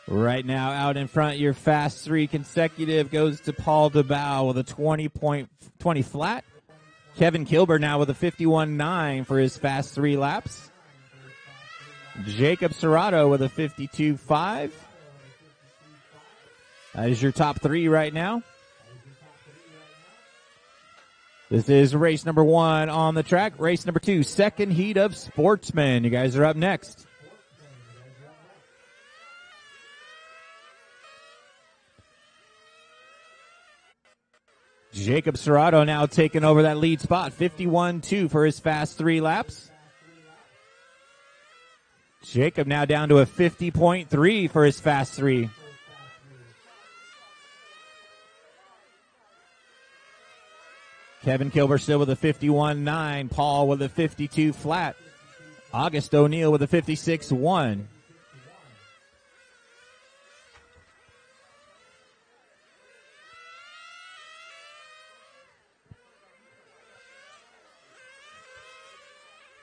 Right now, out in front, your fast 3 consecutive goes to Paul DeBow with a 20 flat. Kevin Kilber now with a 51.9 for his fast 3 laps. Jacob Serrato with a 52.5. That is your top 3 right now. This is race number 1 on the track. Race number 2, second heat of Sportsman. You guys are up next. Jacob Serrato now taking over that lead spot. 51.2 for his fast 3 laps. Jacob now down to a 50.3 for his fast 3. Kevin Kilber still with a 51.9. Paul with a 52 flat. August O'Neill with a 56.1.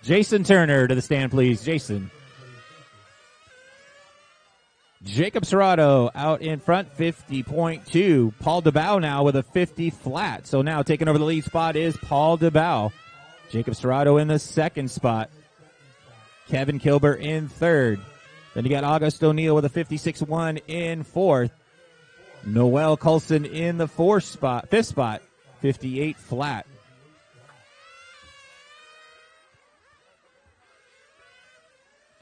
Jason Turner to the stand, please. Jason. Jacob Serrato out in front, 50.2. Paul DeBow now with a 50 flat. So now taking over the lead spot is Paul DeBow. Jacob Serrato in the second spot. Kevin Kilber in third. Then you got August O'Neill with a 56.1 in fourth. Noel Coulson in the fifth spot, 58 flat.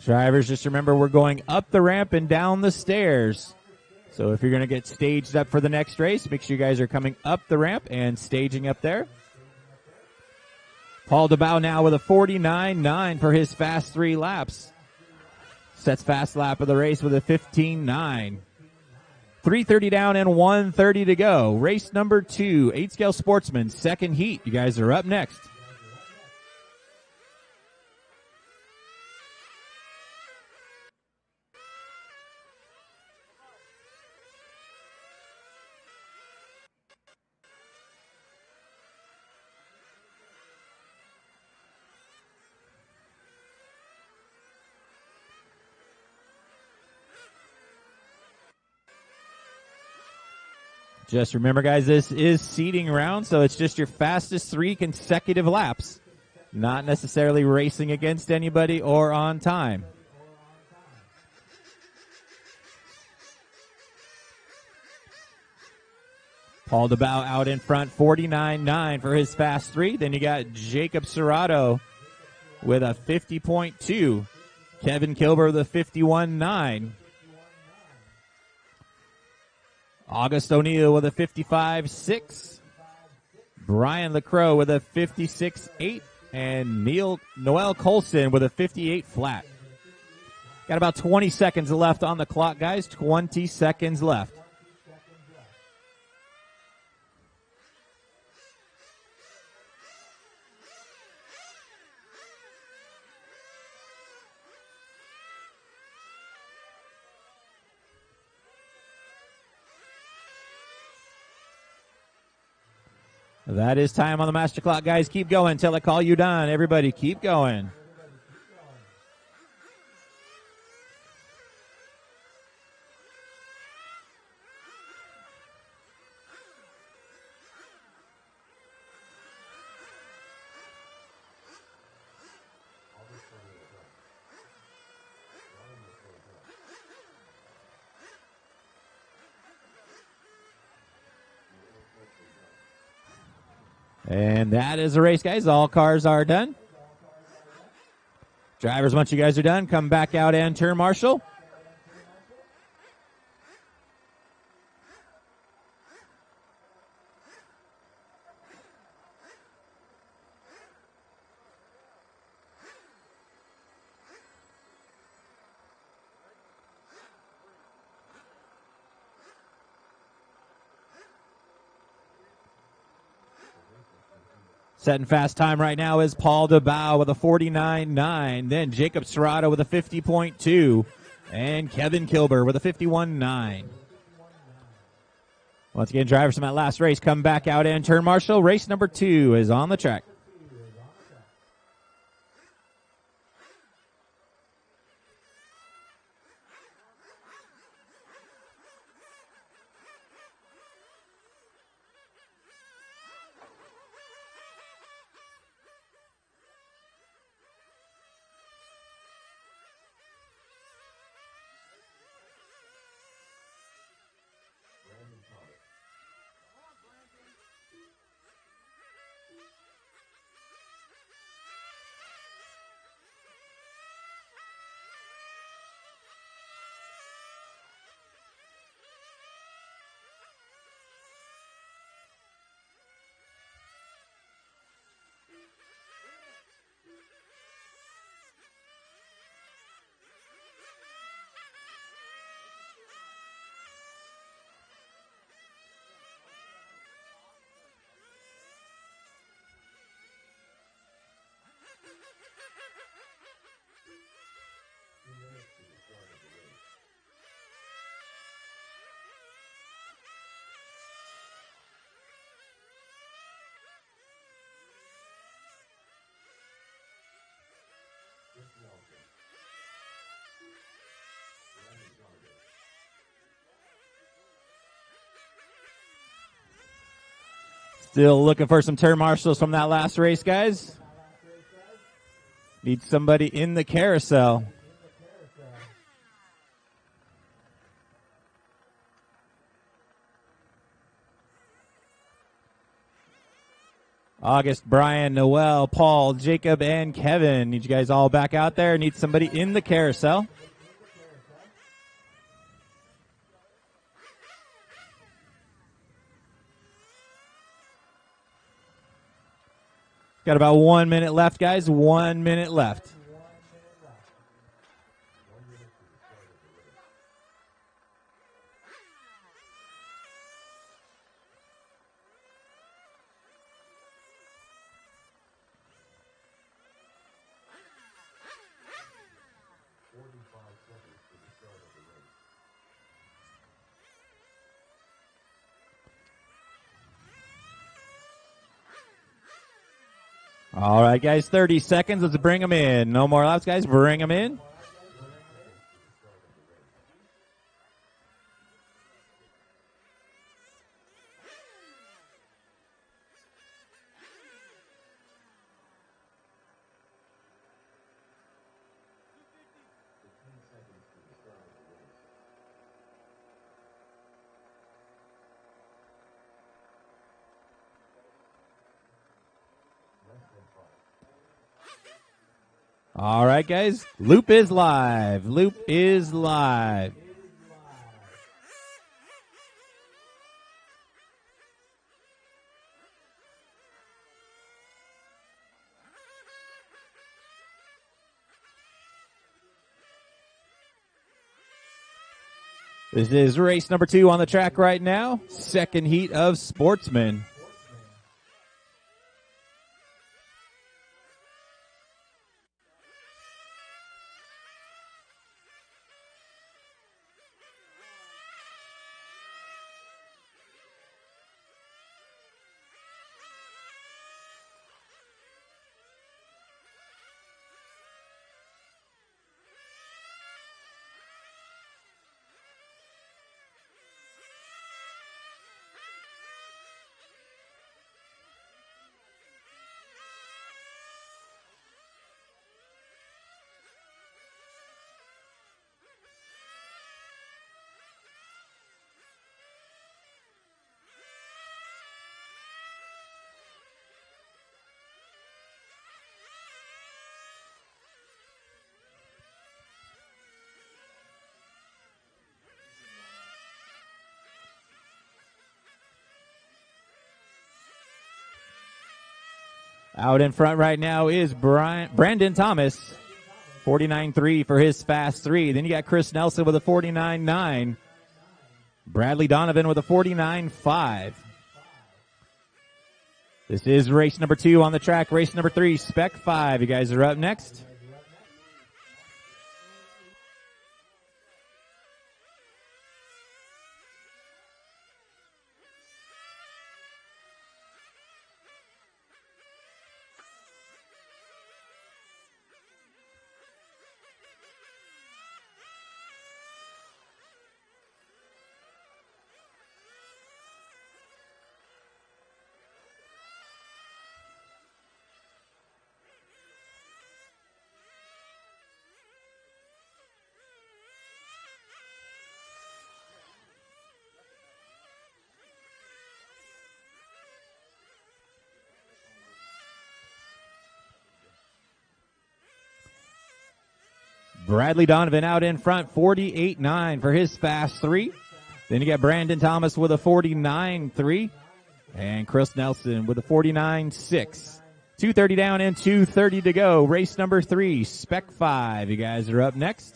Drivers, just remember we're going up the ramp and down the stairs. So if you're going to get staged up for the next race, make sure you guys are coming up the ramp and staging up there. Paul DeBow now with a 49.9 for his fast 3 laps. Sets fast lap of the race with a 15.9. 3:30 down and 1:30 to go. Race number 2, 8-scale Sportsman, second heat. You guys are up next. Just remember, guys, this is seeding round, so it's just your fastest 3 consecutive laps. Not necessarily racing against anybody or on time. Paul DeBow out in front, 49.9 for his fast 3. Then you got Jacob Serrato with a 50.2. Kevin Kilber with a 51.9. August O'Neill with a 55.6. Brian LaCroix with a 56.8. And Noel Coulson with a 58 flat. Got about 20 seconds left on the clock, guys. 20 seconds left. That is time on the master clock, guys. Keep going until I call you done. Everybody, keep going. And that is the race, guys. All cars are done. Drivers, once you guys are done, come back out and turn marshal. Setting fast time right now is Paul DeBow with a 49.9. Then Jacob Serrato with a 50.2. And Kevin Kilber with a 51.9. Once again, drivers from that last race come back out and turn marshal. Race number 2 is on the track. Still looking for some turn marshals from that last race, guys. Need somebody in the carousel. August, Brian, Noel, Paul, Jacob, and Kevin. Need you guys all back out there. Need somebody in the carousel. Got about 1 minute left, guys. 1 minute left. All right, guys, 30 seconds. Let's bring them in. No more laps, guys. Bring them in. All right, guys. Loop is live. Loop is live. This is race number 2 on the track right now. Second heat of Sportsman. Out in front right now is Brandon Thomas, 49.3 for his fast 3. Then you got Chris Nelson with a 49.9. Bradley Donovan with a 49.5. This is race number 2 on the track. Race number 3, Spec 5. You guys are up next. Bradley Donovan out in front, 48.9 for his fast 3. Then you got Brandon Thomas with a 49.3. And Chris Nelson with a 49.6. 2:30 down and 2:30 to go. Race number 3, Spec 5. You guys are up next.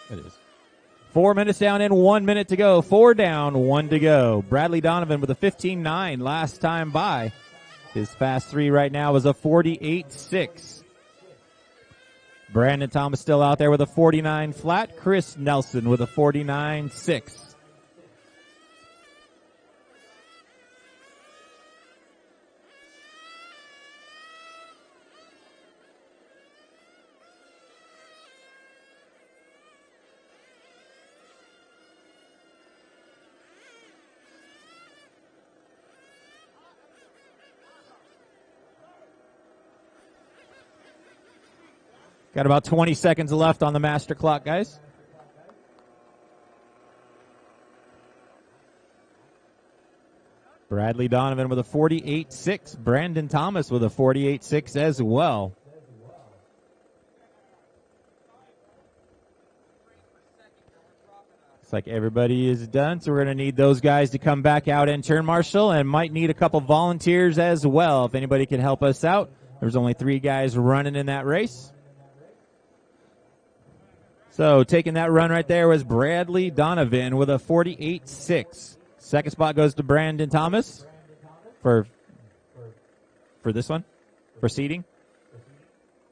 It is. 4 minutes down and 1 minute to go. 4 down, 1 to go. Bradley Donovan with a 15.9 last time by. His fast 3 right now is a 48.6. Brandon Thomas still out there with a 49 flat. Chris Nelson with a 49.6. Got about 20 seconds left on the master clock, guys. Bradley Donovan with a 48.6. Brandon Thomas with a 48.6 as well. Looks like everybody is done, so we're going to need those guys to come back out and turn marshal, and might need a couple volunteers as well if anybody can help us out. There's only 3 guys running in that race. So taking that run right there was Bradley Donovan with a 48.6. Second spot goes to Brandon Thomas for this one, for seating.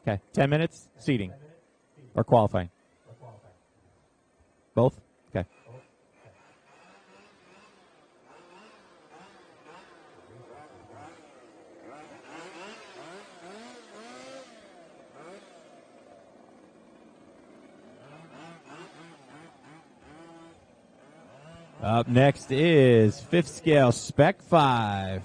Okay, 10 minutes seating or qualifying. Both? Okay. Up next is 5th scale Spec 5.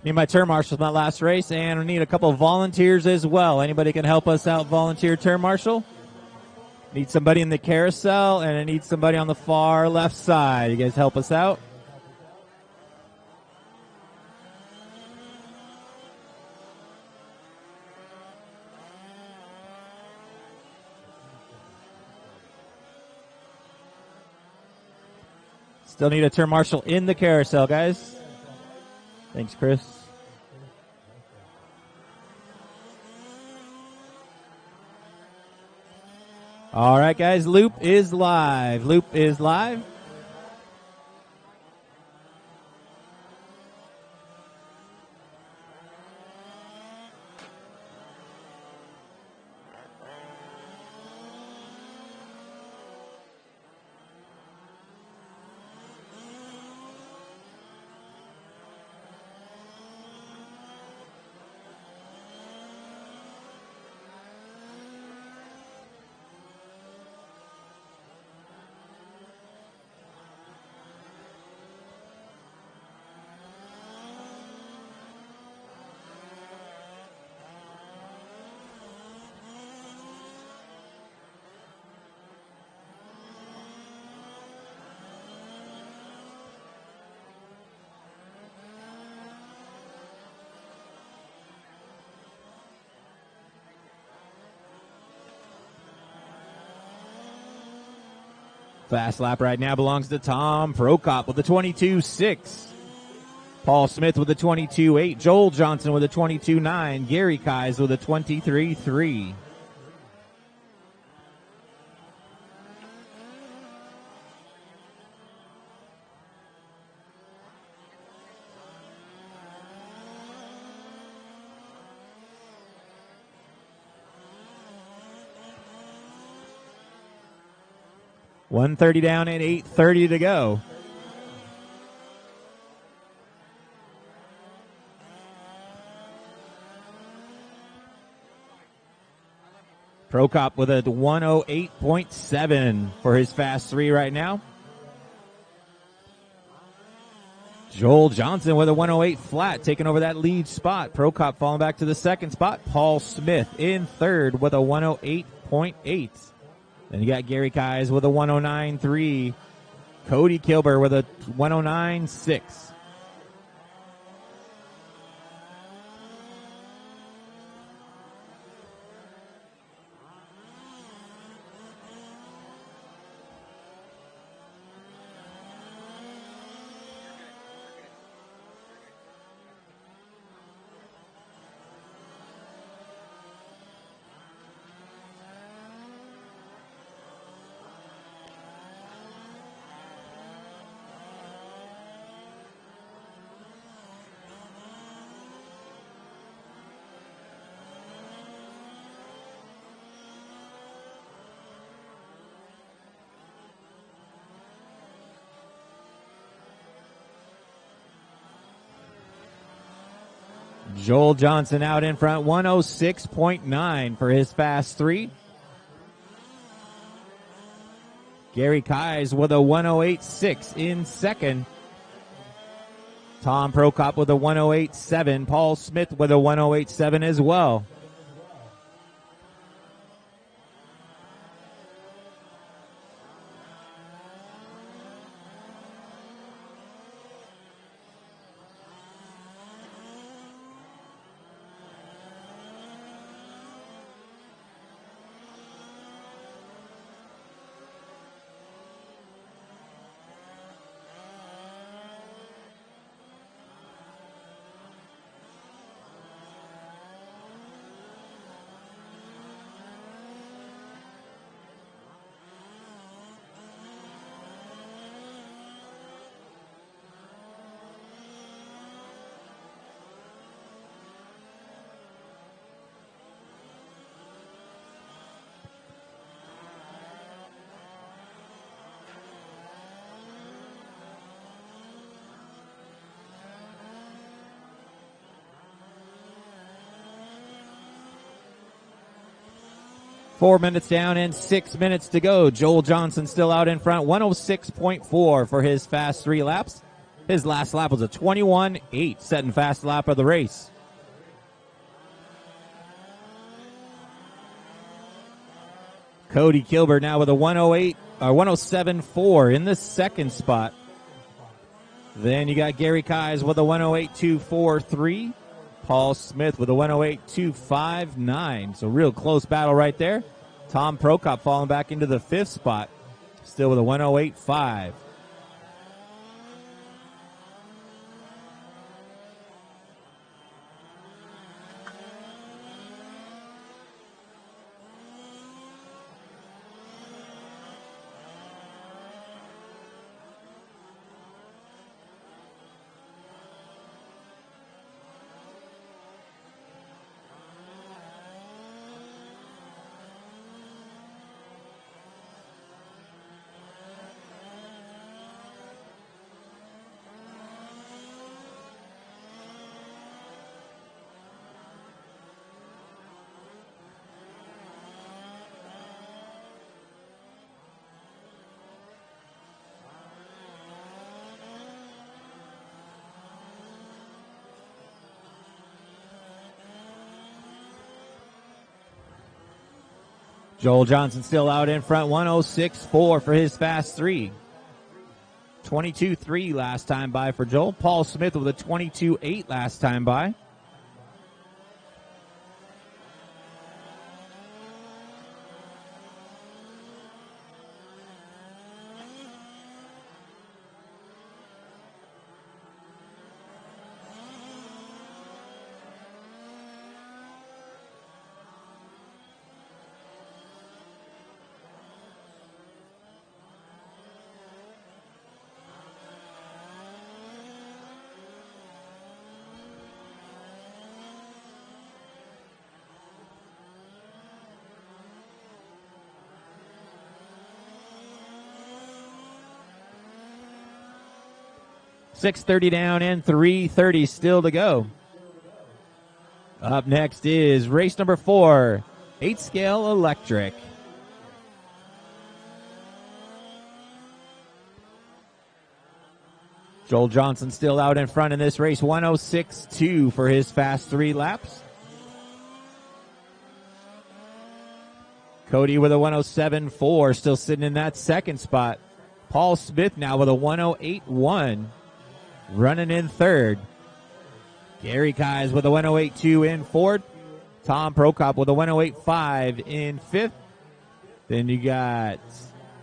Need my turn marshal in that last race, and we need a couple of volunteers as well. Anybody can help us out, volunteer turn marshal? Need somebody in the carousel, and I need somebody on the far left side. You guys help us out? Still need a turn marshal in the carousel, guys. Thanks, Chris. All right, guys, loop is live. Loop is live. Fast lap right now belongs to Tom Prokop with a 22.6. Paul Smith with a 22.8. Joel Johnson with a 22.9. Gary Kais with a 23.3. .130 down and 8:30 to go. Prokop with a 108.7 for his fast three right now. Joel Johnson with a 108 flat, taking over that lead spot. Prokop falling back to the second spot. Paul Smith in third with a 108.8. Then you got Gary Kais with a 109.3. Cody Kilber with a 109.6. Joel Johnson out in front, 106.9 for his fast three. Gary Kais with a 108.6 in second. Tom Prokop with a 108.7. Paul Smith with a 108.7 as well. Four minutes down and 6 minutes to go. Joel Johnson still out in front, 106.4 for his fast three laps. His last lap was a 21.8, setting fast lap of the race. Cody Kilber now with a 107.4 in the second spot. Then you got Gary Kais with a 108.243. Paul Smith with a 108.259. So real close battle right there. Tom Prokop falling back into the fifth spot, still with a 108.5. Joel Johnson still out in front, 106.4 for his fast 3. 22.3 last time by for Joel. Paul Smith with a 22.8 last time by. .630 down and 3:30 still to go. Up next is race number 4, 8-scale electric. Joel Johnson still out in front in this race, 106.2 for his fast 3 laps. Cody with a 107.4, still sitting in that second spot. Paul Smith now with a 108.1. Running in third. Gary Keyes with a 108.2 in fourth. Tom Prokop with a 108.5 in fifth. Then you got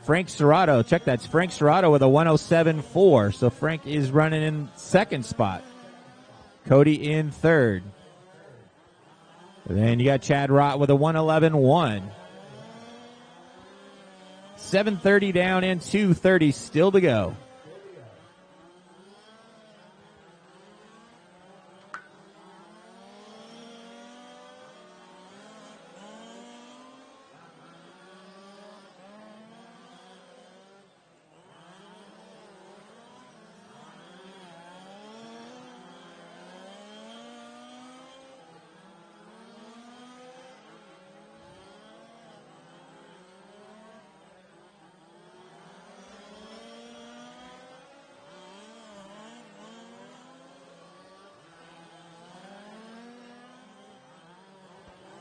Frank Serrato. Check that's Frank Serrato with a 107.4. So Frank is running in second spot. Cody in third. Then you got Chad Rott with a 111.1. 7:30 down and 2:30 still to go.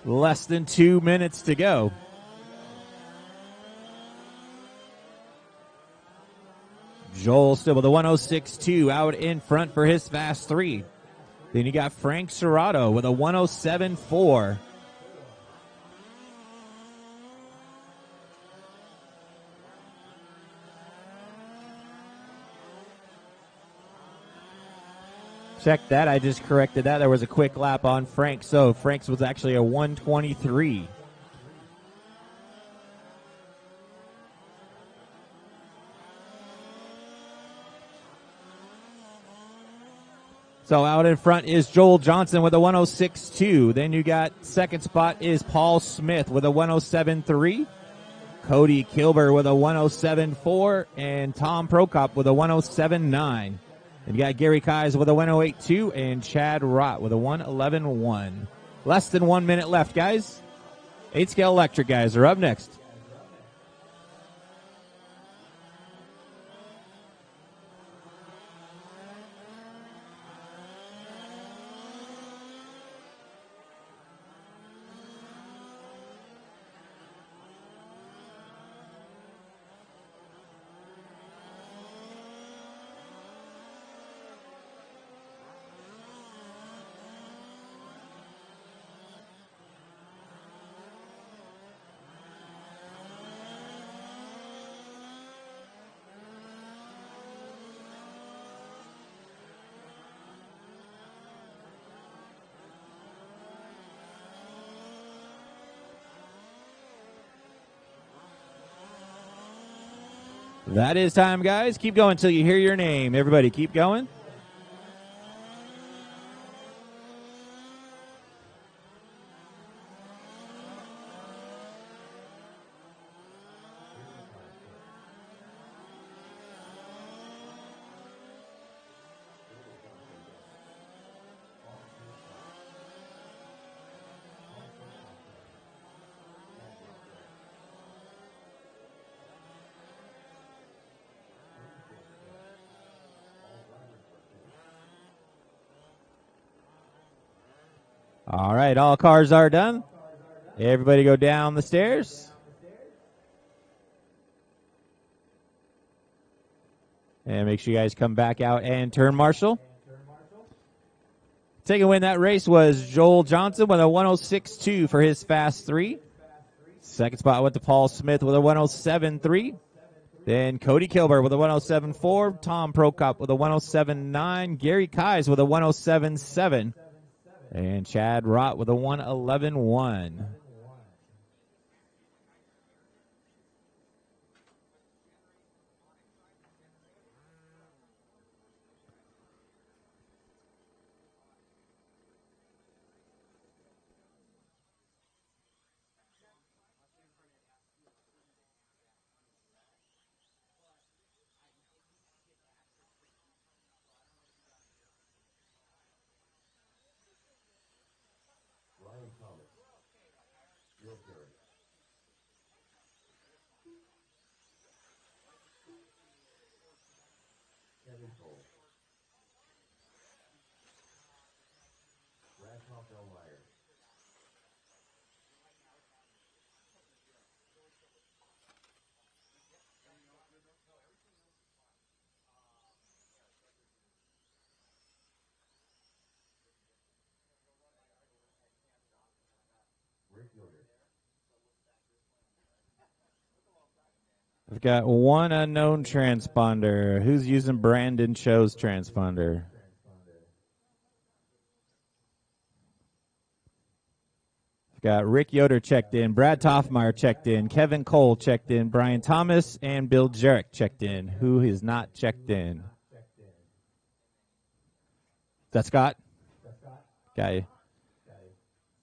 Less than 2 minutes to go. Joel still with a 106.2 out in front for his fast 3. Then you got Frank Serrato with a 107.4. Check that. I just corrected that. There was a quick lap on Frank. So Frank's was actually a 123. So out in front is Joel Johnson with a 106.2. Then you got second spot is Paul Smith with a 107.3. Cody Kilber with a 107.4. And Tom Prokop with a 107.9. And you got Gary Keyes with a 108.2 and Chad Rott with a 111.1. Less than 1 minute left, guys. 8-scale electric guys are up next. That is time, guys. Keep going until you hear your name. Everybody, keep going. All right, all cars are done. Everybody go down the stairs. And make sure you guys come back out and turn marshal. Taking win that race was Joel Johnson with a 106.2 for his fast 3. Second spot went to Paul Smith with a 107.3. Then Cody Kilbert with a 107.4. Tom Prokop with a 107.9. Gary Kais with a 107.7. And Chad Rott with a 111.1. We've got one unknown transponder. Who's using Brandon Cho's transponder? We've got Rick Yoder checked in, Brad Toffmeyer checked in, Kevin Cole checked in, Brian Thomas, and Bill Jarek checked in. Who is not checked in? Is that Scott? Got you.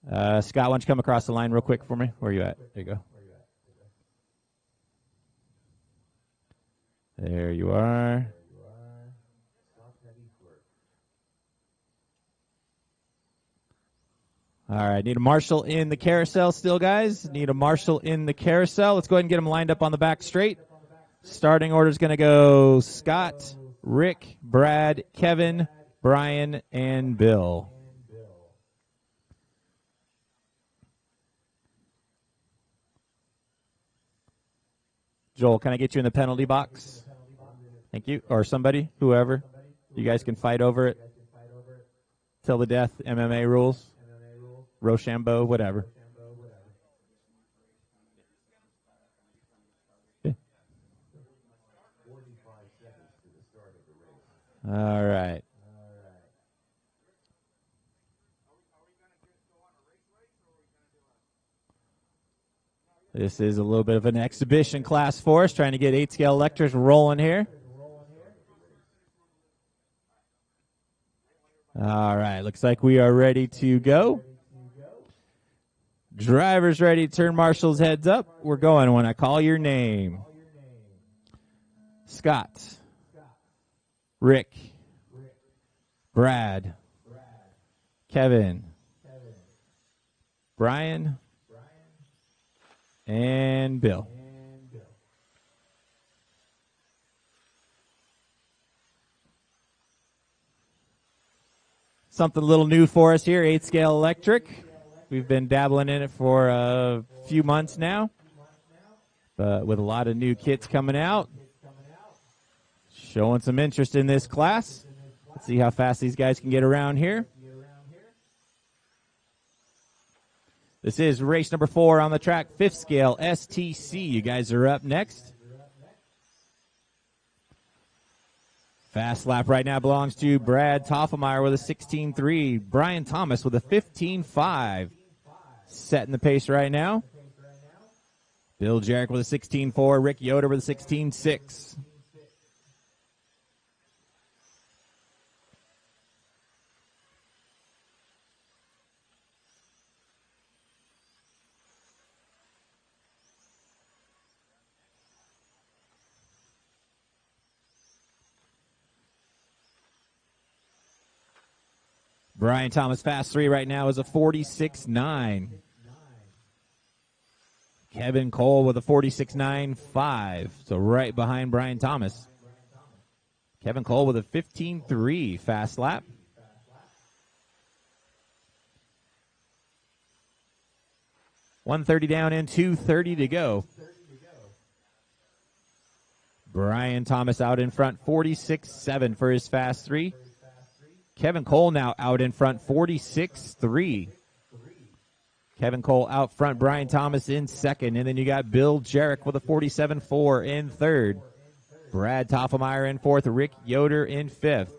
Scott, why don't you come across the line real quick for me? Where are you at? There you go. There you are. All right, need a marshal in the carousel still, guys. Need a marshal in the carousel. Let's go ahead and get them lined up on the back straight. Starting order is going to go Scott, Rick, Brad, Kevin, Brian, and Bill. Joel, can I get you in the penalty box? Thank you. Or somebody, whoever. You guys can fight over it. Till the death, MMA rules. Rochambeau, whatever. Yeah. All right. This is a little bit of an exhibition class for us, trying to get 8-scale electrics rolling here. All right, looks like we are ready to go. Drivers ready, turn marshals heads up. We're going when I call your name. Scott, Rick, Brad, Kevin, Brian, and Bill. Something a little new for us here, 8-scale electric. We've been dabbling in it for a few months now, but with a lot of new kits coming out. Showing some interest in this class. Let's see how fast these guys can get around here. This is race number 4 on the track, 5th scale STC. You guys are up next. Fast lap right now belongs to Brad Toffmeyer with a 16.3. Brian Thomas with a 15.5. Setting the pace right now. Bill Jarek with a 16.4. Rick Yoder with a 16.6. Brian Thomas fast 3 right now is a 46.9. Kevin Cole with a 46.95. So right behind Brian Thomas. Kevin Cole with a 15.3 fast lap. $130 down and $230 to go. Brian Thomas out in front, 46-7 for his fast 3. Kevin Cole now out in front, 46-3. Kevin Cole out front, Brian Thomas in second, and then you got Bill Jarrett with a 47-4 in third. Brad Toffelmeyer in fourth, Rick Yoder in fifth.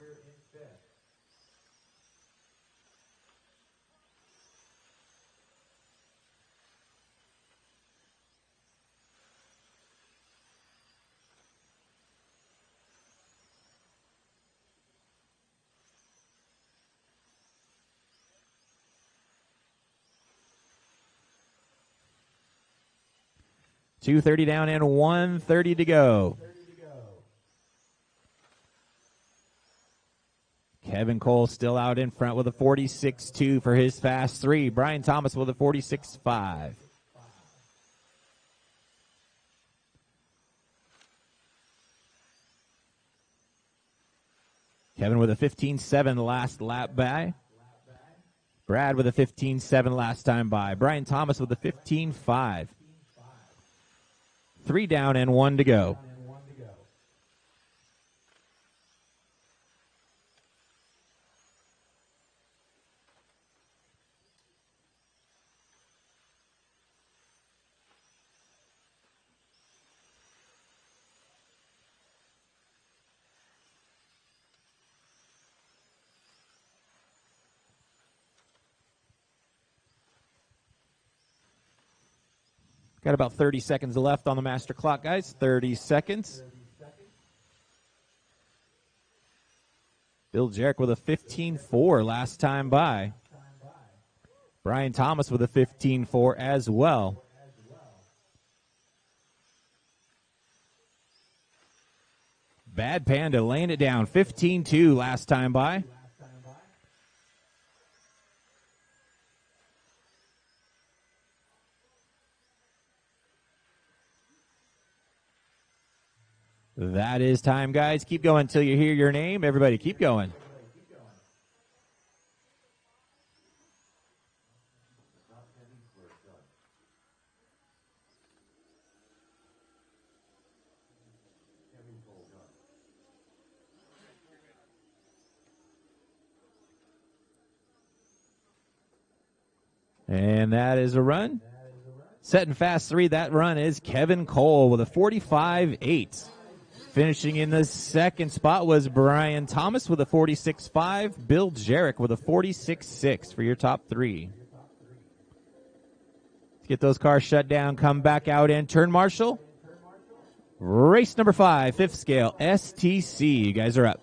.230 down and 1:30 to go. Kevin Cole still out in front with a 46-2 for his fast 3. Brian Thomas with a 46-5. Kevin with a 15-7 last lap by. Brad with a 15-7 last time by. Brian Thomas with a 15-5. 3 down and 1 to go. Got about 30 seconds left on the master clock, guys. 30 seconds. Bill Jarrett with a 15-4 last time by. Brian Thomas with a 15-4 as well. Bad Panda laying it down. 15-2 last time by. That is time, guys. Keep going until you hear your name. Everybody, keep going. And that is a run. Setting fast 3. That run is Kevin Cole with a 45-8. Finishing in the second spot was Brian Thomas with a 46-5. Bill Jarrett with a 46-6 for your top 3. Let's get those cars shut down. Come back out and turn marshal. Race number 5, 5th scale, STC. You guys are up.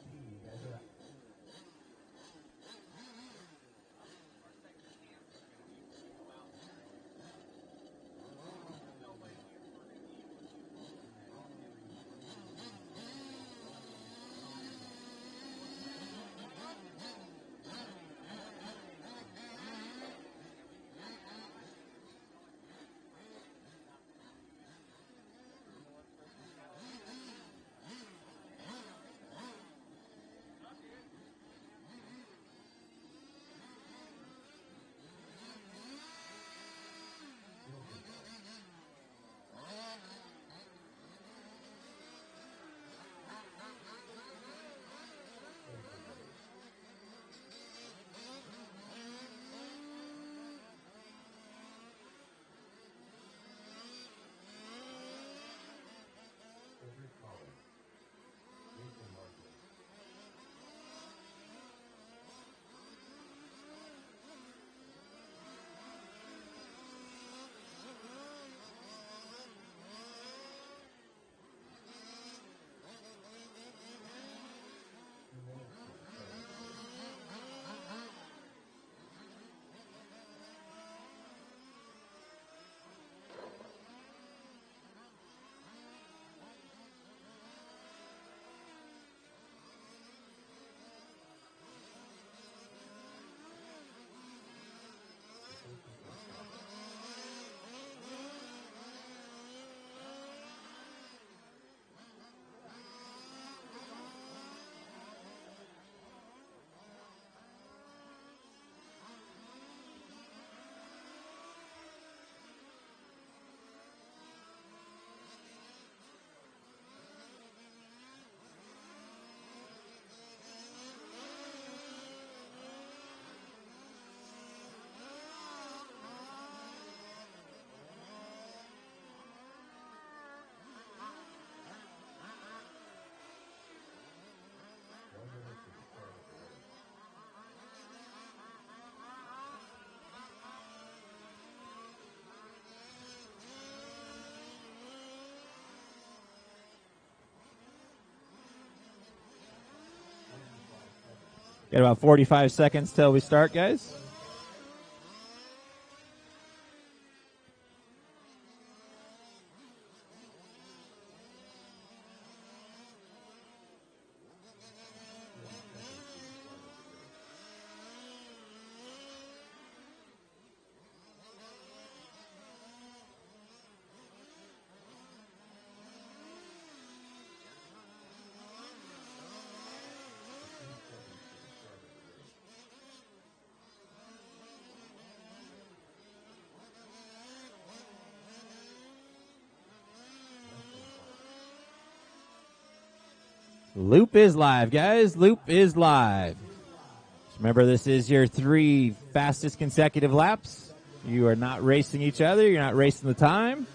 Got about 45 seconds till we start, guys. Loop is live, guys. Loop is live. Just remember, this is your 3 fastest consecutive laps. You are not racing each other. You're not racing the time.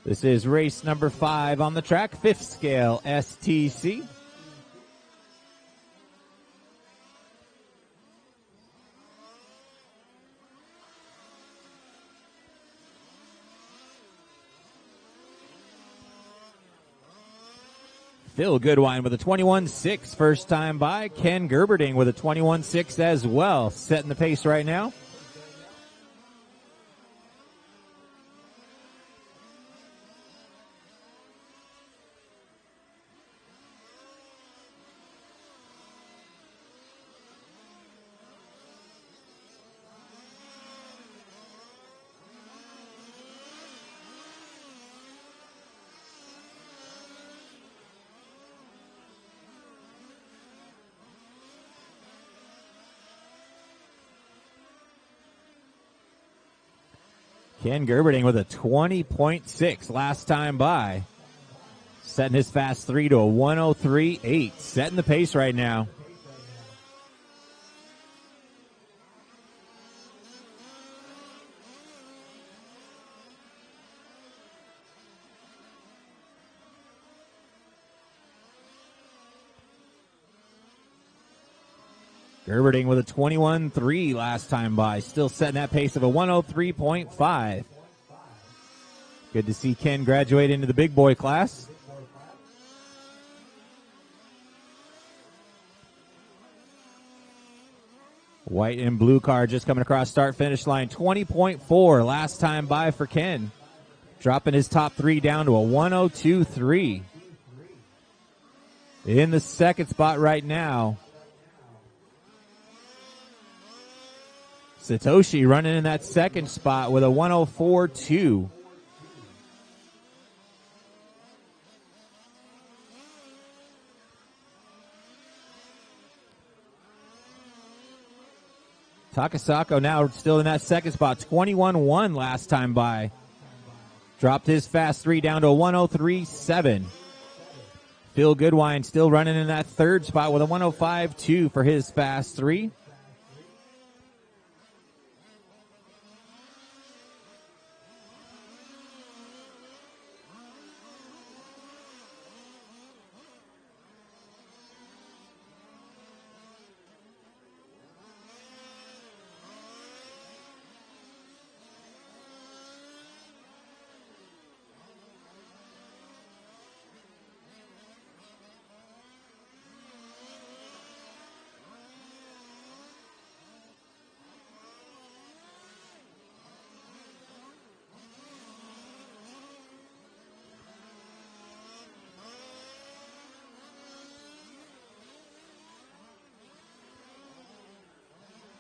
This is race number 5 on the track, 5th scale STC. Phil Goodwine with a 21.6 first time by. Ken Gerberding with a 21.6 as well. Setting the pace right now. Ken Gerberding with a 20.6 last time by. Setting his fast 3 to a 103.8. Setting the pace right now. Gerberding with a 21.3 last time by. Still setting that pace of a 103.5. Good to see Ken graduate into the big boy class. White and blue car just coming across start-finish line. 20.4 last time by for Ken. Dropping his top 3 down to a 102.3. In the second spot right now, Satoshi running in that second spot with a 104.2. Takasako now still in that second spot. 21.1 last time by. Dropped his fast 3 down to a 103.7. Phil Goodwine still running in that third spot with a 105.2 for his fast 3.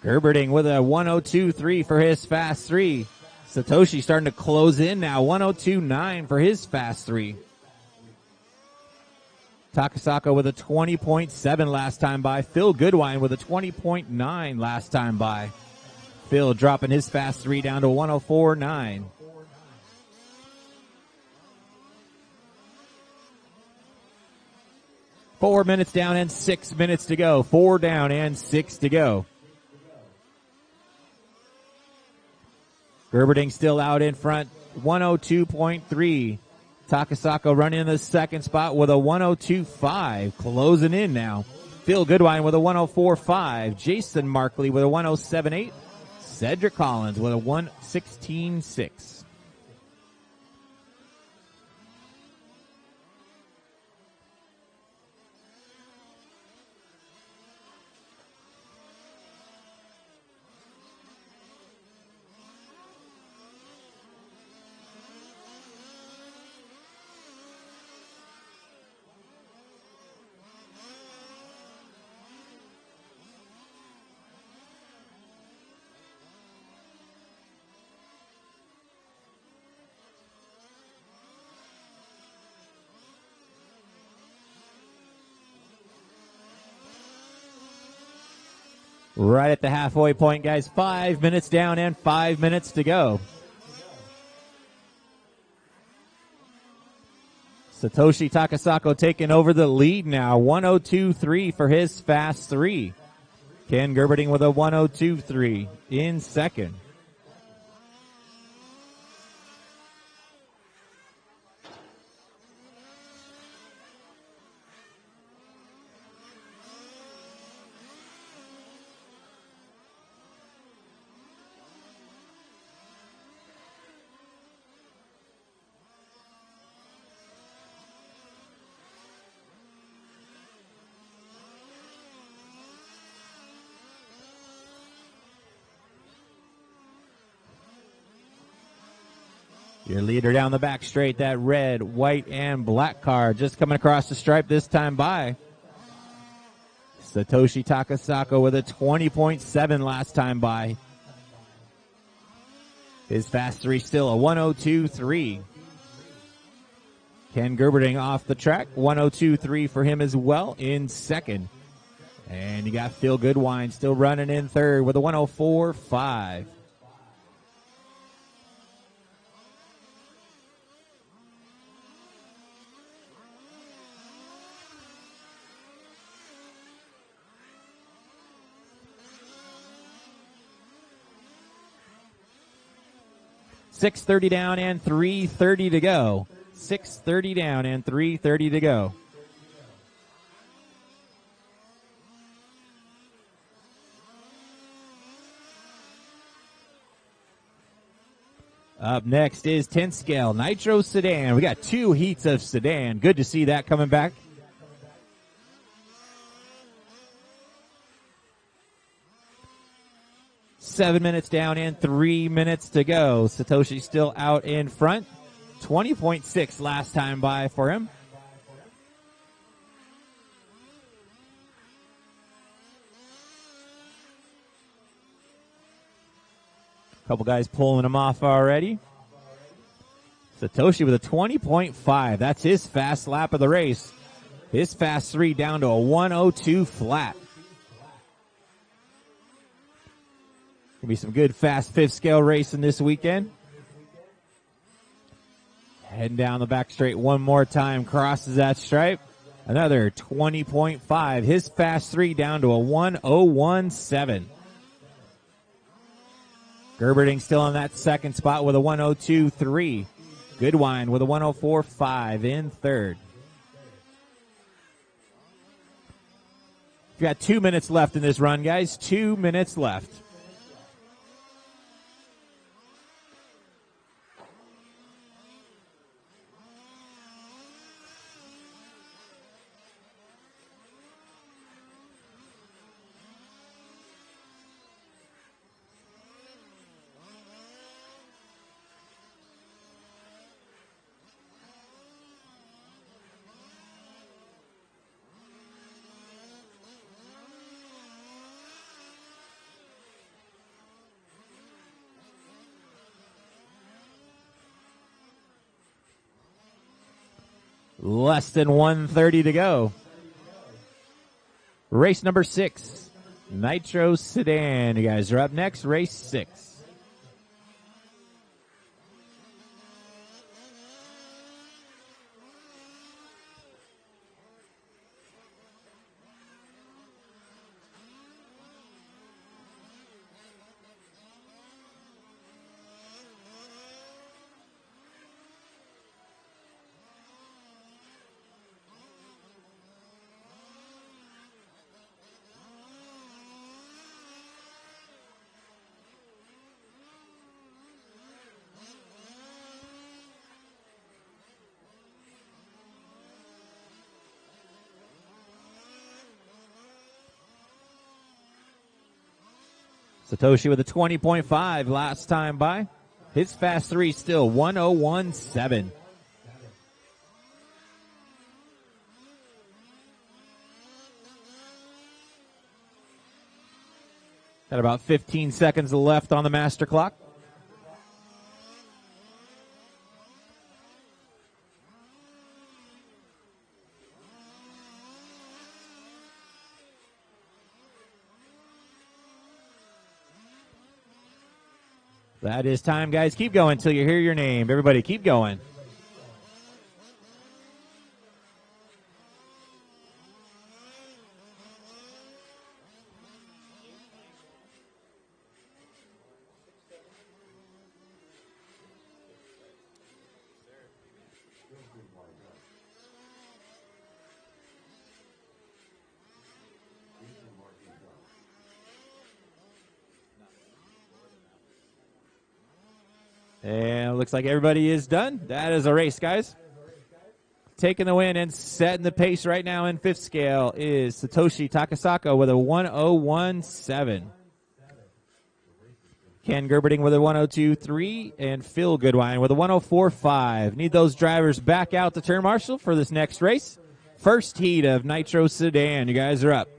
Gerberding with a 102.3 for his fast 3. Satoshi starting to close in now. 102.9 for his fast 3. Takasako with a 20.7 last time by. Phil Goodwine with a 20.9 last time by. Phil dropping his fast 3 down to 104.9. Four minutes down and 6 minutes to go. 4 down and 6 to go. Gerberding still out in front, 102.3. Takasako running in the second spot with a 102.5. Closing in now. Phil Goodwine with a 104.5. Jason Markley with a 107.8. Cedric Collins with a 116.6. Right at the halfway point, guys. 5 minutes down and 5 minutes to go. Satoshi Takasako taking over the lead now. 102.3 for his fast three. Ken Gerberding with a 102.3 in second. Your leader down the back straight, that red, white, and black car just coming across the stripe this time by Satoshi Takasako with a 20.7 last time by. His fast three still a 102.3. Ken Gerberding off the track, 102.3 for him as well in second. And you got Phil Goodwine still running in third with a 104.5. .630 down and 3:30 to go. 6:30 down and 3:30 to go. Up next is 10 scale Nitro Sedan. We got 2 heats of sedan. Good to see that coming back. Seven minutes down and 3 minutes to go. Satoshi still out in front. 20.6 last time by for him. Couple guys pulling him off already. Satoshi with a 20.5. That's his fast lap of the race. His fast three down to a 102 flat. Gonna be some good fast fifth scale racing this weekend. Heading down the back straight one more time, crosses that stripe. Another 20.5. His fast three down to a 101.7. Gerberding still on that second spot with a 102.3. Goodwine with a 104.5 in third. We've got 2 minutes left in this run, guys. 2 minutes left. Less than 1:30 to go. Race number 6, Nitro Sedan. You guys are up next, race 6. Satoshi with a 20.5 last time by. His fast three still 101.7. Got about 15 seconds left on the master clock. That is time, guys. Keep going until you hear your name. Everybody, keep going. And it looks like everybody is done. That is a race, guys. Taking the win and setting the pace right now in fifth scale is Satoshi Takasaka with a 1017. Ken Gerberding with a 1023 and Phil Goodwine with a 1045. Need those drivers back out to turn marshal for this next race. First heat of Nitro Sedan. You guys are up.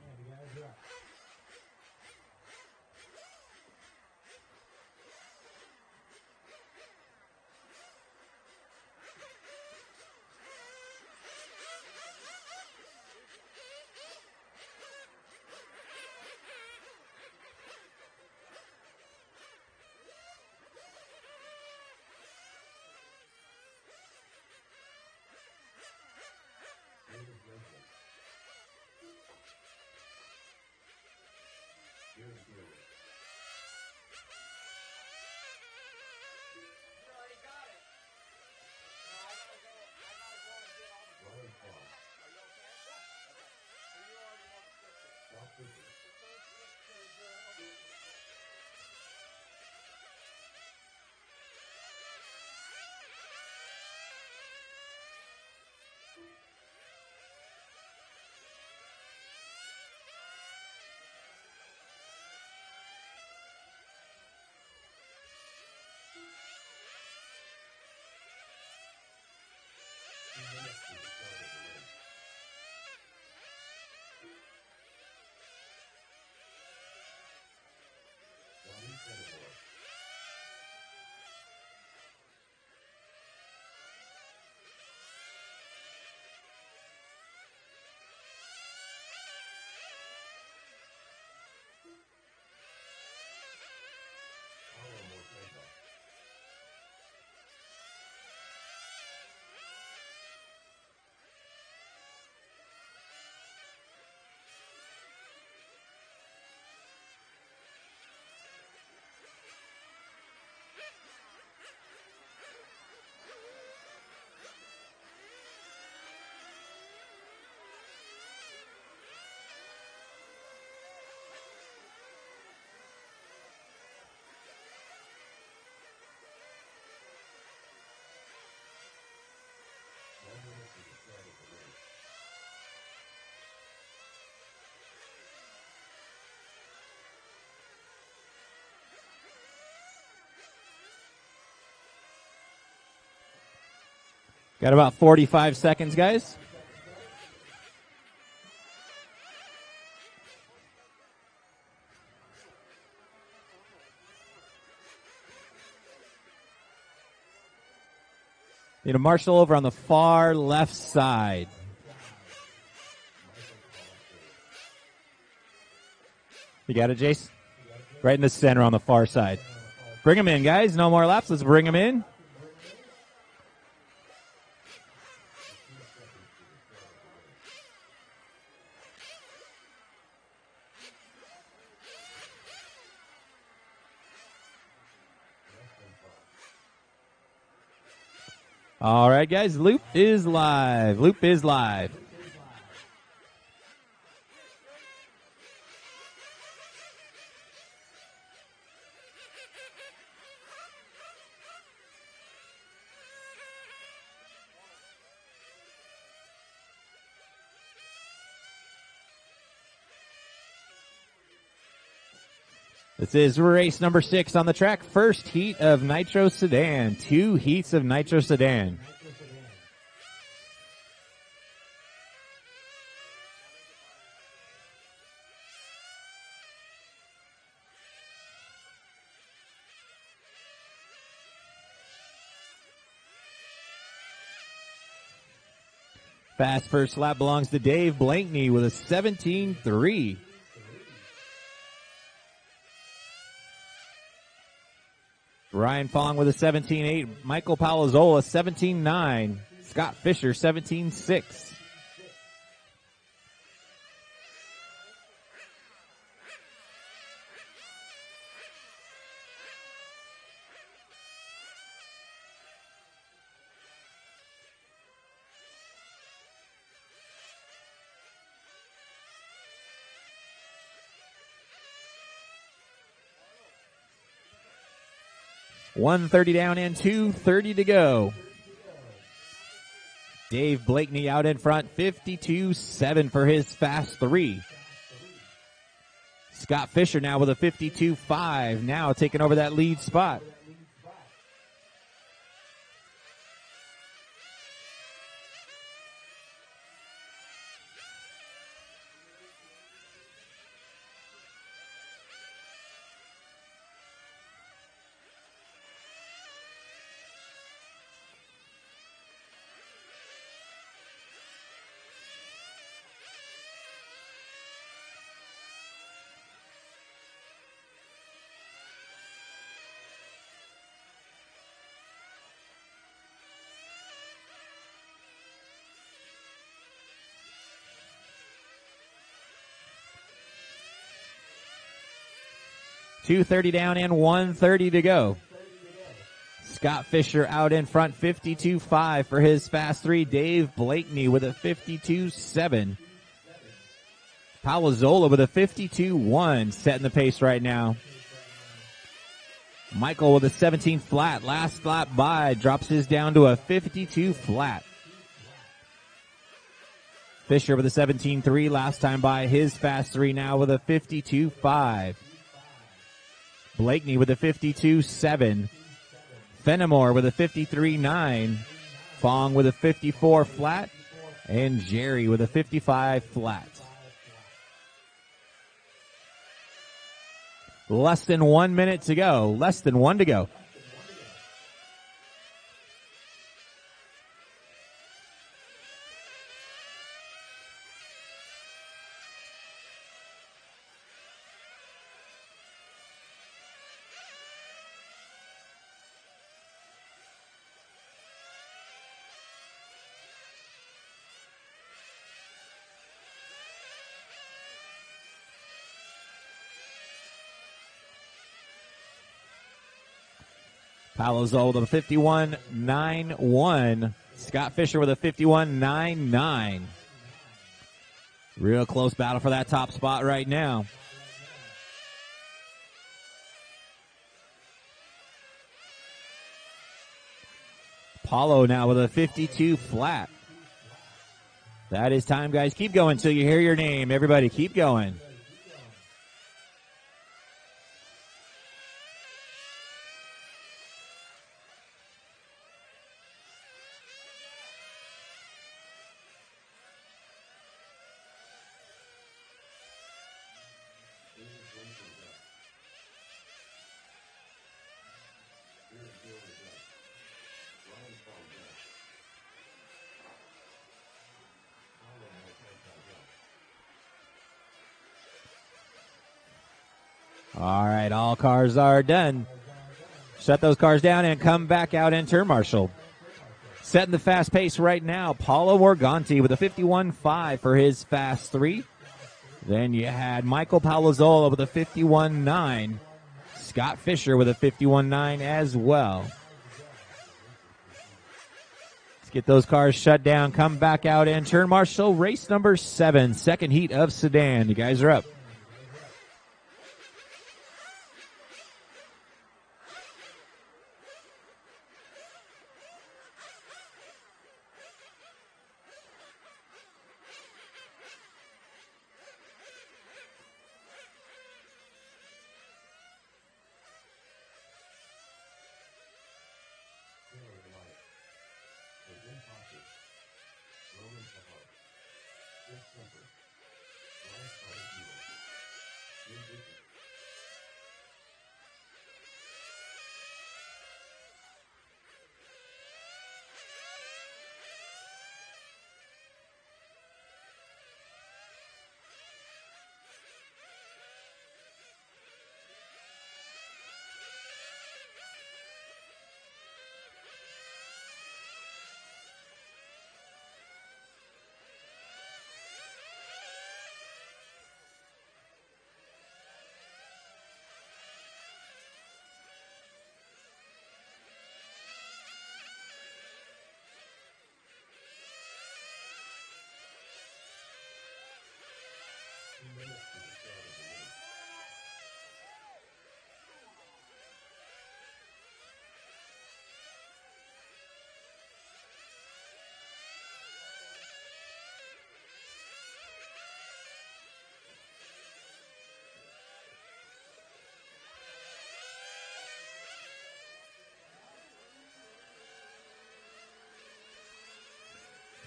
Got about 45 seconds, guys. Need a marshal over on the far left side. You got it, Jace? Right in the center on the far side. Bring him in, guys. No more laps. Let's bring him in. All right, guys. Loop is live. Loop is live. This is race number 6 on the track. First heat of Nitro Sedan. 2 heats of Nitro Sedan. Fast first lap belongs to Dave Blankney with a 17.3. Ryan Fong with a 17.8. Michael Palazzola 17.9. Scott Fisher 17.6. $130 down and $230 to go. Dave Blakeney out in front, 52.7 for his fast 3. Scott Fisher now with a 52.5, now taking over that lead spot. $230 down and $130 to go. Scott Fisher out in front, 52.5 for his fast 3. Dave Blakeney with a 52.7. Palazzola with a 52.1, setting the pace right now. Michael with a 17 flat, last lap by, drops his down to a 52 flat. Fisher with a 17.3, last time by, his fast 3 now with a 52.5. Blakeney with a 52.7. Fenimore with a 53.9. Fong with a 54 flat. And Jerry with a 55 flat. Less than 1 minute to go. Less than 1 to go. Palazzola with a 51.91. Scott Fisher with a 51.99. Real close battle for that top spot right now. Paulo now with a 52 flat. That is time, guys. Keep going until you hear your name. Everybody, keep going. All right, all cars are done. Shut those cars down and come back out and turn marshal. Setting the fast pace right now, Paulo Morganti with a 51.5 for his fast 3. Then you had Michael Palazzola with a 51.9. Scott Fisher with a 51.9 as well. Let's get those cars shut down, come back out and turn marshal. Race number 7, second heat of Sedan. You guys are up.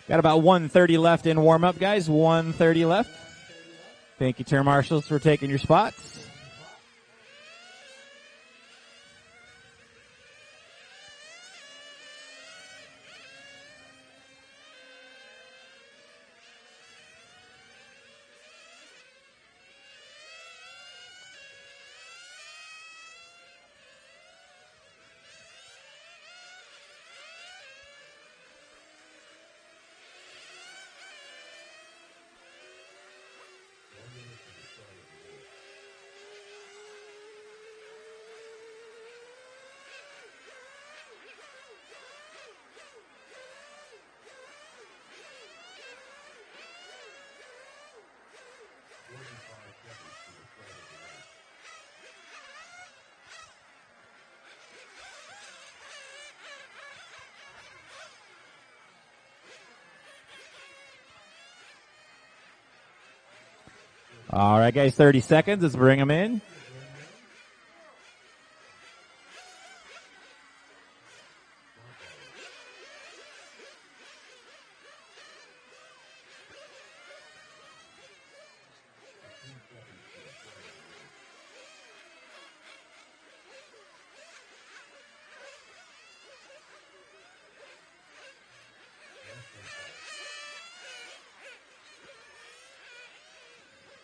Got about 1:30 left in warm-up, guys. 1:30 left. Thank you, turn marshals, for taking your spots. All right, guys, 30 seconds. Let's bring them in.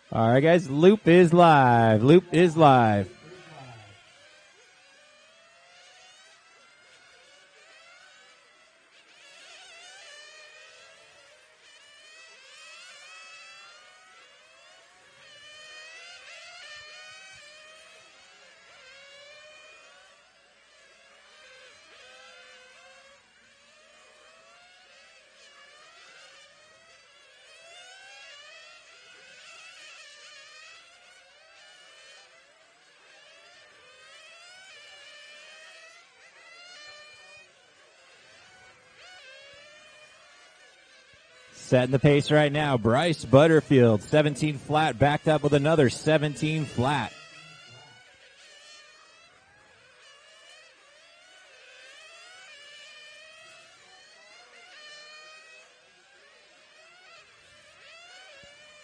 All right, guys, loop is live. Loop is live. Setting the pace right now, Bryce Butterfield, 17 flat, backed up with another 17 flat.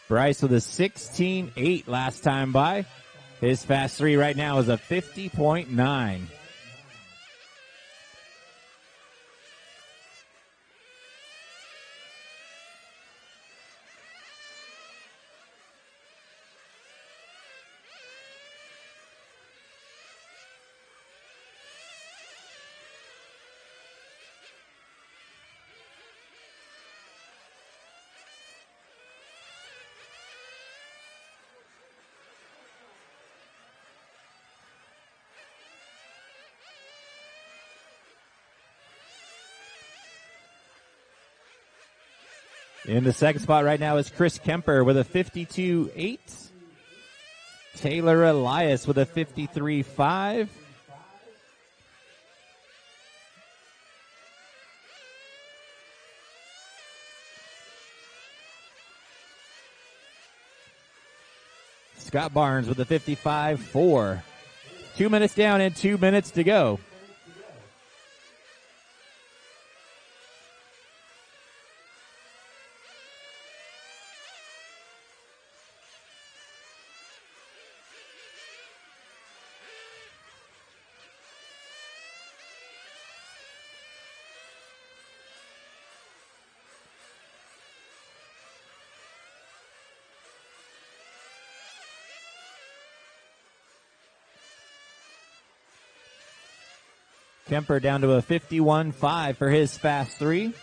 Bryce with a 16.8 last time by. His fast 3 right now is a 50.9. In the second spot right now is Chris Kemper with a 52.8. Taylor Elias with a 53.5. Scott Barnes with a 55.4. 2 minutes down and 2 minutes to go. Kemper down to a 51.5 for his fast 3.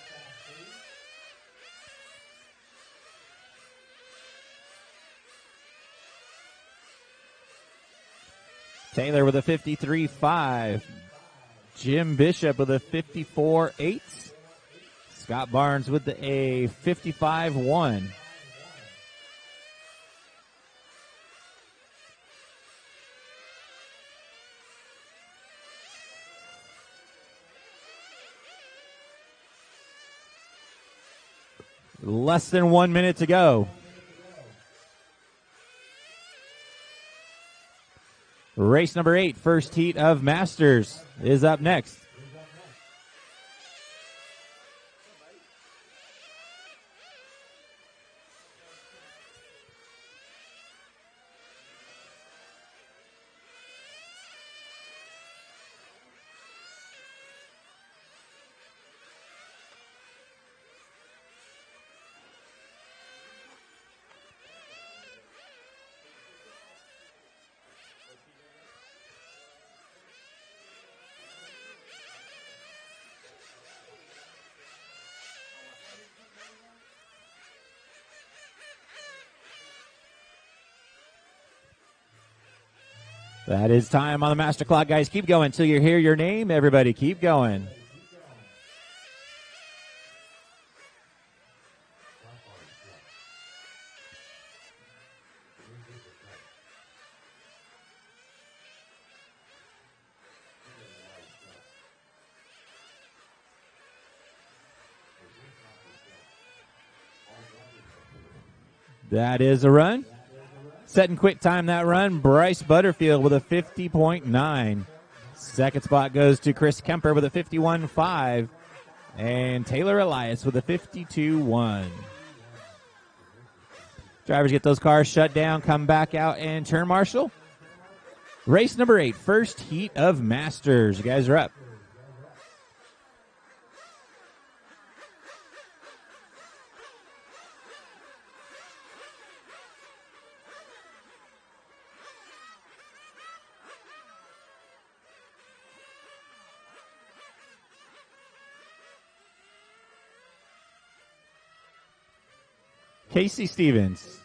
Taylor with a 53.5. Jim Bishop with a 54.8. Scott Barnes with a 55.1. Less than 1 minute to go. Race number 8, first heat of Masters, is up next. That is time on the master clock, guys. Keep going until you hear your name. Everybody, keep going. That is a run. Set and quick time that run. Bryce Butterfield with a 50.9. Second spot goes to Chris Kemper with a 51.5. And Taylor Elias with a 52.1. Drivers get those cars shut down, come back out and turn marshal. Race number 8, first heat of Masters. You guys are up. Casey Stevens.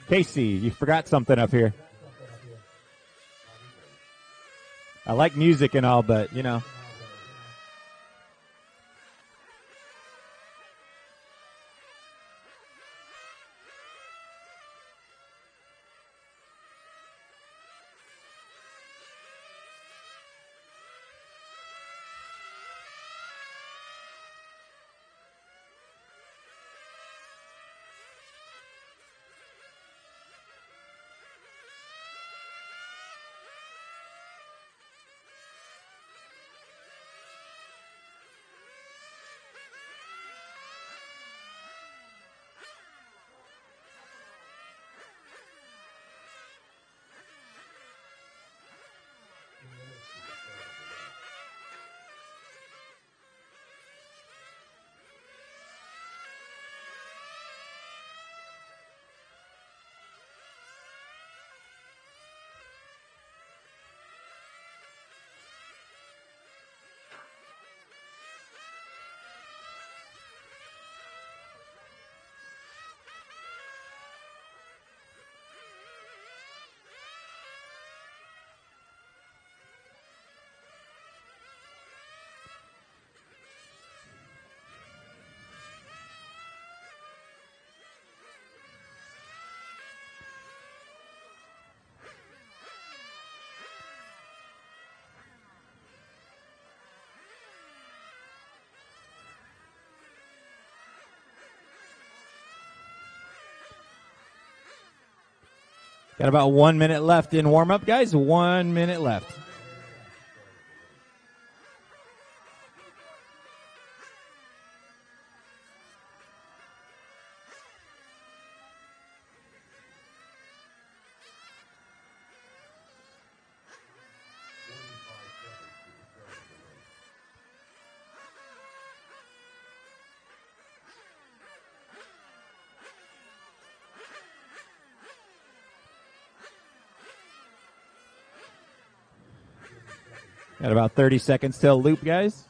Casey, you forgot something up here. I like music and all, but, you know. Got about 1 minute left in warm-up, guys. 1 minute left. Got about 30 seconds till loop, guys.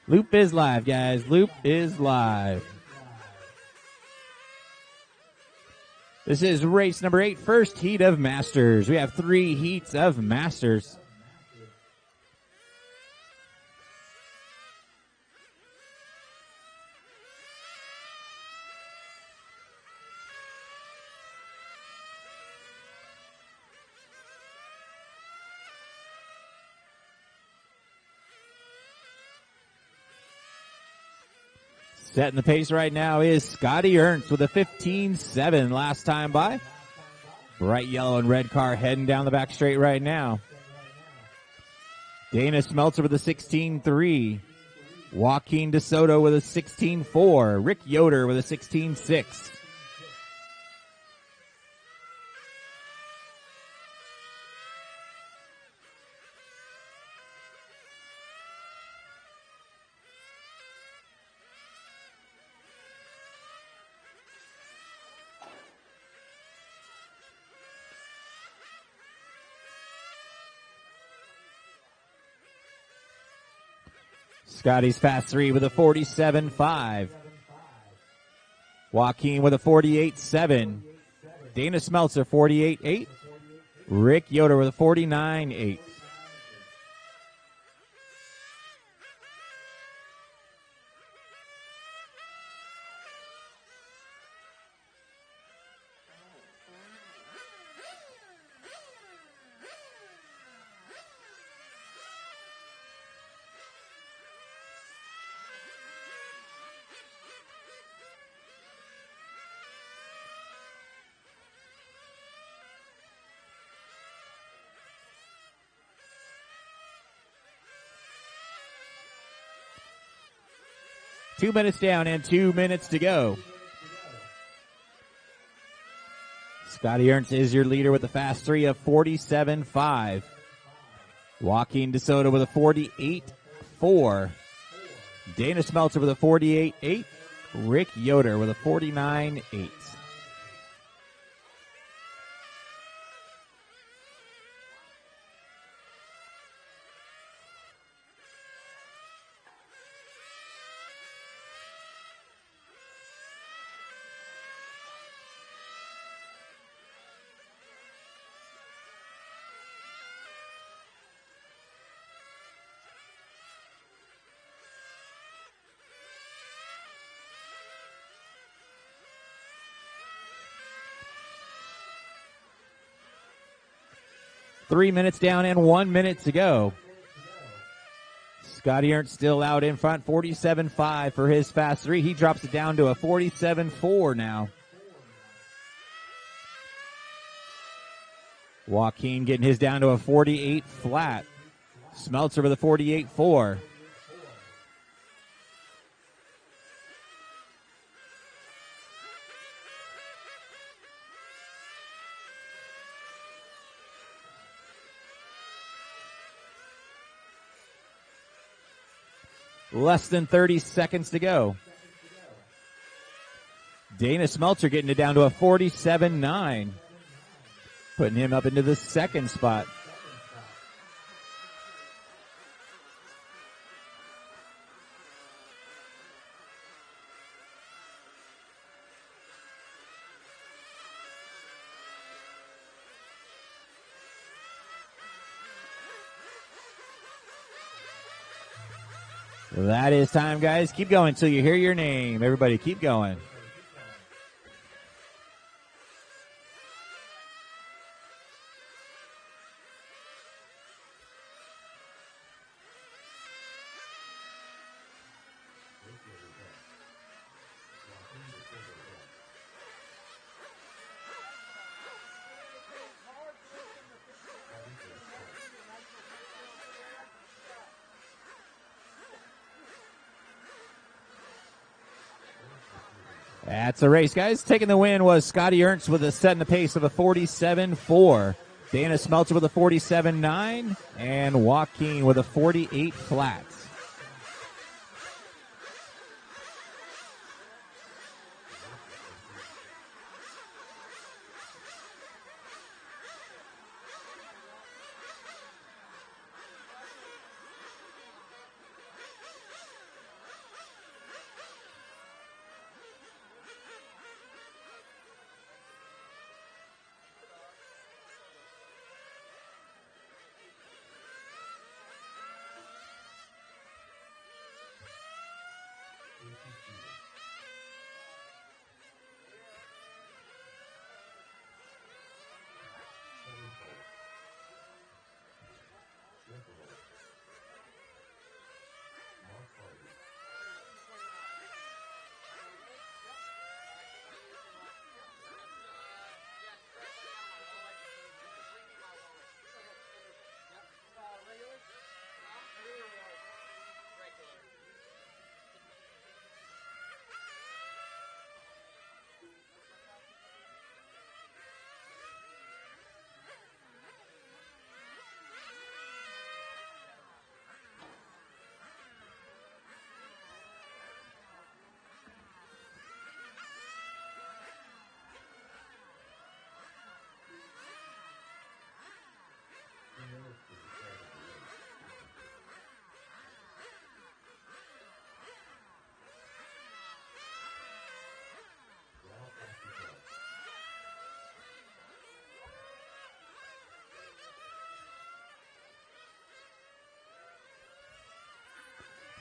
Loop is live, guys. Loop is live. This is race number 8, first heat of Masters. We have 3 heats of Masters. Setting the pace right now is Scotty Ernst with a 15.7 last time by. Bright yellow and red car heading down the back straight right now. Dana Smeltzer with a 16.3. Joaquin DeSoto with a 16.4. Rick Yoder with a 16.6. Scotty's fast 3 with a 47.5. Joaquin with a 48.7. Dana Smeltzer 48.8. Rick Yoder with a 49.8. Two minutes down and 2 minutes to go. Scotty Ernst is your leader with a fast 3 of 47.5. Joaquin DeSoto with a 48.4. Dana Smeltzer with a 48.8. Rick Yoder with a 49.8. Three minutes down and 1 minute to go. Scotty Ernst still out in front, 47.5 for his fast 3. He drops it down to a 47.4 now. Joaquin getting his down to a 48 flat. Smeltzer with a 48.4. Less than 30 seconds to go. Dana Smeltzer getting it down to a 47.9. Putting him up into the second spot. That is time, guys. Keep going until you hear your name. Everybody keep going. That's a race, guys. Taking the win was Scotty Ernst with a setting the pace of a 47.4. Dana Smeltzer with a 47.9. And Joaquin with a 48 flat.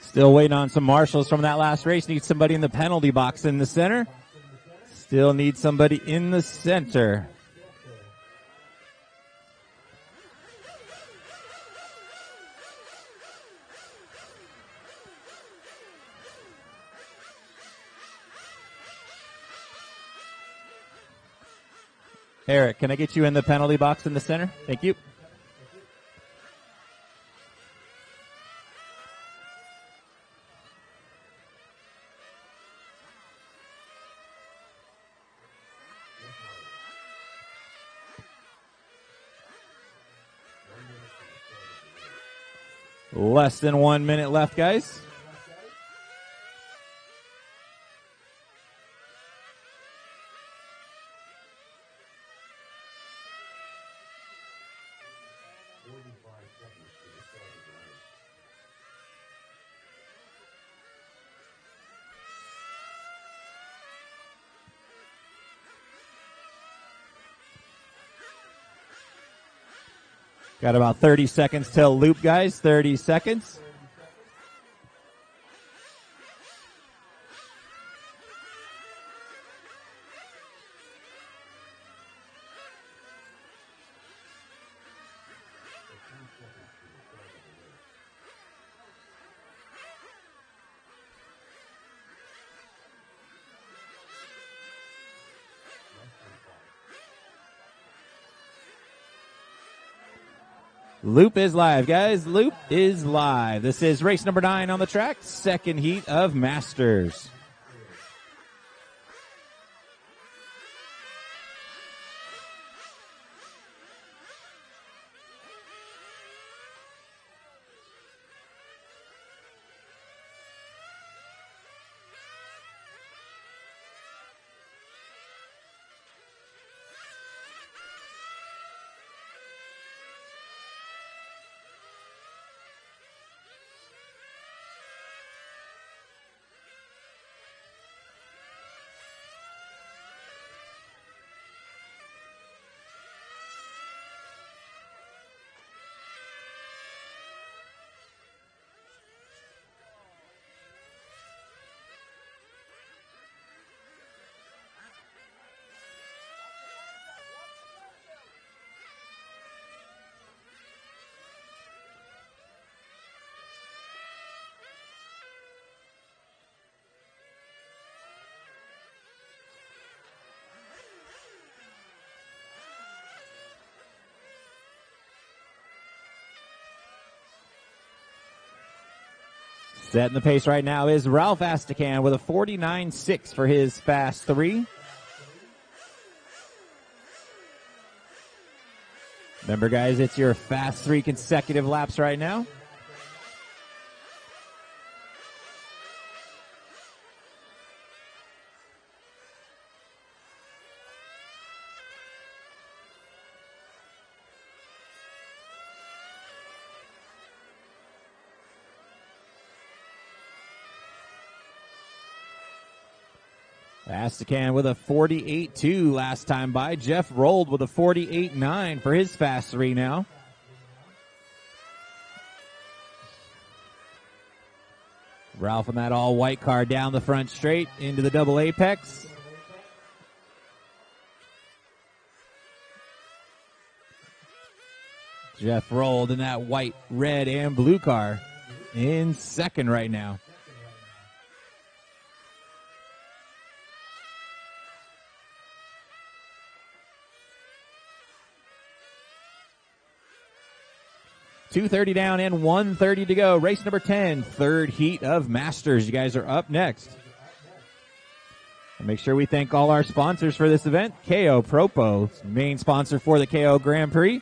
Still waiting on some marshals from that last race. Need somebody in the penalty box in the center. Still need somebody in the center. Eric, can I get you in the penalty box in the center? Thank you. Less than 1 minute left, guys. Got about 30 seconds till loop, guys. 30 seconds. Loop is live, guys. Loop is live. This is race number 9 on the track, second heat of Masters. Setting the pace right now is Ralph Astacan with a 49.6 for his Fast 3. Remember, guys, it's your Fast 3 consecutive laps right now. Astacan with a 48.2 last time by. Jeff rolled with a 48.9 for his Fast 3 now. Ralph on that all-white car down the front straight into the double apex. Jeff rolled in that white, red, and blue car in second right now. .230 down and 130 to go. Race number 10, third heat of Masters. You guys are up next. And make sure we thank all our sponsors for this event. KO Propo, main sponsor for the KO Grand Prix.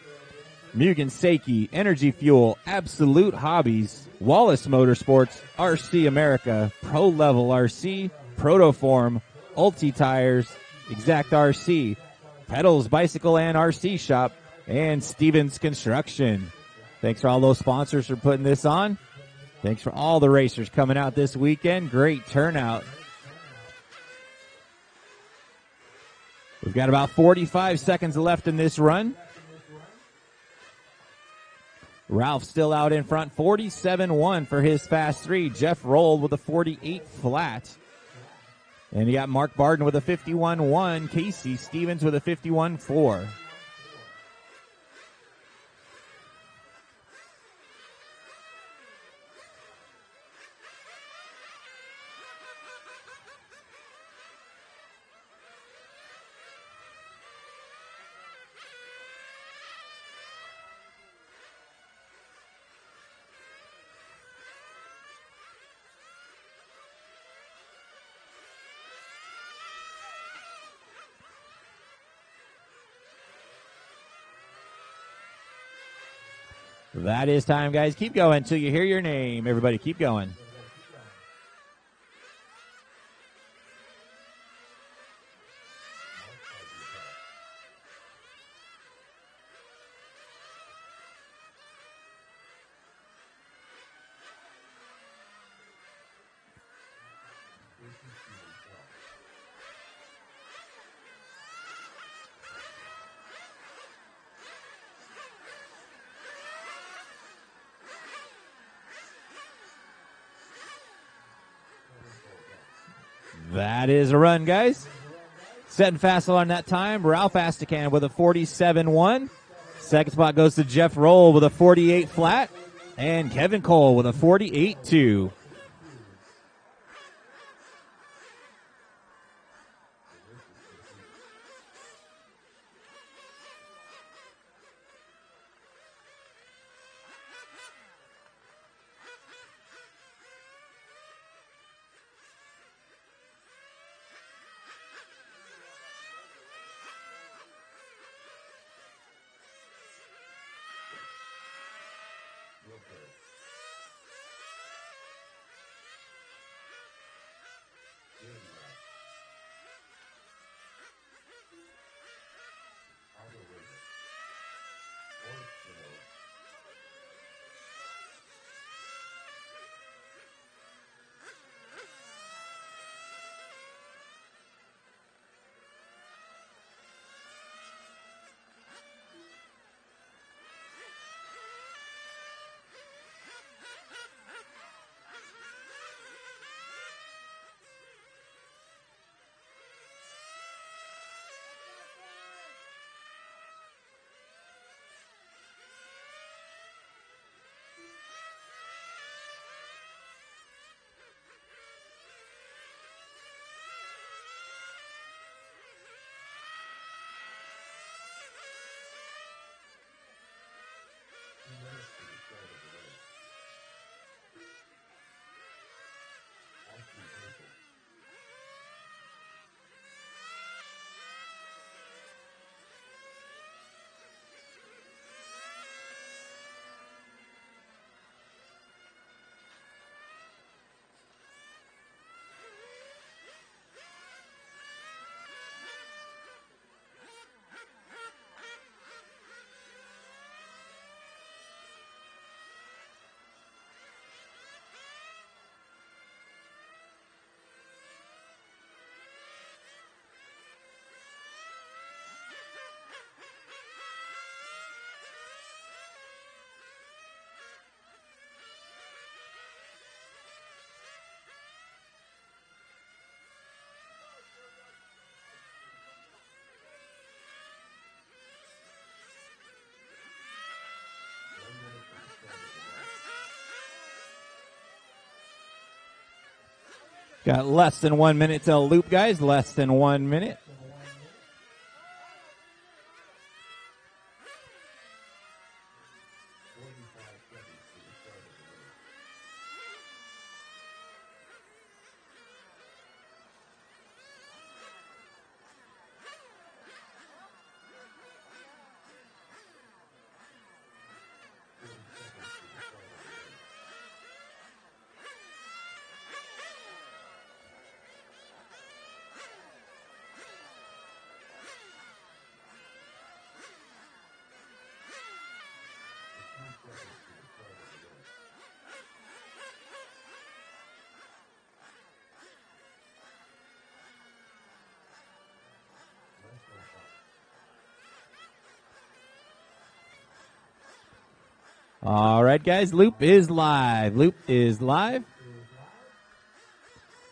Mugen Seiki, Energy Fuel, Absolute Hobbies, Wallace Motorsports, RC America, Pro Level RC, Protoform, Ulti Tires, Exact RC, Pedals Bicycle and RC Shop, and Stevens Construction. Thanks for all those sponsors for putting this on. Thanks for all the racers coming out this weekend. Great turnout. We've got about 45 seconds left in this run. Ralph still out in front, 47-1 for his fast three. Jeff rolled with a 48 flat. And you got Mark Barden with a 51-1. Casey Stevens with a 51-4. That is time, guys. Keep going until you hear your name. Everybody, keep going. That is a run, guys. Setting fast on that time. Ralph Astacan with a 47-1. Second spot goes to Jeff Roll with a 48 flat. And Kevin Cole with a 48-2. Got less than 1 minute till loop, guys. Less than 1 minute. All right, guys, loop is live. Loop is live.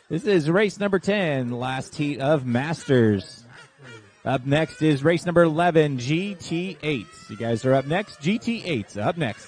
This is race number 10, last heat of Masters. Up next is race number 11, GT8s. You guys are up next. GT8s up next.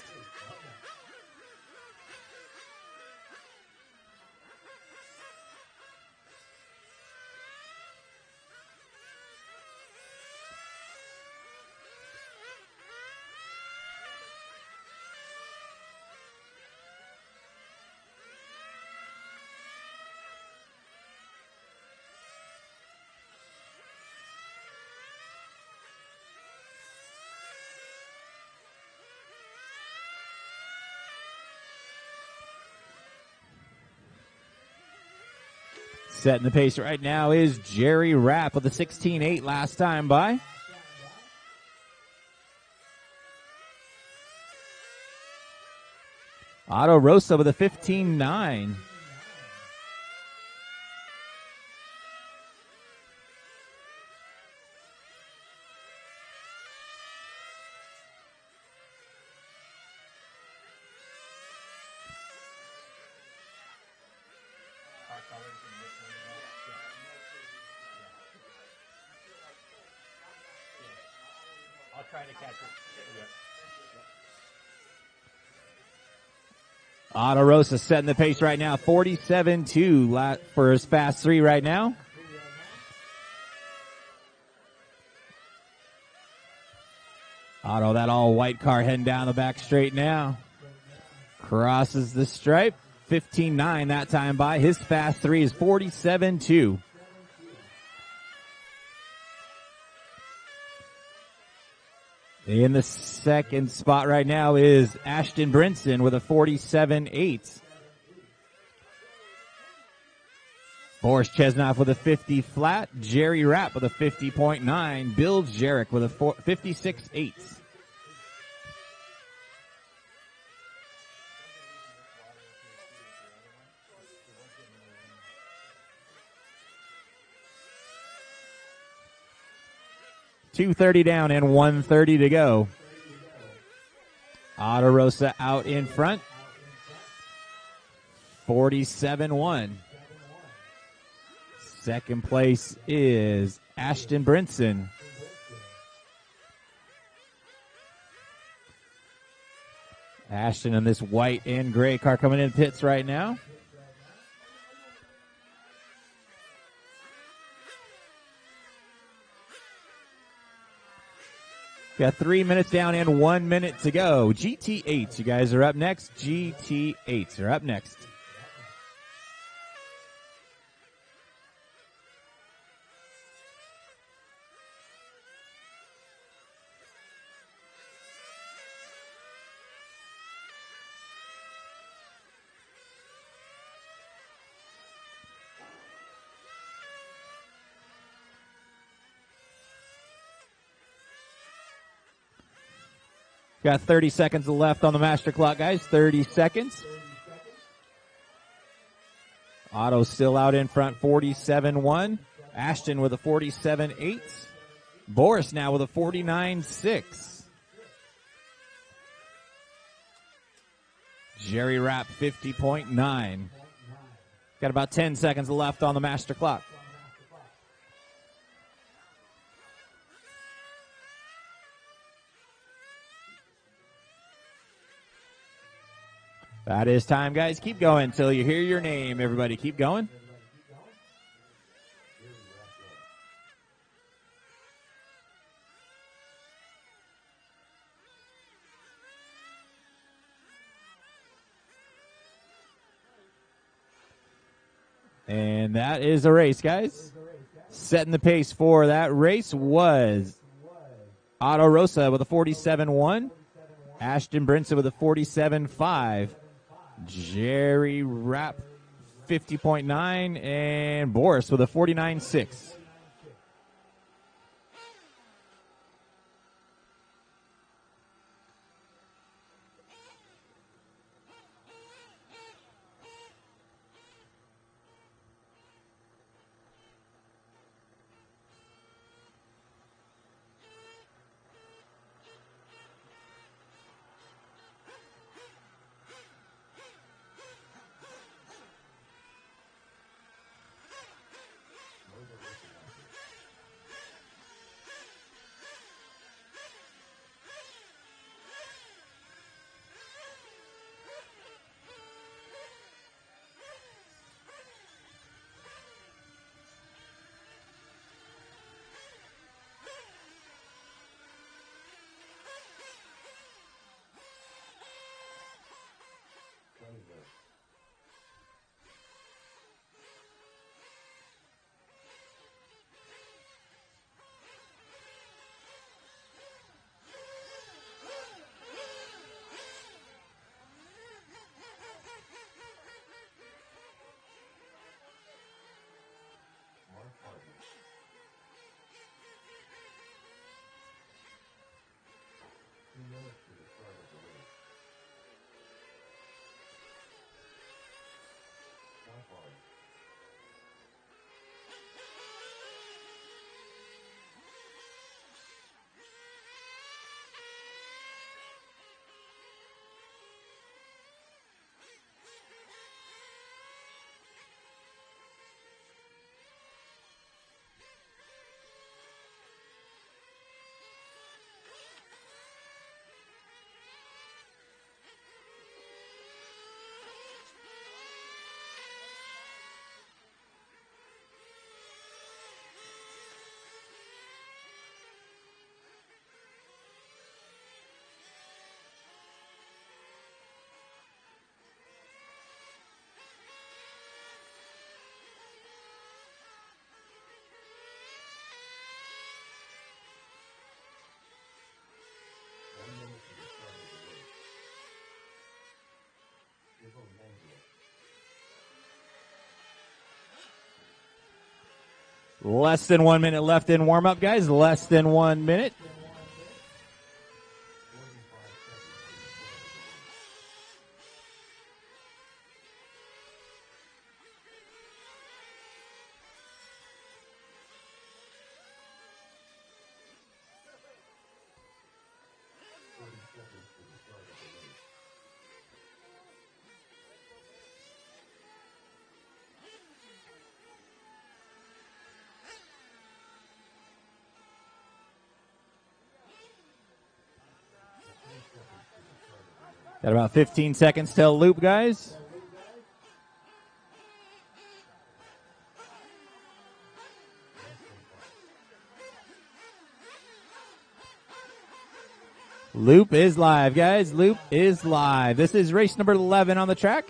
Setting the pace right now is Jerry Rapp with a 16.8 last time by. Otto Rosa with a 15.9. I'll try to catch it. Otto Rosa setting the pace right now. 47.2 for his fast 3 right now. Otto, that all white car heading down the back straight now. Crosses the stripe. 15.9 that time by. His fast 3 is 47.2. In the second spot right now is Ashton Brinson with a 47.8. Boris Chesnoff with a 50 flat. Jerry Rapp with a 50.9. Bill Jarek with a 56.8. .230 down and 1:30 to go. Otto Rosa out in front. 47.1. Second place is Ashton Brinson. Ashton in this white and gray car coming in pits right now. Got 3 minutes down and 1 minute to go. GT8s, you guys are up next. GT8s are up next. Got 30 seconds left on the master clock, guys. 30 seconds. Otto still out in front, 47.1. Ashton with a 47.8. Boris now with a 49.6. Jerry Rapp, 50.9. Got about 10 seconds left on the master clock. That is time, guys. Keep going until you hear your name. Everybody keep going. And that is a race, guys. Setting the pace for that race was Otto Rosa with a 47.1. Ashton Brinson with a 47.5. Jerry Rapp, 50.9, and Boris with a 49.6. Less than 1 minute left in warm-up, guys. Less than 1 minute. Got about 15 seconds till loop, guys. Loop is live, guys. Loop is live. This is race number 11 on the track.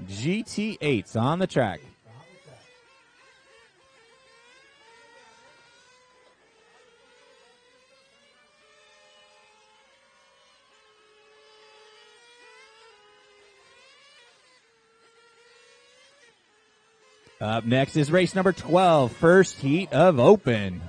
GT8's on the track. Up next is race number 12, first heat of Open.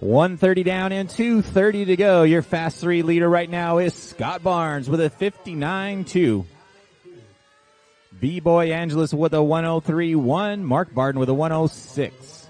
.130 down and 2:30 to go. Your Fast 3 leader right now is Scott Barnes with a 59.2. B-Boy Angeles with a 103.1. Mark Barden with a 106.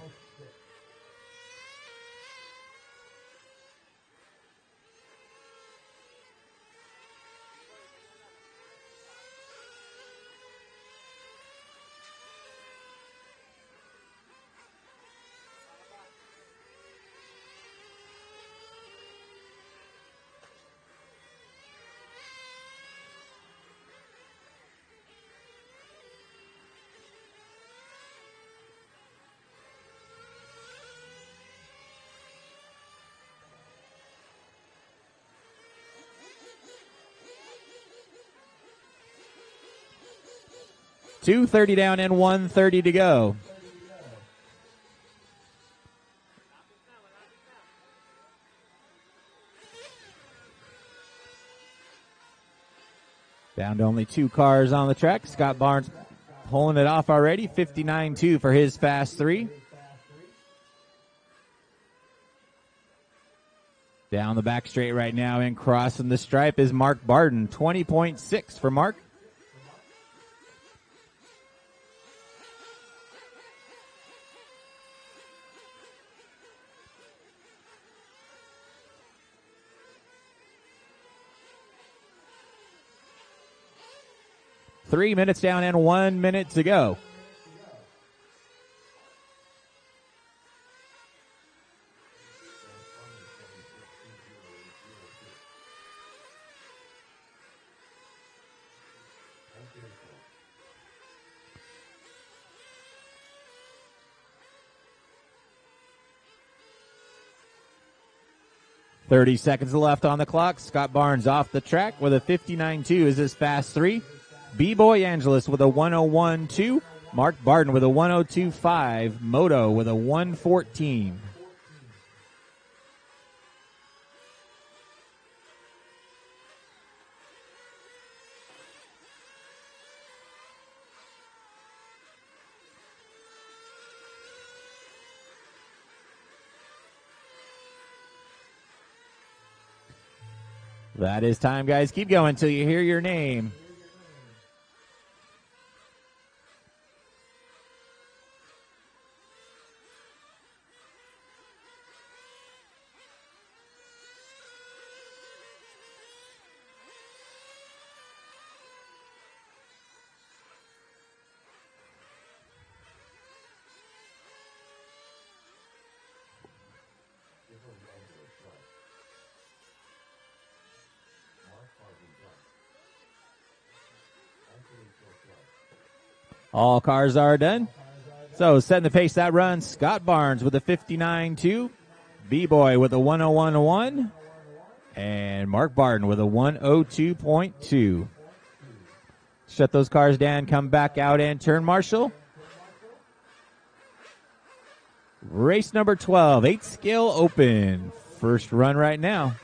.230 down and 1:30 to go. Down to only 2 cars on the track. Scott Barnes pulling it off already. 59.2 for his Fast 3. Down the back straight right now and crossing the stripe is Mark Barden. 20.6 for Mark. 3 minutes down and 1 minute to go. .30 seconds left on the clock. Scott Barnes off the track with a 59.2 is his fast 3. B-Boy Angeles with a 101.2. Mark Barden with a 102.5. Moto with a 114. That is time, guys. Keep going until you hear your name. All cars are done. So setting the pace that run, Scott Barnes with a 59.2, B-Boy with a 101.1, and Mark Barden with a 102.2. Shut those cars down, come back out and turn marshal. Race number 12, 8 scale open. First run right now.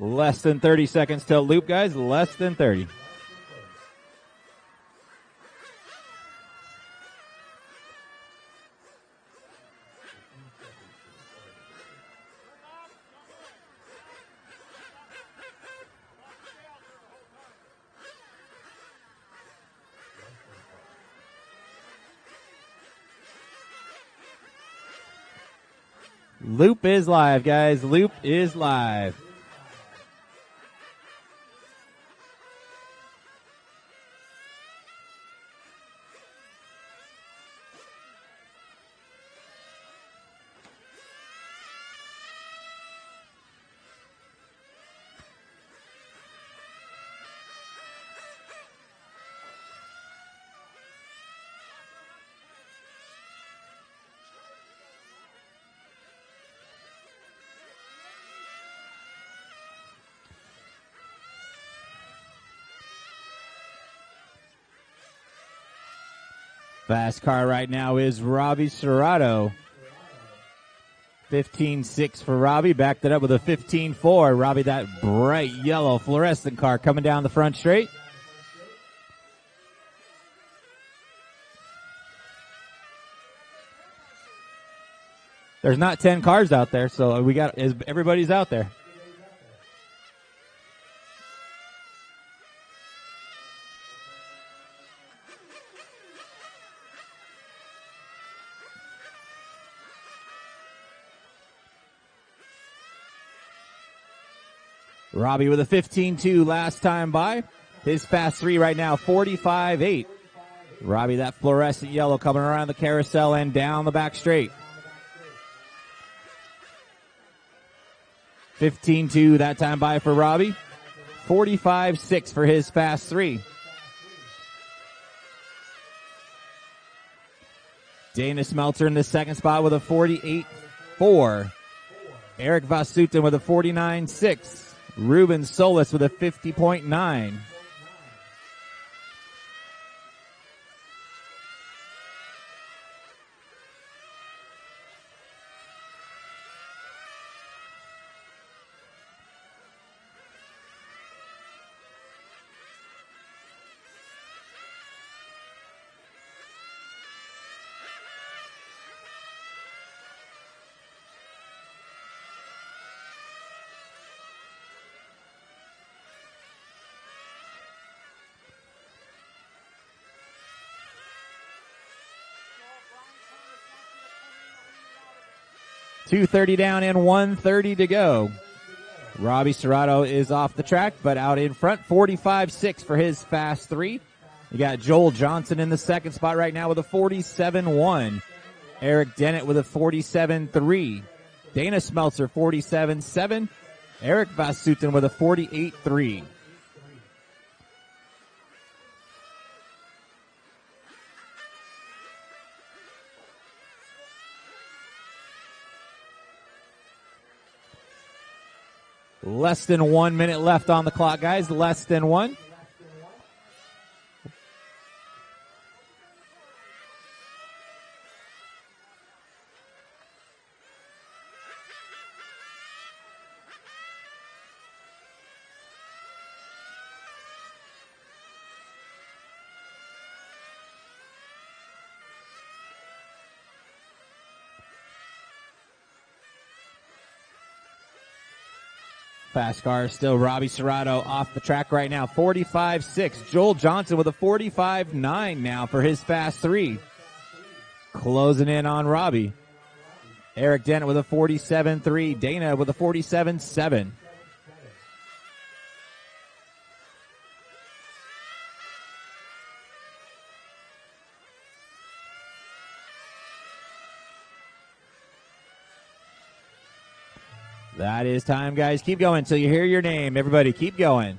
Less than 30 seconds till loop, guys. Less than 30. Loop is live, guys. Loop is live. Fast car right now is Robbie Serrato. 15.6 for Robbie. Backed it up with a 15.4. Robbie, that bright yellow fluorescent car coming down the front straight. There's not 10 cars out there, so everybody's out there. Robbie with a 15.2 last time by. His fast 3 right now, 45.8. Robbie, that fluorescent yellow coming around the carousel and down the back straight. 15.2 that time by for Robbie. 45.6 for his fast 3. Dana Smeltzer in the second spot with a 48.4. Eric Vasutin with a 49.6. Ruben Solis with a 50.9. .230 down and 1:30 to go. Robbie Serrato is off the track, but out in front, 45.6 for his fast 3. You got Joel Johnson in the second spot right now with a 47.1. Eric Dennett with a 47.3. Dana Smeltzer, 47.7. Eric Vasutin with a 48.3. Less than 1 minute left on the clock, guys. Less than one. Fast car still Robbie Serrato off the track right now. 45.6. Joel Johnson with a 45.9 now for his fast 3. Closing in on Robbie. Eric Dennett with a 47.3. Dana with a 47.7. That is time, guys. Keep going until you hear your name. Everybody, keep going.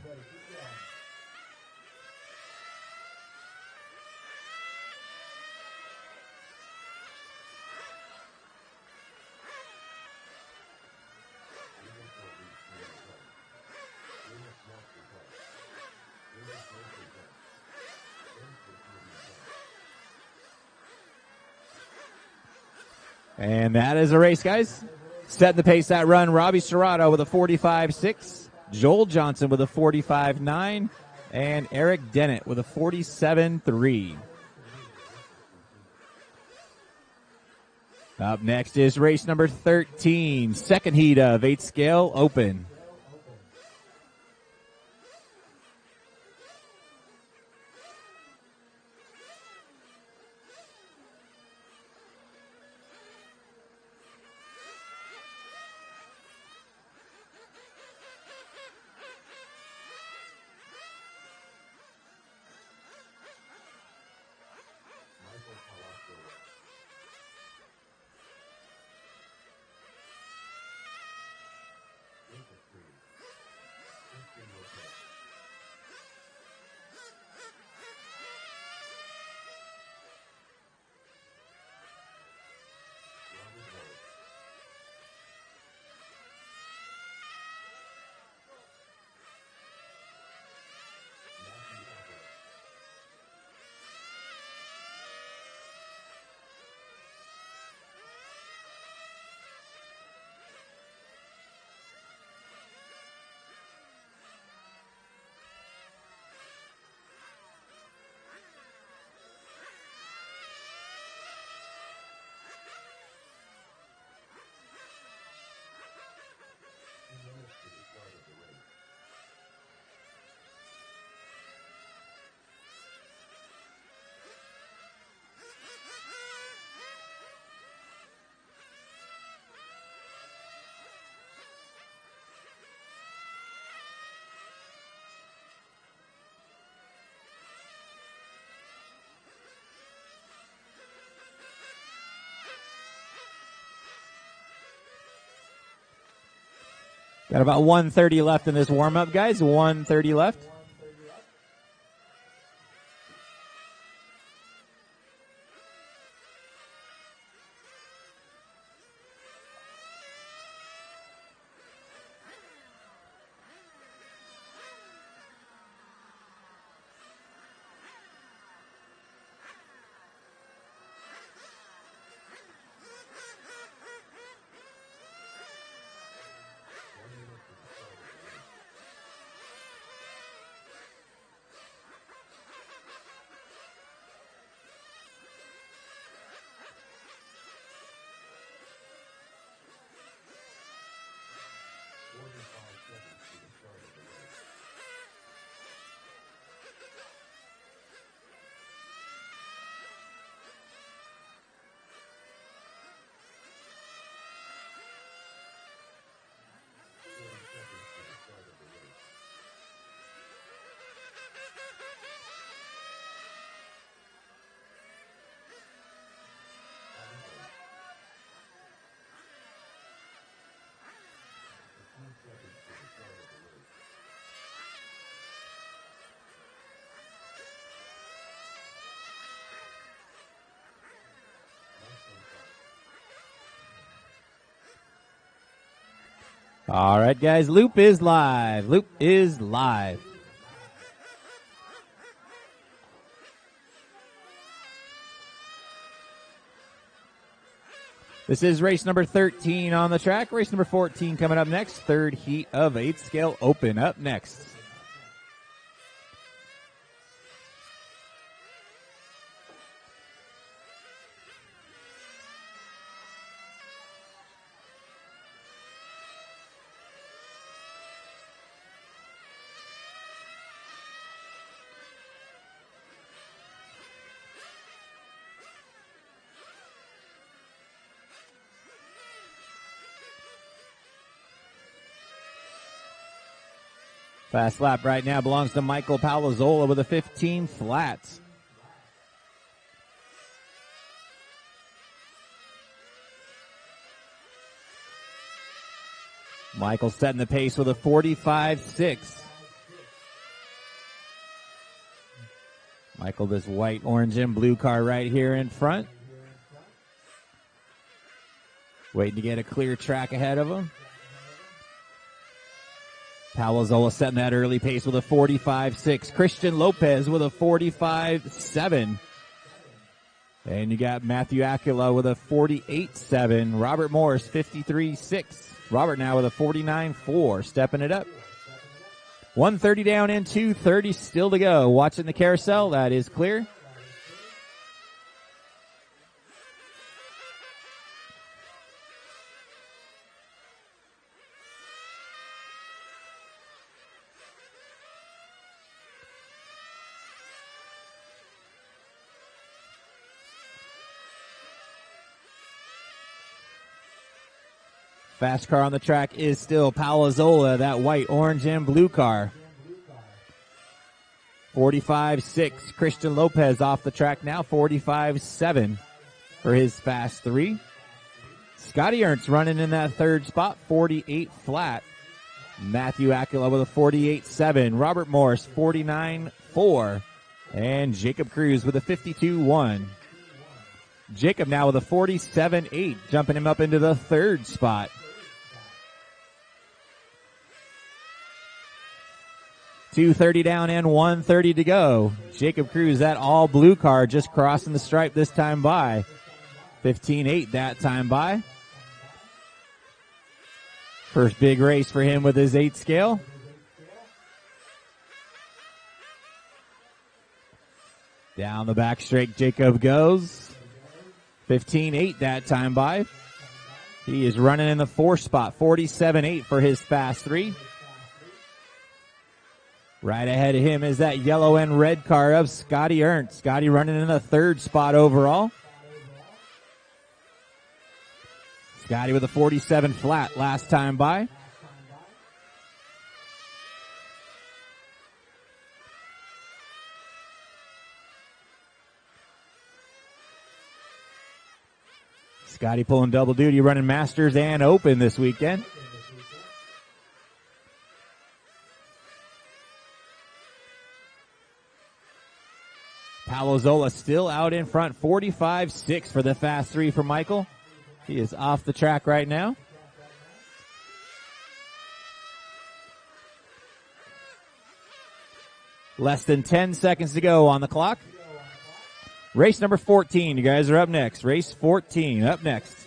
And that is a race, guys. Setting the pace that run, Robbie Serrato with a 45.6, Joel Johnson with a 45.9, and Eric Dennett with a 47.3. Up next is race number 13, second heat of 8 scale open. Got about 130 left in this warm-up, guys. 130 left. All right, guys, loop is live. Loop is live. This is race number 13 on the track. Race number 14 coming up next. Third heat of 8 scale open up next. Fast lap right now belongs to Michael Palazzola with a 15 flats. Michael setting the pace with a 45.6. Michael, this white, orange, and blue car right here in front. Waiting to get a clear track ahead of him. Palazzola setting that early pace with a 45.6. Christian Lopez with a 45.7. And you got Matthew Acula with a 48.7. Robert Morris, 53.6. Robert now with a 49.4, stepping it up. 130 down in 230 still to go. Watching the carousel, that is clear. Fast car on the track is still Palazzola, that white, orange, and blue car. 45.6. Christian Lopez off the track now, 45.7 for his fast 3. Scotty Ernst running in that third spot, 48 flat. Matthew Acula with a 48.7. Robert Morris, 49.4. And Jacob Cruz with a 52.1. Jacob now with a 47.8, jumping him up into the third spot. .230 down and 130 to go. Jacob Cruz, that all blue car, just crossing the stripe this time by. 15.8 that time by. First big race for him with his 8 scale. Down the back straight, Jacob goes. 15.8 that time by. He is running in the 4th spot, 47.8 for his fast 3. Right ahead of him is that yellow and red car of Scotty Ernst. Scotty running in the 3rd spot overall. Scotty with a 47 flat last time by. Scotty pulling double duty, running Masters and Open this weekend. Palazola still out in front, 45-6 for the fast three for Michael. He is off the track right now. Less than 10 seconds to go on the clock. Race number 14, you guys are up next. Race 14, up next.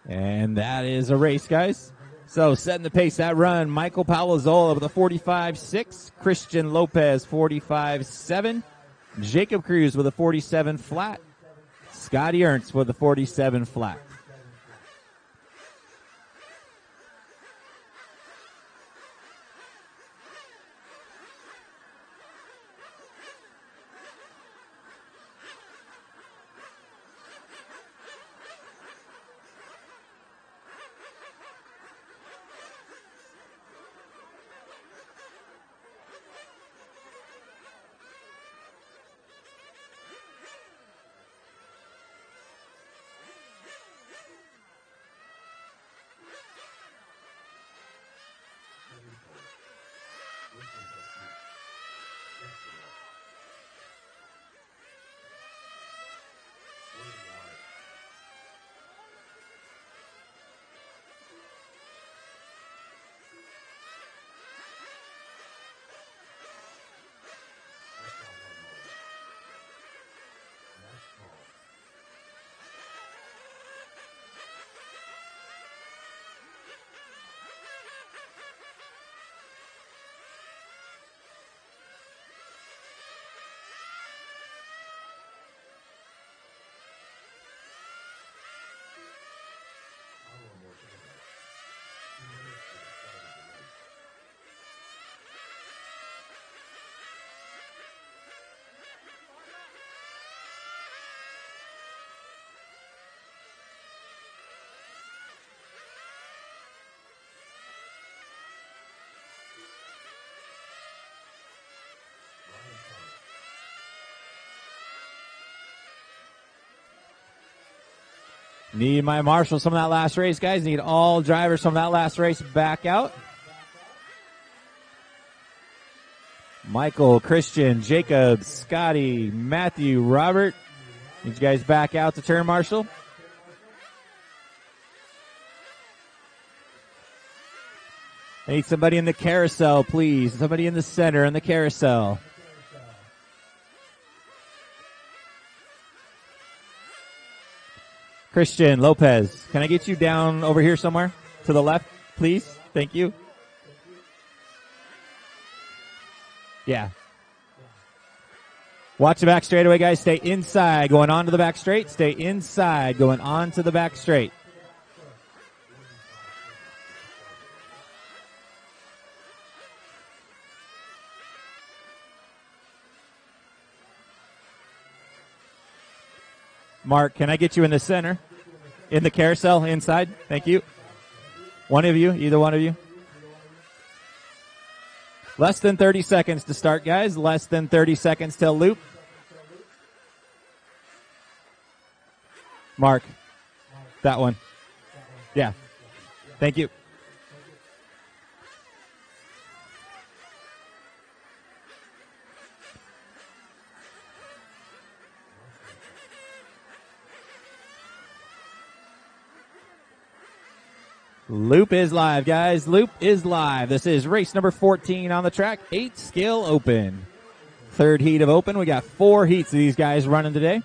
And that is a race, guys. So setting the pace, that run, Michael Palazola with a 45.6, Christian Lopez 45.7, Jacob Cruz with a 47 flat, Scotty Ernst with a 47 flat. Need my marshals from that last race, guys. Need all drivers from that last race back out. Michael, Christian, Jacob, Scotty, Matthew, Robert. Need you guys back out to turn marshal. I need somebody in the carousel, please. Somebody in the center in the carousel. Christian Lopez, can I get you down over here somewhere to the left, please? Thank you. Yeah. Watch the back straightaway, guys. Stay inside, going on to the back straight. Stay inside, going on to the back straight. Mark, can I get you in the center? In the carousel, inside? Thank you. One of you, either one of you. Less than 30 seconds to start, guys. Less than 30 seconds till loop. Mark, that one. Yeah. Thank you. Loop is live, guys. Loop is live. This is race number 14 on the track. 8 skill open. Third heat of open. We got 4 heats of these guys running today.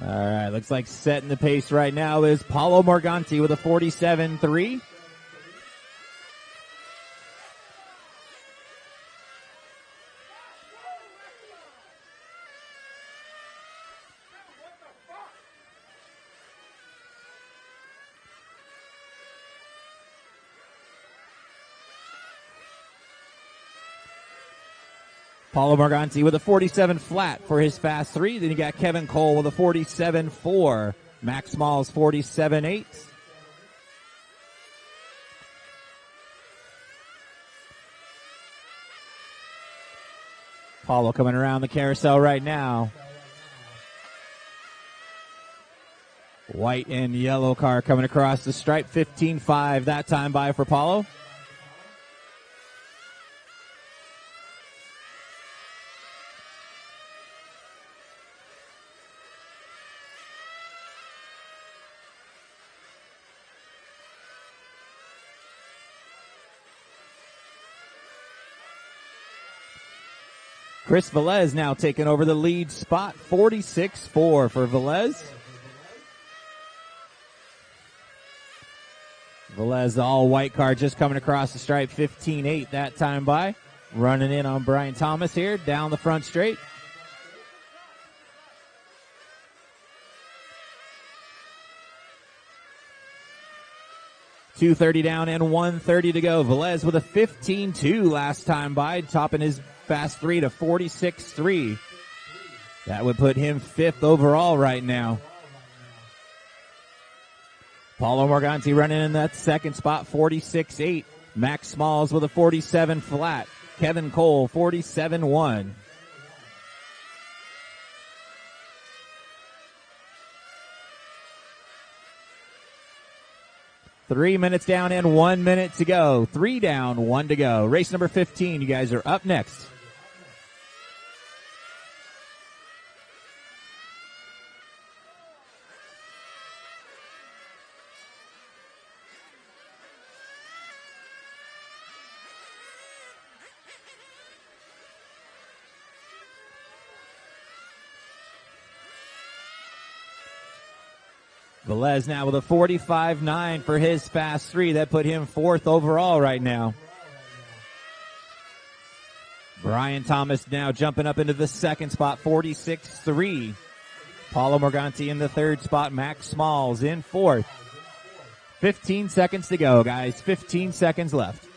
All right, looks like setting the pace right now is Paulo Morganti with a 47.3. Paulo Morganti with a 47 flat for his fast 3. Then you got Kevin Cole with a 47.4. Max Smalls 47.8. Paulo coming around the carousel right now. White and yellow car coming across the stripe. 15.5 that time by for Paulo. Chris Velez now taking over the lead spot, 46.4 for Velez. Velez, the all-white car, just coming across the stripe, 15.8 that time by. Running in on Brian Thomas here, down the front straight. .230 down and 1:30 to go. Velez with a 15.2 last time by, topping his fast 3 to 46.3. That would put him 5th overall right now. Paulo Morganti running in that second spot, 46.8. Max Smalls with a 47 flat. Kevin Cole, 47.1. Three minutes down and 1 minute to go. 3 down, 1 to go. Race number 15, you guys are up next. Velez now with a 45.9 for his fast 3. That put him 4th overall right now. Brian Thomas now jumping up into the second spot, 46.3. Paulo Morganti in the third spot. Max Smalls in 4th. 15 seconds to go, guys. 15 seconds left.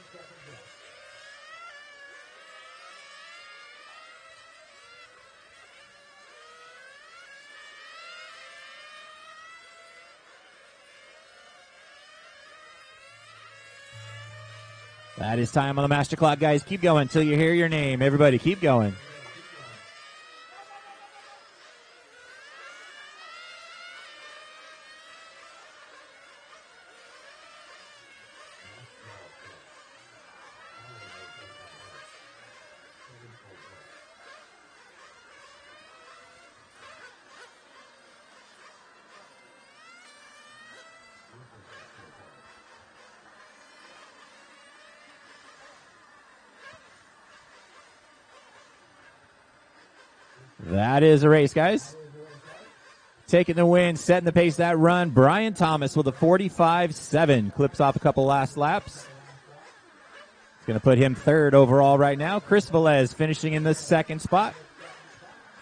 That is time on the master clock, guys. Keep going until you hear your name. Everybody, keep going. That is a race, guys. Taking the win, setting the pace that run. Brian Thomas with a 45.7. Clips off a couple last laps. It's going to put him 3rd overall right now. Chris Velez finishing in the second spot.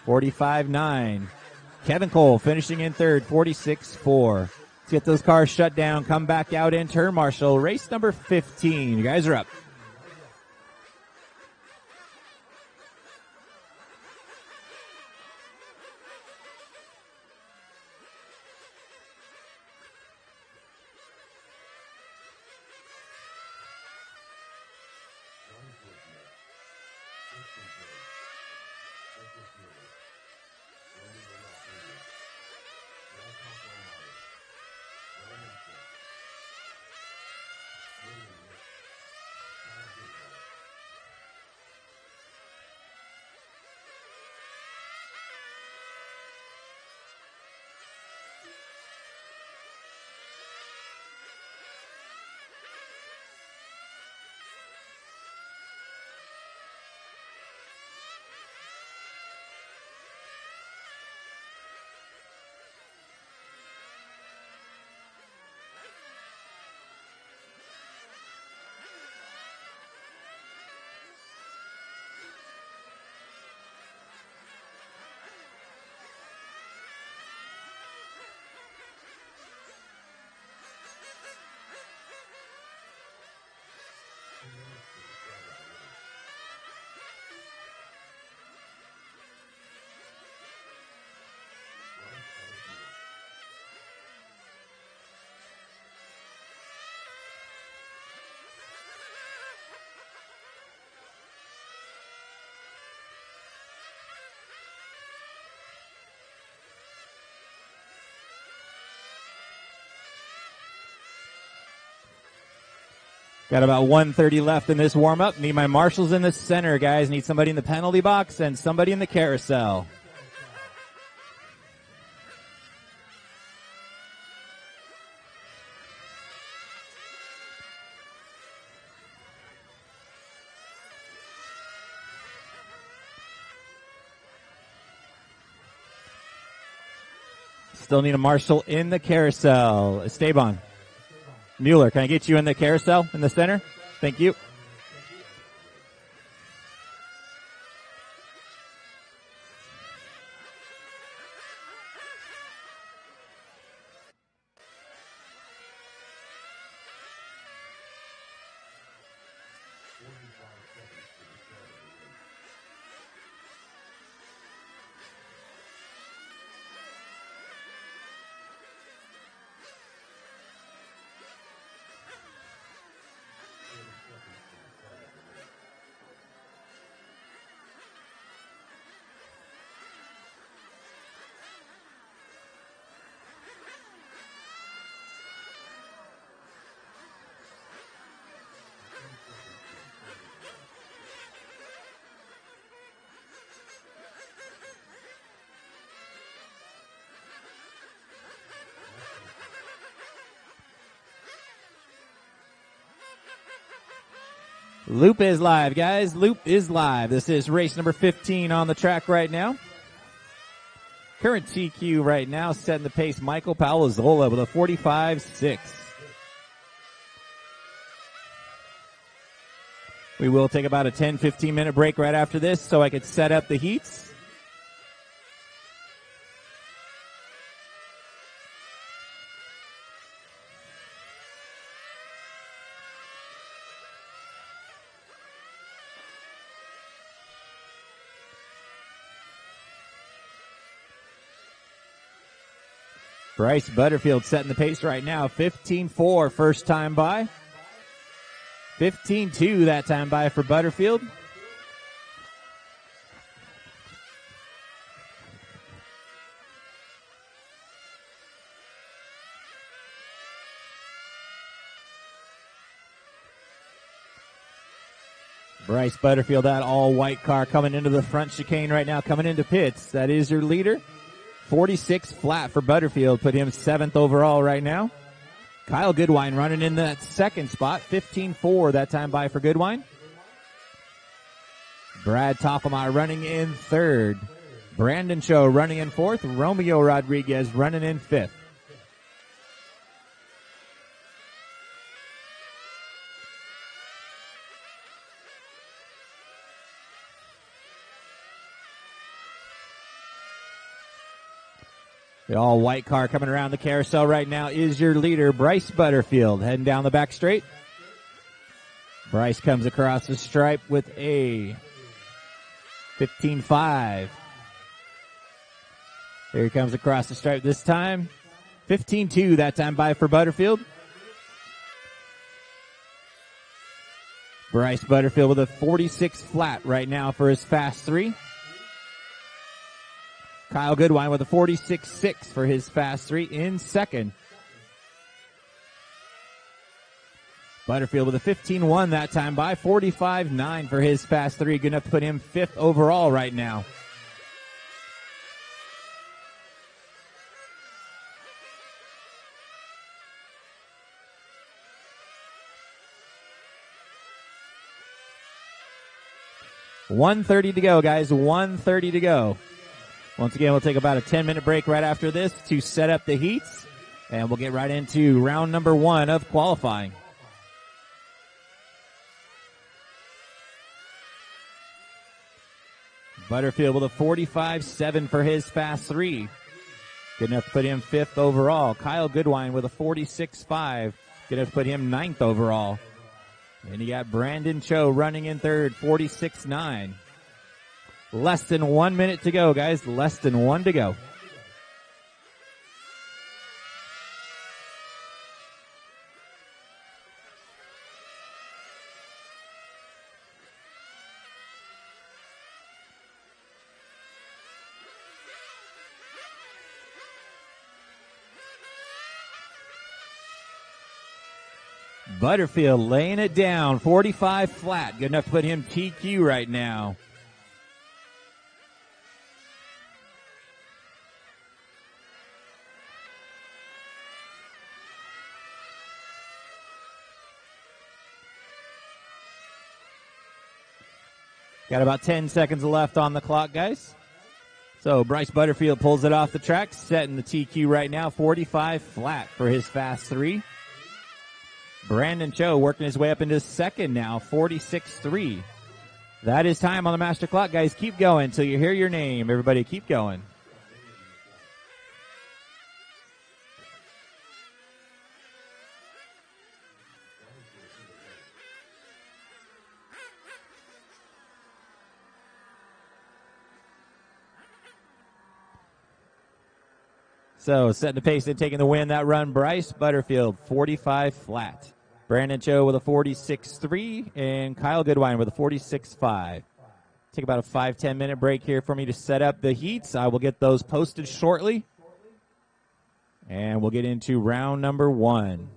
45.9. Kevin Cole finishing in 3rd. 46.4. Let's get those cars shut down. Come back out in turn marshal. Race number 15. You guys are up. Got about 1:30 left in this warm-up. Need my marshals in the center, guys. Need somebody in the penalty box and somebody in the carousel. Still need a marshal in the carousel. Esteban. Mueller, can I get you in the carousel in the center? Thank you. Loop is live, guys. Loop is live. This is race number 15 on the track right now. Current TQ right now, setting the pace, Michael Palazola with a 45.6. We will take about a 10-15 minute break right after this so I could set up the heats. Bryce Butterfield setting the pace right now. 15.4 first time by. 15.2 that time by for Butterfield. Bryce Butterfield, that all white car coming into the front chicane right now, coming into pits. That is your leader. 46 flat for Butterfield, put him 7th overall right now. Kyle Goodwine running in that second spot, 15.4 that time by for Goodwine. Brad Toffemar running in 3rd. Brandon Cho running in 4th. Romeo Rodriguez running in 5th. The all-white car coming around the carousel right now is your leader, Bryce Butterfield, heading down the back straight. Bryce comes across the stripe with a 15.5. There he comes across the stripe this time. 15.2 that time by for Butterfield. Bryce Butterfield with a 46 flat right now for his fast 3. Kyle Goodwine with a 46.6 for his fast 3 in 2nd. Butterfield with a 15.1 that time by. 45.9 for his fast 3. Good enough to put him 5th overall right now. $1:30 to go, guys. $1:30 to go. Once again, we'll take about a 10-minute break right after this to set up the heats, and we'll get right into round number 1 of qualifying. Butterfield with a 45.7 for his fast 3. Good enough to put him 5th overall. Kyle Goodwine with a 46.5. Good enough to put him 9th overall. And you got Brandon Cho running in 3rd, 46.9. Less than 1 minute to go, guys. Less than 1 to go. Butterfield laying it down, 45 flat. Good enough to put him TQ right now. Got about 10 seconds left on the clock, guys. So Bryce Butterfield pulls it off the track, setting the TQ right now, 45 flat for his fast 3. Brandon Cho working his way up into second now, 46-3. That is time on the master clock, guys. Keep going until you hear your name. Everybody keep going. So setting the pace and taking the win that run, Bryce Butterfield, 45 flat. Brandon Cho with a 46.3 and Kyle Goodwine with a 46.5. Take about a 5-10 minute break here for me to set up the heats. I will get those posted shortly. And we'll get into round number 1.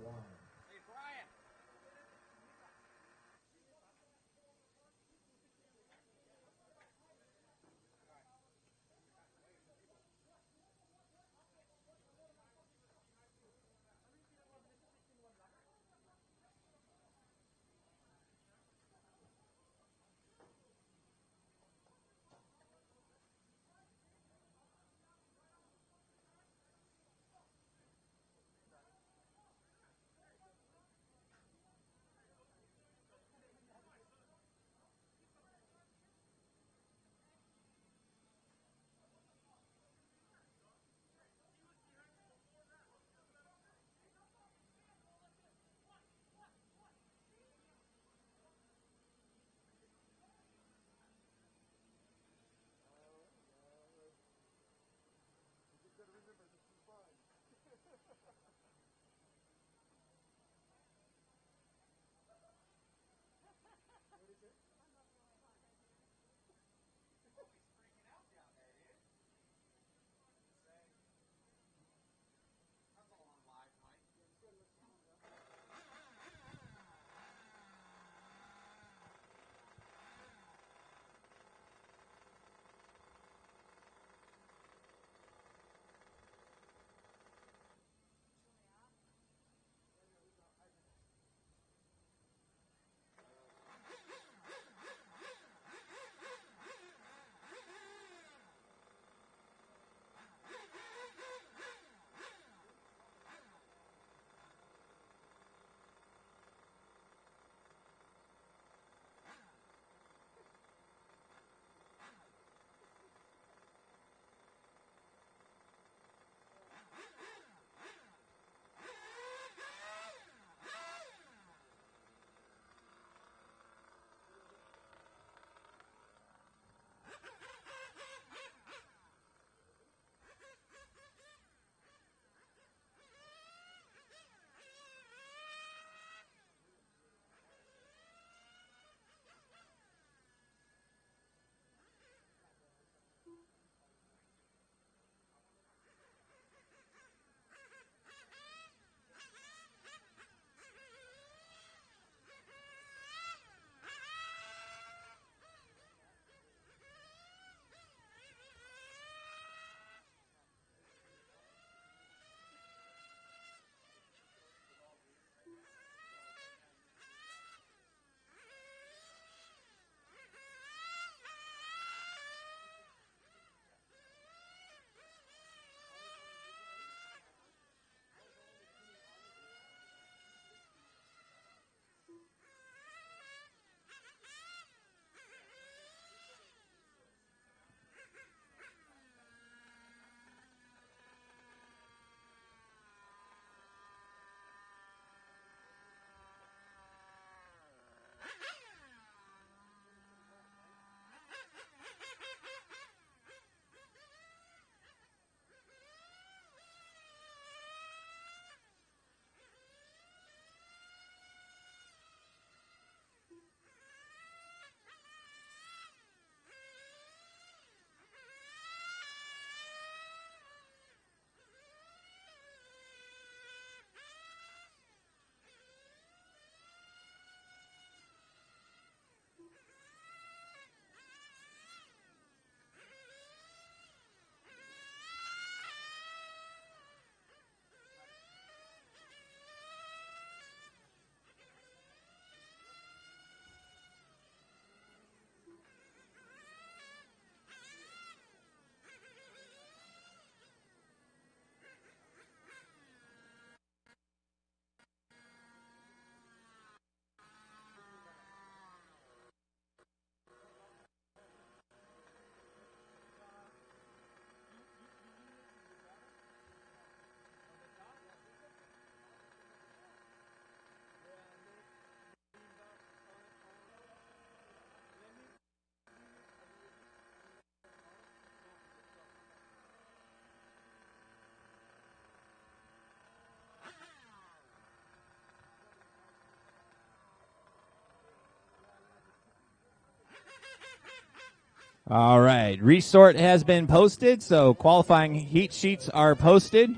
All right. Resort has been posted, so qualifying heat sheets are posted.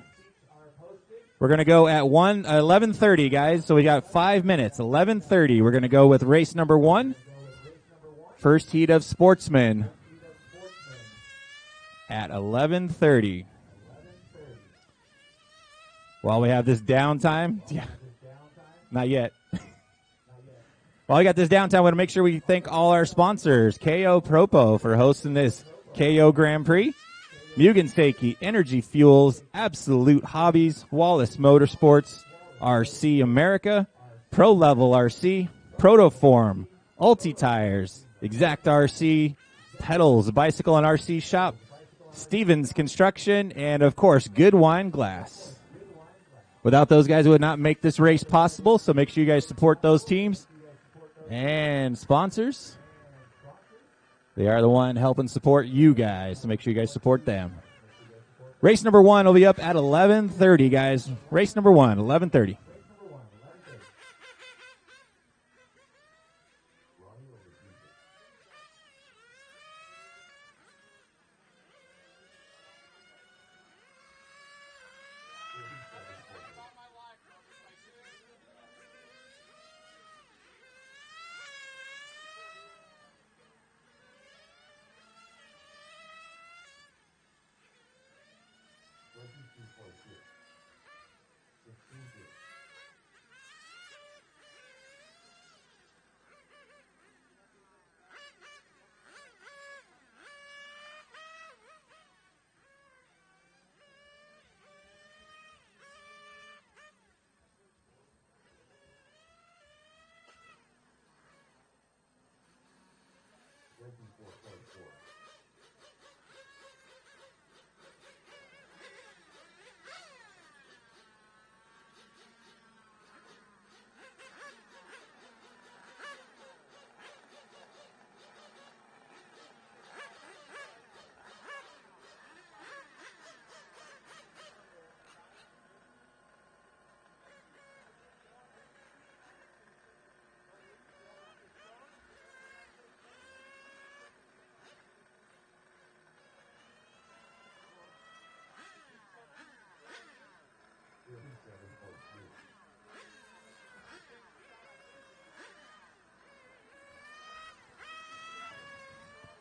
We're going to go at 11:30, guys. So we got 5 minutes. 11:30. We're going to go with race number 1. First heat of sportsmen at 11:30. While we have this downtime, yeah, not yet. While we got this downtime, I want to make sure we thank all our sponsors. KO Propo for hosting this KO Grand Prix. Mugen Seiki, Energy Fuels, Absolute Hobbies, Wallace Motorsports, RC America, Pro Level RC, Protoform, Ulti Tires, Exact RC, Pedals, Bicycle and RC Shop, Stevens Construction, and of course, Good Wine Glass. Without those guys, it would not make this race possible, so make sure you guys support those teams. And sponsors, they are the one helping support you guys, so make sure you guys support them. Race number 1 will be up at 11:30, guys. Race number 1, 11:30.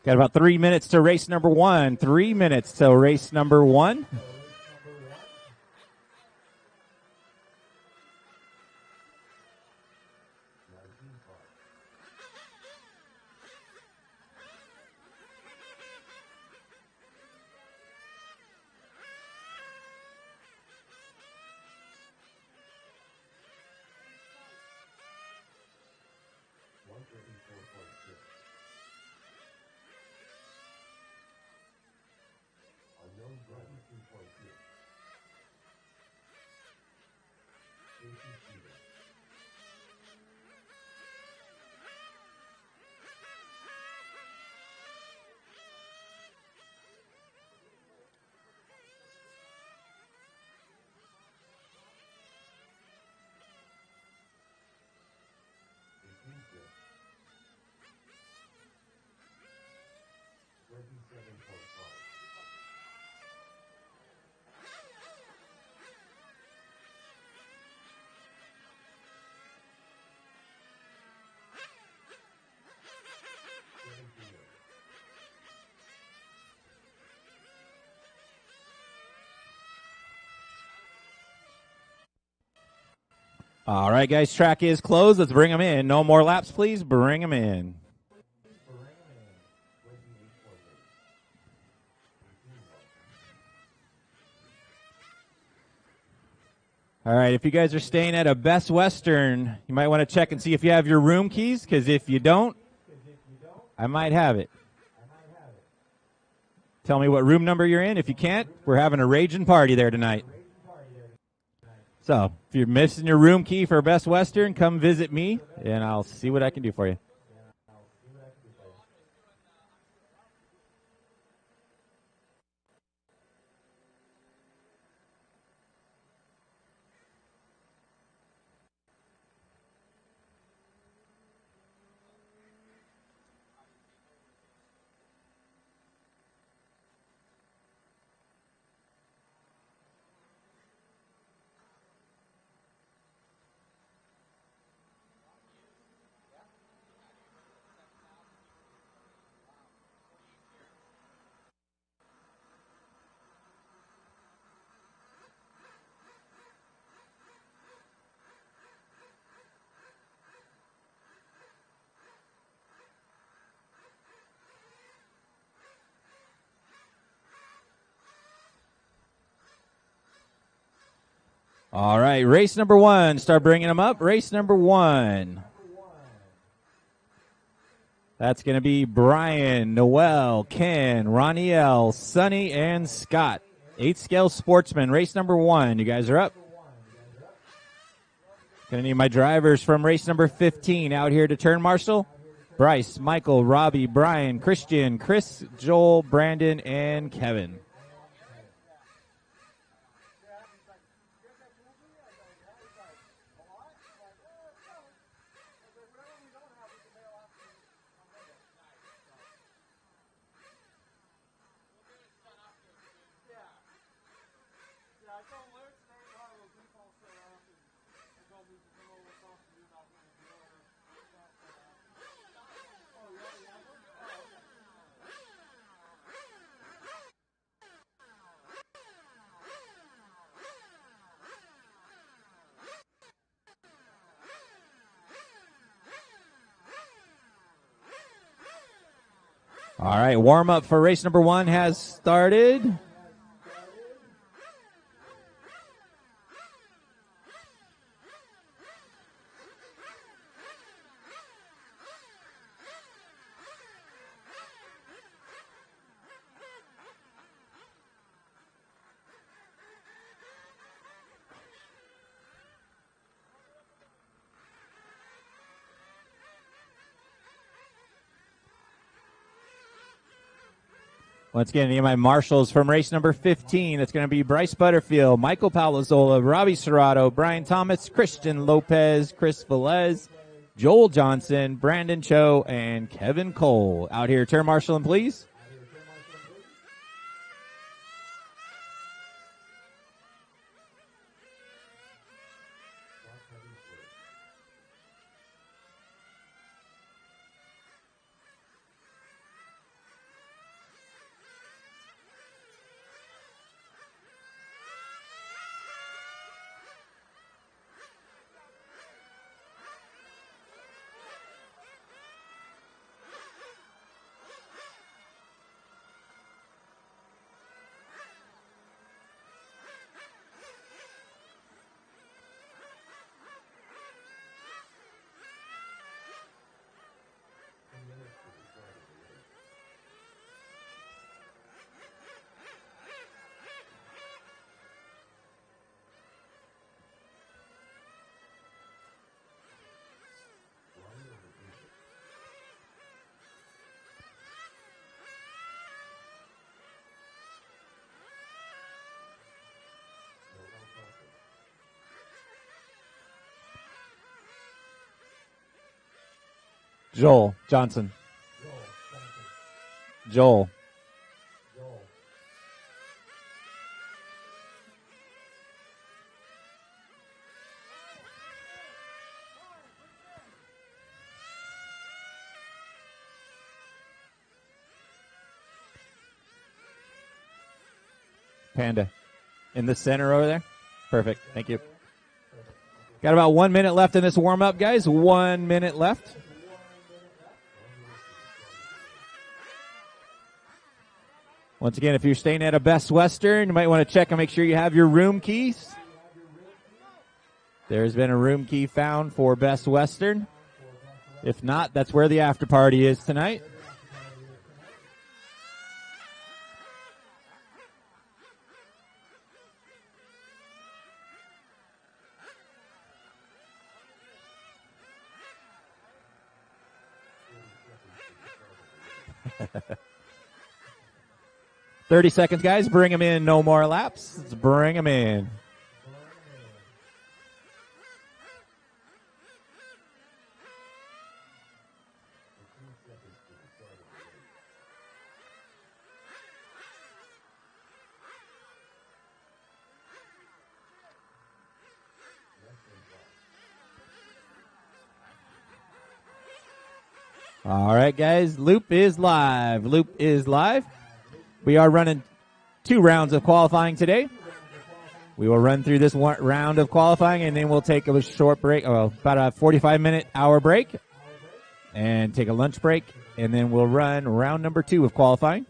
Got about 3 minutes to race number 1. 3 minutes till race number 1. All right, guys, track is closed. Let's bring them in. No more laps, please. Bring them in. All right, if you guys are staying at a Best Western, you might want to check and see if you have your room keys, because if you don't, I might have it. Tell me what room number you're in. If you can't, we're having a raging party there tonight. So if you're missing your room key for Best Western, come visit me, and I'll see what I can do for you. All right, race number 1. Start bringing them up. Race number 1. That's going to be Brian, Noel, Ken, Roniel, Sonny, and Scott. 8-scale sportsman. Race number 1. You guys are up. Going to need my drivers from race number 15 out here to turn marshal. Bryce, Michael, Robbie, Brian, Christian, Chris, Joel, Brandon, and Kevin. All right, warm up for race number 1 has started. Once again, any of my marshals from race number 15. It's going to be Bryce Butterfield, Michael Palazola, Robbie Serrato, Brian Thomas, Christian Lopez, Chris Velez, Joel Johnson, Brandon Cho, and Kevin Cole. Out here, turn marshaling, please. Joel Johnson. Joel. Panda. In the center over there? Perfect. Thank you. Got about 1 minute left in this warm-up, guys. 1 minute left. Once again, if you're staying at a Best Western, you might want to check and make sure you have your room keys. There's been a room key found for Best Western. If not, that's where the after party is tonight. $30 seconds, guys. Bring them in. No more laps. Let's bring them in. All right, guys. Loop is live. Loop is live. We are running 2 rounds of qualifying today. We will run through this one round of qualifying, and then we'll take a short break, about a 45-minute hour break, and take a lunch break, and then we'll run round number 2 of qualifying.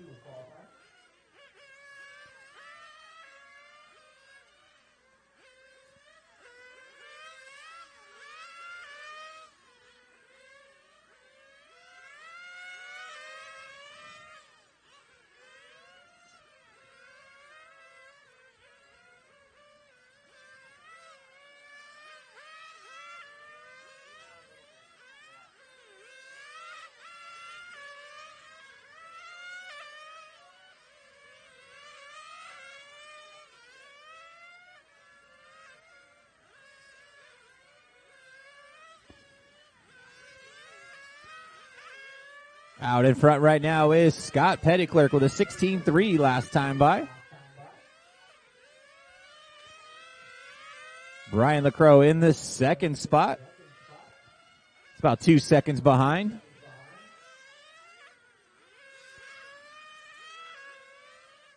Out in front right now is Scott Pettyclerc with a 16-3 last time by. Brian LaCroix in the second spot. It's about 2 seconds behind.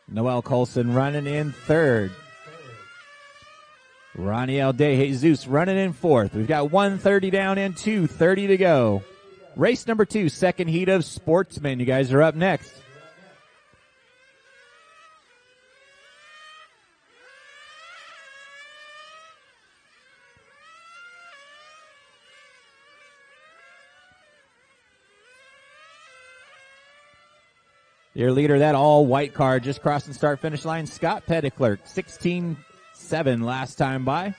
Noel Colson running in third. Roniel De Jesus running in fourth. We've got 1:30 down and 2:30 to go. Race number 2, second heat of Sportsman. You guys are up next. Your leader, that all white car just crossing start finish line, Scott Pettyclerc, 16-7 last time by.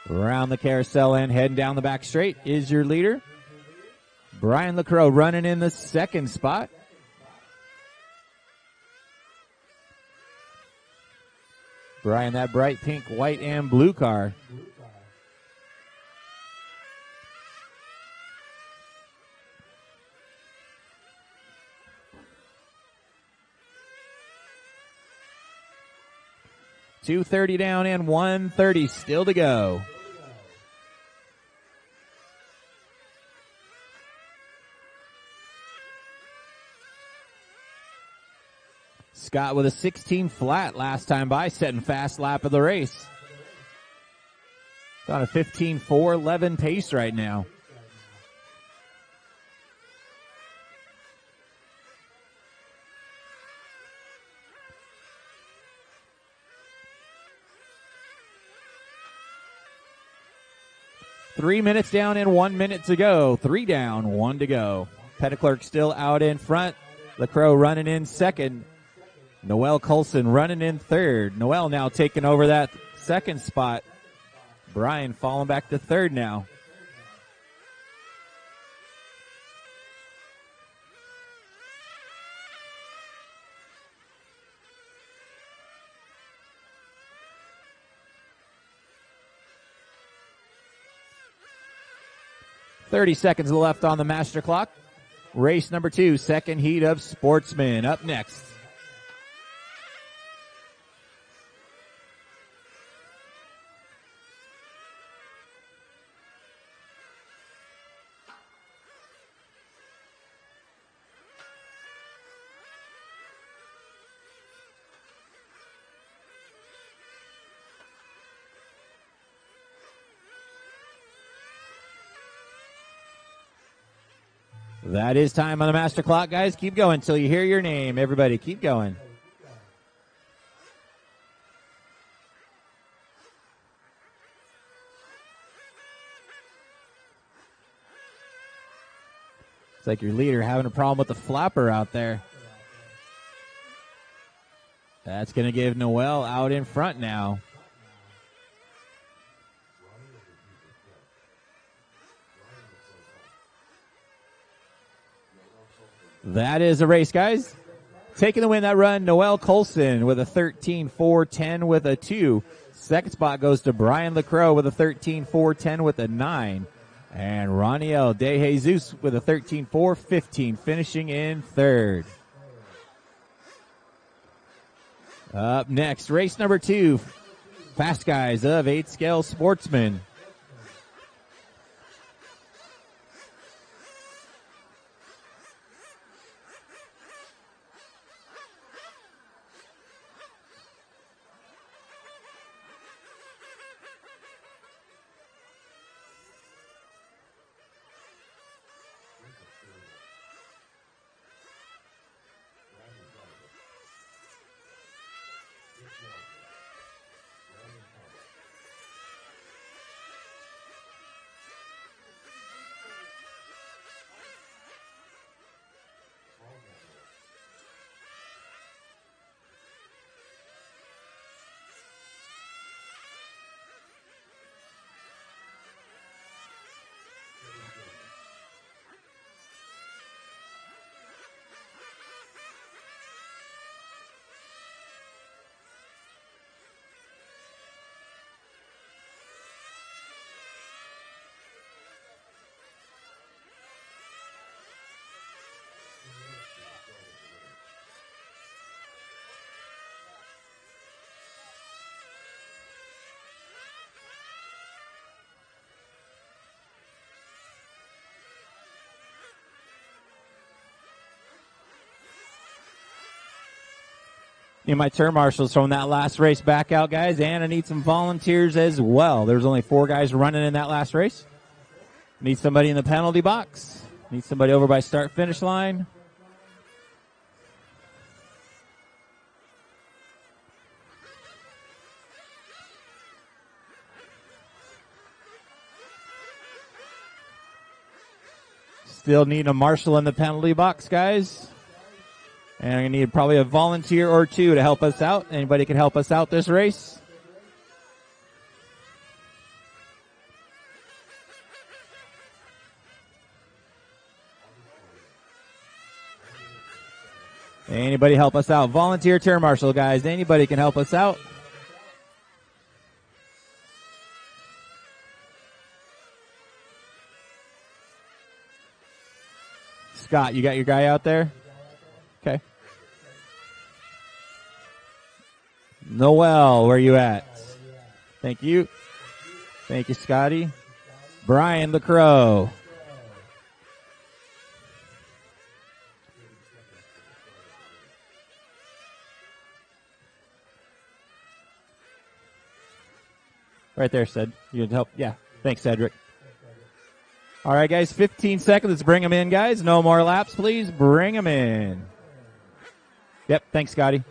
Around the carousel and heading down the back straight is your leader. Brian LaCroix running in the second spot. Brian, that bright pink, white, and blue car. .230 down and 1:30 still to go. Scott with a 16 flat last time by, setting fast lap of the race. On a 15.411 pace right now. Three minutes down and 1 minute to go. 3 down, 1 to go. Pettyclerc still out in front. LaCroix running in second. Noel Colson running in third. Noel now taking over that second spot. Brian falling back to third now. .30 seconds left on the master clock. Race number 2, second heat of Sportsman. Up next. That is time on the master clock, guys. Keep going until you hear your name. Everybody, keep going. It's like your leader having a problem with the flapper out there. That's going to give Noel out in front now. That is a race, guys. Taking the win that run, Noel Colson with a 13.410 with a 2. Second spot goes to Brian LaCroix with a 13.410 with a 9. And Roniel De Jesus with a 13.415, finishing in third. Up next, race number 2, Fast Guys of 8 Scale Sportsman. Need my turn marshals from that last race back out, guys, and I need some volunteers as well. There's only 4 guys running in that last race. Need somebody in the penalty box. Need somebody over by start-finish line. Still need a marshal in the penalty box, guys. And I'm going to need probably a volunteer or 2 to help us out. Anybody can help us out this race? Anybody help us out? Volunteer turn marshal, guys. Anybody can help us out? Scott, you got your guy out there? Okay. Noel, where you at? Thank you. Thank you, Scotty. Brian LaCroix. Right there, Ced. You can help. Yeah. Thanks, Cedric. All right, guys. 15 seconds. Let's bring them in, guys. No more laps, please. Bring them in. Yep. Thanks, Scotty.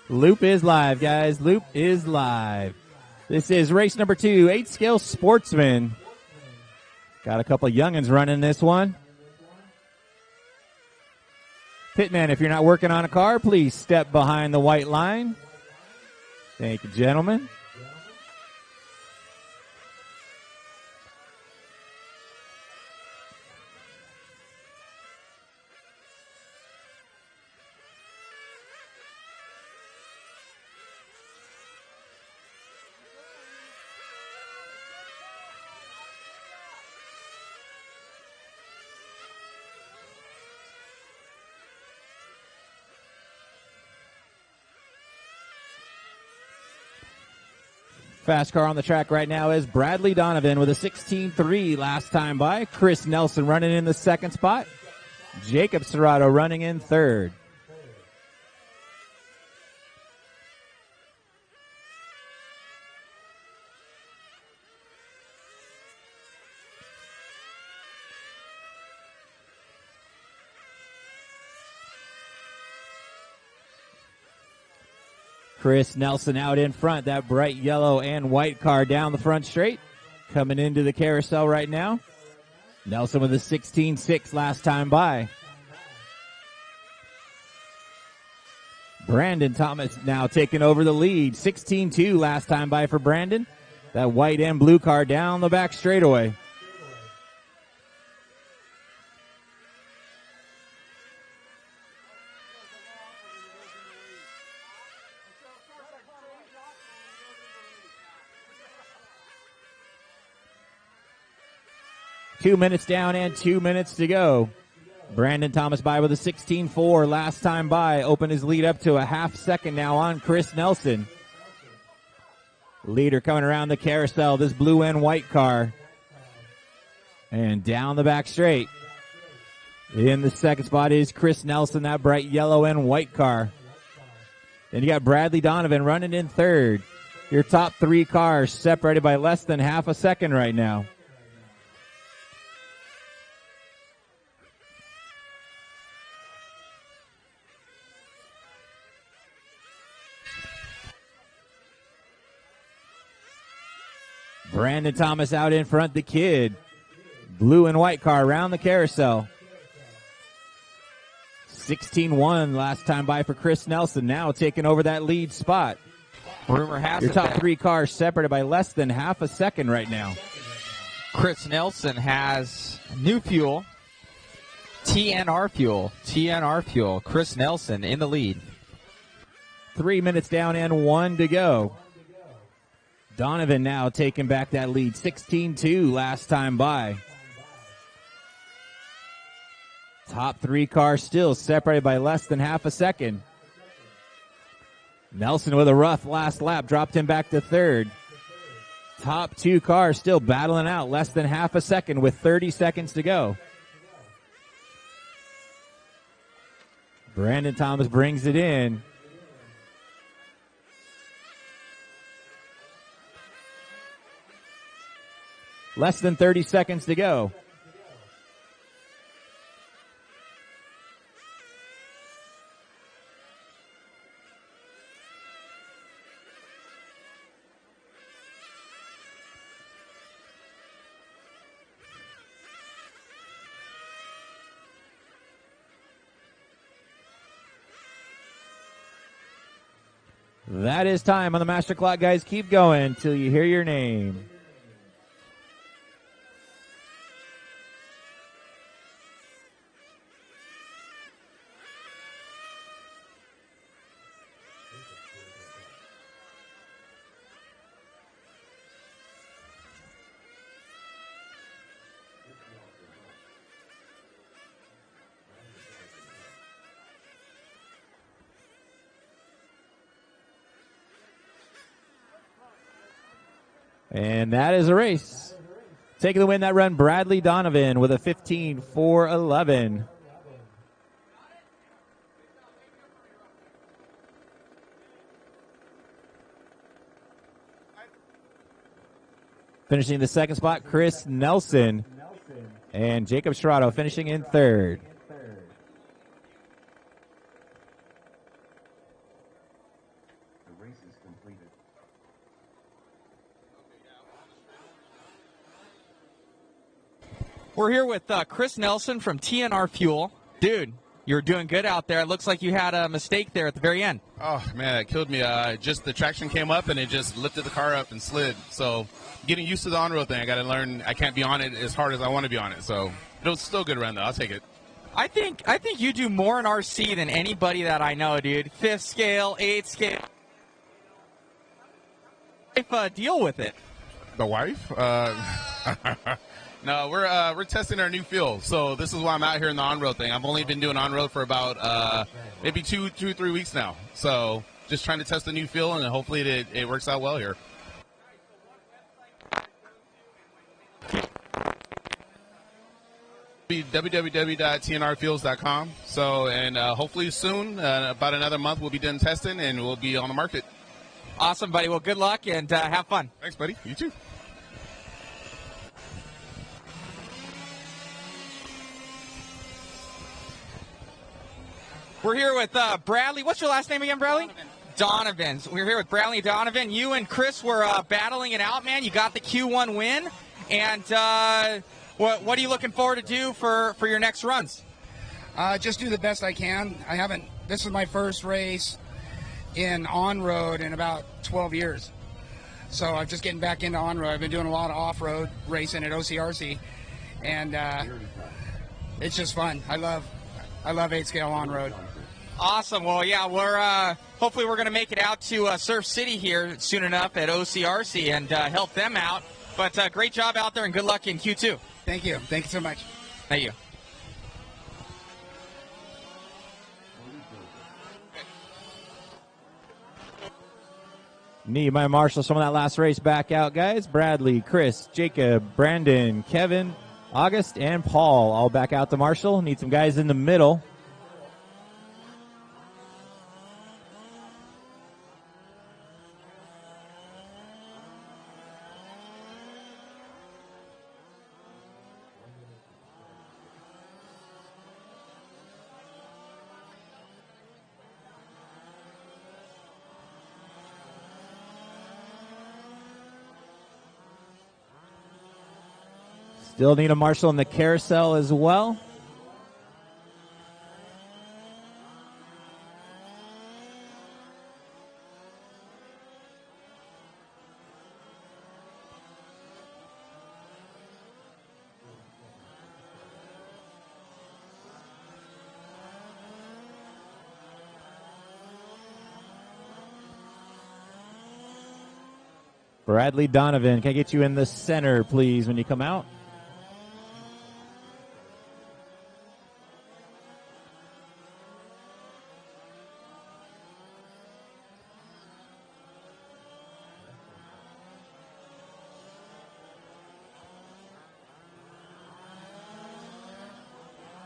Loop is live, guys. Loop is live. This is race number 2, 8-scale sportsman. Got a couple of youngins running this one. Pitman, if you're not working on a car, please step behind the white line. Thank you, gentlemen. Fast car on the track right now is Bradley Donovan with a 16.3 last time by. Chris Nelson running in the second spot. Jacob Serrato running in third. Chris Nelson out in front. That bright yellow and white car down the front straight. Coming into the carousel right now. Nelson with a 16.6 last time by. Brandon Thomas now taking over the lead. 16.2 last time by for Brandon. That white and blue car down the back straightaway. Two minutes down and 2 minutes to go. Brandon Thomas by with a 16.4 last time by. Opened his lead up to a half second now on Chris Nelson. Leader coming around the carousel, this blue and white car. And down the back straight. In the second spot is Chris Nelson, that bright yellow and white car. Then you got Bradley Donovan running in third. Your top 3 cars separated by less than half a second right now. Brandon Thomas out in front, the kid. Blue and white car around the carousel. 16.1 last time by for Chris Nelson, now taking over that lead spot. Rumor has Your it top that 3 cars separated by less than half a second right now. Chris Nelson has new fuel, TNR fuel. Chris Nelson in the lead. 3 minutes down and 1 to go. Donovan now taking back that lead. 16.2 last time by. Top 3 cars still separated by less than half a second. Nelson with a rough last lap dropped him back to third. Top two cars still battling out, less than half a second with 30 seconds to go. Brandon Thomas brings it in. Less than 30 seconds to go. That is time on the master clock, guys. Keep going until you hear your name. And that is a race. Taking the win that run, Bradley Donovan with a 15.411. Finishing the second spot, Chris Nelson. And Jacob Serrato finishing in third. We're here with Chris Nelson from TNR Fuel. Dude, you're doing good out there. It looks like you had a mistake there at the very end. Oh, man, it killed me. Just the traction came up, and it just lifted the car up and slid. So getting used to the on-road thing, I got to learn I can't be on it as hard as I want to be on it. So it was still a good run, though. I'll take it. I think you do more in RC than anybody that I know, dude. 5th scale, 8th scale. Deal with it. The wife? No, we're testing our new fuel. So this is why I'm out here in the on-road thing. I've only been doing on-road for about maybe 3 weeks now. So just trying to test the new fuel, and hopefully it works out well here. www.tnrfuels.com. So, and hopefully soon, about another month, we'll be done testing, and we'll be on the market. Awesome, buddy. Well, good luck, and have fun. Thanks, buddy. You too. We're here with Bradley. What's your last name again, Bradley? Donovan. So we're here with Bradley Donovan. You and Chris were battling it out, man. You got the Q1 win. And what are you looking forward to do for your next runs? Just do the best I can. This is my first race in on-road in about 12 years. So I'm just getting back into on-road. I've been doing a lot of off-road racing at OCRC. And it's just fun. I love 8-scale on-road. Awesome. Well, yeah, hopefully we're going to make it out to Surf City here soon enough at OCRC and help them out. But great job out there, and good luck in Q2. Thank you. Thank you so much. Thank you. Nehemiah Marshall, some of that last race back out, guys. Bradley, Chris, Jacob, Brandon, Kevin, August, and Paul all back out to Marshall. Need some guys in the middle. Still need a Marshall in the carousel as well. Bradley Donovan, can I get you in the center, please, when you come out?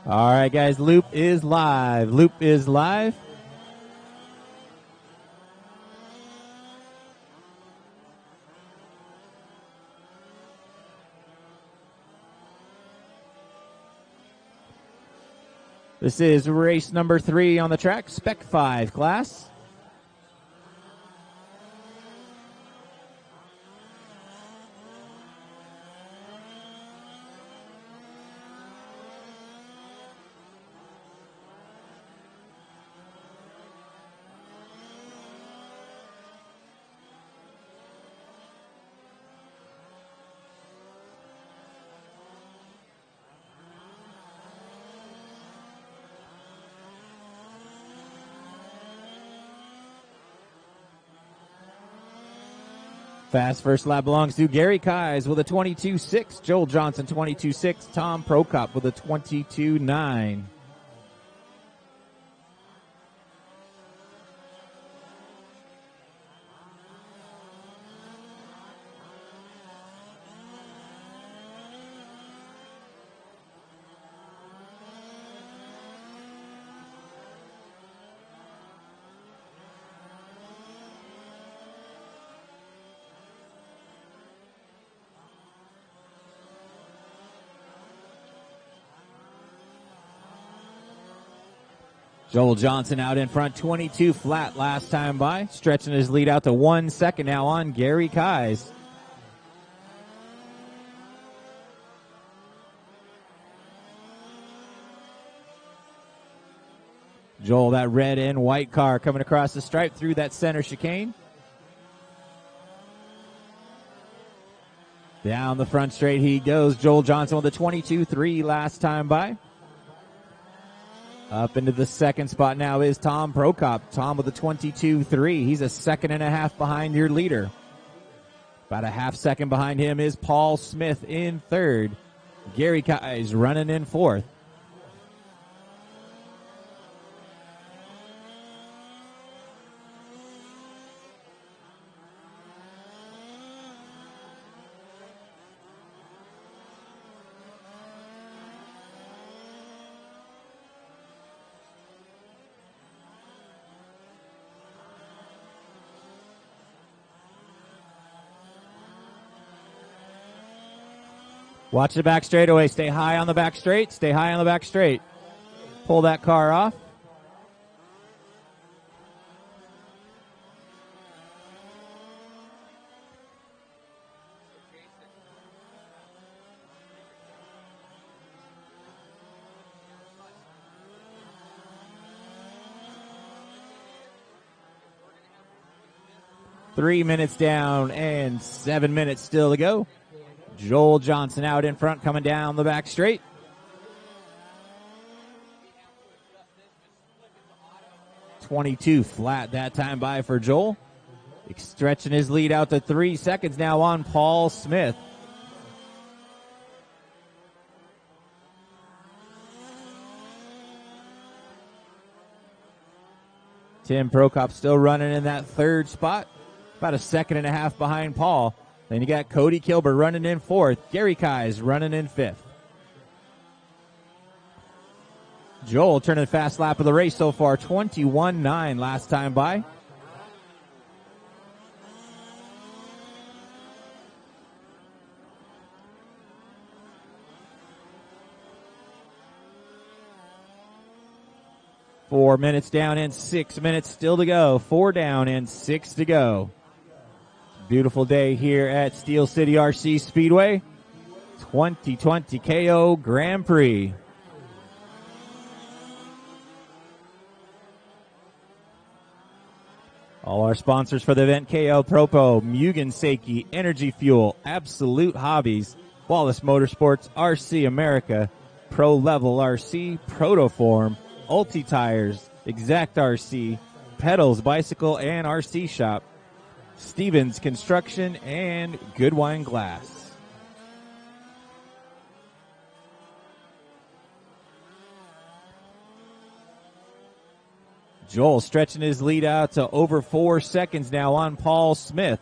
All right, guys, loop is live. Loop is live. This is race number 3 on the track, Spec 5 class. Fast first lap belongs to Gary Keyes with a 22.6, Joel Johnson 22.6, Tom Prokop with a 22.9. Joel Johnson out in front, 22 flat last time by, stretching his lead out to 1 second now on Gary Keyes. Joel, that red and white car coming across the stripe through that center chicane. Down the front straight he goes. Joel Johnson with a 22.3 last time by. Up into the second spot now is Tom Prokop. Tom with a 22.3. He's a second and a half behind your leader. About a half second behind him is Paul Smith in third. Gary Keyes running in fourth. Watch the back straightaway. Stay high on the back straight. Stay high on the back straight. Pull that car off. Three minutes down and 7 minutes still to go. Joel Johnson out in front, coming down the back straight. .22 flat that time by for Joel. Stretching his lead out to 3 seconds now on Paul Smith. Tim Prokop still running in that third spot. About a second and a half behind Paul. Then you got Cody Kilber running in fourth. Gary Keyes running in fifth. Joel turning fast lap of the race so far. 21.9 last time by. Four minutes down and 6 minutes still to go. 4 down and 6 to go. Beautiful day here at Steel City RC Speedway. 2020 KO Grand Prix. All our sponsors for the event: KO, Propo, Mugen Seiki, Energy Fuel, Absolute Hobbies, Wallace Motorsports, RC America, Pro Level RC, Protoform, Ulti Tires, Exact RC, Pedals Bicycle and RC Shop, Stevens Construction, and Good Wine Glass. Joel stretching his lead out to over 4 seconds now on Paul Smith.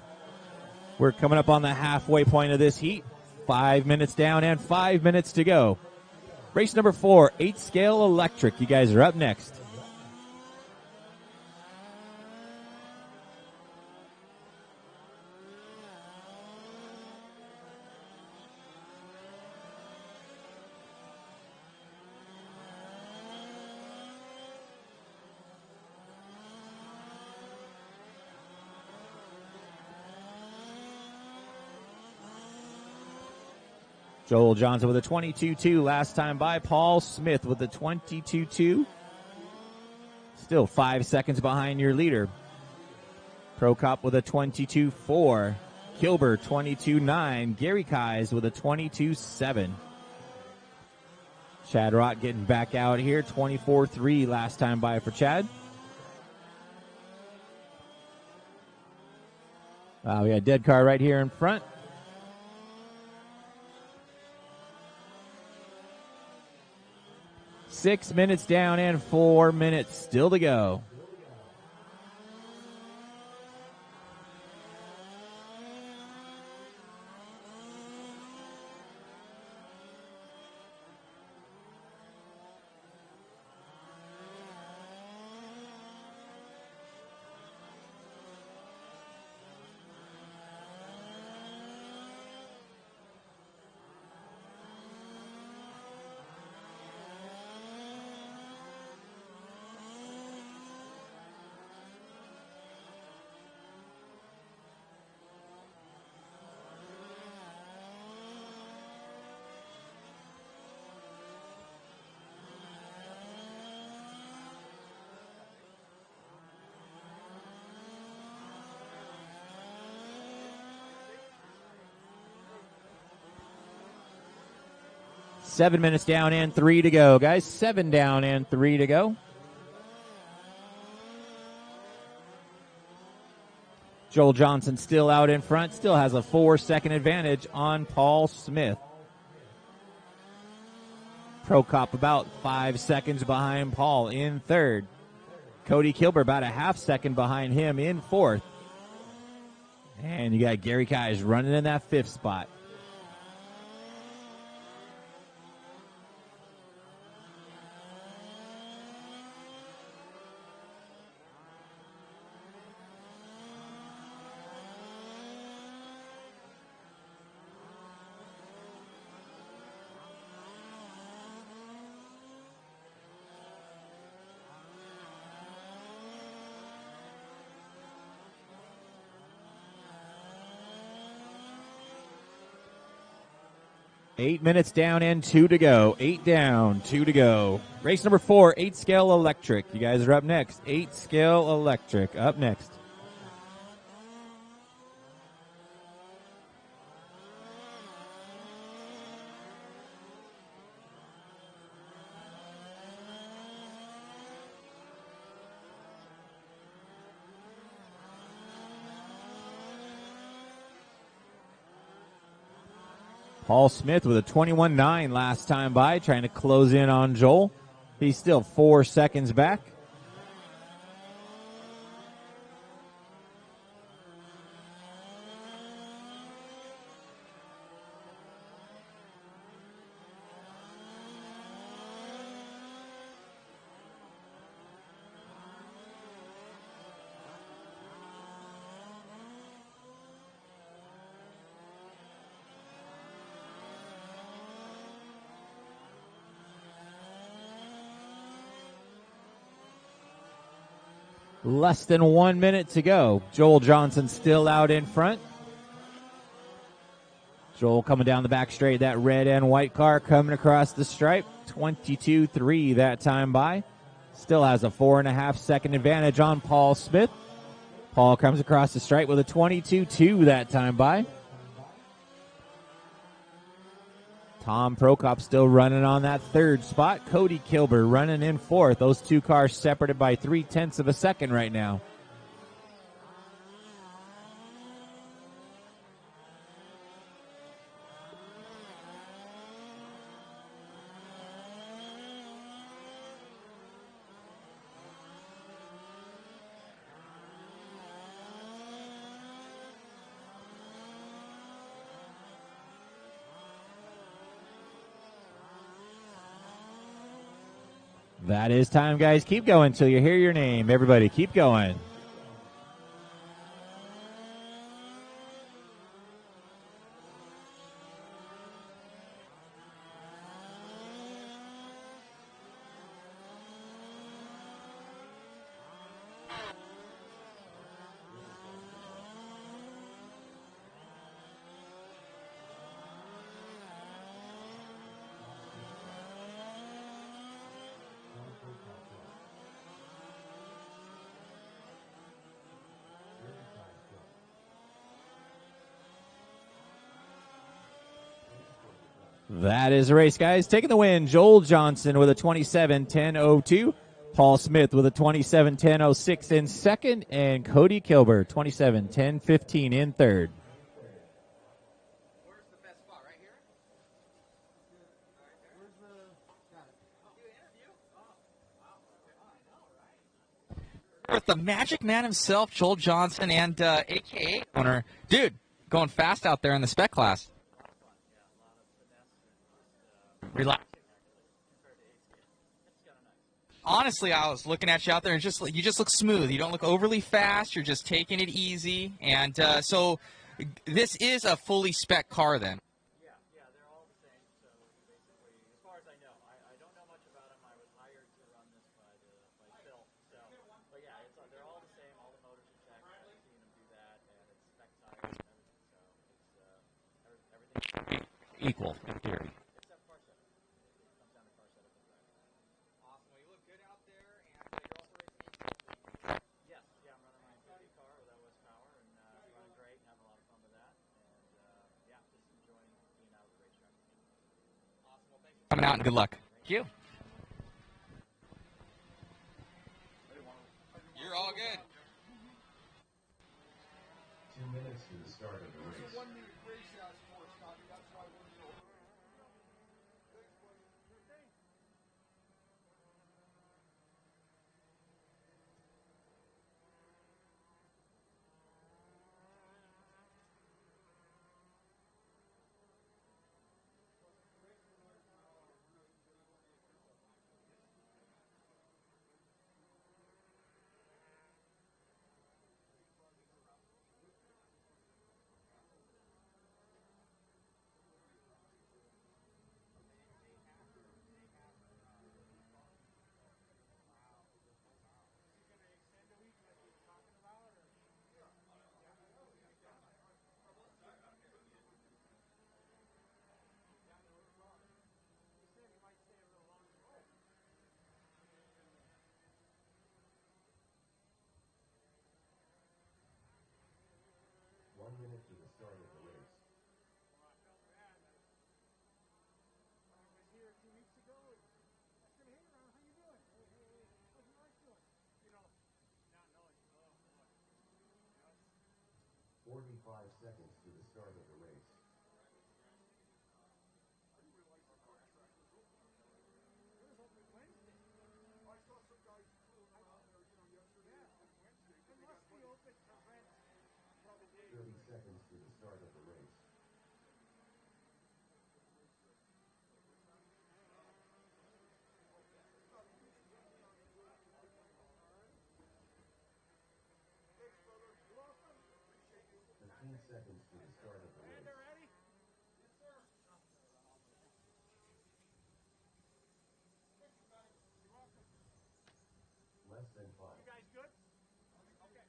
We're coming up on the halfway point of this heat. 5 minutes down and 5 minutes to go. Race number 4, 8-scale electric. You guys are up next. Joel Johnson with a 22-2 last time by. Paul Smith with a 22-2. Still 5 seconds behind your leader. Prokop with a 22-4. Kilber 22-9. Gary Kais with a 22-7. Chad Rock getting back out here. 24-3 last time by for Chad. We got a dead car right here in front. 6 minutes down and 4 minutes still to go. Seven minutes down and 3 to go, guys. 7 down and 3 to go. Joel Johnson still out in front, still has a 4-second advantage on Paul Smith. Prokop about 5 seconds behind Paul in third. Cody Kilber about a half second behind him in fourth. And you got Gary Kais running in that fifth spot. Eight minutes down and 2 to go. 8 down, 2 to go. Race number 4, 8-scale electric. You guys are up next. 8-scale electric up next. Paul Smith with a 21-9 last time by, trying to close in on Joel. He's still 4 seconds back. Less than 1 minute to go. Joel Johnson still out in front. Joel coming down the back straight. That red and white car coming across the stripe. 22-3 that time by. Still has a 4.5 second advantage on Paul Smith. Paul comes across the stripe with a 22-2 that time by. Tom Prokop still running on that third spot. Cody Kilber running in fourth. Those two cars separated by 0.3 of a second right now. That is time, guys. Keep going till you hear your name. Everybody, keep going. That is a race, guys. Taking the win, Joel Johnson with a 27:10:02. Paul Smith with a 27:10:06 in second. And Cody Kilber, 27:10:15 in third. Where's the best spot? Right here? With the Magic Man himself, Joel Johnson, and AKA owner. Dude, going fast out there in the spec class. Relax. Honestly, I was looking at you out there, and you just look smooth. You don't look overly fast. You're just taking it easy, and so this is a fully spec car, then. Yeah, they're all the same. So basically, as far as I know, I don't know much about them. I was hired to run this by Phil. So, but yeah, they're all the same. All the motors are checked. I've seen them do that, and it's spec tires and everything. So it's everything Equal in theory. except car setup. It comes down to car setup and driving. Awesome. Well, you look good out there, and you're also racing. Yes, I'm running my MPV car with OS power, and running great, and having a lot of fun with that. And yeah, just enjoying being out of the racetrack. Awesome. Well, thanks for coming out, and good luck. Thank you. You're all good. 2 minutes to the start of the race. To the start of the race. Hey, 45 seconds to the start of the race. Seconds to the start of the race. Seconds to the start of the race. Ready? Less than 5. You guys good? Okay.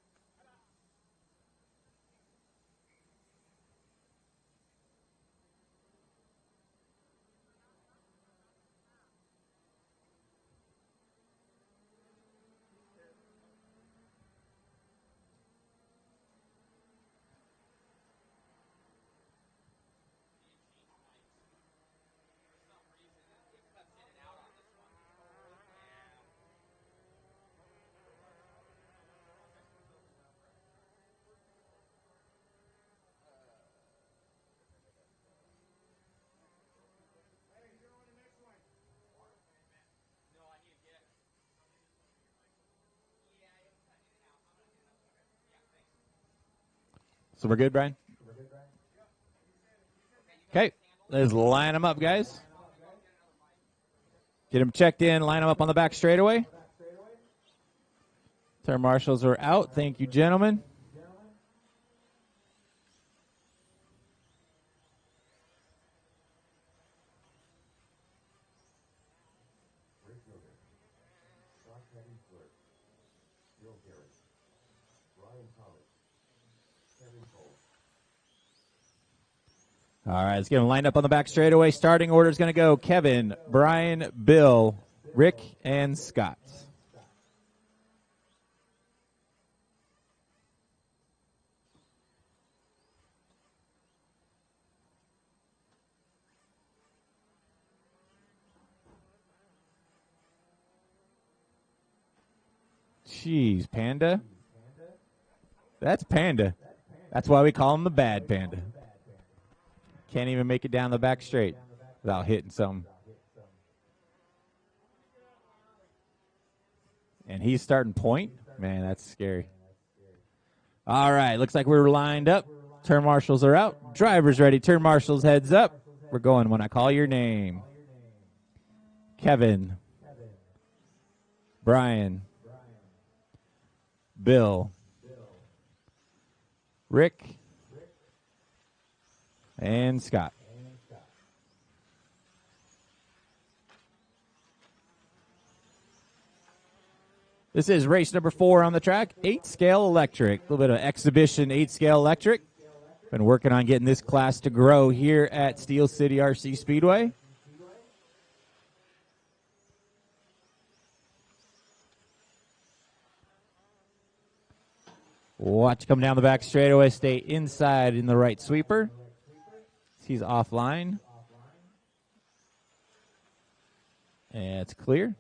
So we're good, Brian? Okay, let's line them up, guys. Get them checked in, line them up on the back straightaway. Turn marshals are out. Thank you, gentlemen. All right, let's get them lined up on the back straightaway. Starting order is going to go Kevin, Brian, Bill, Rick, and Scott. Jeez, Panda? That's Panda. That's why we call him the bad Panda. Can't even make it down the back straight without hitting something. And he's starting point? Man, that's scary. All right, looks like we're lined up. Turn marshals are out. Drivers ready. Turn marshals heads up. We're going when I call your name. Kevin. Brian. Bill. Rick. And Scott. This is race number 4 on the track, 8-scale electric. A little bit of exhibition 8-scale electric. Been working on getting this class to grow here at Steel City RC Speedway. Watch come down the back straightaway. Stay inside in the right sweeper. He's offline. And it's clear.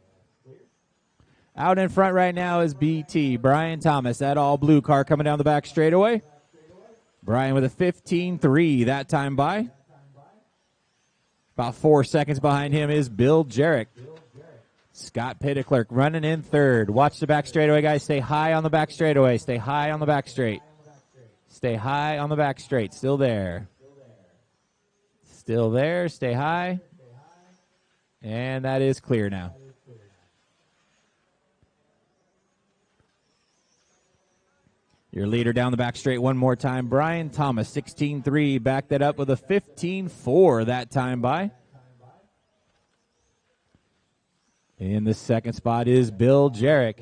Out in front right now is BT. Brian Thomas, that all blue car coming down the back straightaway. Brian with a 15.3 that time by. About 4 seconds behind him is Bill Jarrett. Scott Pitteclerc running in third. Watch the back straightaway, guys. Stay high on the back straightaway. Stay high on the back straight. Stay high on the back straight. Still there. Still there. Stay high. And that is clear now. Your leader down the back straight one more time. Brian Thomas, 16.3. Back that up with a 15.4 that time by. In the second spot is Bill Jarrett.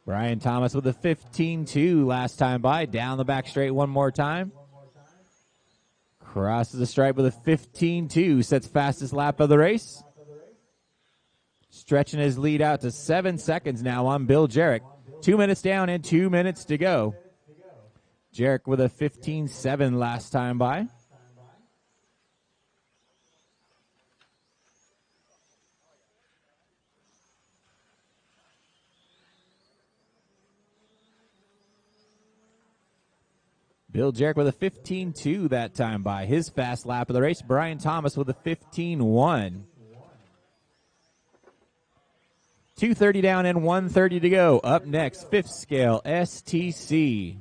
Brian Thomas with a 15.2 last time by. Down the back straight one more time. Crosses the stripe with a 15.2. Sets fastest lap of the race. Stretching his lead out to 7 seconds now on Bill Jarrett. 2 minutes down and 2 minutes to go. Jarrett with a 15.7 last time by. Bill Jarrett with a 15.2 that time by. His fast lap of the race. Brian Thomas with a 15.1. 2:30 down and 1:30 to go. Up next, 5th scale STC.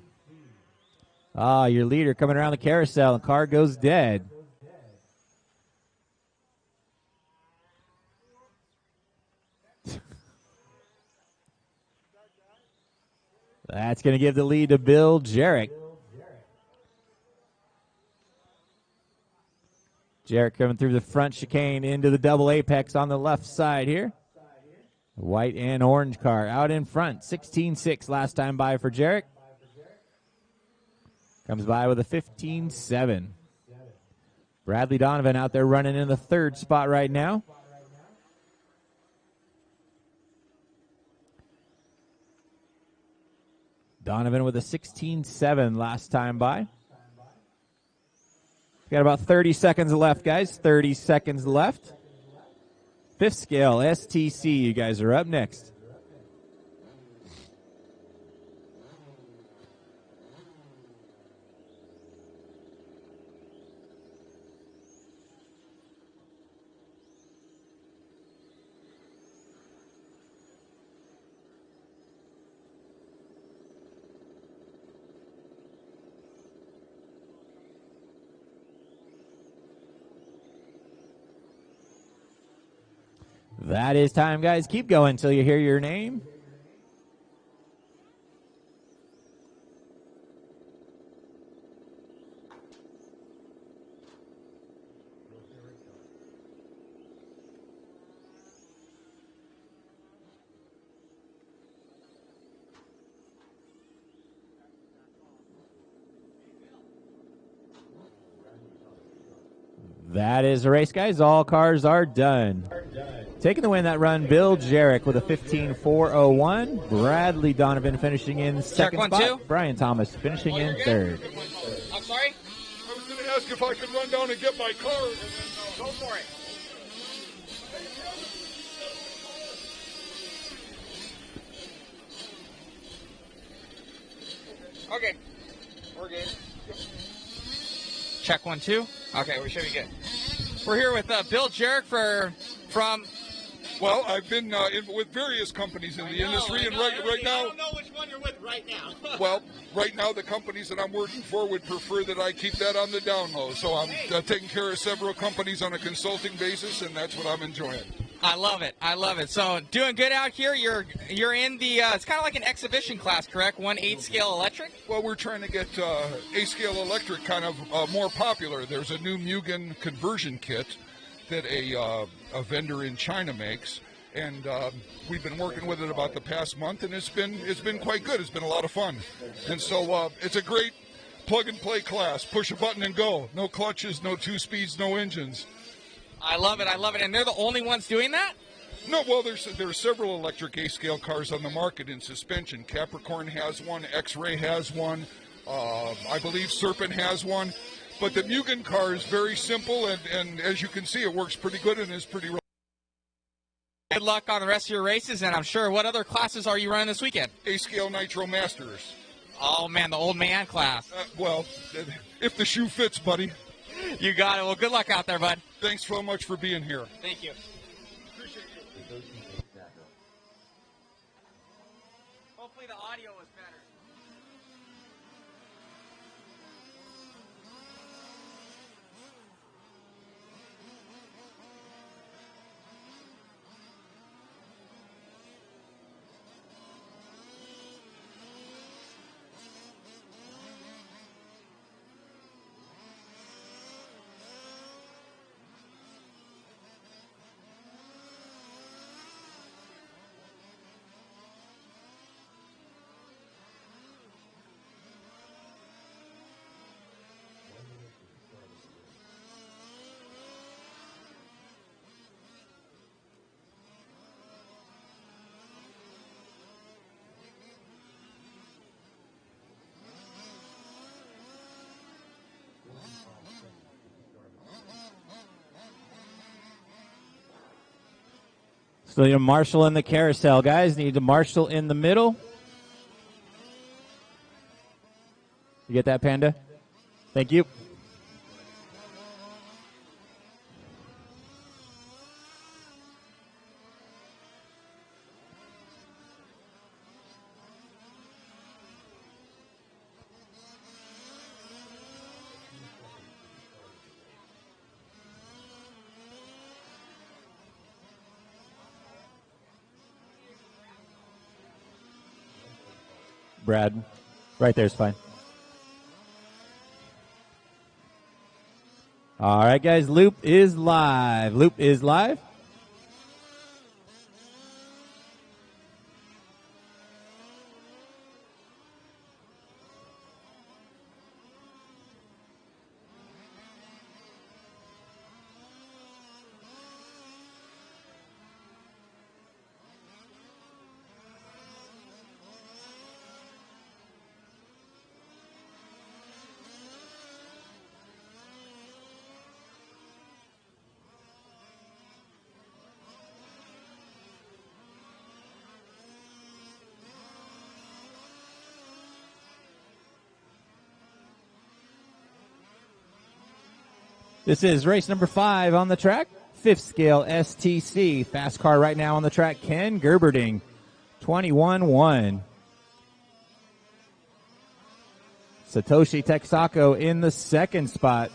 Your leader coming around the carousel, and car goes dead. That's going to give the lead to Bill Jarrett. Jarrett coming through the front chicane into the double apex on the left side here. White and orange car out in front. 16.6 last time by for Jarrett. Comes by with a 15.7. Bradley Donovan out there running in the third spot right now. Donovan with a 16.7 last time by. Got about 30 seconds left, guys. 30 seconds left. 5th scale STC, you guys are up next. That is time, guys. Keep going until you hear your name. That is the race, guys. All cars are done. Taking the win that run, Bill Jarrett with a 15.401. Bradley Donovan finishing in second one, spot. two. Brian Thomas finishing in third. I'm sorry? I was going to ask if I could run down and get my car. Go for it. Okay. We're good. Check 1, 2. Okay, we should be good. We're here with Bill Jarrett from. Well, I've been with various companies in the industry, and right now. I don't know which one you're with right now. Well, right now the companies that I'm working for would prefer that I keep that on the down low. So I'm taking care of several companies on a consulting basis, and that's what I'm enjoying. I love it. I love it. So doing good out here. You're in the. It's kind of like an exhibition class, correct? 1/8 scale electric. Well, we're trying to get A-scale electric kind of more popular. There's a new Mugen conversion kit that a vendor in China makes, and we've been working with it about the past month, and it's been quite good. It's been a lot of fun, and so it's a great plug and play class. Push a button and go. No clutches, no 2 speeds, no engines. I love it. I love it. And they're the only ones doing that? No, well, there are several electric A-scale cars on the market in suspension. Capricorn has one, X-Ray has one, I believe Serpent has one. But the Mugen car is very simple, and as you can see, it works pretty good and is pretty. Good luck on the rest of your races, and I'm sure. What other classes are you running this weekend? A-scale Nitro Masters. Oh, man, the old man class. Well, if the shoe fits, buddy. You got it. Well, good luck out there, bud. Thanks so much for being here. Thank you. Appreciate you. Hopefully the audio was better. Still need a marshal in the carousel, guys. Need a marshal in the middle. You get that, Panda? Thank you. Brad, right there's fine. All right, guys, loop is live. Loop is live. This is race number 5 on the track. 5th scale STC. Fast car right now on the track. Ken Gerberding. 21-1. Satoshi Texaco in the second spot.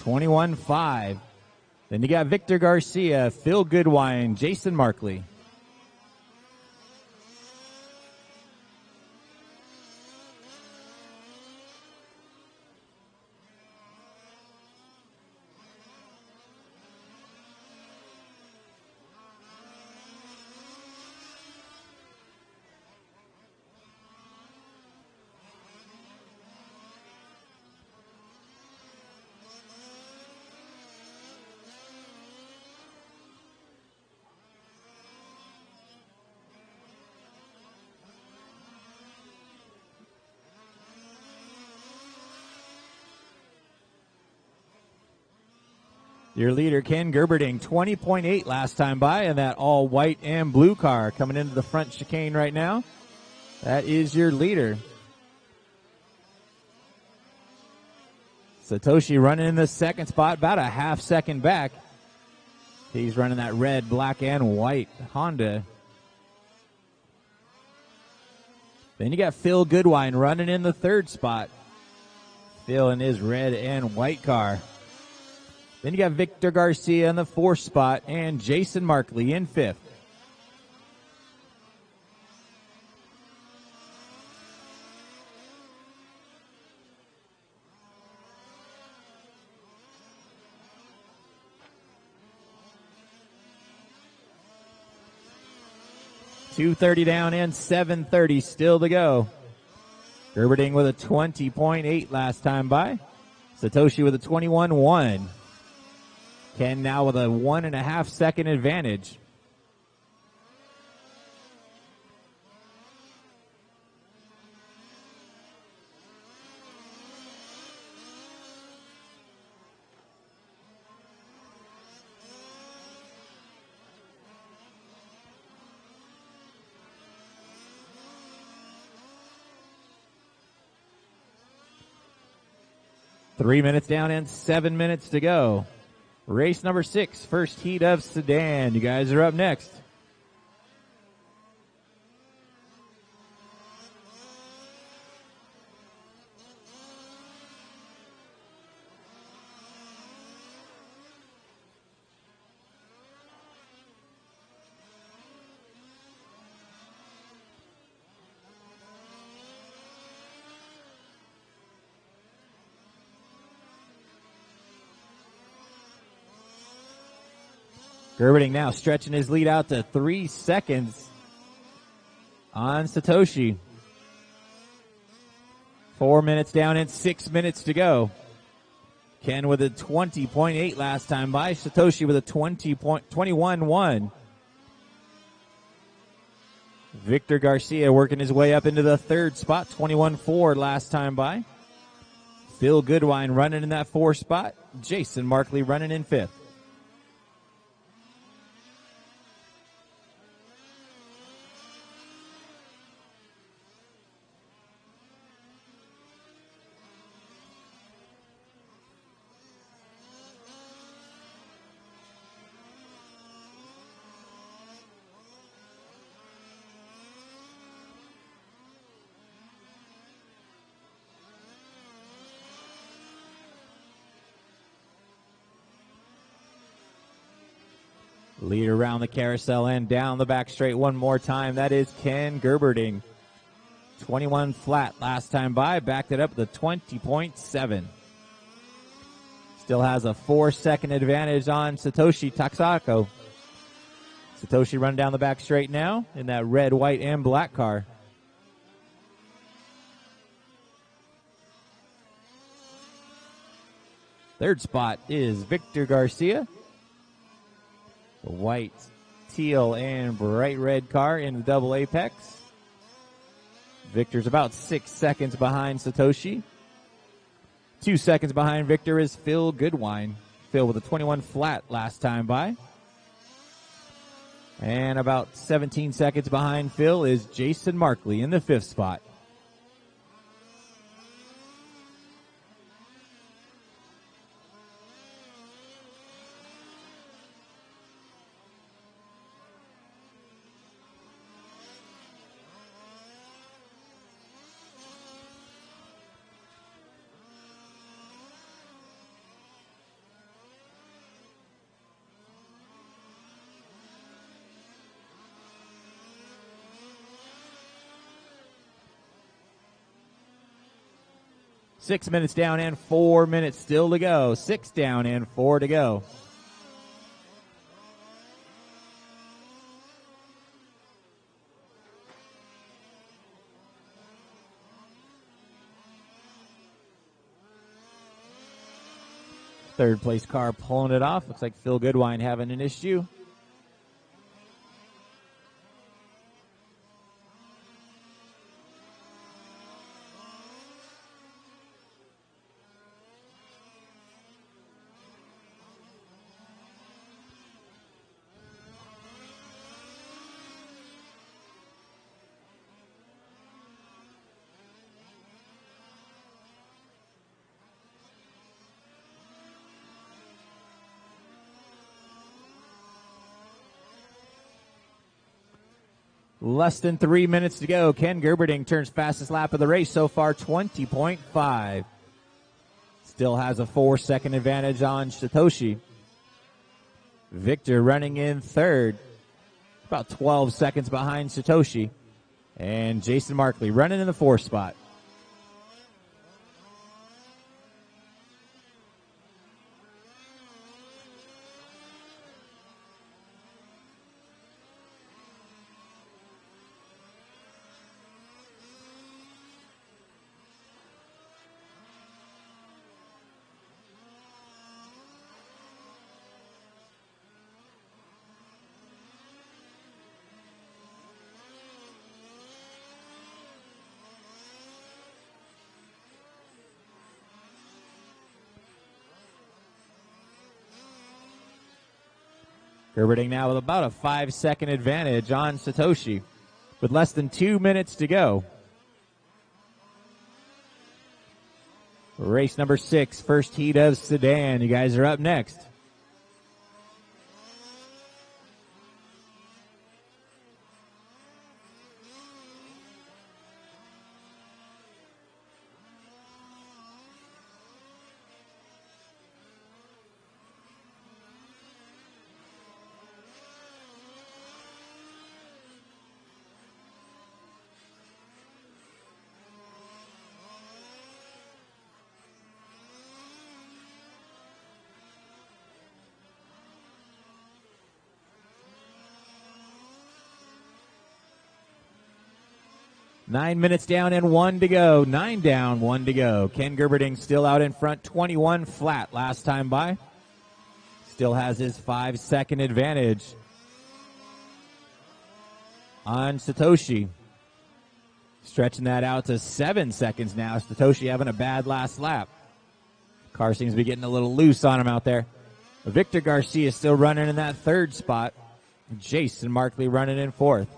21-5. Then you got Victor Garcia, Phil Goodwine, Jason Markley. Your leader, Ken Gerberding, 20.8 last time by, and that all white and blue car coming into the front chicane right now. That is your leader. Satoshi running in the second spot, about a half second back. He's running that red, black, and white Honda. Then you got Phil Goodwine running in the third spot. Phil in his red and white car. Then you got Victor Garcia in the fourth spot and Jason Markley in fifth. .230 down and 7:30 still to go. Gerberding with a 20.8 last time by. Satoshi with a 21.1. Ken now with a 1.5 second advantage. Three minutes down and 7 minutes to go. Race number 6, first heat of Sedan. You guys are up next. Gerberding now stretching his lead out to 3 seconds on Satoshi. 4 minutes down and 6 minutes to go. Ken with a 20.8 last time by. Satoshi with a 21.1. Victor Garcia working his way up into the third spot. 21.4 last time by. Phil Goodwine running in that fourth spot. Jason Markley running in fifth. Lead around the carousel and down the back straight one more time. That is Ken Gerberding. 21 flat last time by. Backed it up to 20.7. Still has a 4 second advantage on Satoshi Taksako. Satoshi running down the back straight now in that red, white, and black car. Third spot is Victor Garcia. The white, teal, and bright red car in the double apex. Victor's about 6 seconds behind Satoshi. 2 seconds behind Victor is Phil Goodwine. Phil with a 21 flat last time by. And about 17 seconds behind Phil is Jason Markley in the fifth spot. 6 minutes down and 4 minutes still to go. 6 down and 4 to go. Third place car pulling it off. Looks like Phil Goodwine having an issue. Less than 3 minutes to go. Ken Gerberding turns fastest lap of the race so far, 20.5. Still has a 4-second advantage on Satoshi. Victor running in third, about 12 seconds behind Satoshi. And Jason Markley running in the 4th spot. Gerberding now with about a 5-second advantage on Satoshi with less than 2 minutes to go. Race number 6, first heat of Sedan. You guys are up next. Nine minutes down and 1 to go. 9 down, 1 to go. Ken Gerberding still out in front, 21 flat last time by. Still has his 5-second advantage on Satoshi. Stretching that out to 7 seconds now. Satoshi having a bad last lap. Car seems to be getting a little loose on him out there. Victor Garcia still running in that 3rd spot. Jason Markley running in 4th.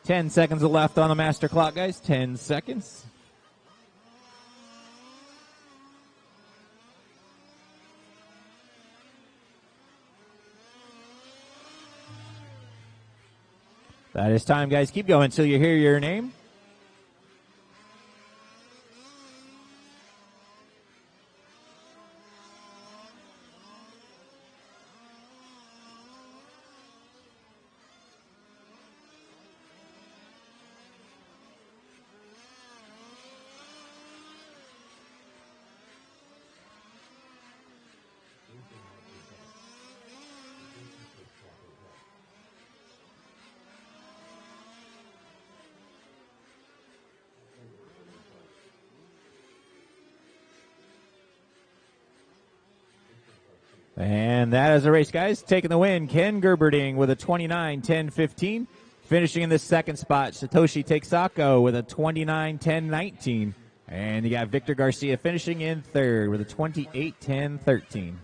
Ten seconds left on the master clock, guys. 10 seconds. That is time, guys. Keep going until you hear your name. And that is a race, guys. Taking the win, Ken Gerberding with a 29-10-15. Finishing in the 2nd spot, Satoshi Texako with a 29-10-19. And you got Victor Garcia finishing in 3rd with a 28-10-13.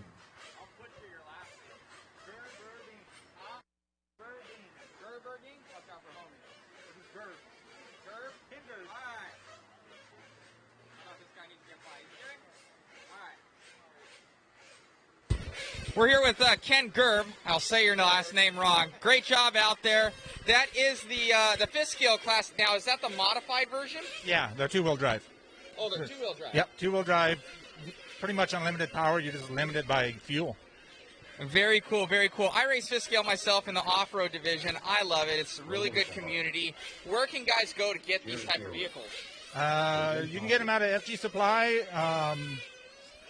We're here with Ken Gerb. I'll say your last name wrong. Great job out there. That is the fifth scale class. Now, is that the modified version? Yeah, they're two-wheel drive. Oh, they're two-wheel drive. Yep, two-wheel drive. Pretty much unlimited power. You're just limited by fuel. Very cool, very cool. I race fifth scale myself in the off-road division. I love it. It's a really good community. Where can guys go to get these type of vehicles? You can get them out of FG Supply.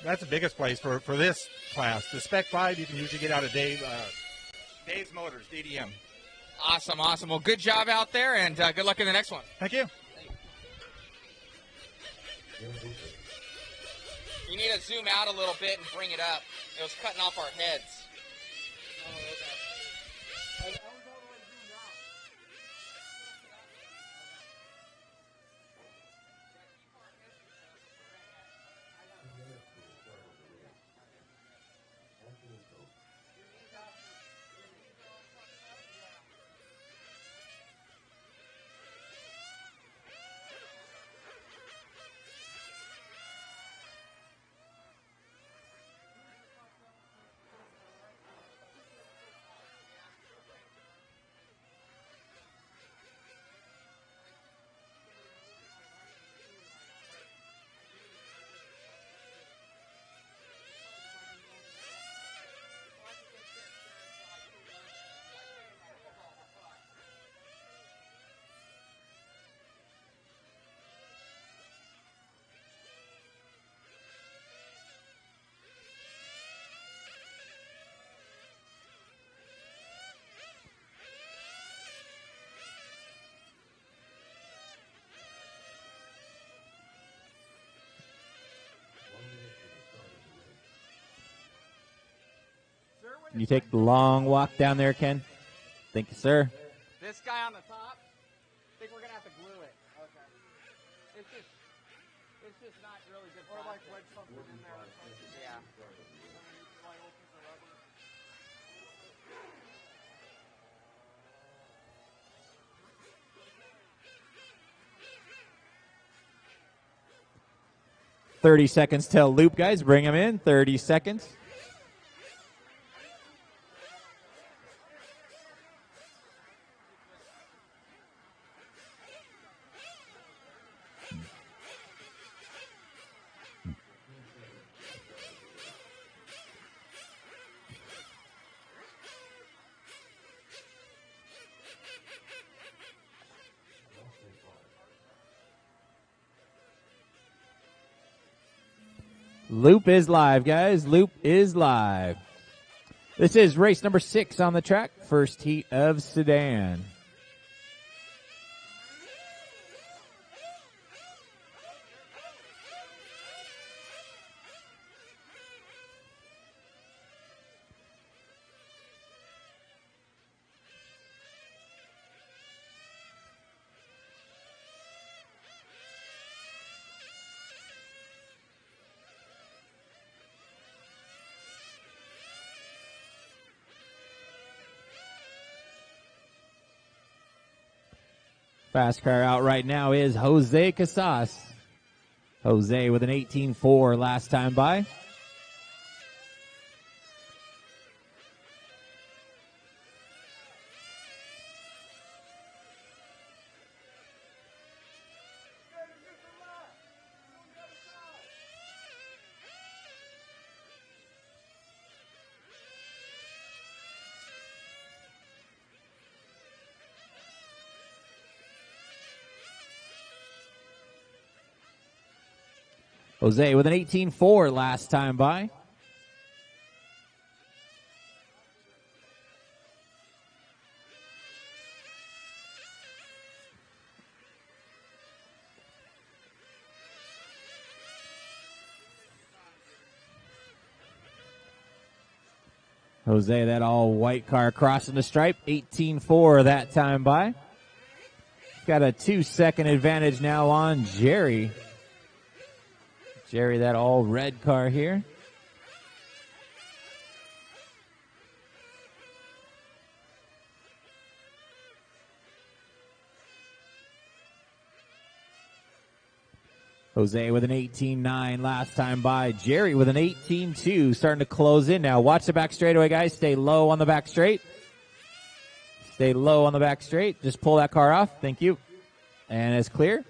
That's the biggest place for this class. The Spec 5 you can usually get out of Dave's Motors, DDM. Awesome, awesome. Well, good job out there, and good luck in the next one. Thank you. You need to zoom out a little bit and bring it up. It was cutting off our heads. 1 minute to the start of the race. You take the long walk down there, Ken? Thank you, sir. This guy on the top, I think we're going to have to glue it. Okay. It's just not really good. Or like wedge something in there or something. Yeah. 30 seconds till loop, guys. Bring them in. 30 seconds. Loop is live, guys. Loop is live. This is race number 6 on the track. First heat of Sedan. Fast car out right now is Jose Casas. Jose with an 18.4 last time by. Jose with an 18.4 last time by. Jose, that all white car crossing the stripe, 18.4 that time by. Got a 2-second advantage now on Jerry. Jerry, that all red car here. Jose with an 18.9 last time by. Jerry with an 18.2, starting to close in now. Watch the back straightaway, guys. Stay low on the back straight. Stay low on the back straight. Just pull that car off. Thank you. And it's clear.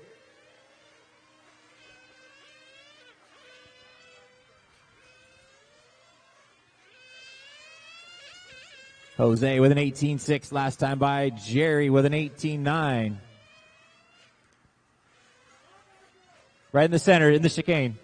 Jose with an 18.6 last time by. Jerry with an 18.9. Right in the center, in the chicane.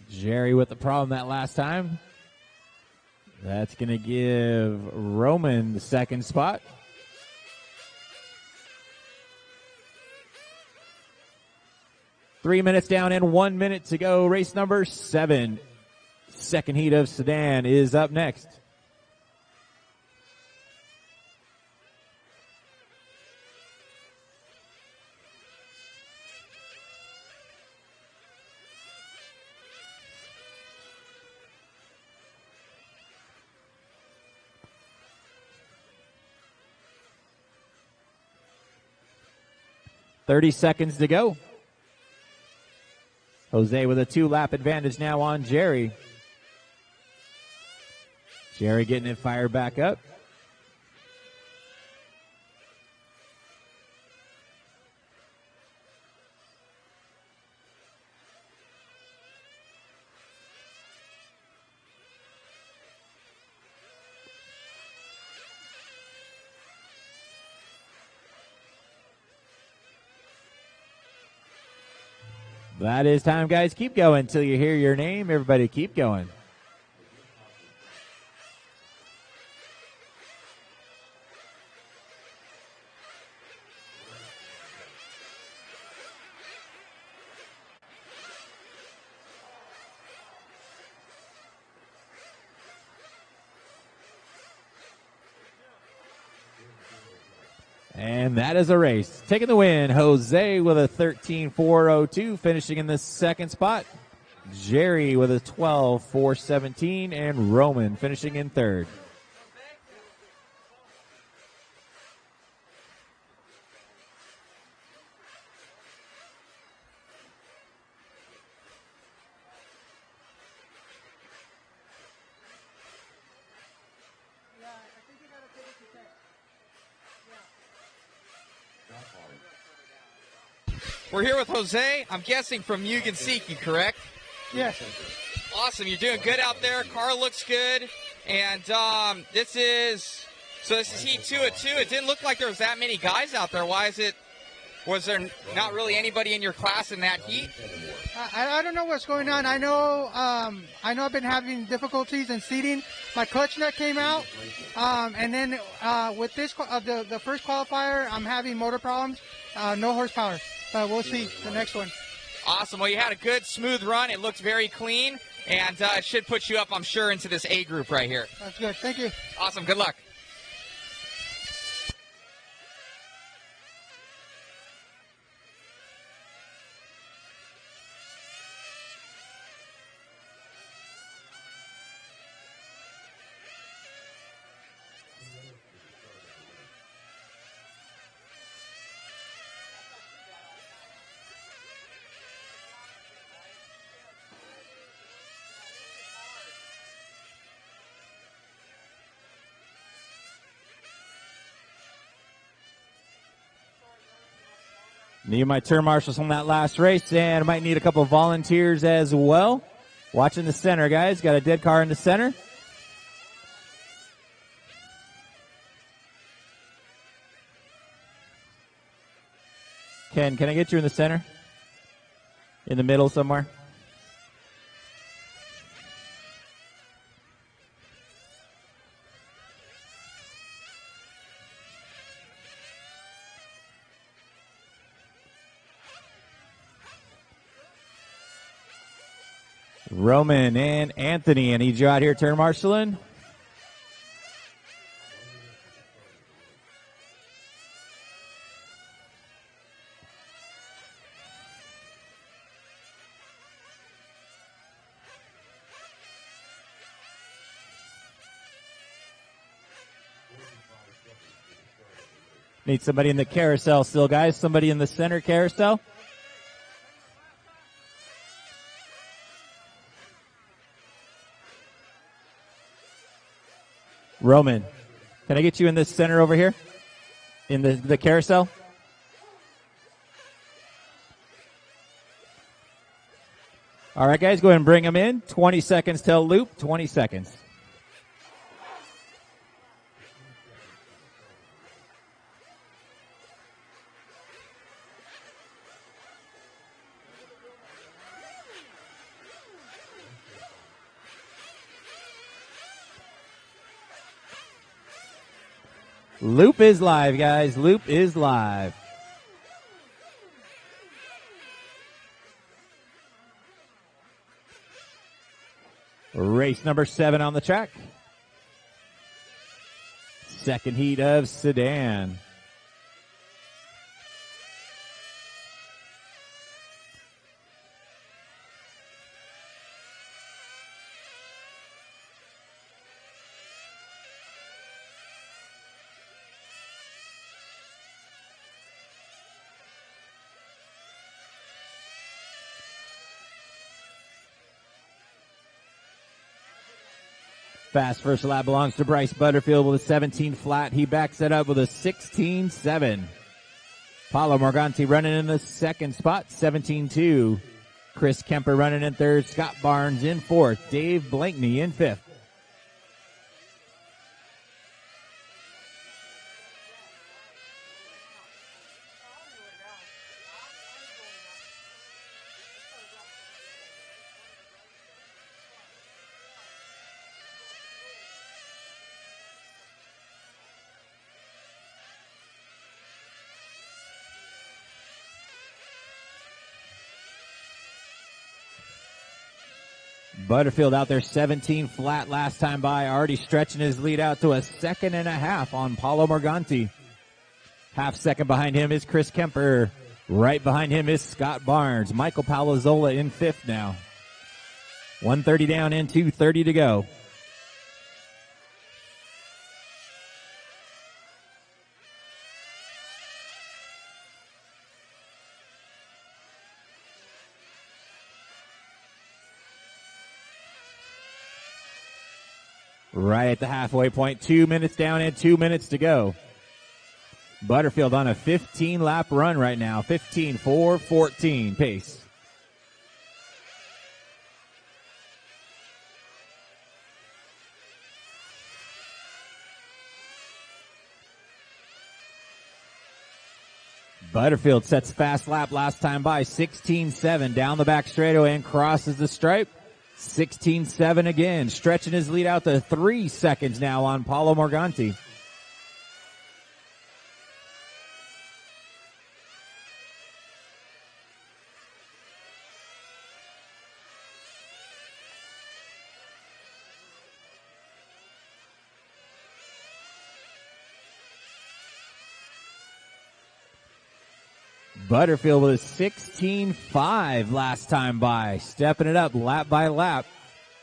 Jerry with the problem that last time. That's going to give Roman the second spot. Three minutes down and 1 minute to go. Race number 7. Second heat of Sedan is up next. $30 to go. Jose with a 2-lap advantage now on Jerry. Jerry getting it fired back up. That is time, guys. Keep going until you hear your name. Everybody keep going. And that is a race. Taking the win, Jose with a 13.402, finishing in the second spot. Jerry with a 12.417, and Roman finishing in third. We're here with Jose, I'm guessing from Mugen Seiki, correct? Yes. Awesome, you're doing good out there. Car looks good. And this is heat 2 of 2. It didn't look like there was that many guys out there. Was there not really anybody in your class in that heat? I don't know what's going on. I know I've been having difficulties in seating. My clutch nut came out, and then with this the first qualifier, I'm having motor problems. No horsepower. We'll see the next one. Awesome. Well, you had a good, smooth run. It looked very clean, and it should put you up, I'm sure, into this A group right here. That's good. Thank you. Awesome. Good luck. Need my turn marshals on that last race, and I might need a couple of volunteers as well. Watching the center, guys. Got a dead car in the center. Ken, can I get you in the center? In the middle somewhere? Roman and Anthony. I need you out here turn marshaling. Need somebody in the carousel still, guys. Somebody in the center carousel. Roman, can I get you in this center over here? In the carousel? All right, guys, go ahead and bring them in. 20 seconds till loop. 20 seconds. Loop is live, guys. Loop is live. Race number 7 on the track. Second heat of Sedan. Fast first lap belongs to Bryce Butterfield with a 17 flat. He backs it up with a 16.7. Paulo Morganti running in the second spot, 17.2. Chris Kemper running in third. Scott Barnes in fourth. Dave Blankney in fifth. Butterfield out there 17 flat last time by, already stretching his lead out to a 2.5 on Paulo Morganti. Half second behind him is Chris Kemper. Right behind him is Scott Barnes. Michael Palazzola in fifth now. 1:30 down in 2:30 to go. Right at the halfway point, 2 minutes down and 2 minutes to go. Butterfield on a 15-lap run right now, 15.414 pace. Butterfield sets fast lap last time by, 16.7 down the back straightaway and crosses the stripe. 16.7 again, stretching his lead out to 3 seconds now on Paulo Morganti. Butterfield with a 16.5 last time by, stepping it up lap by lap.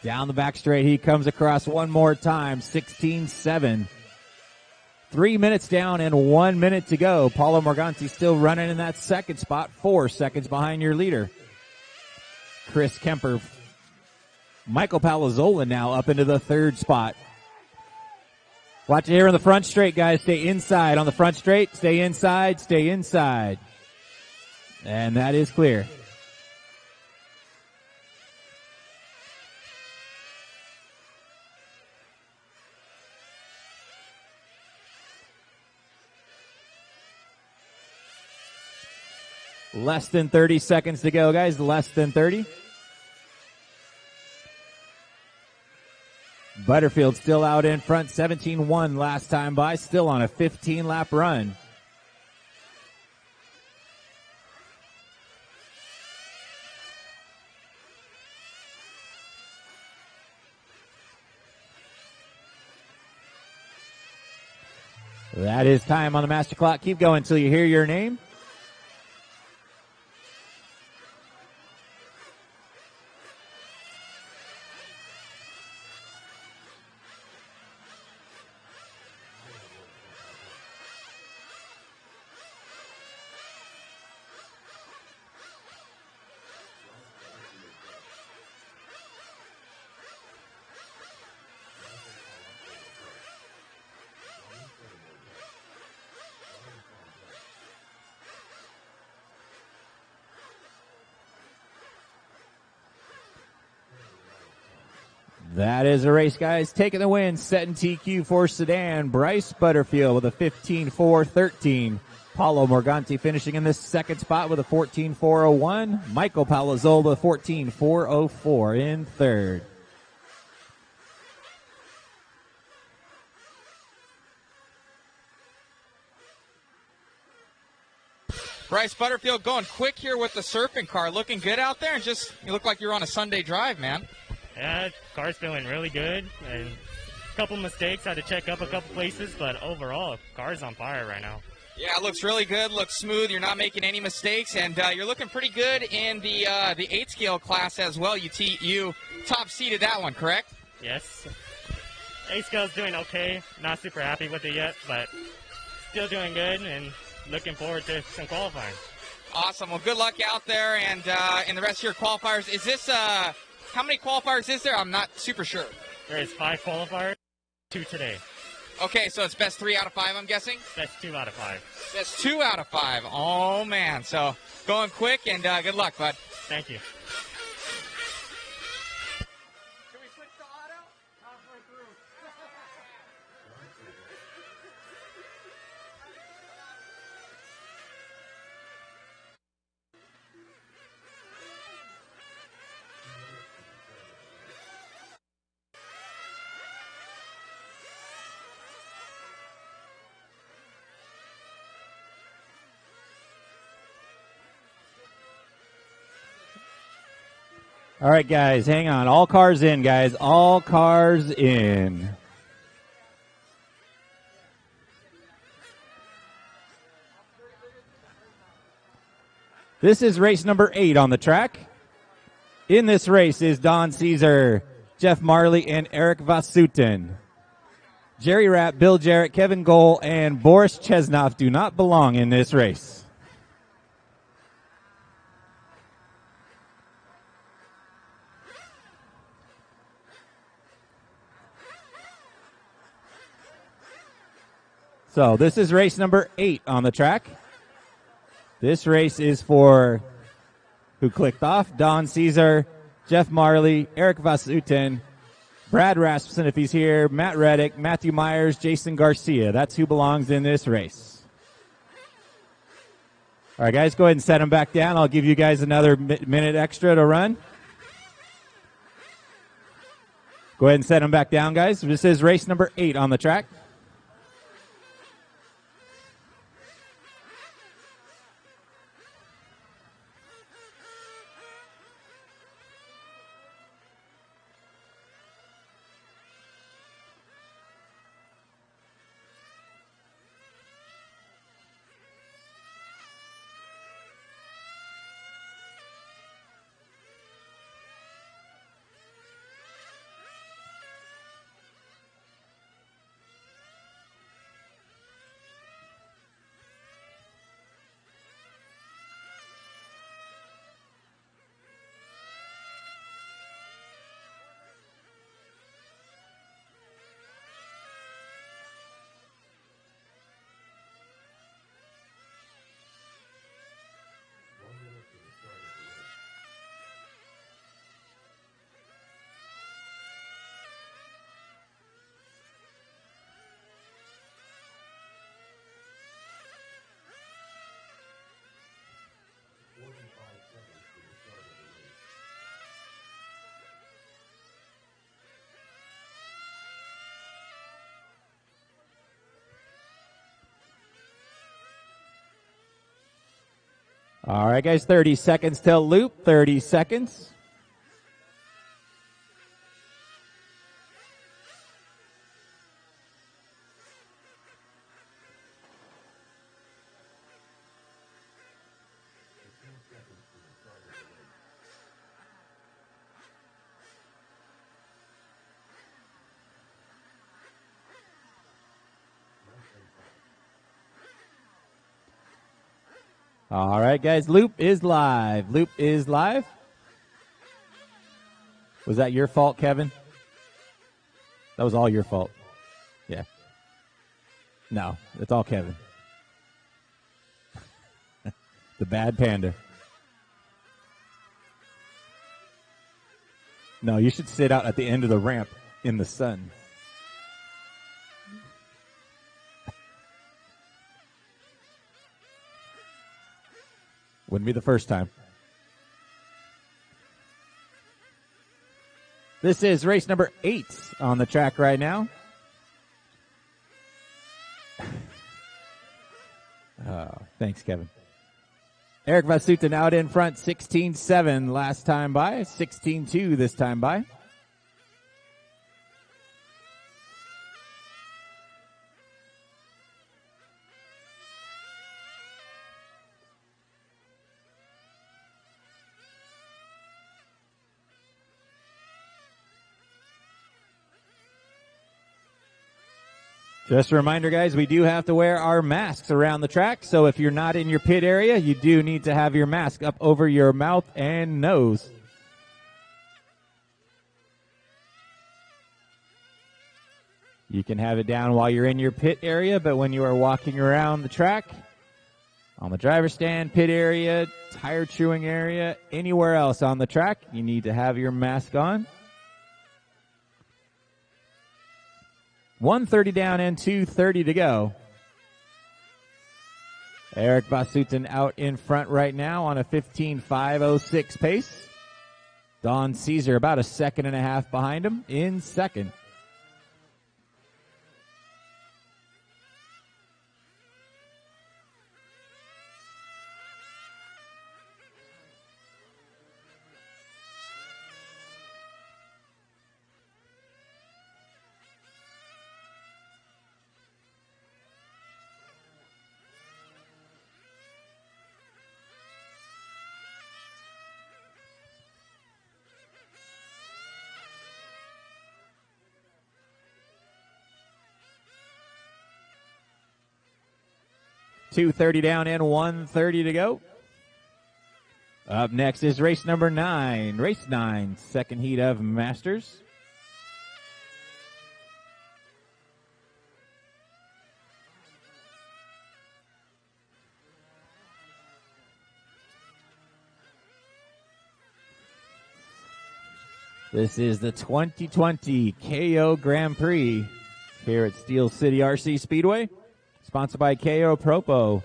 Down the back straight, he comes across one more time, 16.7. 3 minutes down and 1 minute to go. Paulo Morganti still running in that second spot, 4 seconds behind your leader. Chris Kemper, Michael Palazzola now up into the third spot. Watch it here in the front straight, guys. Stay inside on the front straight. Stay inside, stay inside. And that is clear. Less than 30 seconds to go, guys. Less than 30. Butterfield still out in front. 17.1 last time by. Still on a 15-lap run. That is time on the master clock. Keep going until you hear your name. That is a race, guys. Taking the win, setting TQ for Sedan. Bryce Butterfield with a 15.413. Paulo Morganti finishing in the second spot with a 14.401. Michael Palazzolo 14.404 in third. Bryce Butterfield going quick here with the surfing car. Looking good out there, and just you look like you're on a Sunday drive, man. Yeah, car's feeling really good, and a couple mistakes. Had to check up a couple places, but overall, car's on fire right now. Yeah, it looks really good. Looks smooth. You're not making any mistakes, and you're looking pretty good in the 8 scale class as well. You top seeded that one, correct? Yes. 8 scale's doing okay. Not super happy with it yet, but still doing good, and looking forward to some qualifying. Awesome. Well, good luck out there and in the rest of your qualifiers. Is this how many qualifiers is there? I'm not super sure. There is 5 qualifiers, 2 today. Okay, so it's best 3 out of 5, I'm guessing? Best 2 out of 5. Best 2 out of 5. Oh, man. So going quick, and good luck, bud. Thank you. Can we switch to auto? Halfway through. All right, guys, hang on. All cars in, guys. All cars in. This is race number 8 on the track. In this race is Don Caesar, Jeff Marley, and Eric Vasuten. Jerry Rapp, Bill Jarrett, Kevin Gohl, and Boris Chesnov do not belong in this race. So this is race number 8 on the track. This race is for who clicked off: Don Caesar, Jeff Marley, Eric Vasuten, Brad Rasmussen if he's here, Matt Reddick, Matthew Myers, Jason Garcia. That's who belongs in this race. All right, guys, go ahead and set them back down. I'll give you guys another minute extra to run. Go ahead and set them back down, guys. This is race number 8 on the track. All right, guys, 30 seconds till loop, 30 seconds. All right, guys, loop is live. Loop is live. Was that your fault, Kevin? That was all your fault. Yeah. No, it's all Kevin. The bad panda. No, you should sit out at the end of the ramp in the sun. Wouldn't be the first time. This is race number 8 on the track right now. Thanks, Kevin. Eric Vasutin out in front, 16-7 last time by, 16-2 this time by. Just a reminder, guys, we do have to wear our masks around the track. So if you're not in your pit area, you do need to have your mask up over your mouth and nose. You can have it down while you're in your pit area, but when you are walking around the track, on the driver's stand, pit area, tire chewing area, anywhere else on the track, you need to have your mask on. 1:30 down and 2:30 to go. Eric Vasutin out in front right now on a 15.506 pace. Don Caesar about a second and a half behind him in second. .230 down and 1:30 to go. Up next is race number 9. Race 9, second heat of Masters. This is the 2020 KO Grand Prix here at Steel City RC Speedway. Sponsored by KO Propo,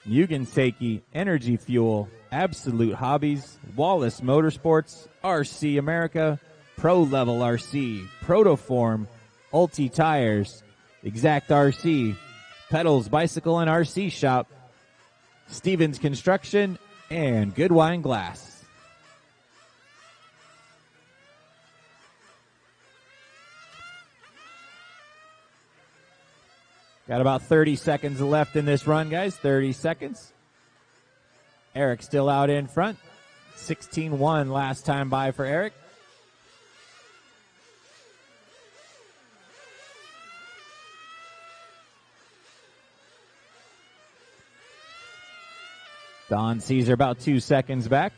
Mugen Seiki, Energy Fuel, Absolute Hobbies, Wallace Motorsports, RC America, Pro Level RC, Protoform, Ulti Tires, Exact RC, Pedals Bicycle and RC Shop, Stevens Construction, and Good Wine Glass. Got about 30 seconds left in this run, guys. 30 seconds. Eric still out in front. 16-1 last time by for Eric. Don Caesar about 2 seconds back.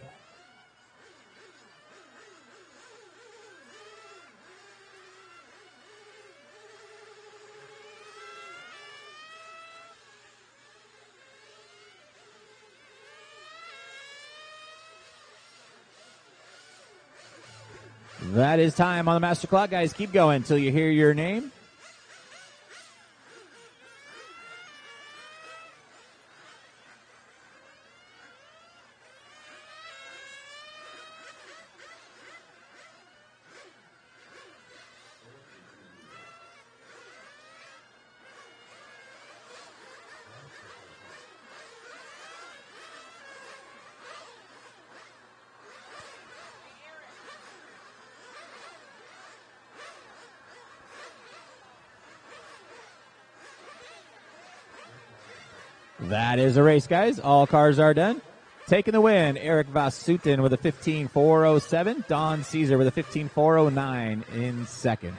That is time on the master clock, guys. Keep going until you hear your name. That is a race, guys. All cars are done. Taking the win, Eric Vasutin with a 15.407. Don Caesar with a 15.409 in second.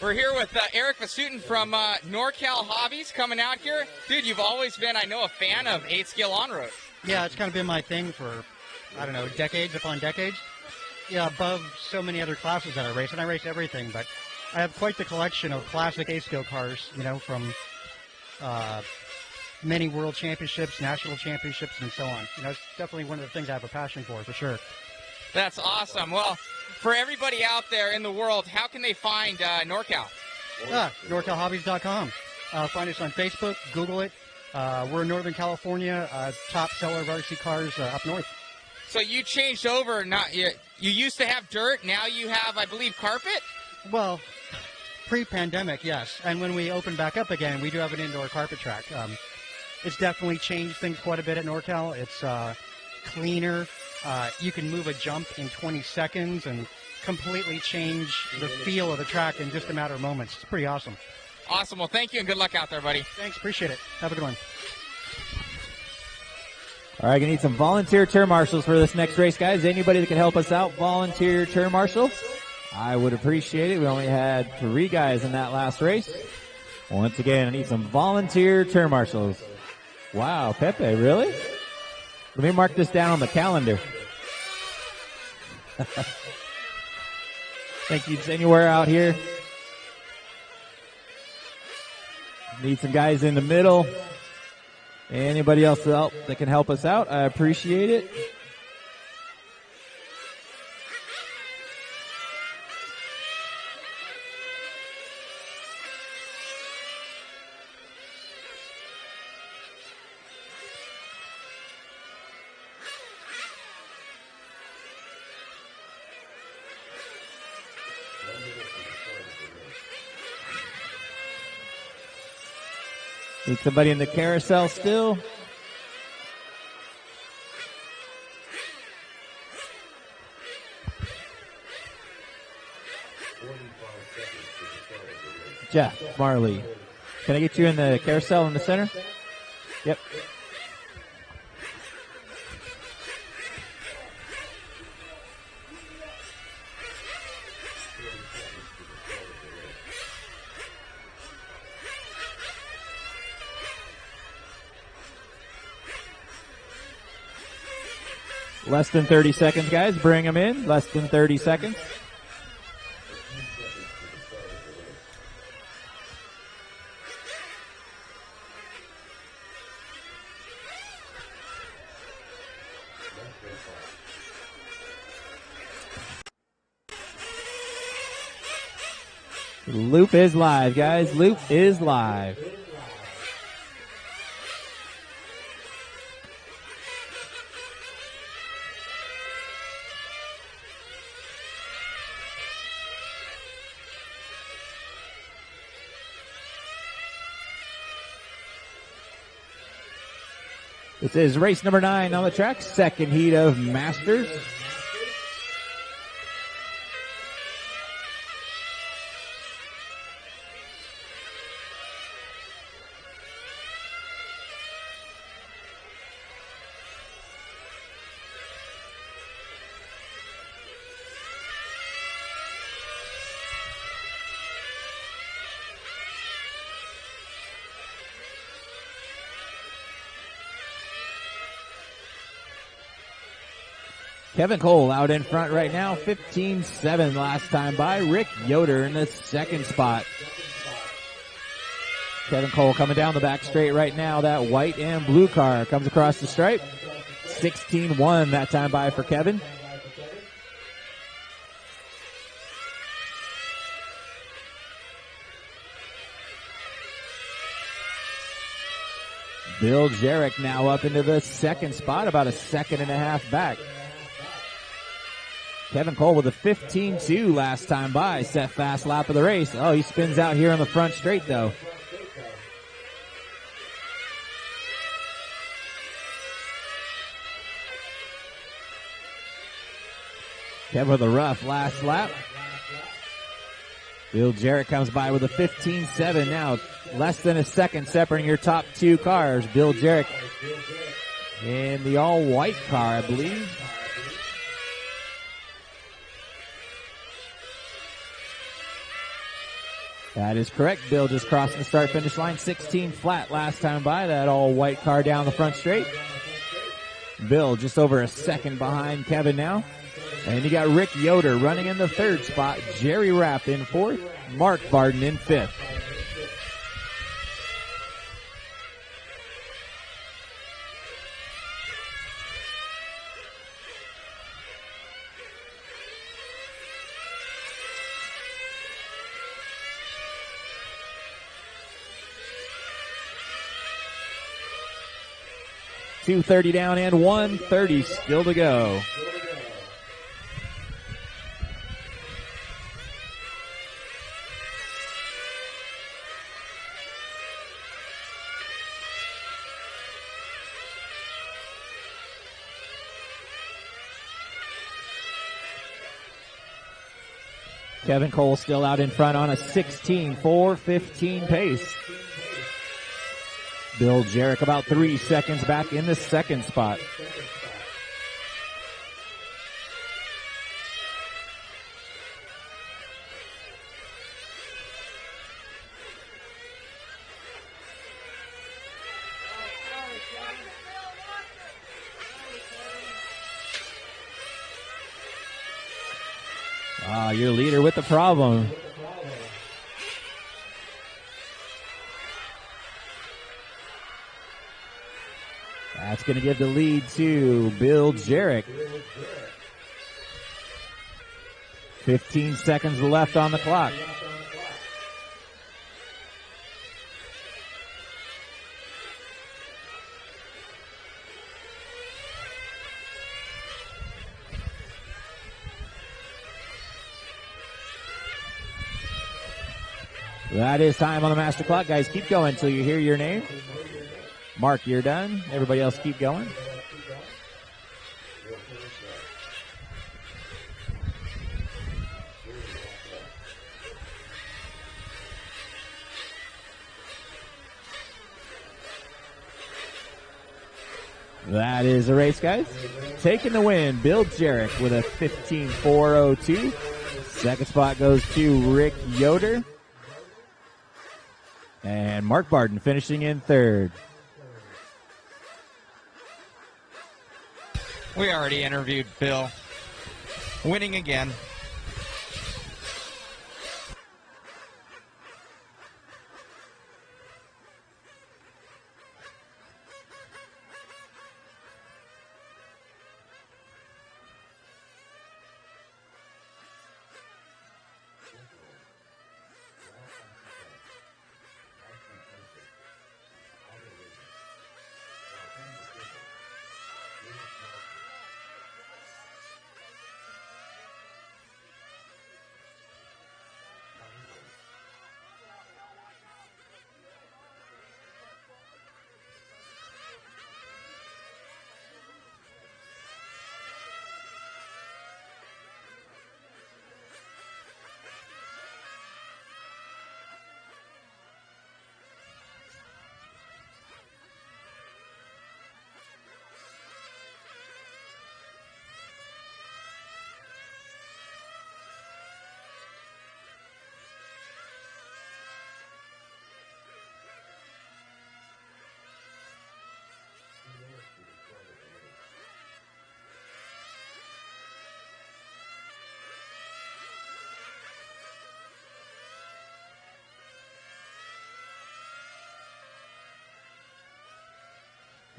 We're here with Eric Vasutin from NorCal Hobbies coming out here. Dude, you've always been, I know, a fan of 8-scale on-road. Yeah, it's kind of been my thing for I don't know, decades upon decades. Yeah, above so many other classes that I race, and I race everything, but I have quite the collection of classic A-scale cars, from many world championships, national championships, and so on. It's definitely one of the things I have a passion for sure. That's awesome. Well, for everybody out there in the world, how can they find NorCal? NorCalHobbies.com. Find us on Facebook, Google it. We're in Northern California, top seller of RC cars up north. So you changed over. You used to have dirt. Now you have, I believe, carpet? Well, pre-pandemic, yes. And when we open back up again, we do have an indoor carpet track. It's definitely changed things quite a bit at NorCal. It's cleaner. You can move a jump in 20 seconds and completely change the feel of the track in just a matter of moments. It's pretty awesome. Awesome. Well, thank you and good luck out there, buddy. Thanks. Appreciate it. Have a good one. All right, gonna need some volunteer turn marshals for this next race, guys. Anybody that can help us out, volunteer turn marshal, I would appreciate it. We only had 3 guys in that last race. Once again, I need some volunteer turn marshals. Wow, Pepe, really? Let me mark this down on the calendar. Think you'd anywhere out here? Need some guys in the middle. Anybody else that can help us out? I appreciate it. Need somebody in the carousel still? Jeff Marley. Can I get you in the carousel in the center? Yep. Less than 30 seconds, guys. Bring them in. Less than 30 seconds. Loop is live, guys. Loop is live. This is race number 9 on the track, second heat of Masters. Kevin Cole out in front right now, 15-7 last time by. Rick Yoder in the second spot. Kevin Cole coming down the back straight right now. That white and blue car comes across the stripe. 16-1 that time by for Kevin. Bill Jarek now up into the second spot, about a second and a half back. Kevin Cole with a 15-2 last time by. Set fast lap of the race. Oh, he spins out here on the front straight though. Kevin with a rough last lap. Bill Jarrett comes by with a 15-7 now. Less than a second separating your top 2 cars. Bill Jarrett in the all-white car, I believe. That is correct. Bill just crossing the start-finish line. 16 flat last time by. That all-white car down the front straight. Bill just over a second behind Kevin now. And you got Rick Yoder running in the third spot. Jerry Rapp in fourth. Mark Barden in fifth. .230 down and 1:30 still to go. Kevin Cole still out in front on a 16:4:15 pace. Bill Jarrett about 3 seconds back in the second spot. Your leader with the problem. That's going to give the lead to Bill Jarrett. 15 seconds left on the clock. That is time on the master clock. Guys, keep going until you hear your name. Mark, you're done. Everybody else keep going. That is the race, guys. Taking the win, Bill Jarrett with a 15:4:02. Second spot goes to Rick Yoder. And Mark Barden finishing in third. We already interviewed Bill. Winning again.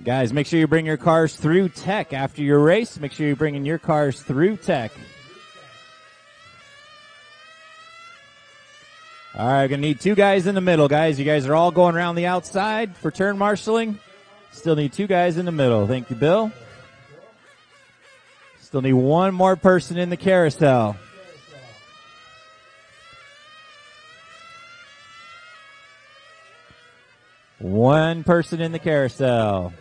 Guys, make sure you bring your cars through tech after your race. Make sure you're bringing your cars through tech. All right, going to need two guys in the middle, guys. You guys are all going around the outside for turn marshaling. Still need two guys in the middle. Thank you, Bill. Still need one more person in the carousel. One person in the carousel.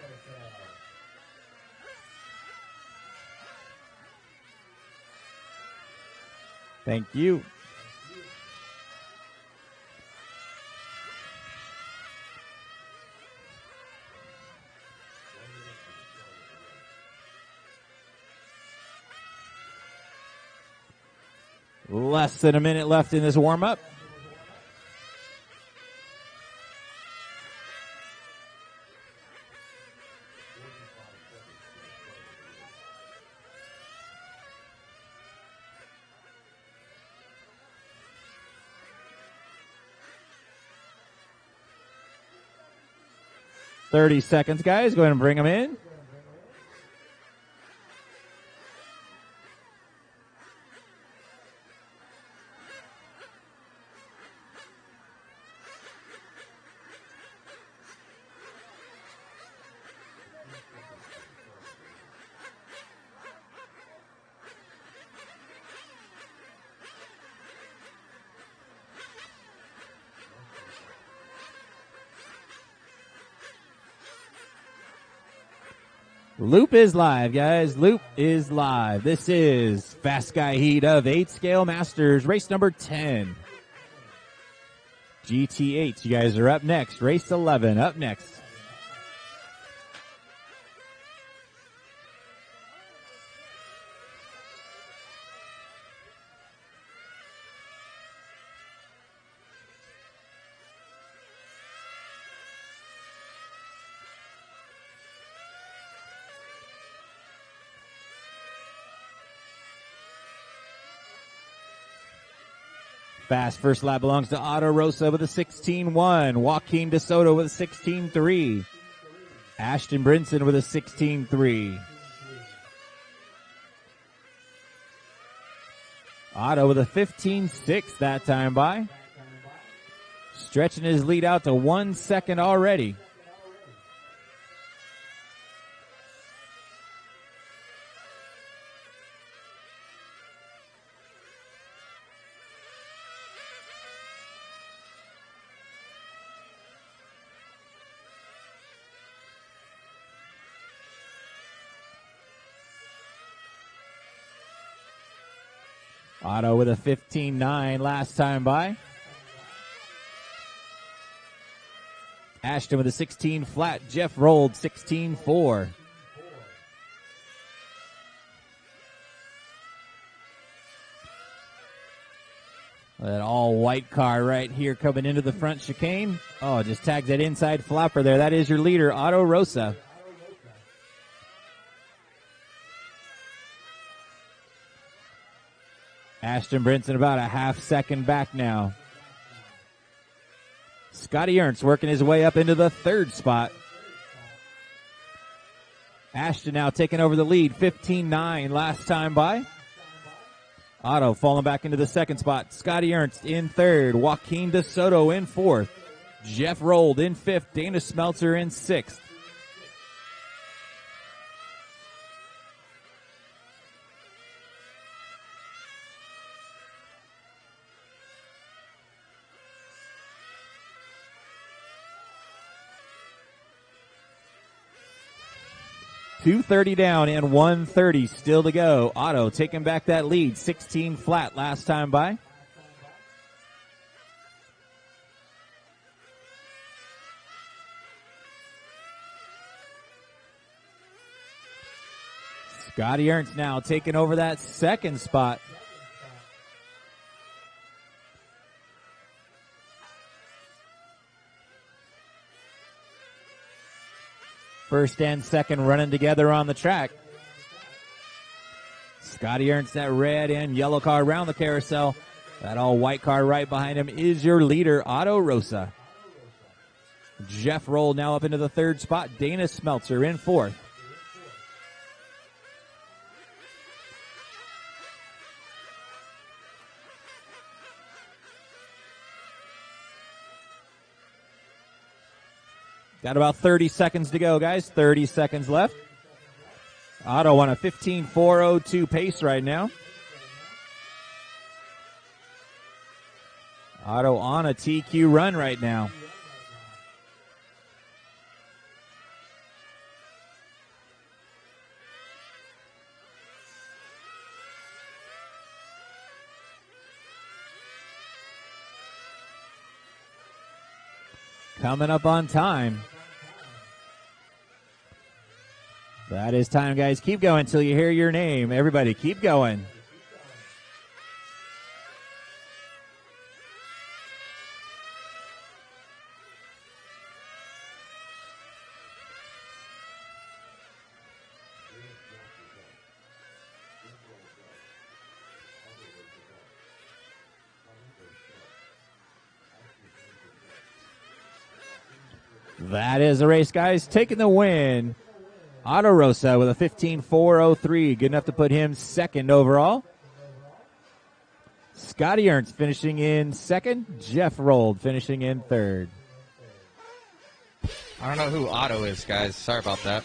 Thank you. Less than a minute left in this warm-up. 30 seconds, guys. Go ahead and bring them in. Loop is live, guys. Loop is live. This is Fast Guy Heat of 8 Scale Masters, race number 10. GT8, you guys are up next. Race 11 up next. Fast first lap belongs to Otto Rosa with a 16.1. Joaquin DeSoto with a 16.3. Ashton Brinson with a 16.3. Otto with a 15.6 that time by. Stretching his lead out to 1 second already. Otto with a 15.9 last time by. Ashton with a 16 flat. Jeff rolled 16.4. That all white car right here coming into the front chicane. Oh, just tags that inside flapper there. That is your leader, Otto Rosa. Ashton Brinson about a half second back now. Scotty Ernst working his way up into the third spot. Ashton now taking over the lead, 15.9 last time by. Otto falling back into the second spot. Scotty Ernst in third. Joaquin DeSoto in fourth. Jeff Rolled in fifth. Dana Smeltzer in sixth. .230 down and 130 still to go. Otto taking back that lead. 16 flat last time by. Scotty Ernst now taking over that second spot. First and second running together on the track. Scotty Ernst, that red and yellow car around the carousel. That all white car right behind him is your leader, Otto Rosa. Jeff Roll now up into the third spot. Dana Smeltzer in fourth. Got about 30 seconds to go, guys. 30 seconds left. Otto on a 15.402 pace right now. Otto on a TQ run right now. Coming up on time. That is time, guys. Keep going until you hear your name. Everybody, keep going. That is the race, guys. Taking the win. Otto Rosa with a 15.403. Good enough to put him second overall. Scotty Ernst finishing in second. Jeff Rold finishing in third. I don't know who Otto is, guys. Sorry about that.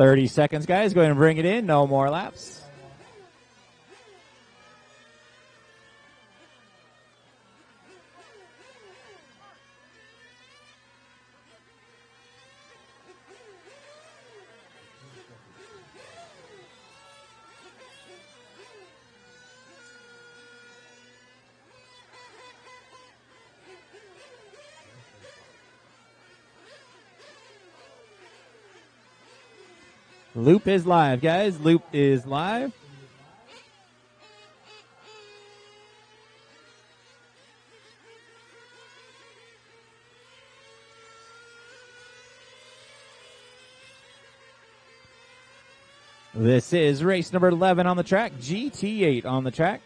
$30 seconds, guys. Go ahead and bring it in. No more laps. Loop is live, guys. Loop is live. This is race number 11 on the track, GT8 on the track.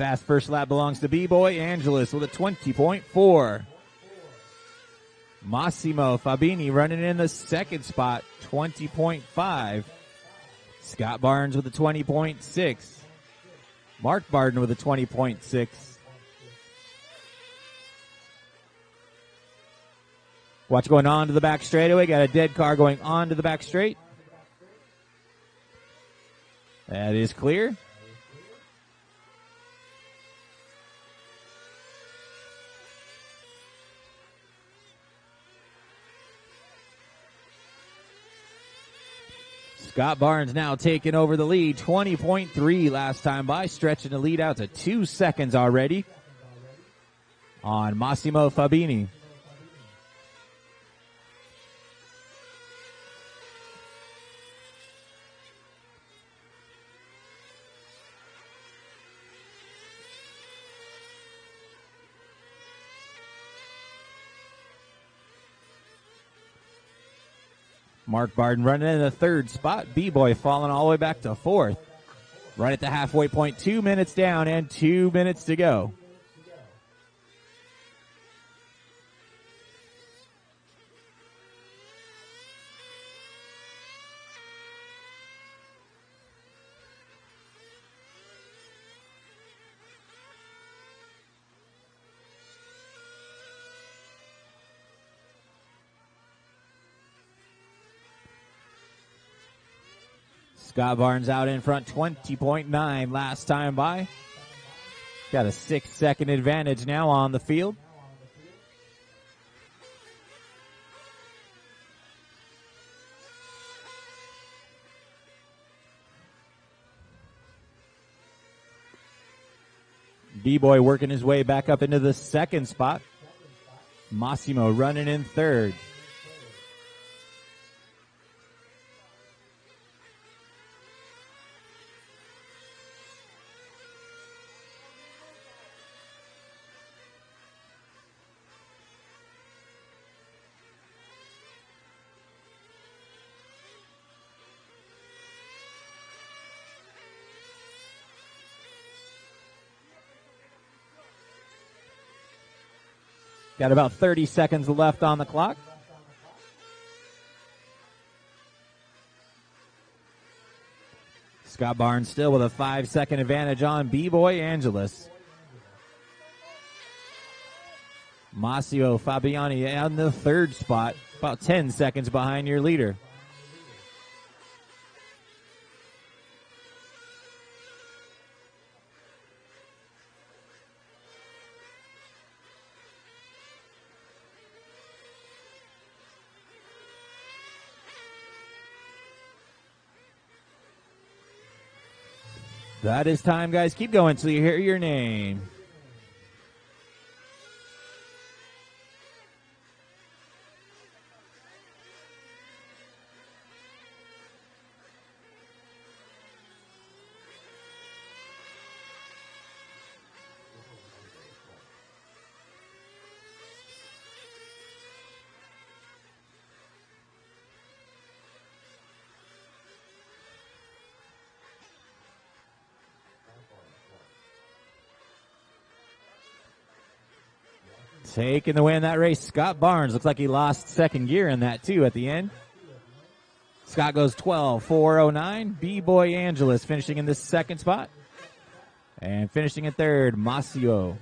Fast first lap belongs to B-Boy Angeles with a 20.4. Massimo Fabini running in the second spot, 20.5. Scott Barnes with a 20.6. Mark Barden with a 20.6. Watch going on to the back straightaway. Got a dead car going on to the back straight. That is clear. Scott Barnes now taking over the lead, 20.3 last time by, stretching the lead out to 2 seconds already on Massimo Fabini. Mark Barden running in the third spot. B-Boy falling all the way back to fourth. Right at the halfway point, 2 minutes down and 2 minutes to go. Scott Barnes out in front, 20.9 last time by. Got a 6-second advantage now on the field. B-Boy working his way back up into the second spot. Massimo running in third. Got about 30 seconds left on the clock. Scott Barnes still with a 5-second advantage on B-Boy Angeles. Massimo Fabiani on the third spot, about 10 seconds behind your leader. That is time, guys. Keep going till you hear your name. Taking the win in that race, Scott Barnes. Looks like he lost second gear in that, too, at the end. Scott goes 12.409. B-Boy Angeles finishing in the second spot. And finishing in third, Massimo.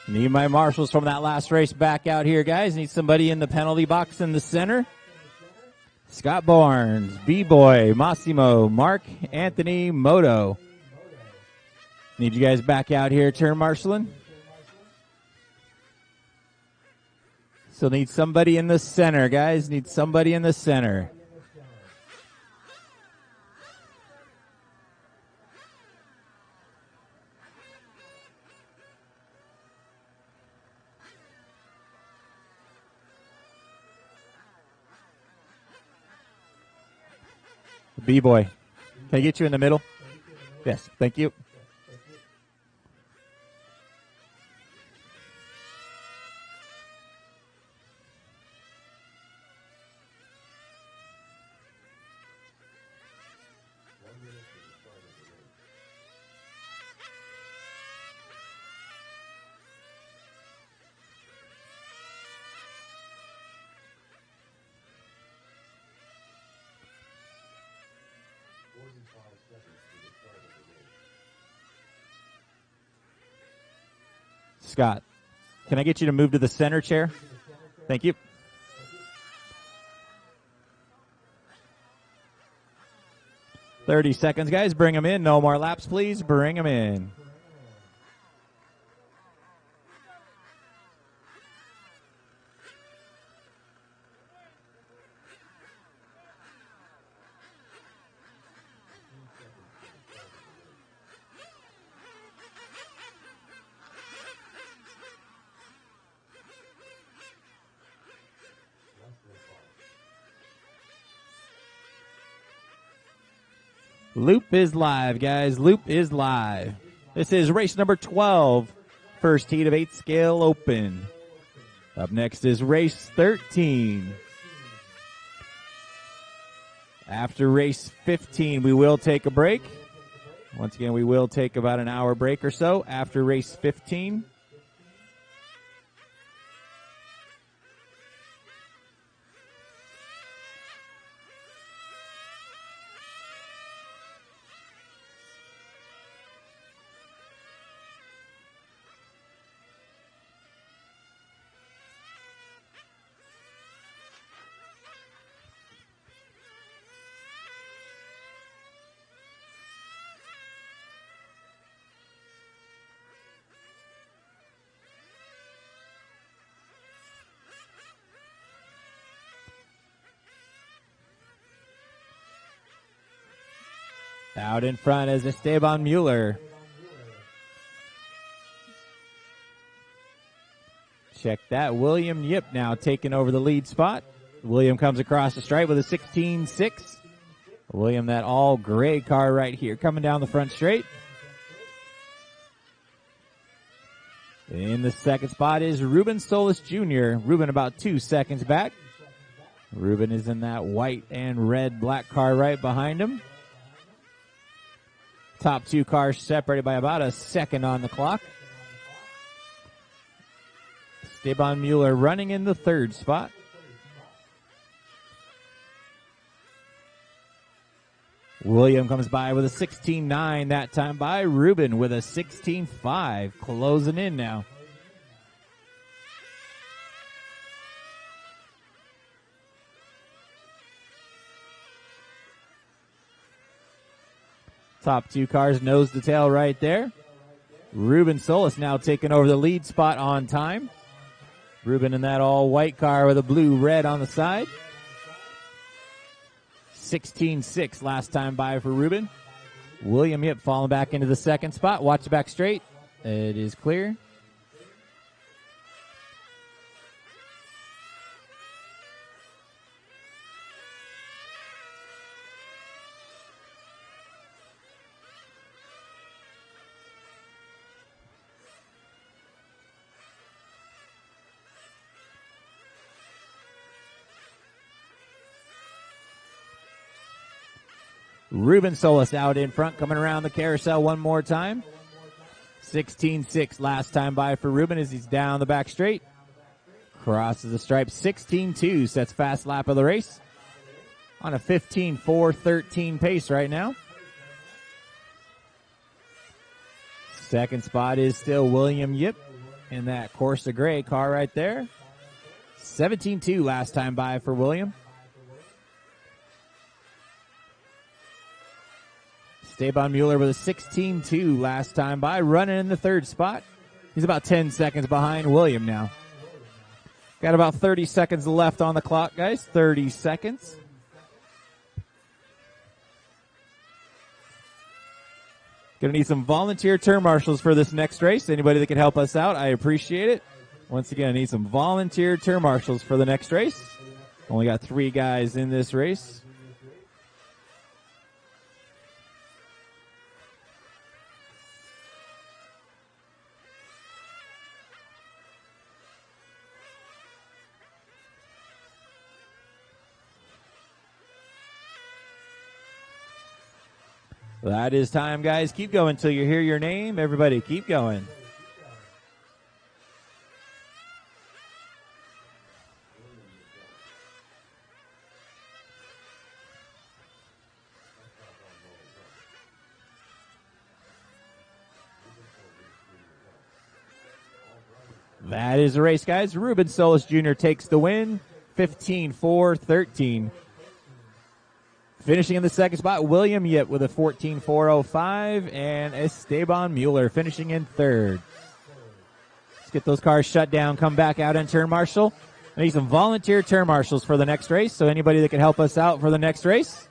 Need my marshals from that last race back out here, guys. Need somebody in the penalty box in the center. Scott Barnes, B-Boy, Massimo, Mark, Anthony, Moto. Need you guys back out here turn marshaling. So need somebody in the center, guys. Need somebody in the center. B-Boy, can I get you in the middle? Yes, thank you. Scott, can I get you to move to the center chair? Thank you. $30 guys. Bring them in. No more laps, please. Bring them in. Loop is live, guys. Loop is live. This is race number 12. First heat of 8 scale open. Up next is race 13. After race 15, we will take a break. Once again, we will take about an hour break or so after race 15. Out in front is Esteban Mueller. Check that. William Yip now taking over the lead spot. William comes across the stripe with a 16.6. William, that all gray car right here coming down the front straight. In the second spot is Ruben Solis Jr. Ruben about 2 seconds back. Ruben is in that white and red black car right behind him. Top two cars separated by about a second on the clock. Esteban Mueller running in the third spot. William comes by with a 16.9 that time by Ruben with a 16.5. Closing in now. Top two cars nose to tail right there. Ruben Solis now taking over the lead spot on time. Ruben in that all white car with a blue red on the side. 16.6 last time by for Ruben. William Yip falling back into the second spot. Watch the back straight. It is clear. Ruben Solis out in front, coming around the carousel one more time. 16.6 last time by for Ruben as he's down the back straight. Crosses the stripe. 16.2 sets fast lap of the race. On a 15.4.13 pace right now. Second spot is still William Yip. in that Corsa gray car right there. 17-2 last time by for William. Esteban Mueller with a 16-2 last time by, running in the third spot. He's about 10 seconds behind William now. Got about 30 seconds left on the clock, guys. 30 seconds. Gonna need some volunteer turn marshals for this next race. Anybody that can help us out, I appreciate it. Once again, I need some volunteer turn marshals for the next race. Only got 3 guys in this race. That is time, guys. Keep going until you hear your name. Everybody, keep going. That is the race, guys. Ruben Solis Jr. takes the win. 15-4-13. Finishing in the second spot, William Yip with a 14.405, and Esteban Mueller finishing in third. Let's get those cars shut down, come back out and turn marshal. I need some volunteer turn marshals for the next race, so anybody that can help us out for the next race,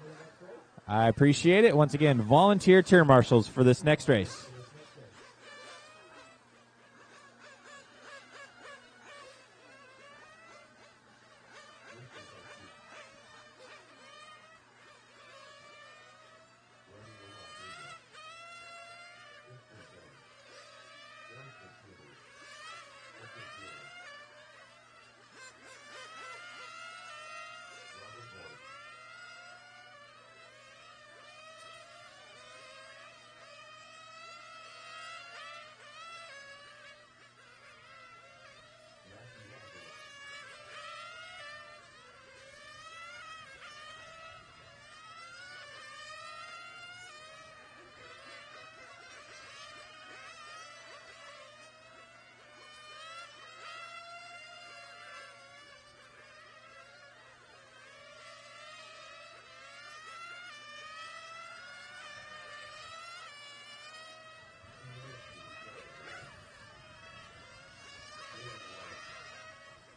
I appreciate it. Once again, volunteer turn marshals for this next race.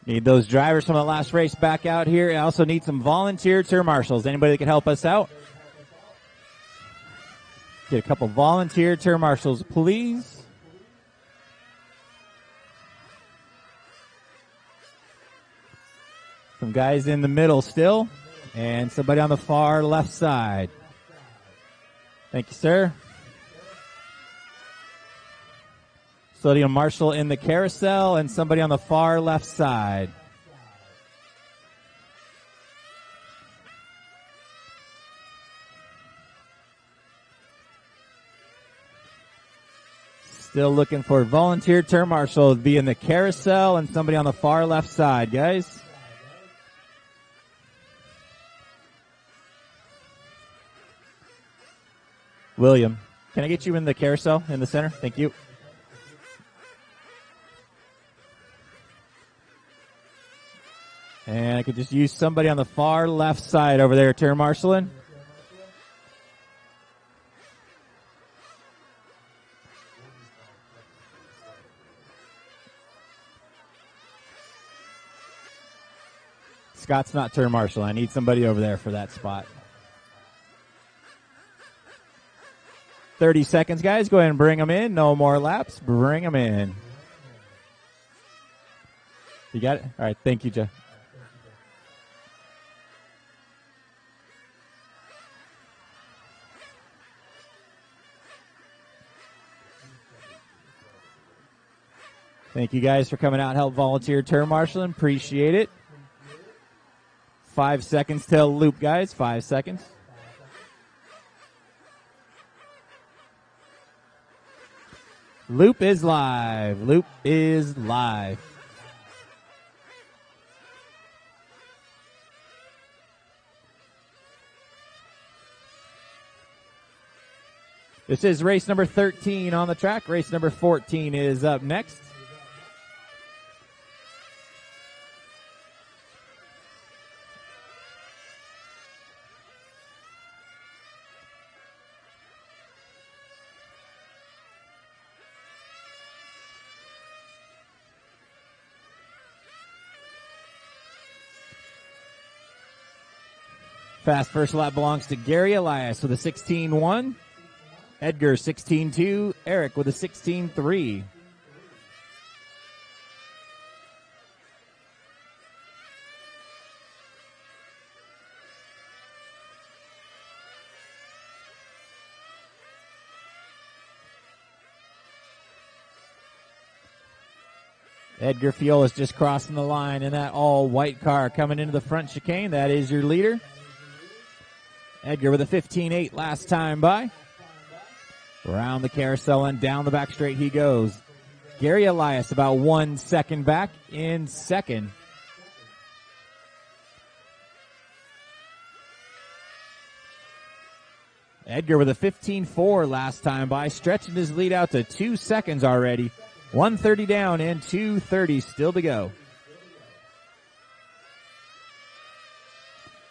Need those drivers from the last race back out here. I also need some volunteer turn marshals. Anybody that can help us out? Get a couple volunteer turn marshals, please. Some guys in the middle still, and somebody on the far left side. Thank you, sir. Sodium Marshal in the carousel and somebody on the far left side. Still looking for volunteer turn marshal to be in the carousel and somebody on the far left side, guys. William, can I get you in the carousel in the center? Thank you. And I could just use somebody on the far left side over there, turn marshaling. Scott's not turn marshal. I need somebody over there for that spot. 30 seconds, guys. Go ahead and bring them in. No more laps. Bring them in. You got it? All right. Thank you, Jeff. Thank you guys for coming out and help volunteer turn marshaling. Appreciate it. 5 seconds till loop, guys. 5 seconds. Loop is live. Loop is live. This is race number 13 on the track. Race number 14 is up next. Fast first lap belongs to Gary Elias with a 16.1. Edgar 16.2. Eric with a 16.3. Edgar Fiola is just crossing the line in that all-white car coming into the front chicane. That is your leader. Edgar with a 15.8 last time by. Around the carousel and down the back straight he goes. Gary Elias about 1 second back in second. Edgar with a 15.4 last time by, stretching his lead out to 2 seconds already. 1:30 down and 2:30 still to go.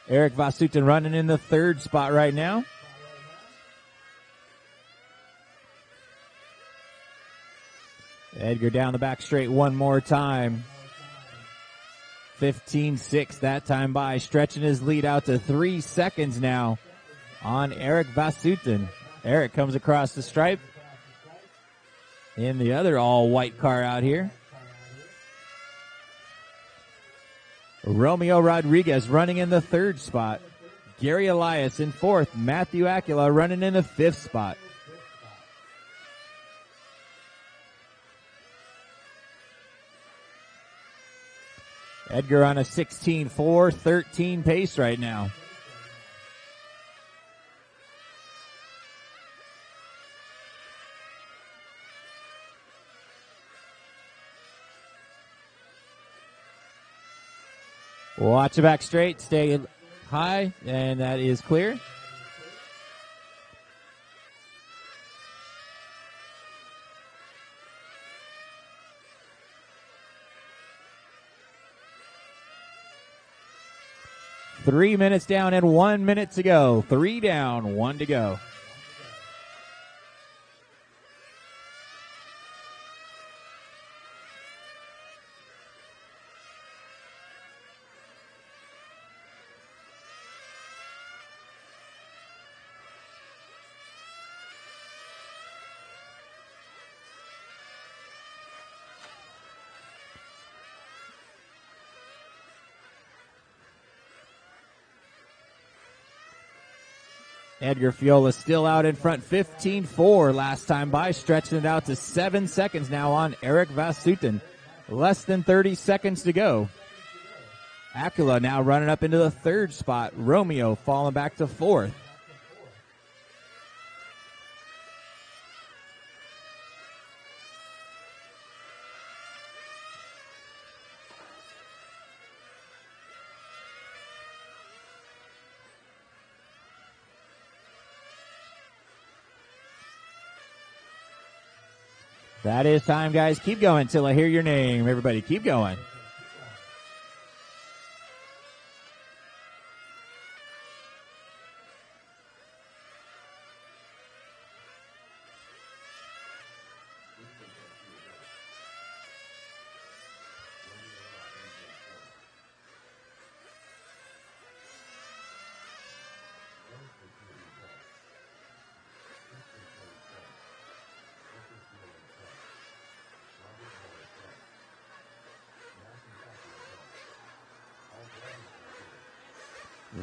Eric Vasutin running in the third spot right now. Edgar down the back straight one more time. 15.6 that time by, stretching his lead out to 3 seconds now on Eric Vasutin. Eric comes across the stripe in the other all-white car out here. Romeo Rodriguez running in the third spot. Gary Elias in fourth. Matthew Acula running in the fifth spot. Edgar on a 16.4, 13 pace right now. Watch it back straight, stay high, and that is clear. Three minutes down and 1 minute to go. 3 down, 1 to go. Edgar Fiola still out in front, 15.4 last time by, stretching it out to 7 seconds now on Eric Vasutin. Less than 30 seconds to go. Acula now running up into the third spot. Romeo falling back to fourth. That is time, guys. Keep going till I hear your name. Everybody, keep going.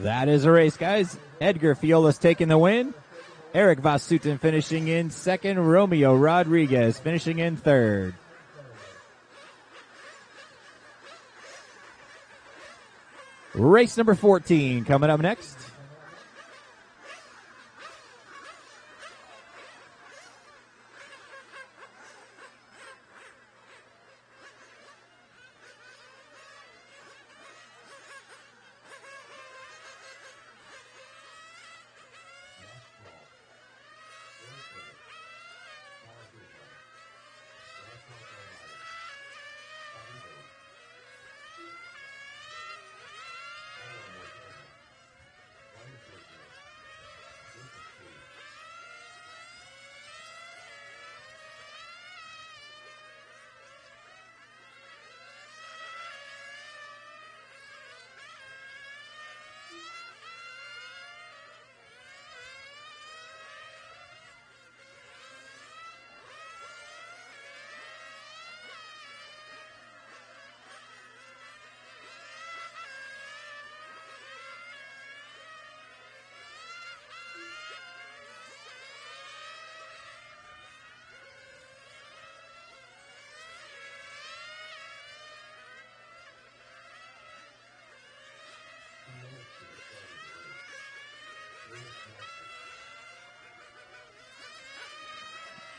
That is a race, guys. Edgar Fiola's taking the win. Eric Vasutin finishing in second. Romeo Rodriguez finishing in third. Race number 14 coming up next.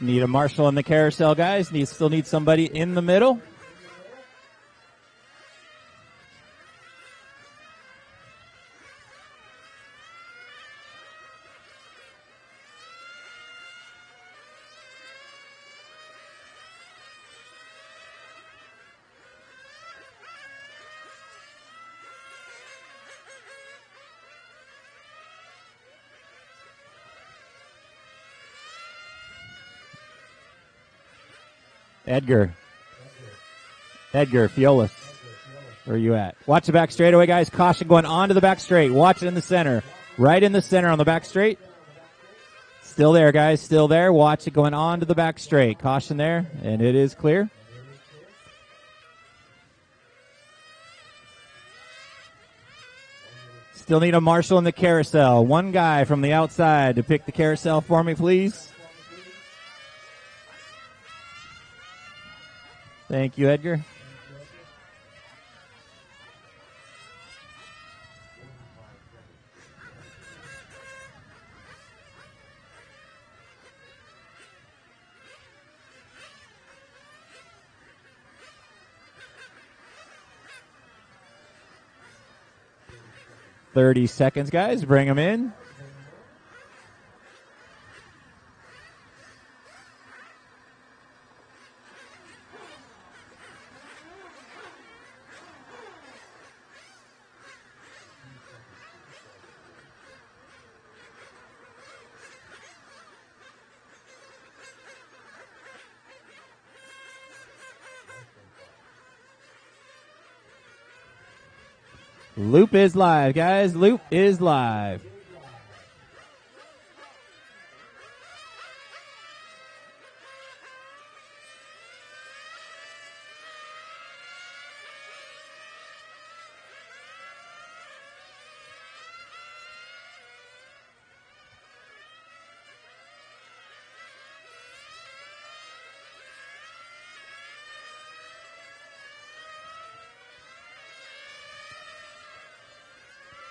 Need a marshal in the carousel, guys. Still need somebody in the middle. Edgar, Fiolis, where are you at? Watch the back straightaway, guys. Caution going onto the back straight. Watch it in the center. Right in the center on the back straight. Still there, guys. Still there. Watch it going on to the back straight. Caution there, and it is clear. Still need a marshal in the carousel. One guy from the outside to pick the carousel for me, please. Thank you, Edgar. $30 seconds, guys. Bring them in. Loop is live, guys. Loop is live.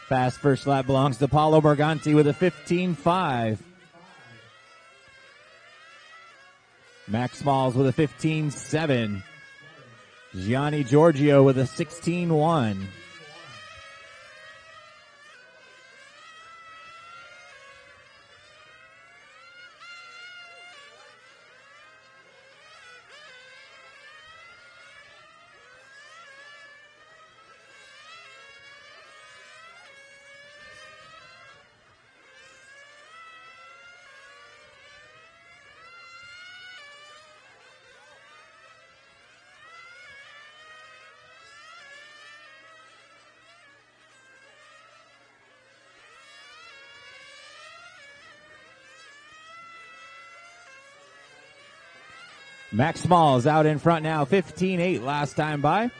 Fast first lap belongs to Paulo Morganti with a 15.5. Max Smalls with a 15.7. Gianni Giorgio with a 16.1. Max Smalls out in front now, 15.8 last time by.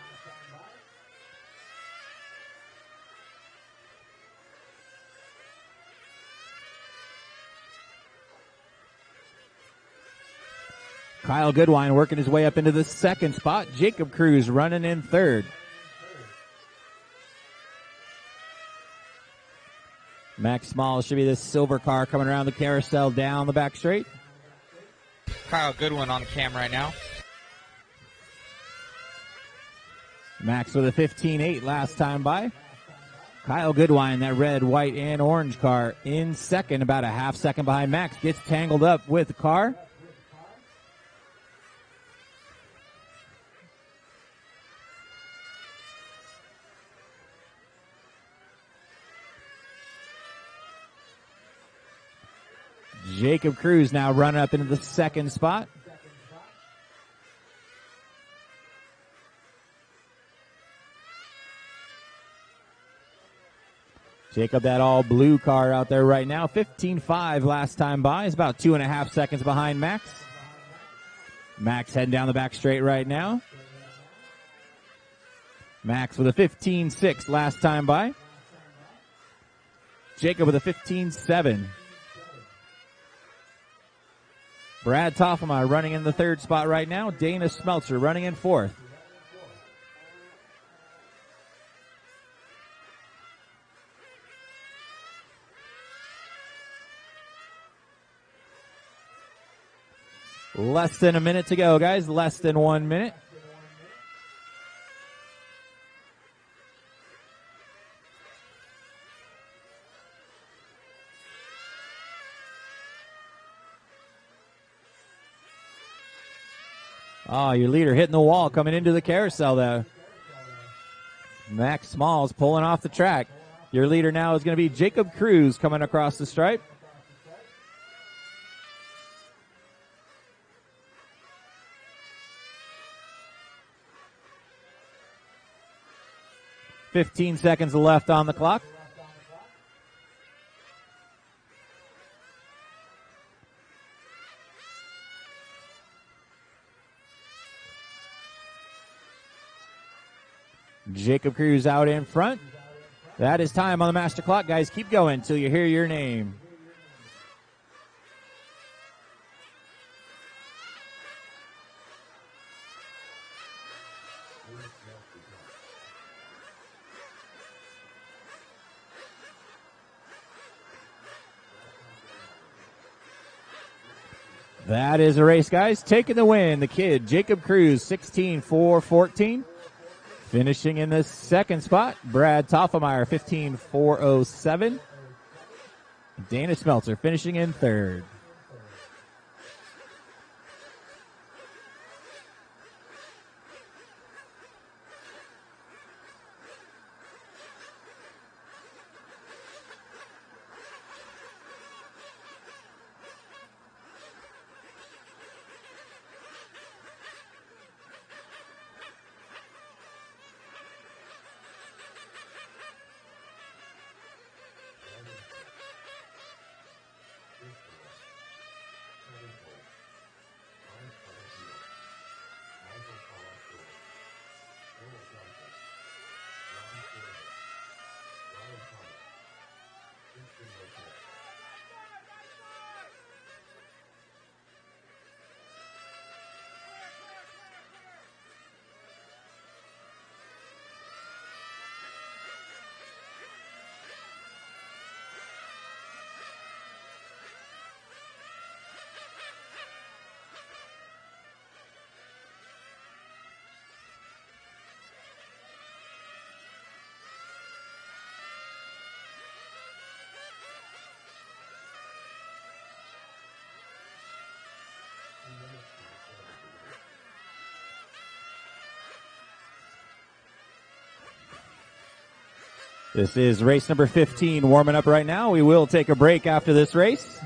Kyle Goodwine working his way up into the second spot. Jacob Cruz running in third. Max Smalls should be this silver car coming around the carousel down the back straight. Kyle Goodwin on the cam right now. Max with a 15.8 last time by. Kyle Goodwine, that red, white, and orange car in second, about a half second behind Max. Gets tangled up with the car. Jacob Cruz now running up into the second spot. Jacob, that all blue car out there right now. 15.5 last time by. Is about 2.5 seconds behind Max. Max heading down the back straight right now. Max with a 15.6 last time by. Jacob with a 15.7. Brad Toffema running in the third spot right now. Dana Smeltzer running in fourth. Less than a minute to go, guys. Less than 1 minute. Oh, your leader hitting the wall coming into the carousel there. Max Smalls pulling off the track. Your leader now is going to be Jacob Cruz coming across the stripe. "15 seconds left on the clock. Jacob Cruz out in front. That is time on the master clock, guys. Keep going until you hear your name. That is a race, guys. Taking the win, the kid, Jacob Cruz, 16.414. Finishing in the second spot, Brad Toffemeyer, 15.407. Dana Smeltzer finishing in third. This is race number 15 warming up right now. We will take a break after this race.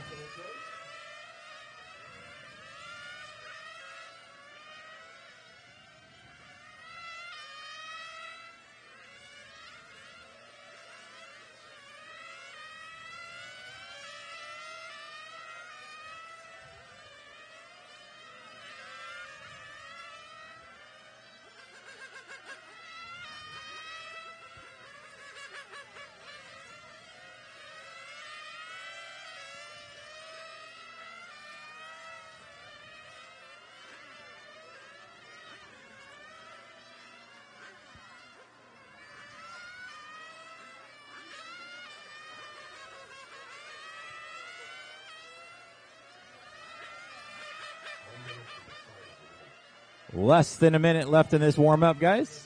Less than a minute left in this warm-up, guys.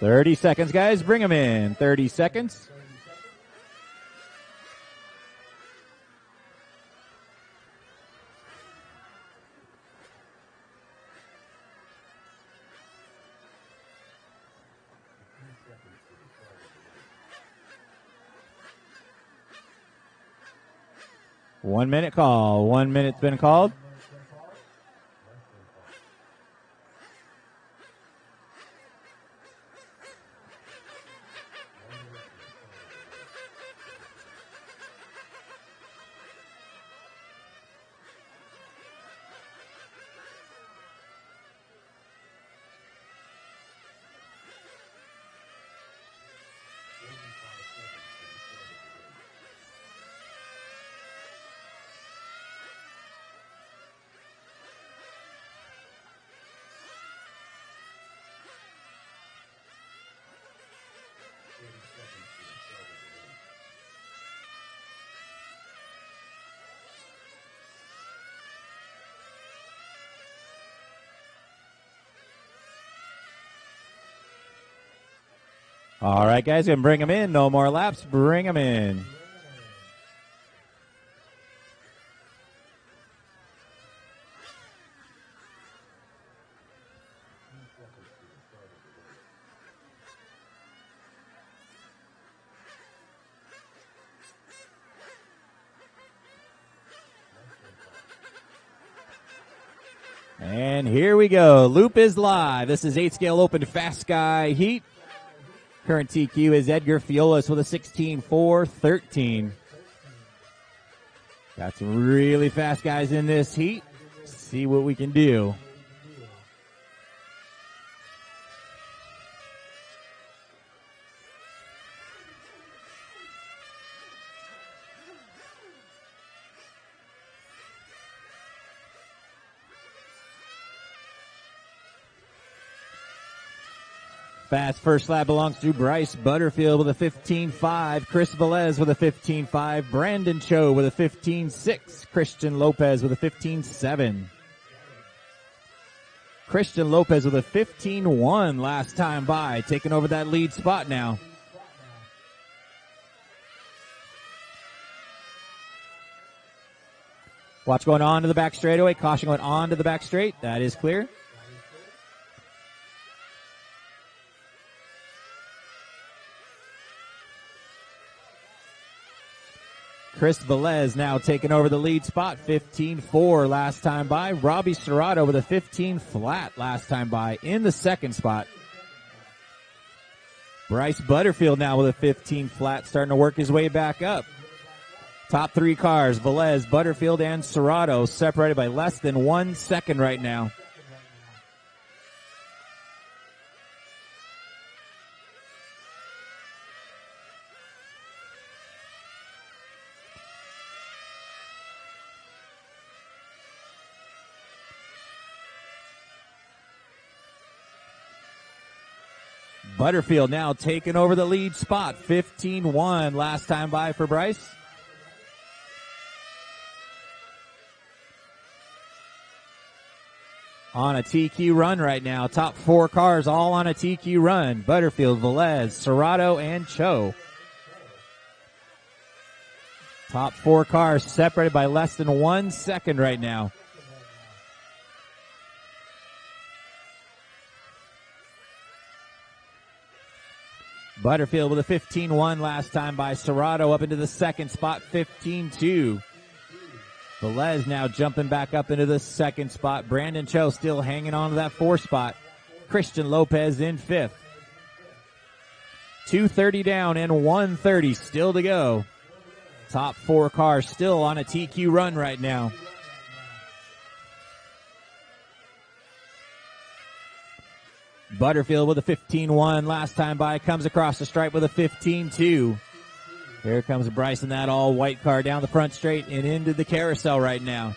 "30 seconds, guys. Bring them in. 30 seconds. One minute call. 1 minute's been called. All right, guys, gonna bring them in. No more laps. Bring them in. And here we go. Loop is live. This is 8 scale open fast guy heat. Current TQ is Edgar Fiolas with a 16.413. Got some really fast guys in this heat. See what we can do. Fast first lap belongs to Bryce Butterfield with a 15.5. Chris Velez with a 15.5. Brandon Cho with a 15.6. Christian Lopez with a 15.7. Christian Lopez with a 15.1 last time by, taking over that lead spot now. Watch going on to the back straightaway. Caution going on to the back straight. That is clear. Chris Velez now taking over the lead spot, 15.4 last time by. Robbie Serrato with a 15 flat last time by in the second spot. Bryce Butterfield now with a 15 flat, starting to work his way back up. Top three cars, Velez, Butterfield, and Serrato, separated by less than 1 second right now. Butterfield now taking over the lead spot, 15.1 last time by for Bryce. On a TQ run right now. Top four cars all on a TQ run. Butterfield, Velez, Serrato, and Cho. Top four cars separated by less than 1 second right now. Butterfield with a 15.1 last time by. Serrato up into the second spot, 15.2. Velez now jumping back up into the second spot. Brandon Cho still hanging on to that fourth spot. Christian Lopez in fifth. 2:30 down and 1:30 still to go. Top four cars still on a TQ run right now. Butterfield with a 15.1 last time by, comes across the stripe with a 15.2. Here comes Bryce in that all white car down the front straight and into the carousel right now.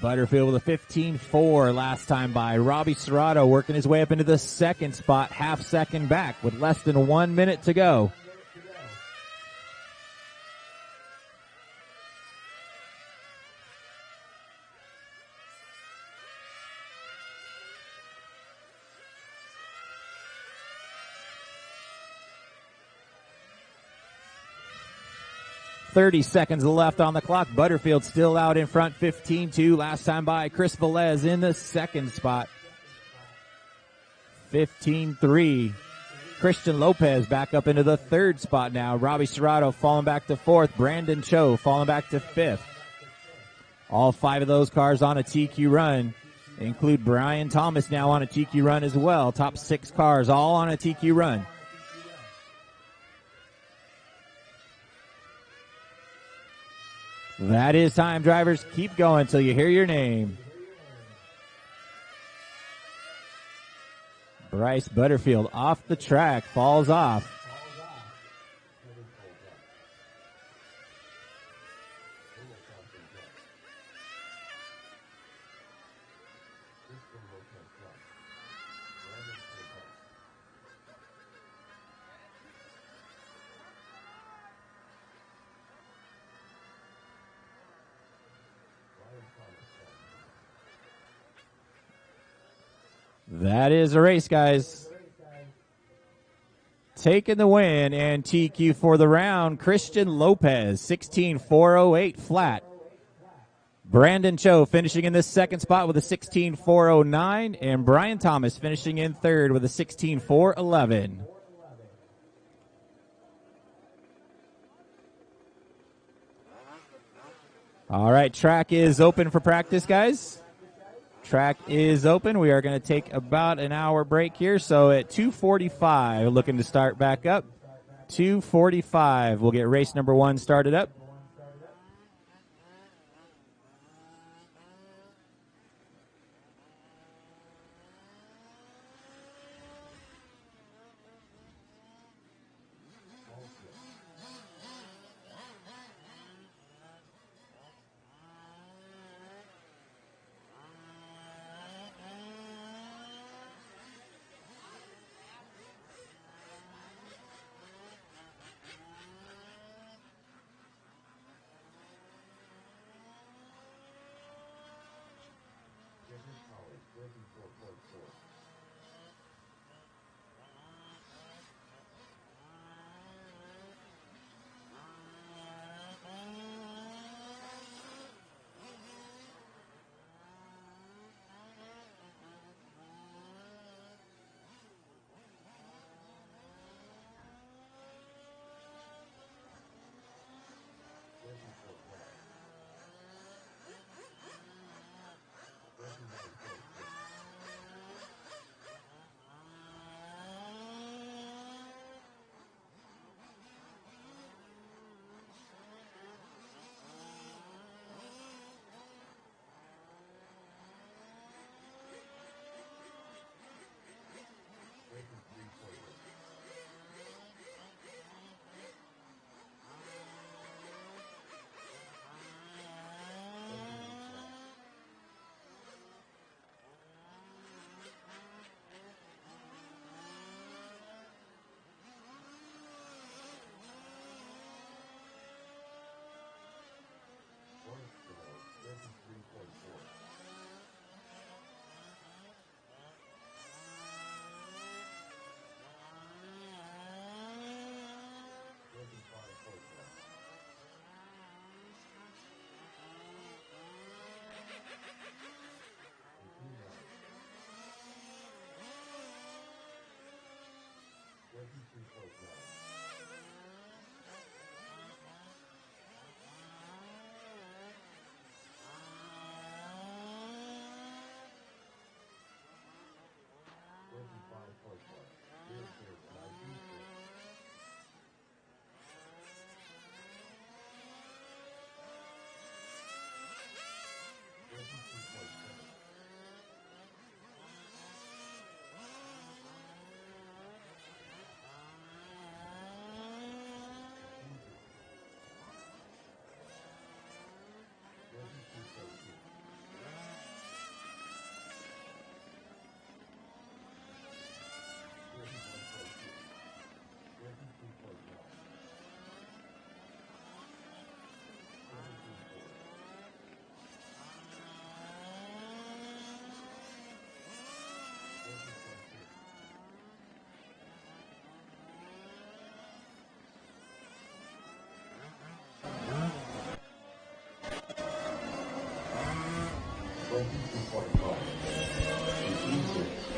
Butterfield with a 15.4 last time by. Robbie Serrato working his way up into the second spot, half second back with less than 1 minute to go. .30 seconds left on the clock. Butterfield still out in front, 15.2 last time by. Chris Velez in the second spot, 15.3. Christian Lopez back up into the third spot now. Robbie Serrato falling back to fourth. Brandon Cho falling back to fifth. All five of those cars on a TQ run. They include Brian Thomas now on a TQ run as well. Top six cars all on a TQ run. That is time, drivers. Keep going until you hear your name. Bryce Butterfield off the track, falls off. That is a race, guys. Taking the win and TQ for the round, Christian Lopez, 16.408 flat. Brandon Cho finishing in the second spot with a 16.409, and Brian Thomas finishing in third with a 16.411. All right, track is open for practice, guys. Track is open. We are going to take about an hour break here. So at 2:45, looking to start back up. 2:45, we'll get race number 1 started up.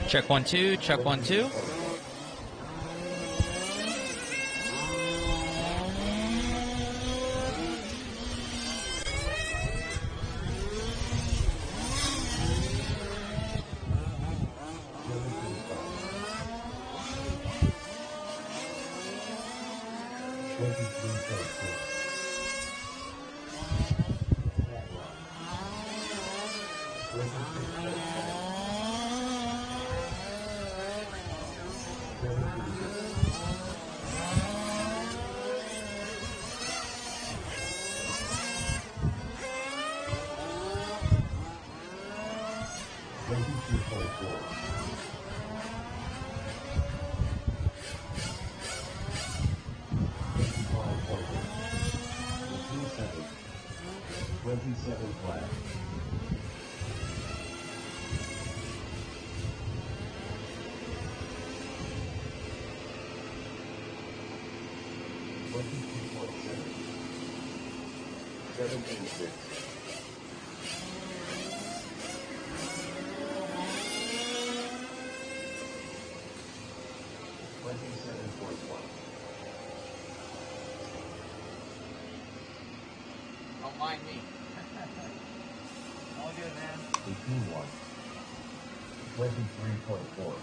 Check 1 2, check 1 2. 17.6. 27.1. Don't mind me. All good, man. 18.1. 23.4.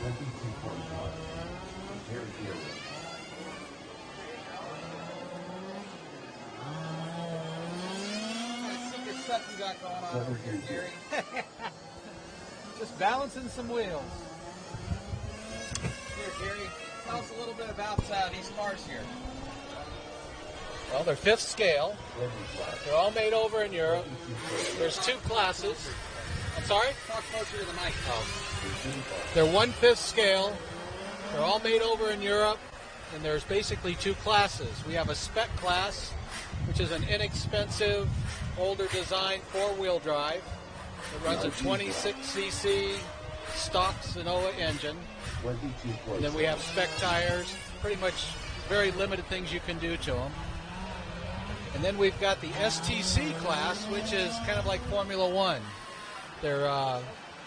22.1. Very good. Secret stuff you got going on over here, Gary. Just balancing some wheels. Here, Gary, tell us a little bit about these cars here. Well, they're fifth scale. They're all made over in Europe. There's two classes. I'm sorry? Talk closer to the mic. They're 1/5 scale. They're all made over in Europe, and there's basically two classes. We have a spec class, which is an inexpensive, older design four-wheel drive. It runs a 26cc stock Sonoma engine. And then we have spec tires, pretty much very limited things you can do to them. And then we've got the STC class, which is kind of like Formula One. Their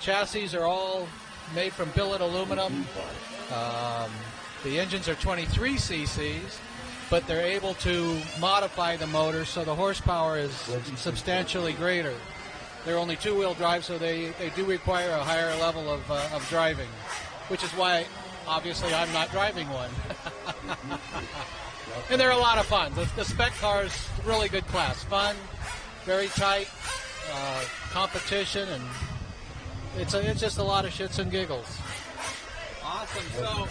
chassis are all made from billet aluminum. The engines are 23 cc's, but they're able to modify the motor so the horsepower is substantially greater. They're only two-wheel drive, so they do require a higher level of driving, which is why, obviously, I'm not driving one. And they're a lot of fun. The spec car is really good class. Fun, very tight, competition, and it's just a lot of shits and giggles. Awesome. So,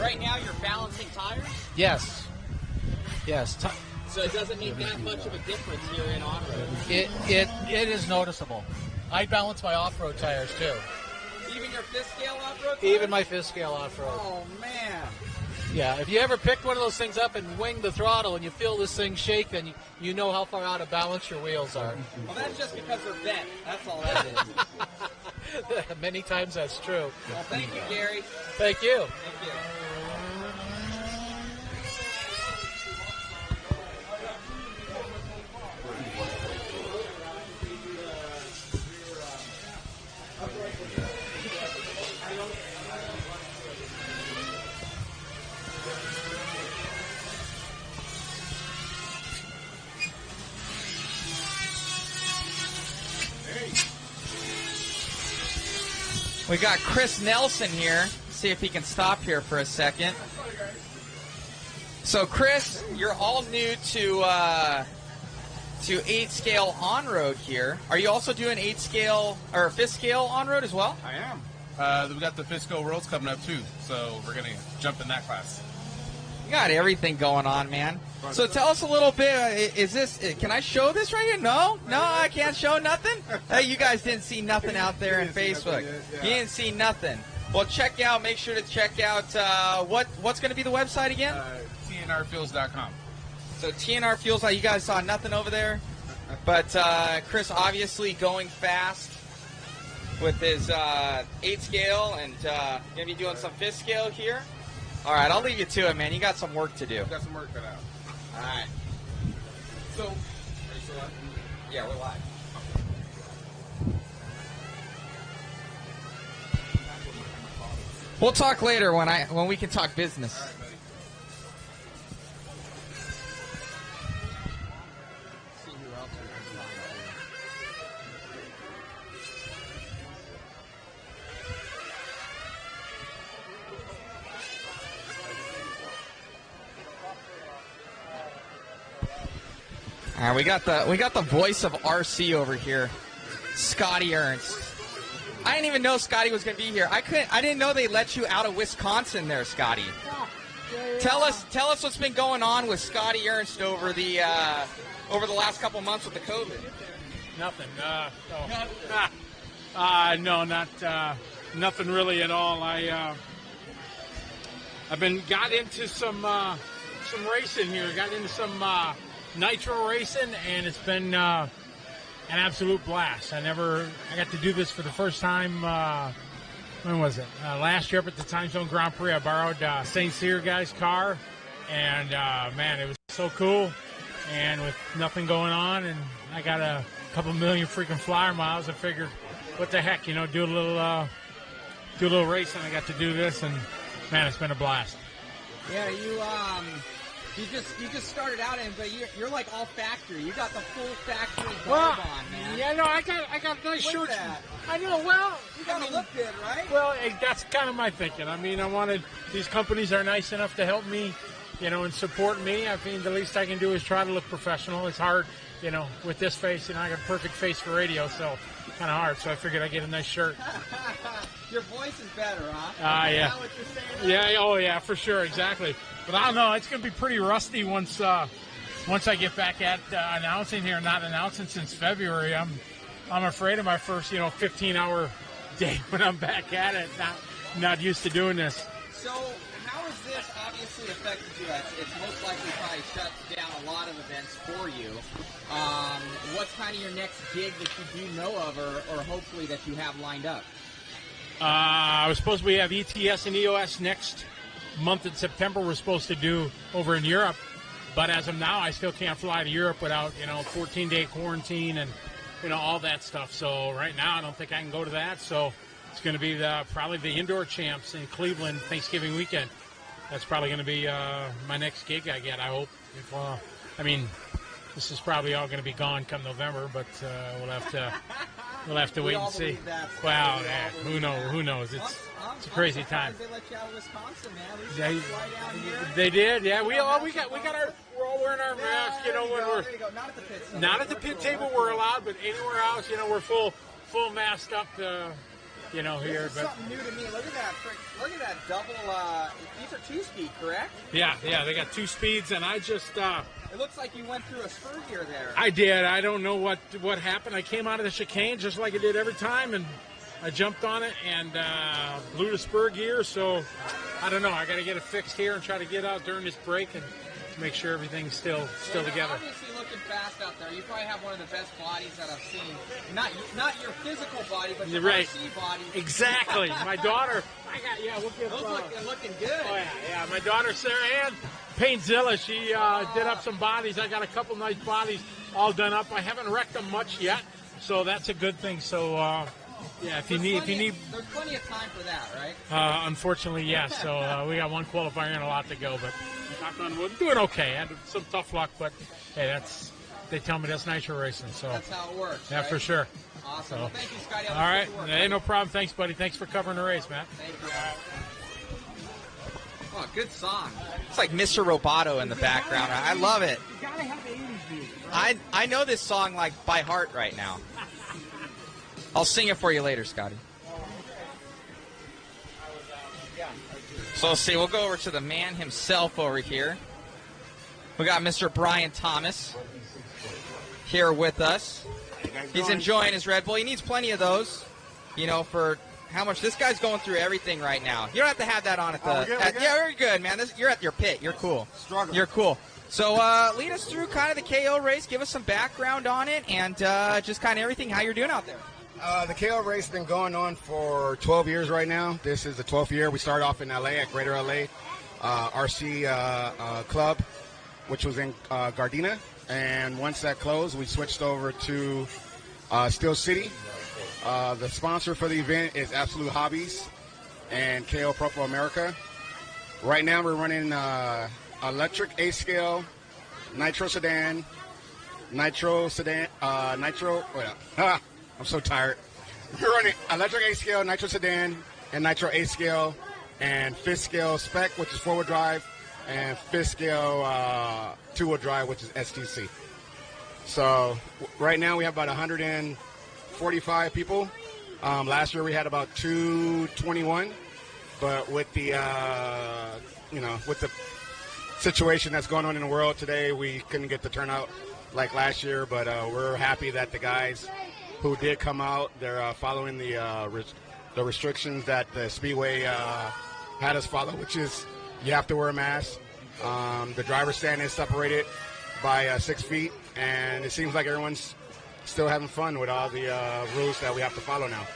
right now you're balancing tires? Yes. Yes. So it doesn't make that much of a difference here in on-road? It is noticeable. I balance my off-road tires, too. Even your fifth scale off-road tires? Even my fifth scale off-road. Oh, man. Yeah, if you ever picked one of those things up and wing the throttle and you feel this thing shake, then you know how far out of balance your wheels are. Well, that's just because they're bent. That's all that is. Many times that's true. Well, thank you, Gary. Thank you. Thank you. We got Chris Nelson here. See if he can stop here for a second. So, Chris, you're all new to 8-scale on-road here. Are you also doing 8-scale or 5th-scale on-road as well? I am. We got the Fisco Worlds coming up too, so we're gonna jump in that class. You got everything going on, man. So tell us a little bit. Is this? Can I show this right here? No, I can't show nothing. Hey, you guys didn't see nothing out there in Facebook. You didn't see nothing. Well, check out. Make sure to check out what's going to be the website again? TNRfuels.com. So TNR Fuels. You guys saw nothing over there, but Chris obviously going fast with his 8-scale and going to be doing some 5th scale here. All right, I'll leave you to it, man. You got some work to do. Got some work cut out. All right. So, are you still live? Yeah, we're live. We'll talk later when we can talk business. All right, buddy. See who else we can find All right, we got the voice of RC over here, Scotty Ernst. I didn't even know Scotty was going to be here. I didn't know they let you out of Wisconsin there, Scotty. Tell us what's been going on with Scotty Ernst over the last couple months with the COVID. Nothing. No, not. Nothing really at all. I've got into some racing here. Got into some nitro racing, and it's been an absolute blast. I got to do this for the first time. When was it? Last year up at the Time Zone Grand Prix. I borrowed St. Cyr guy's car, and man, it was so cool. And with nothing going on, and I got a couple million freaking flyer miles, I figured, what the heck, do a little racing. I got to do this, and man, it's been a blast. Yeah, you just started out in, but you're like all factory. You got the full factory garb on, man. Yeah, no, I got nice shorts. That? I know. Well, you gotta look good, right? Well, that's kind of my thinking. I mean, these companies are nice enough to help me, and support me. I mean, the least I can do is try to look professional. It's hard, with this face. I got a perfect face for radio, so kind of hard. So I figured I'd get a nice shirt. Your voice is better, huh? Yeah. Is that what you're saying? Yeah. Oh, yeah, for sure, exactly. But I don't know. It's going to be pretty rusty once I get back at announcing here. Not announcing since February. I'm afraid of my first 15-hour day when I'm back at it. Not used to doing this. So how has this obviously affected you? It's most likely probably shut down a lot of events for you. What's kind of your next gig that you do know of, or hopefully that you have lined up? I was supposed to have ETS and EOS next month in September. We're supposed to do over in Europe, but as of now, I still can't fly to Europe without 14-day quarantine and all that stuff. So right now, I don't think I can go to that. So it's going to be probably the indoor champs in Cleveland Thanksgiving weekend. That's probably going to be my next gig I get. I hope. This is probably all going to be gone come November, but we'll have to wait and see. Wow, who knows? It's a crazy time. They let you out of Wisconsin, man. They did, yeah. We're all wearing our masks, when we're not at the pit table. Not at the pit table we're allowed, but anywhere else, we're full masked up. Here, this is something new to me. Look at that double. These are 2-speed, correct? Yeah. They got 2 speeds, and I just. It looks like you went through a spur gear there. I did. I don't know what happened. I came out of the chicane just like I did every time, and I jumped on it and blew the spur gear. So I don't know. I got to get it fixed here and try to get out during this break and make sure everything's still together. Obviously looking fast out there. You probably have one of the best bodies that I've seen. Not your physical body, but your RC body. Exactly. My daughter. Those looking good. Oh yeah. My daughter Sarah Ann Paintzilla, she did up some bodies. I got a couple nice bodies all done up. I haven't wrecked them much yet, so that's a good thing. So if you need, there's plenty of time for that, right? Unfortunately, yes. So we got one qualifier and a lot to go, but knock on wood, doing okay. I had some tough luck, but hey, they tell me that's nitro racing. So that's how it works. Yeah, right? For sure. Awesome. So, well, thank you, Scotty. All right. Hey, no problem. Thanks, buddy. Thanks for covering the race, Matt. Thank you. Oh, good song. It's like Mr. Roboto in the background. I love it. You gotta have 80s. I know this song like by heart right now. I'll sing it for you later, Scotty. So let's see. We'll go over to the man himself over here. We got Mr. Brian Thomas here with us. He's enjoying his Red Bull. He needs plenty of those, for how much this guy's going through everything right now. You don't have to have that on at the. Yeah, you're good, man. You're at your pit. You're cool. Struggling. You're cool. So lead us through kind of the KO race. Give us some background on it and just kind of everything. How you're doing out there. The KO race has been going on for 12 years right now. This is the 12th year. We started off in LA at Greater LA RC Club, which was in Gardena. And once that closed, we switched over to Steel City. The sponsor for the event is Absolute Hobbies and KO Propo America. Right now we're running electric A-scale, nitro sedan, I'm so tired. We're running electric A-scale, nitro sedan, and nitro A-scale, and fifth scale spec, which is four-wheel drive, and fifth scale two-wheel drive, which is STC. So right now we have about 145 people. Last year we had about 221, but with the with the situation that's going on in the world today, we couldn't get the turnout like last year. But we're happy that the guys who did come out, they're following the the restrictions that the Speedway had us follow, which is you have to wear a mask. The driver's stand is separated by 6 feet, and it seems like everyone's still having fun with all the rules that we have to follow now.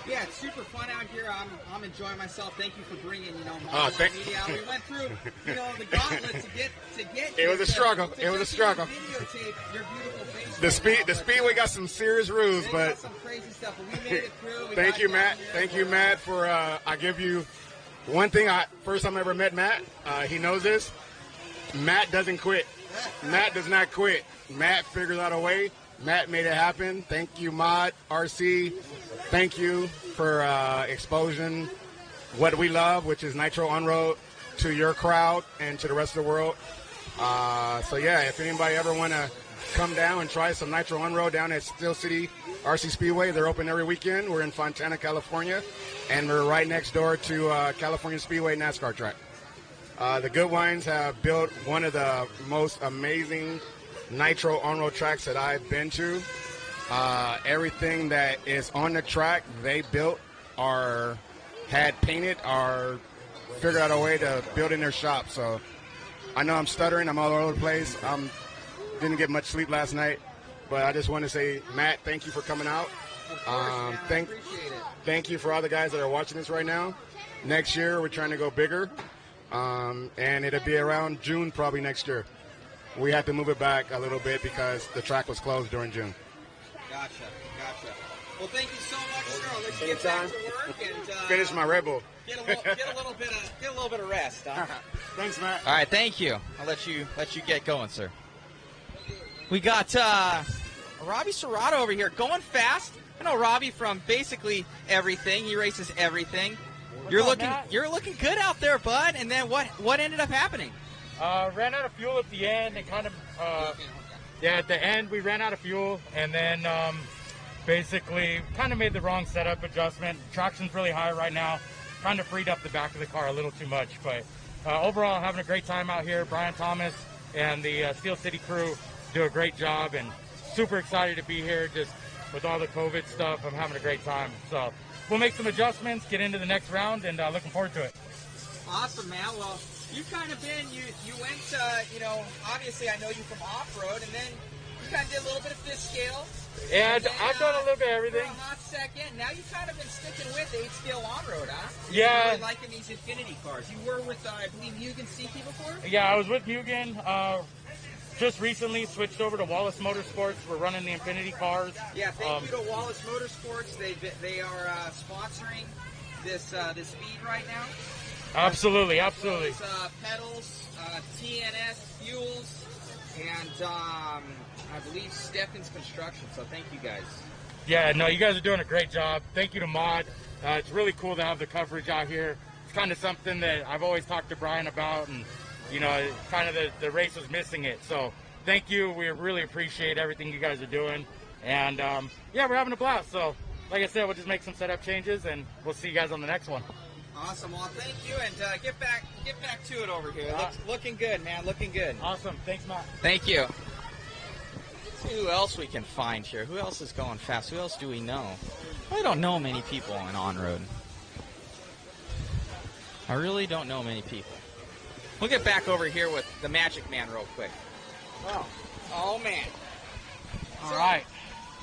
Yeah, it's super fun out here. I'm enjoying myself. Thank you for bringing, media. We went through, the gauntlet to get. It was a struggle. It was a struggle. Videotape your beautiful face. The Speedway got some serious rules, but some crazy stuff. But we made it through. Thank you, Matt. Thank you, Matt, for I give you one thing. First time I ever met Matt, he knows this. Matt doesn't quit. Matt does not quit. Matt figures out a way. Matt made it happen. Thank you, Mod, RC. Thank you for exposing what we love, which is Nitro on-road, to your crowd and to the rest of the world. If anybody ever want to come down and try some Nitro on-road down at Steel City RC Speedway, they're open every weekend. We're in Fontana, California, and we're right next door to California Speedway NASCAR track. The Good Wines have built one of the most amazing Nitro on-road tracks that I've been to. Everything that is on the track they built or had painted or figured out a way to build in their shop. So I know I'm stuttering. I'm all over the place. Didn't get much sleep last night, but I just want to say, Matt, thank you for coming out. Of course, I appreciate it. Thank you for all the guys that are watching this right now. Next year, we're trying to go bigger, and it'll be around June probably next year. We had to move it back a little bit because the track was closed during June. Gotcha. Well, thank you so much, sir. Let's get back to work and finish my Red Bull. Get a little bit of rest. Huh? Thanks, Matt. All right, thank you. I'll let you get going, sir. We got Robbie Serrato over here going fast. I know Robbie from basically everything. He races everything. You're looking good out there, bud. And then what ended up happening? Ran out of fuel at the end. And kind of at the end we ran out of fuel, and then basically kind of made the wrong setup adjustment. Traction's really high right now. Kind of freed up the back of the car a little too much, but overall having a great time out here. Brian Thomas and the Steel City crew do a great job, and super excited to be here. Just with all the COVID stuff, I'm having a great time. So we'll make some adjustments, get into the next round, and looking forward to it. Awesome, man. Well, you've kind of been, you went, obviously I know you from off-road, and then you kind of did a little bit of fifth scale. And I've done a little bit of everything. For a hot second. Now you've kind of been sticking with 8-scale on-road, huh? Yeah. You're really liking these Infinity cars. You were with, I believe, Mugen Seiki before? Yeah, I was with Mugen. Just recently switched over to Wallace Motorsports. We're running the Infinity cars. Yeah, thank you to Wallace Motorsports. They are sponsoring this speed right now. Absolutely. Pedals, TNS fuels, and I believe Steffen's Construction. So thank you guys. Yeah, no, you guys are doing a great job. Thank you to Mod. It's really cool to have the coverage out here. It's kind of something that I've always talked to Brian about, and kind of the race was missing it. So thank you. We really appreciate everything you guys are doing, and we're having a blast. So like I said, we'll just make some setup changes, and we'll see you guys on the next one. Awesome. Well, thank you, and get back to it over here. Looking good, man. Looking good. Awesome. Thanks, Matt. Thank you. Let's see who else we can find here. Who else is going fast? Who else do we know? I don't know many people in on-road. I really don't know many people. We'll get back over here with the Magic Man real quick. Oh man. All right.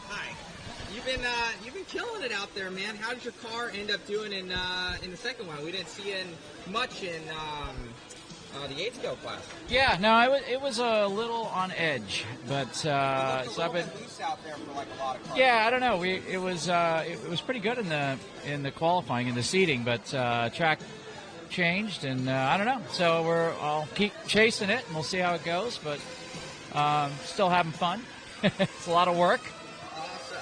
Hi. You've been killing it out there, man. How did your car end up doing in the second one? We didn't see it much in the 8-scale class. Yeah, no, it was a little on edge, but so I've been loose out there for like a lot of cars. Yeah, I don't know. It was pretty good in the qualifying in the seating, but track changed, and I don't know. So I'll keep chasing it, and we'll see how it goes. But still having fun. It's a lot of work. Awesome.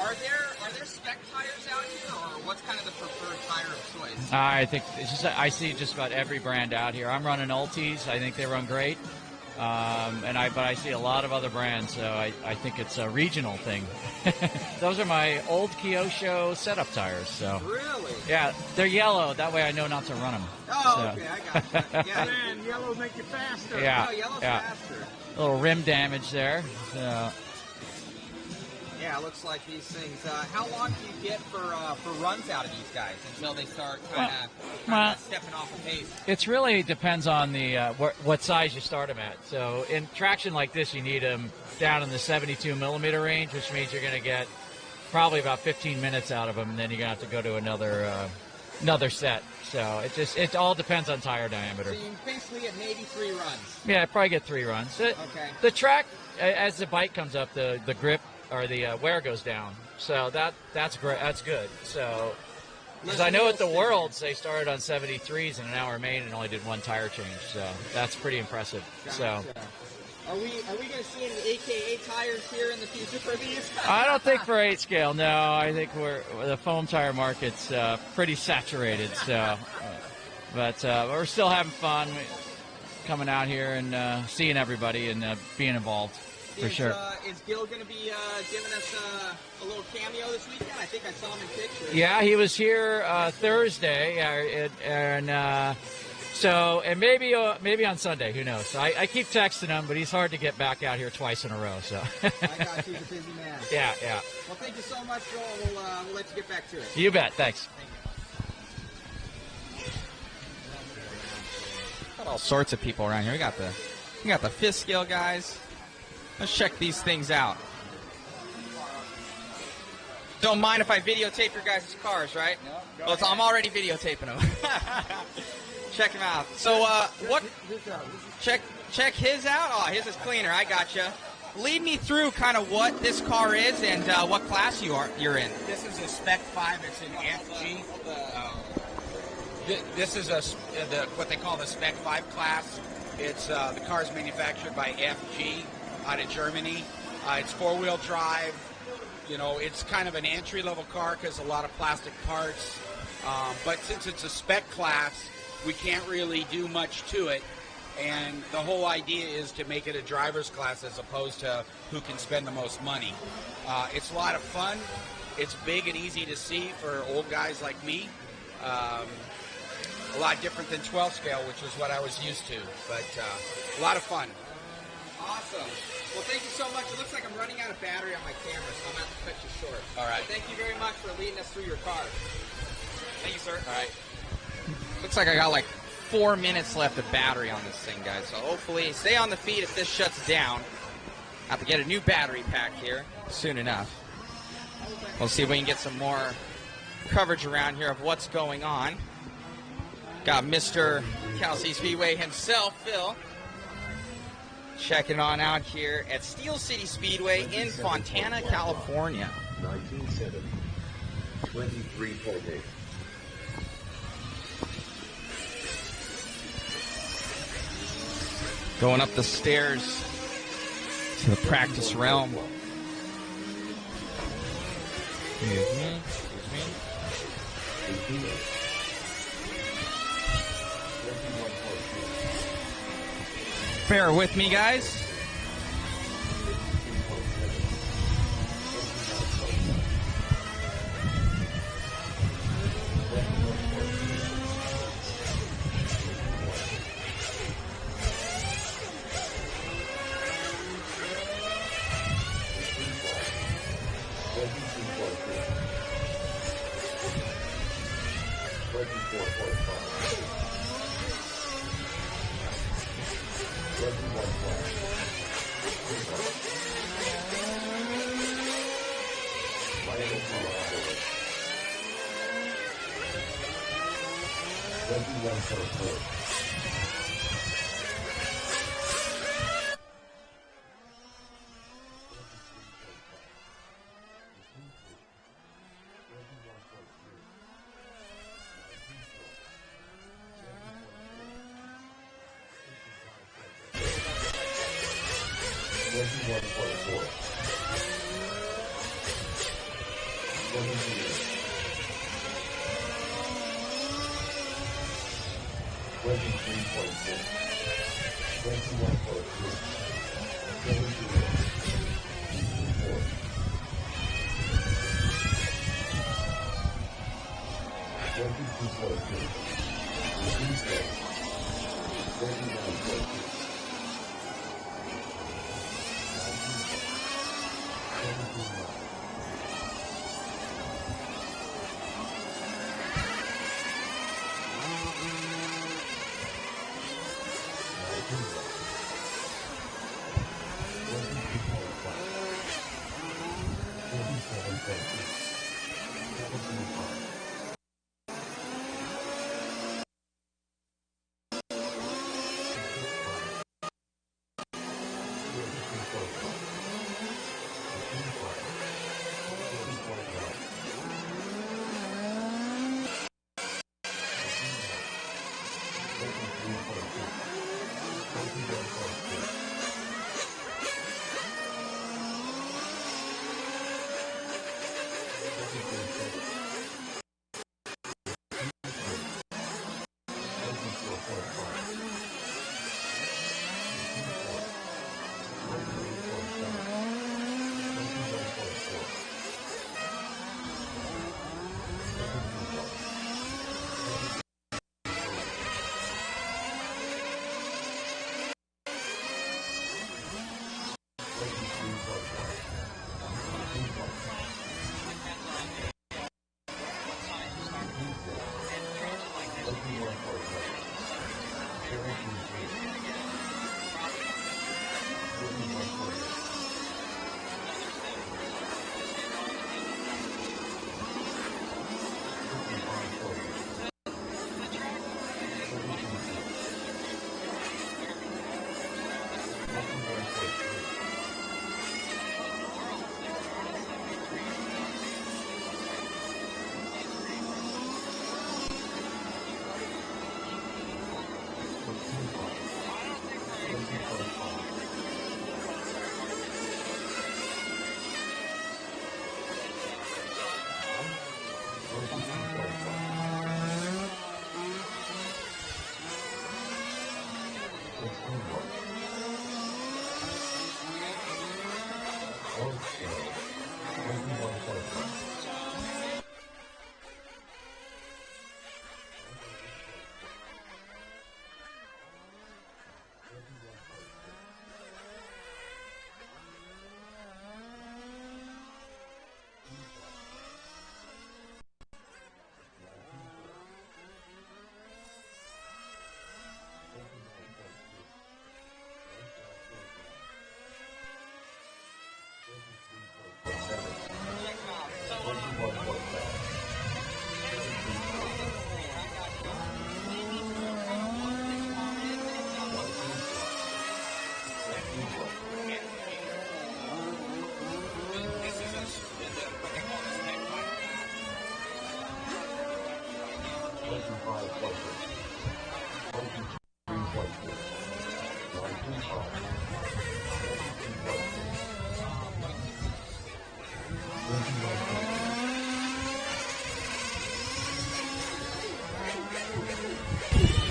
Are there spec tires out here, or what's kind of the preferred tire of choice? I think it's just I see just about every brand out here. I'm running Ultis. I think they run great. But I see a lot of other brands, so I think it's a regional thing. Those are my old Kyosho setup tires. So really, yeah, they're yellow. That way I know not to run them. Oh, okay, I got you. Yeah, man, yellow make you faster. Yeah, yellow's yeah. faster. A little rim damage there. So. Yeah, it looks like these things. How long do you get for runs out of these guys until they start kind of stepping off the pace? It's really depends on the what size you start them at. So in traction like this, you need them down in the 72 millimeter range, which means you're going to get probably about 15 minutes out of them, and then you're going to have to go to another set. So it all depends on tire diameter. So you basically get maybe 3 runs. Yeah, probably get 3 runs. Okay. The track, as the bike comes up, the grip or the wear goes down. So that's great. That's good. So because I know at the Worlds they started on 73s in an hour main and only did 1 tire change. So that's pretty impressive. Gotcha. So. Are we going to see any AKA tires here in the future for these? I don't think for 8 scale. No, I think the foam tire market's pretty saturated. So, but we're still having fun coming out here and seeing everybody and being involved for sure. Is Gil going to be giving us a little cameo this weekend? I think I saw him in pictures. Yeah, he was here Thursday, and maybe on Sunday. Who knows? So I keep texting him, but he's hard to get back out here twice in a row. So. I got you. He's a busy man. Yeah. Well, thank you so much, Joel. We'll let you get back to it. You bet. Thanks. Got all sorts of people around here. We got the 5th scale guys. Let's check these things out. Don't mind if I videotape your guys' cars, right? No. Well, I'm already videotaping them. Check him out. So, what? Check his out. Oh, his is cleaner. I gotcha. Lead me through kind of what this car is and what class you're in. This is a Spec 5. It's an FG. This is what they call the Spec 5 class. It's the car is manufactured by FG out of Germany. It's 4-wheel drive. You know, it's kind of an entry-level car because a lot of plastic parts. But since it's a spec class, we can't really do much to it. And the whole idea is to make it a driver's class as opposed to who can spend the most money. It's a lot of fun. It's big and easy to see for old guys like me. A lot different than 12 scale, which is what I was used to. But a lot of fun. Awesome. Well, thank you so much. It looks like I'm running out of battery on my camera, so I'm going to have to cut you short. All right. But thank you very much for leading us through your car. Thank you, sir. All right. Looks like I got like 4 minutes left of battery on this thing, guys. So hopefully stay on the feet if this shuts down. Have to get a new battery pack here soon enough. We'll see if we can get some more coverage around here of what's going on. Got Mr. Cal City Speedway himself, Phil, checking on out here at Steel City Speedway in Fontana, California. 1970. 23.8. Going up the stairs to the practice realm. Excuse me. Bear with me, guys.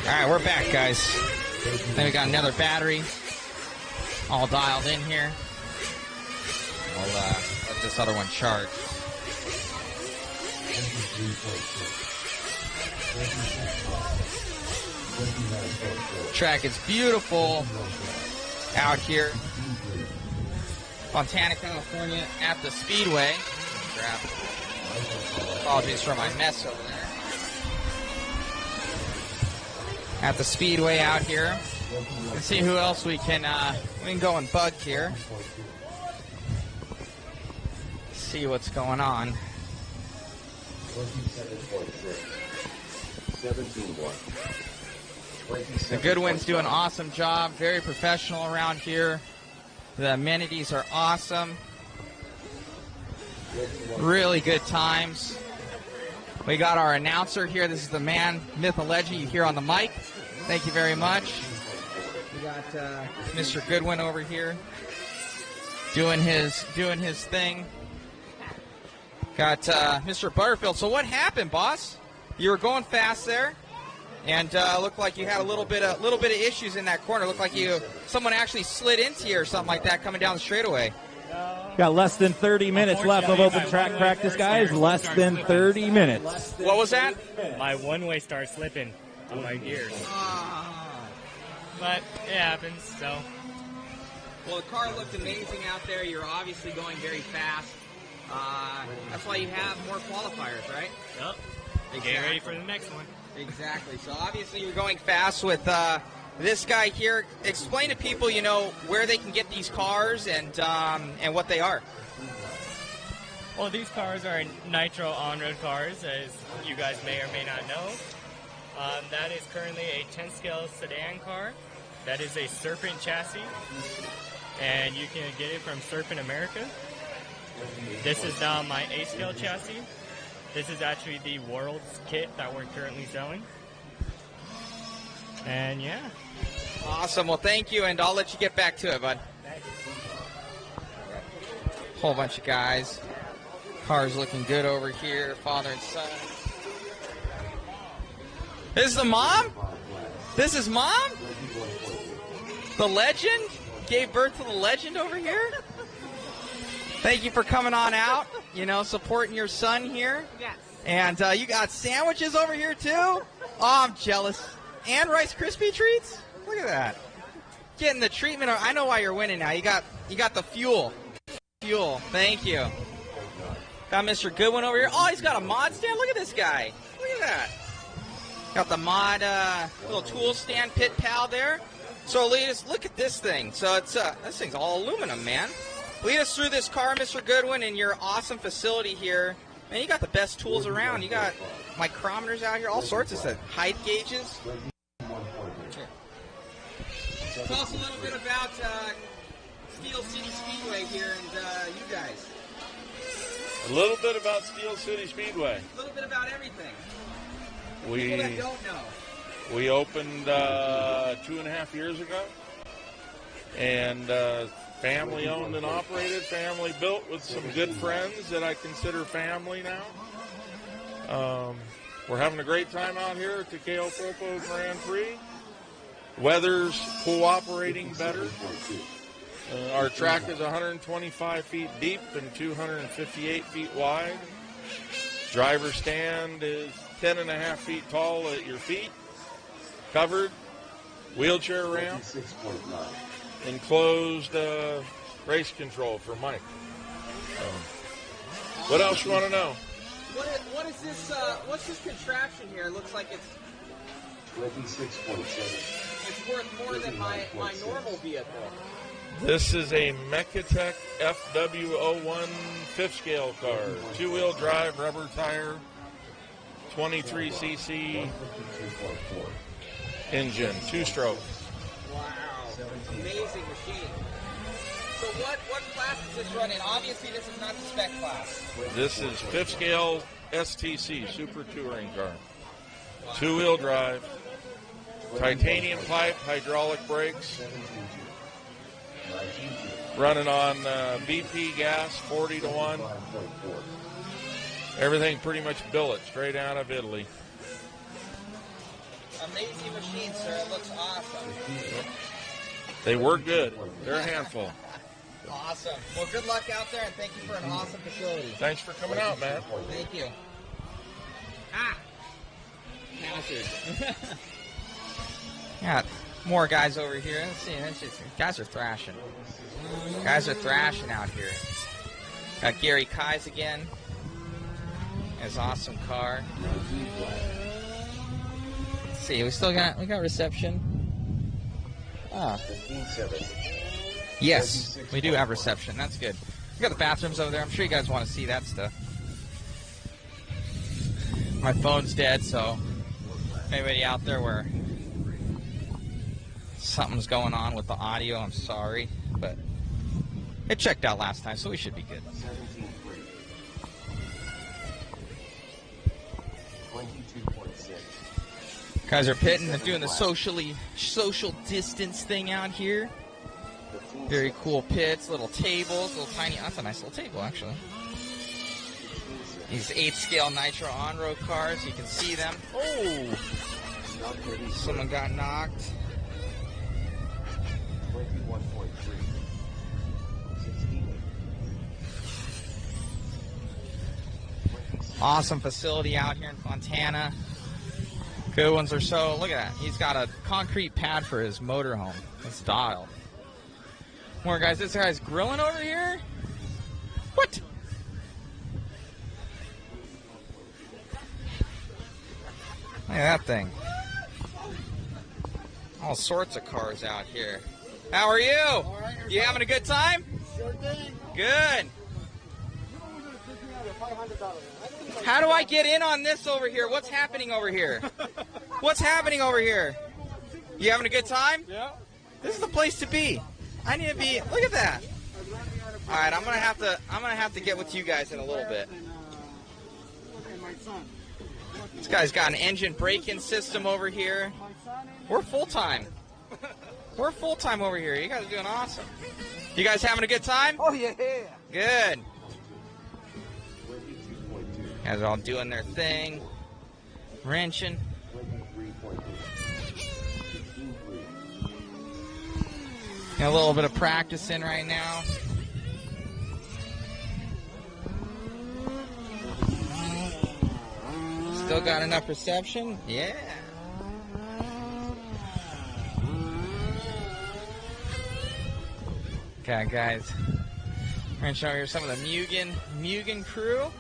All right, we're back, guys. Then we got another battery all dialed in here. I'll let this other one charge. Track is beautiful out here. Fontana, California at the Speedway. Apologies for my mess over there. At the Speedway out here. Let's see who else we can go and bug here. See what's going on. The Goodwin's doing an awesome job. Very professional around here. The amenities are awesome. Really good times. We got our announcer here. This is the man, myth, and legend you hear on the mic. Thank you very much. We got Mr. Goodwin over here doing his thing. Got Mr. Butterfield. So what happened, boss? You were going fast there, and looked like you had a little bit of issues in that corner. Looked like someone actually slid into you or something like that coming down the straightaway. Got less than 30 minutes left of open track practice, guys. Less than 30 minutes. What was that? My one-way started slipping on my gears. But it happens, so. Well, the car looked amazing out there. You're obviously going very fast. That's why you have more qualifiers, right? Yep. Exactly. Get ready for the next one. Exactly. So obviously you're going fast with this guy here. Explain to people, where they can get these cars and what they are. Well, these cars are nitro on-road cars, as you guys may or may not know. That is currently a 10-scale sedan car. That is a Serpent chassis, and you can get it from Serpent America. This is now my A-scale chassis. This is actually the World's kit that we're currently selling. And yeah. Awesome. Well, thank you, and I'll let you get back to it, bud. Whole bunch of guys. Cars looking good over here, father and son. This is the mom? This is mom? The legend? Gave birth to the legend over here? Thank you for coming on out, supporting your son here. Yes. And you got sandwiches over here, too? Oh, I'm jealous. And Rice Krispie treats? Look at that. Getting the treatment. I know why you're winning now. You got the fuel. Fuel. Thank you. Got Mr. Goodwin over here. Oh, he's got a mod stand. Look at this guy. Look at that. Got the mod little tool stand pit pal there. So lead us, look at this thing. So it's this thing's all aluminum, man. Lead us through this car, Mr. Goodwin, in your awesome facility here. Man, you got the best tools around. You got micrometers out here, all sorts of stuff. Height gauges. Tell us a little bit about Steel City Speedway here and you guys. A little bit about Steel City Speedway. A little bit about everything. We, people that don't know. We opened 2.5 years ago, and family owned and operated, family built with some good friends that I consider family now. We're having a great time out here at the KO Propo Grand Prix. Weather's cooperating better. Our track is 125 feet deep and 258 feet wide. Driver stand is 10.5 feet tall at your feet. Covered. Wheelchair ramp. Enclosed race control for Mike. What else you want to know? What is this? What's this contraption here? It looks like it's 26.7. it's worth more than my normal vehicle. This is a Mechatech FW01 fifth scale car. Two-wheel drive, rubber tire, 23cc engine, two-stroke. Wow, amazing machine. So what class is this running? Obviously, this is not the spec class. This is fifth scale STC, super touring car. Two-wheel drive, titanium pipe, hydraulic brakes, running on BP gas, 40 to 1. Everything pretty much billet, straight out of Italy. Amazing machine, sir. It looks awesome. They work good. They're a handful. Awesome. Well, good luck out there, and thank you for an awesome facility. Thanks for coming out, man. Thank you. Hazard. Got more guys over here. Let's see. Guys are thrashing. Guys are thrashing out here. Got Gary Kais again. His awesome car. Let's see. We got reception. Yes, we do have reception. That's good. We got the bathrooms over there. I'm sure you guys want to see that stuff. My phone's dead, so anybody out there where something's going on with the audio, I'm sorry, but it checked out last time, so we should be good. 22.6. Guys are pitting. They're doing the social distance thing out here. Very cool pits, little tables, little tiny. That's a nice little table, actually. These 8-scale nitro on-road cars, you can see them. Oh, someone got knocked. 21.3. Awesome facility out here in Fontana. Good ones are so. Look at that. He's got a concrete pad for his motorhome. It's dialed. More guys. This guy's grilling over here. What? Look at that thing. All sorts of cars out here. How are you? You having a good time? Sure thing. Good. How do I get in on this over here? What's happening over here? What's happening over here? You having a good time? Yeah. This is the place to be. I need to be. Look at that. All right, I'm gonna have to get with you guys in a little bit. This guy's got an engine braking system over here. We're full time. We're full time over here. You guys are doing awesome. You guys having a good time? Oh yeah. Good. Guys are all doing their thing, wrenching. Got a little bit of practice in right now. Still got enough reception? Yeah. Okay, guys. We're going to show you some of the Mugen crew.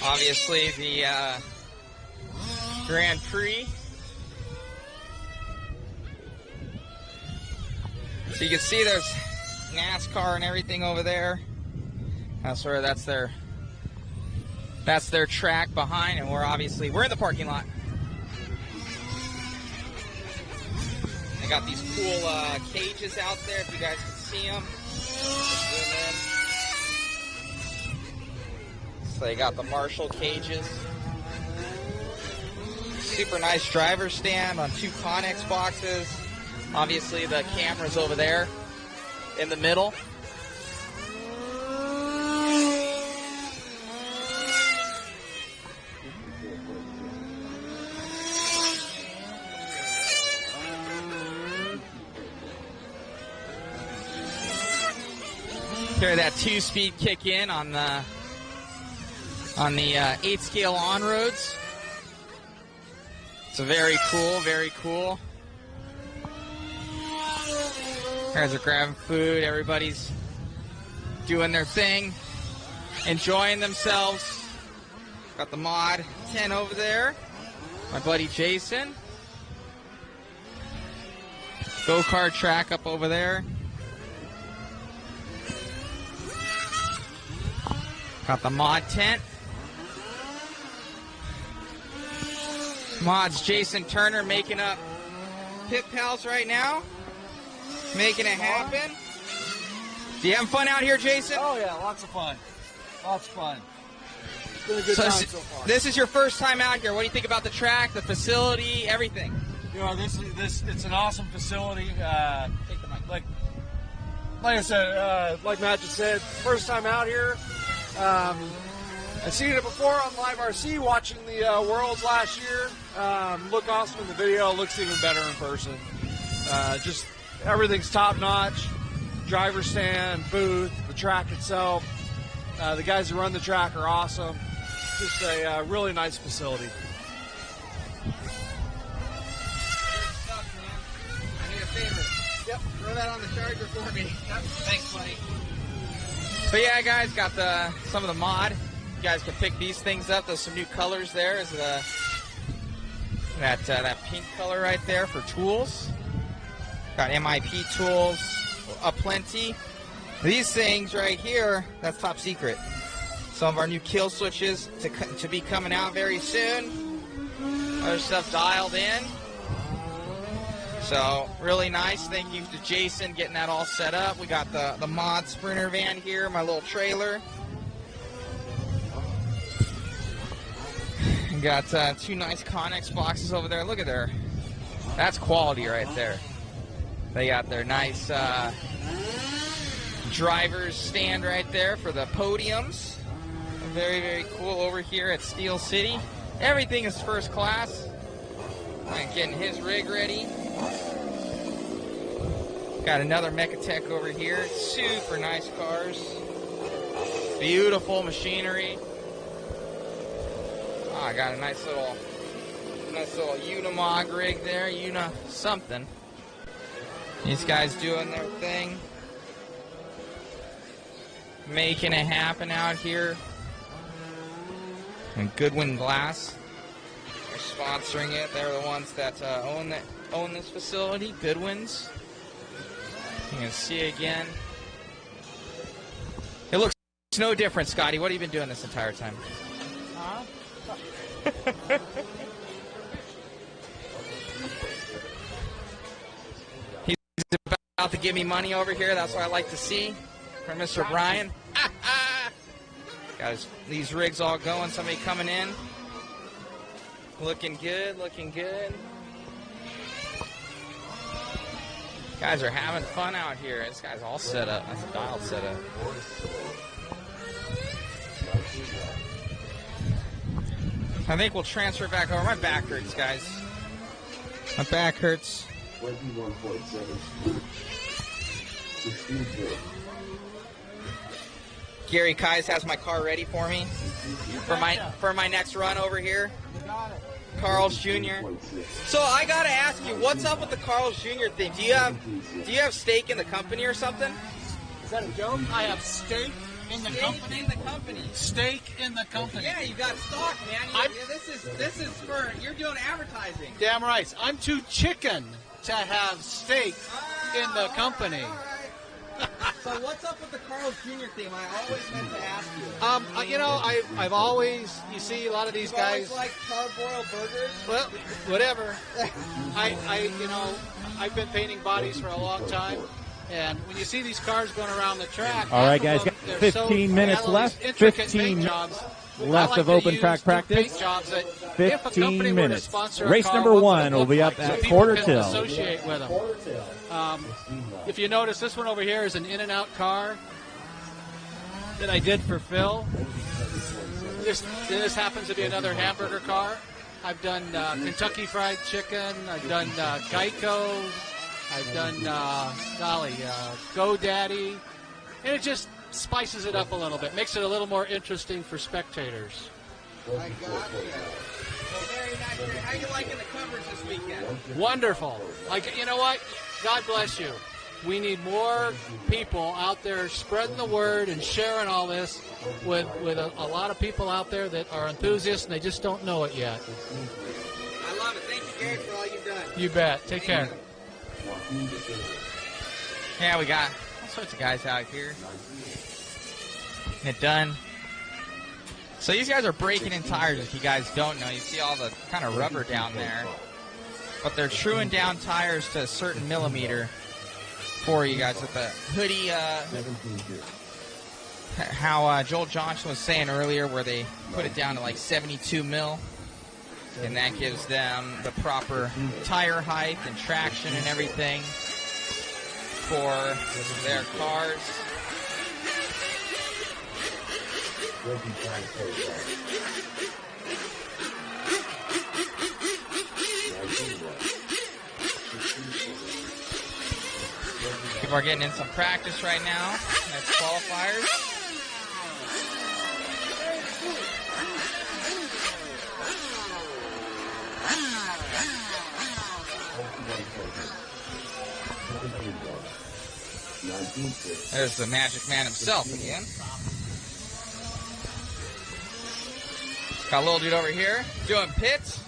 Obviously, the Grand Prix. So you can see there's NASCAR and everything over there. That's their track behind, and we're in the parking lot. They got these cool cages out there, if you guys can see them. So they got the Marshall cages. Super nice driver stand on 2 Connex boxes. Obviously the camera's over there in the middle. Hear that 2-speed kick in on the 8 scale on roads. So very cool, very cool. Guys are grabbing food. Everybody's doing their thing, enjoying themselves. Got the Mod 10 over there. My buddy Jason. Go-kart track up over there. Got the Mod tent. Mods Jason Turner making up Pit Pals right now. Making it happen. Do you having fun out here, Jason? Oh yeah, lots of fun. Lots of fun. It's been a good time so far. This is your first time out here. What do you think about the track, the facility, everything? You know, it's an awesome facility. Like I said, like Matt just said, first time out here. I've seen it before on Live RC, watching the Worlds last year. Looked awesome in the video. Looks even better in person. Just everything's top notch. Driver stand, booth, the track itself. The guys who run the track are awesome. Just a really nice facility. I need a favor. Yep. Throw that on the charger for me. Yep. Thanks, buddy. But yeah, guys, got some of the mod. You guys can pick these things up. There's some new colors there. Is that pink color right there for tools. Got MIP tools aplenty. These things right here, that's top secret. Some of our new kill switches to be coming out very soon. Other stuff dialed in. So really nice. Thank you to Jason getting that all set up. We got the mod Sprinter van here, my little trailer. We got 2 nice Connex boxes over there. Look at there. That's quality right there. They got their nice driver's stand right there for the podiums. Very, very cool over here at Steel City. Everything is first class. And getting his rig ready. Got another Mechatech over here. Super nice cars. Beautiful machinery. Oh, I got a nice little Unimog rig there. Something. These guys doing their thing. Making it happen out here. And Goodwin Glass. They're sponsoring it. They're the ones that own this facility. Goodwin's. You can see again. It looks no different, Scotty. What have you been doing this entire time? Huh? He's about to give me money over here. That's what I like to see from Mr. Brian. Got these rigs all going. Somebody coming in. Looking good, looking good. Guys are having fun out here. This guy's all set up. That's a dial set up. I think we'll transfer back over. My back hurts, guys. My back hurts. 21.7. 16. Gary Kais has my car ready for me for my next run over here. Carl's Jr. So I gotta ask you, what's up with the Carl's Jr. thing? Do you have stake in the company or something? Is that a joke? I have stake in the company. In the company. Stake in the company. Yeah, you got stock, man. This is for you're doing advertising. Damn right. I'm too chicken to have stake in the company. So what's up with the Carl's Jr. thing? I always meant to ask you. You know, I've always, you see a lot of these guys. Like charbroiled burgers. Well, whatever. I've been painting bodies for a long time, and when you see these cars going around the track. All right, guys, got 15 minutes left. 15 minutes left of open track practice. 15 minutes. Race number 1 will be up at Porter Till. Associate with them. If you notice, this one over here is an in-and-out car that I did for Phil. This happens to be another hamburger car. I've done Kentucky Fried Chicken. I've done Geico. I've done GoDaddy. And it just spices it up a little bit, makes it a little more interesting for spectators. I got you. Well, very nice. How you liking the coverage this weekend? Wonderful. Like, you know what? God bless you. We need more people out there spreading the word and sharing all this with a lot of people out there that are enthusiasts and they just don't know it yet. I love it. Thank you, Gary, for all you've done. You bet. Take care. Yeah, we got all sorts of guys out here. Get done. So these guys are breaking in tires, if you guys don't know. You see all the kind of rubber down there. But they're truing down tires to a certain millimeter for you guys with the hoodie. How Joel Johnson was saying earlier, where they put it down to like 72 mil. And that gives them the proper tire height and traction and everything for their cars. People are getting in some practice right now. That's qualifiers. There's the Magic Man himself again. Got a little dude over here doing pits.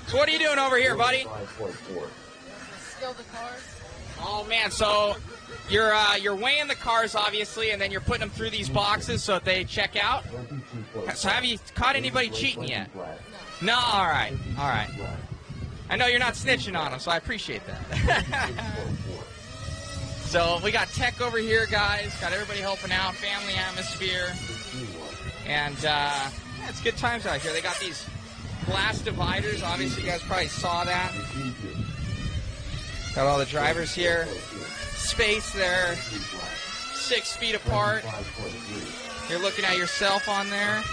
So what are you doing over here, buddy? Still the cars. Oh man, so you're weighing the cars obviously, and then you're putting them through these boxes so that they check out. So have you caught anybody cheating yet? No. All right. I know you're not snitching on them, so I appreciate that. So we got tech over here, guys. Got everybody helping out. Family atmosphere, and it's good times out here. They got these glass dividers. Obviously, you guys probably saw that. Got all the drivers here. Space there. 6 feet apart. You're looking at yourself on there.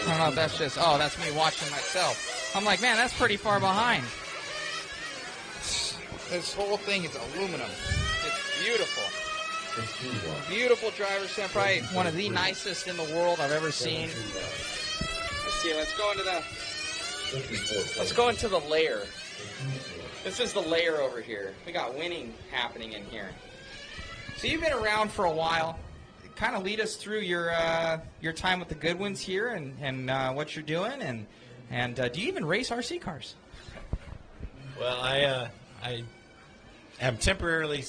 I don't know if that's just, that's me watching myself. I'm like, man, that's pretty far behind. This whole thing is aluminum. It's beautiful. Beautiful driver's stand, probably one of the nicest in the world I've ever seen. Let's see, let's go into the layer. This is the layer over here. We got winning happening in here. So you've been around for a while. Kind of lead us through your time with the Goodwins here and what you're doing, and do you even race RC cars? Well, I am temporarily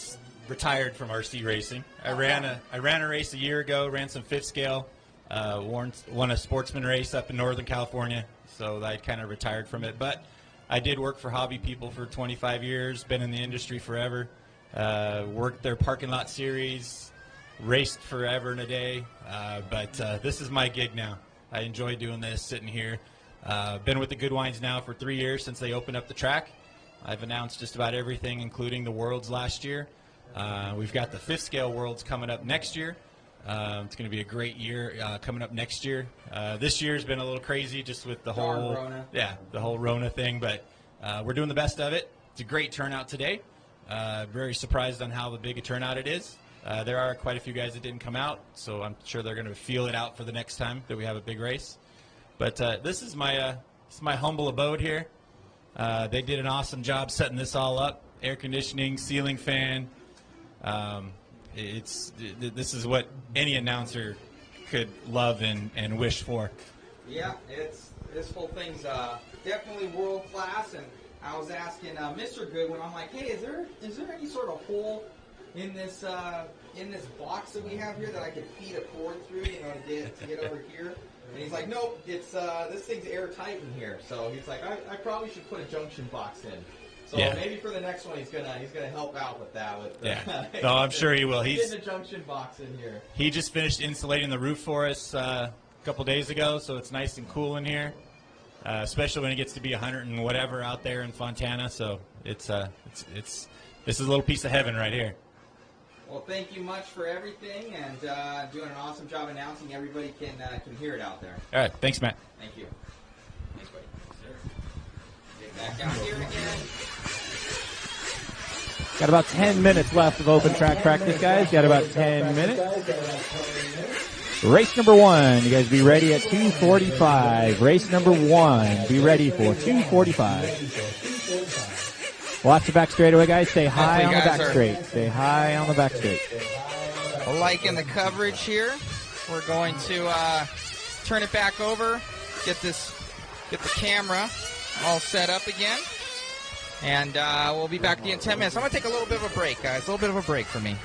retired from RC racing. I ran a race a year ago. Ran some fifth scale. Won a sportsman race up in Northern California. So I kind of retired from it. But I did work for hobby people for 25 years. Been in the industry forever. Worked their parking lot series. Raced forever and a day. But this is my gig now. I enjoy doing this, sitting here. Been with the Goodwines now for 3 years since they opened up the track. I've announced just about everything, including the Worlds last year. We've got the fifth scale Worlds coming up next year. It's going to be a great year coming up next year. This year's been a little crazy just with the whole Rona thing, but we're doing the best of it. It's a great turnout today. Very surprised on how big a turnout it is. There are quite a few guys that didn't come out, so I'm sure they're going to feel it out for the next time that we have a big race. But this is my humble abode here. They did an awesome job setting this all up. Air conditioning, ceiling fan. This is what any announcer could love and wish for. Yeah, this whole thing's definitely world class. And I was asking Mr. Goodwin, I'm like, hey, is there any sort of hole in this box that we have here that I could feed a cord through, to get over here? And he's like, nope, it's this thing's airtight in here. So he's like, I probably should put a junction box in. So maybe for the next one, he's gonna help out with that. No, I'm sure he will. He's getting a junction box in here. He just finished insulating the roof for us a couple days ago, so it's nice and cool in here, especially when it gets to be 100 and whatever out there in Fontana. So this is a little piece of heaven right here. Well, thank you much for everything, and doing an awesome job announcing. Everybody can hear it out there. All right, thanks, Matt. Thank you. Thanks, buddy. Get back down here again. Got about 10 minutes left of open track practice, guys. Got about 10 minutes. Race number 1. You guys be ready at 2:45. Race number 1. Be ready for 2:45. Watch the back straightaway, guys. Stay high on the back straight. Stay high on the back straight. Liking the coverage here. We're going to turn it back over, get the camera all set up again, and we'll be back to you in 10 minutes. I'm going to take a little bit of a break, guys. A little bit of a break for me.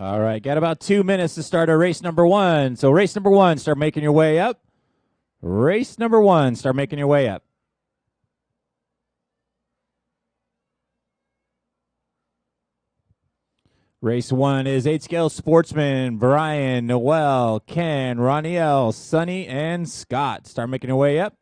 All right, got about 2 minutes to start our race number 1. So race number 1, start making your way up. Race number 1, start making your way up. Race 1 is 8-scale sportsman, Brian, Noel, Ken, Roniel, Sonny, and Scott. Start making your way up.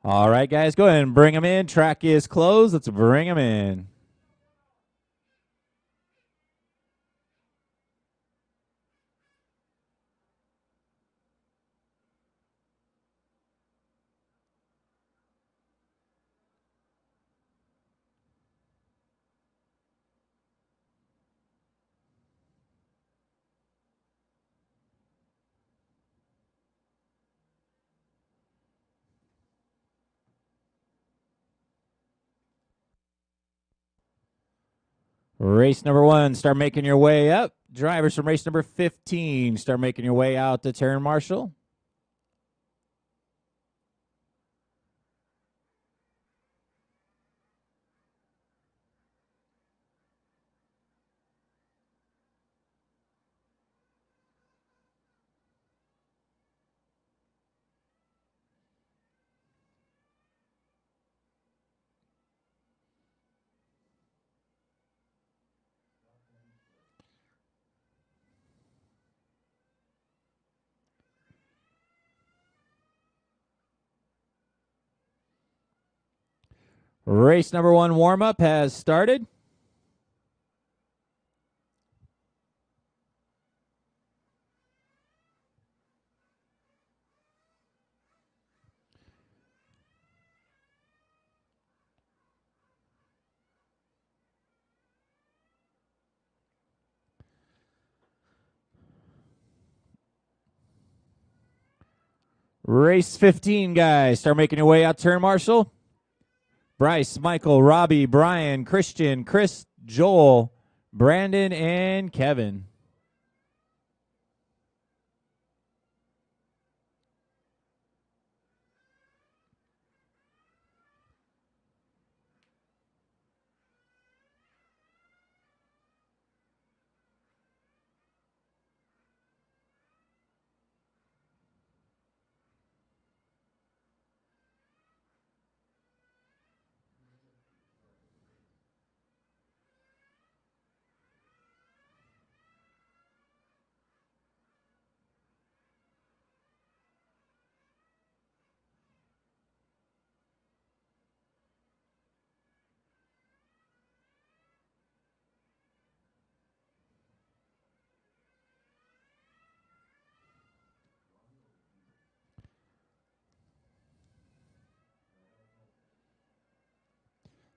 All right, guys, go ahead and bring them in. Track is closed. Let's bring them in. Race number 1, start making your way up. Drivers from race number 15, start making your way out to turn marshal. Race number 1 warm-up has started. Race 15, guys, start making your way out turn marshal. Bryce, Michael, Robbie, Brian, Christian, Chris, Joel, Brandon, and Kevin.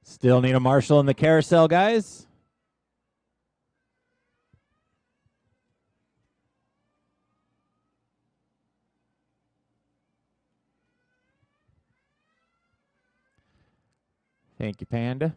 Still need a marshal in the carousel, guys. Thank you, Panda.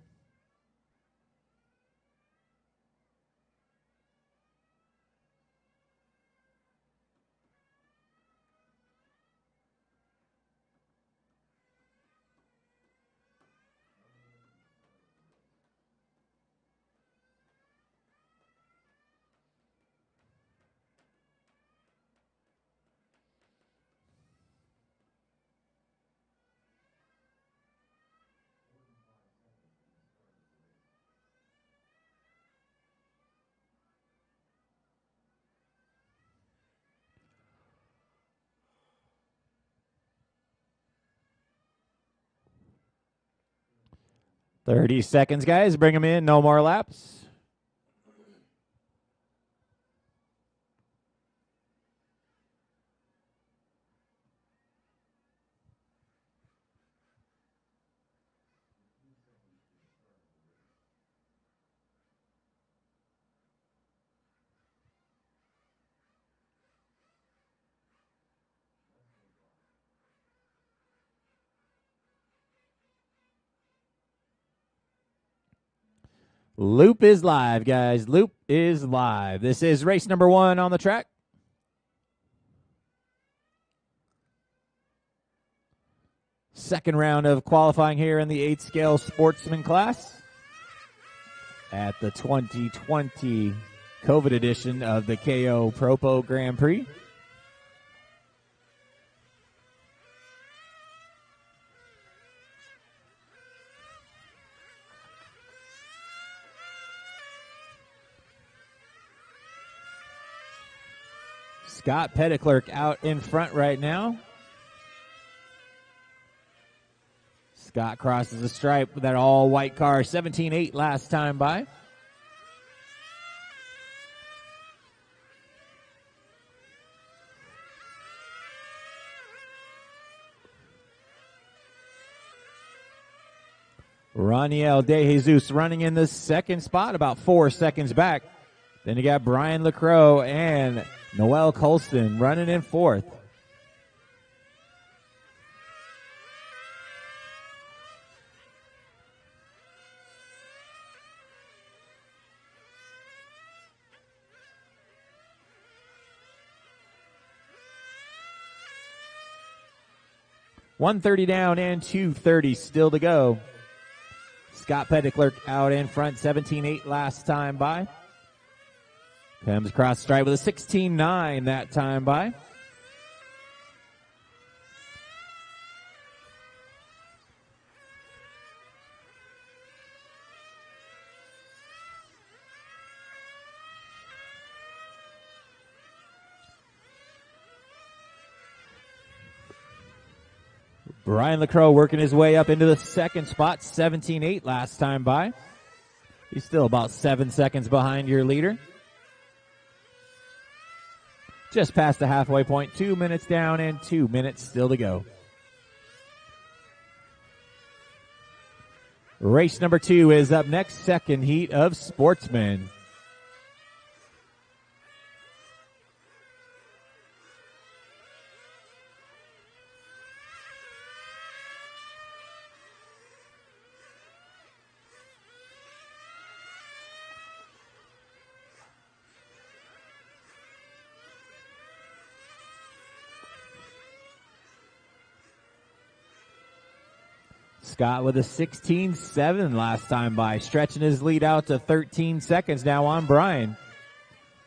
30 seconds, guys. Bring them in. No more laps. Loop is live, guys. Loop is live. This is race number 1 on the track. Second round of qualifying here in the 8-scale sportsman class at the 2020 COVID edition of the KO Propo Grand Prix. Scott Petitclerc out in front right now. Scott crosses the stripe with that all-white car, 17.8 last time by. Raniel De Jesus running in the second spot, about 4 seconds back. Then you got Brian Lacroix and Noel Colston running in fourth. .130 down and 2:30 still to go. Scott Petitclerc out in front, 17.8 last time by. Comes across stripe with a 16.9 that time by. Brian Lacroix working his way up into the second spot, 17.8 last time by. He's still about 7 seconds behind your leader. Just past the halfway point, 2 minutes down and 2 minutes still to go. Race number 2 is up next, second heat of sportsmen. Scott with a 16.7 last time by, stretching his lead out to 13 seconds now on Brian.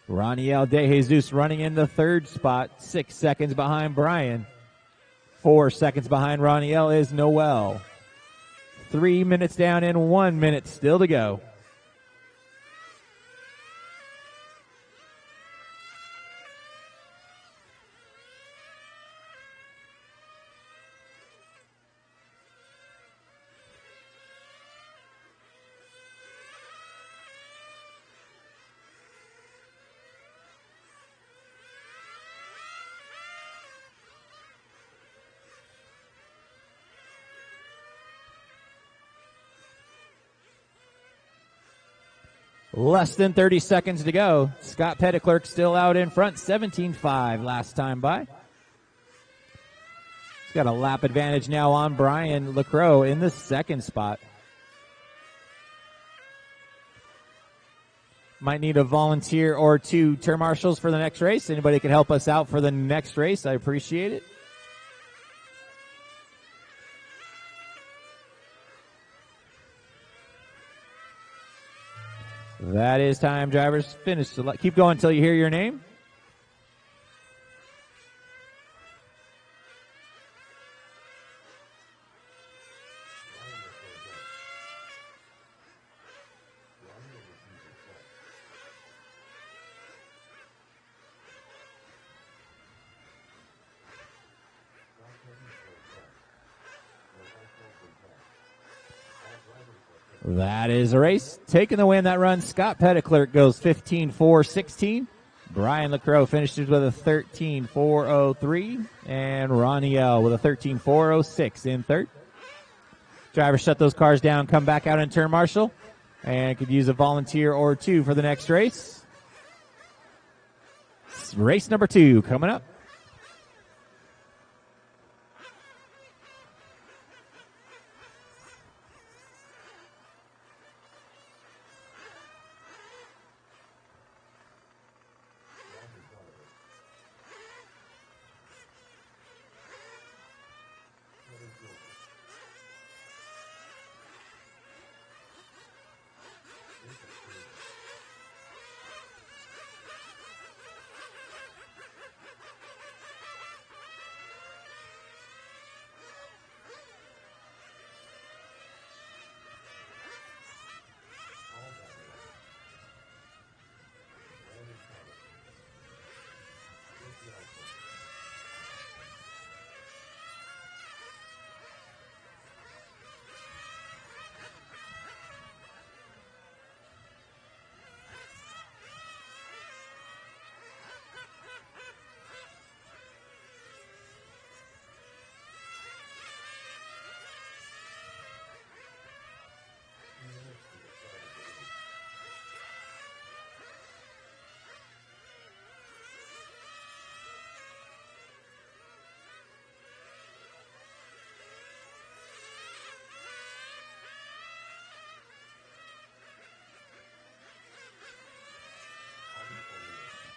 Raniel De Jesus running in the third spot, 6 seconds behind Brian. 4 seconds behind Raniel is Noel. 3 minutes down and 1 minute still to go. Less than 30 seconds to go. Scott Petitclerc still out in front, 17.5 last time by. He's got a lap advantage now on Brian Lacroix in the second spot. Might need a volunteer or two turn marshals for the next race. Anybody can help us out for the next race, I appreciate it. That is time, drivers. Finish. Keep going until you hear your name. That is a race. Taking the win that run, Scott Petticlerc goes 15.4.16. Brian LaCroix finishes with a 13.4.03. And Ronnie L with a 13.4.06 in third. Drivers shut those cars down, come back out in turn marshal, and could use a volunteer or two for the next race. Race number 2 coming up.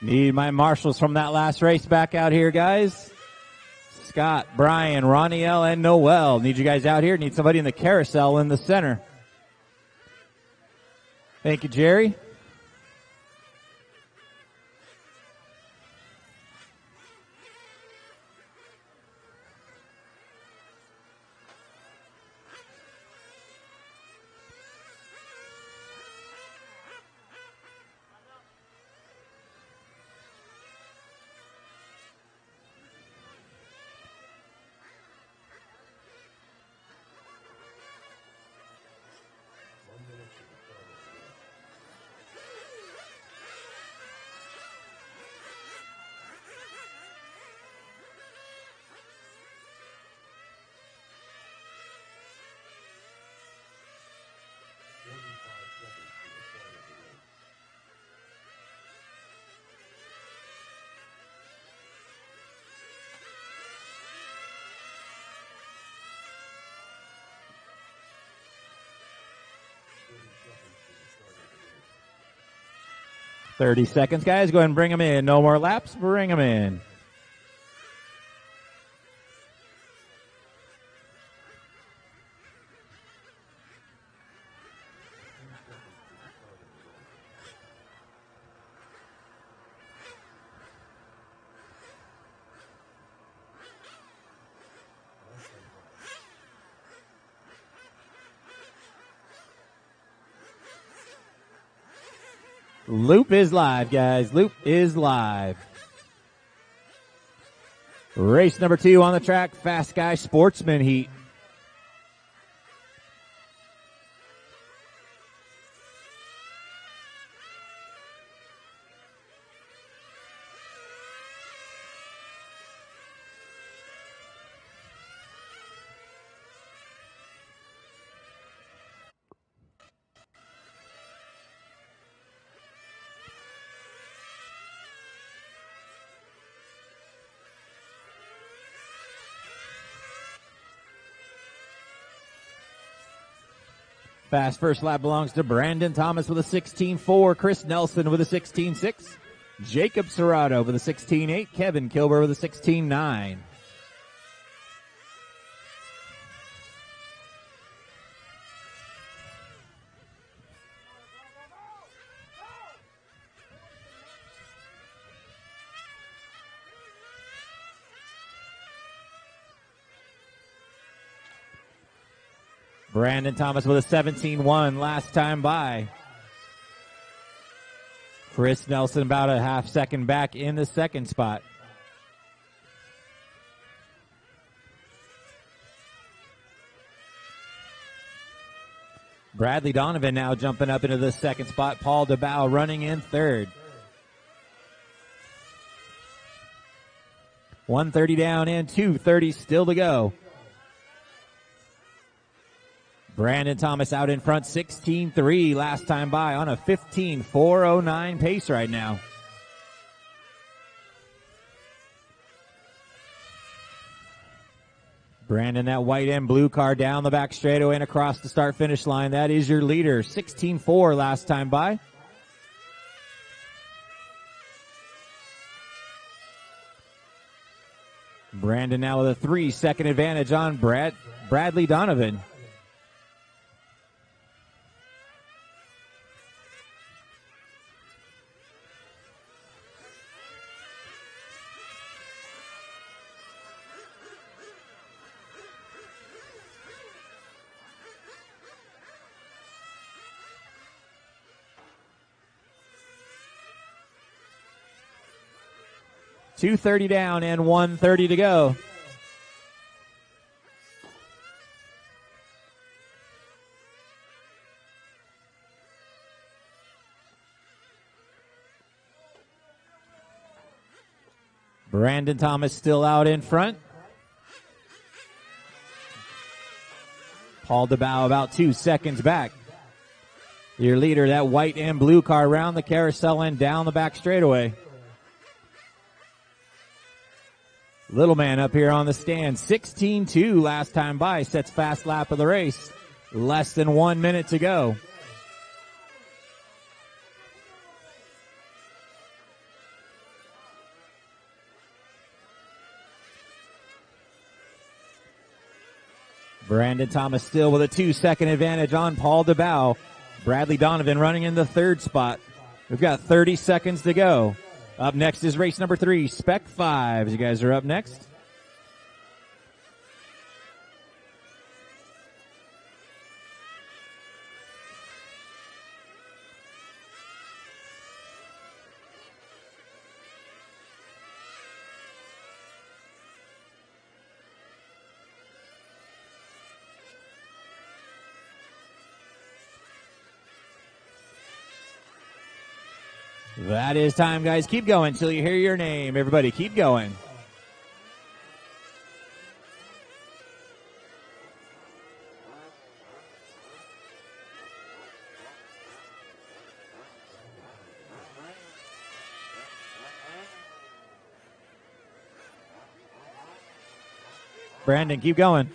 Need my marshals from that last race back out here, guys. Scott, Brian, Ronnie L, and Noel. Need you guys out here. Need somebody in the carousel in the center. Thank you, Jerry. $30 seconds, guys. Go ahead and bring them in. No more laps. Bring them in. Loop is live, guys. Loop is live. Race number 2 on the track, Fast Guy Sportsman Heat. Fast first lap belongs to Brandon Thomas with a 16.4, Chris Nelson with a 16.6, Jacob Serrato with a 16.8, Kevin Kilber with a 16.9. Brandon Thomas with a 17.1 last time by. Chris Nelson about a half second back in the second spot. Bradley Donovan now jumping up into the second spot. Paul DeBow running in third. 1:30 down and 2:30 still to go. Brandon Thomas out in front, 16:3 last time by on a 15:409 pace right now. Brandon, that white and blue car down the back straightaway and across the start-finish line. That is your leader, 16:4 last time by. Brandon now with a 3-second advantage on Bradley Donovan. .230 down and 1:30 to go. Brandon Thomas still out in front. Paul DeBow about 2 seconds back. Your leader, that white and blue car around the carousel and down the back straightaway. Little man up here on the stand, 16:2 last time by, sets fast lap of the race. Less than 1 minute to go. Brandon Thomas still with a 2-second advantage on Paul DeBow. Bradley Donovan running in the third spot. We've got 30 seconds to go. Up next is race number 3, Spec 5. You guys are up next. That is time, guys. Keep going until you hear your name. Everybody, keep going. Brandon, keep going.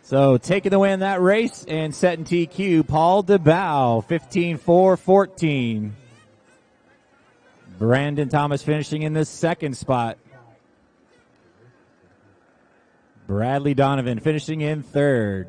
So taking the win that race and setting TQ, Paul DeBow, 15:4-14. Brandon Thomas finishing in the second spot. Bradley Donovan finishing in third.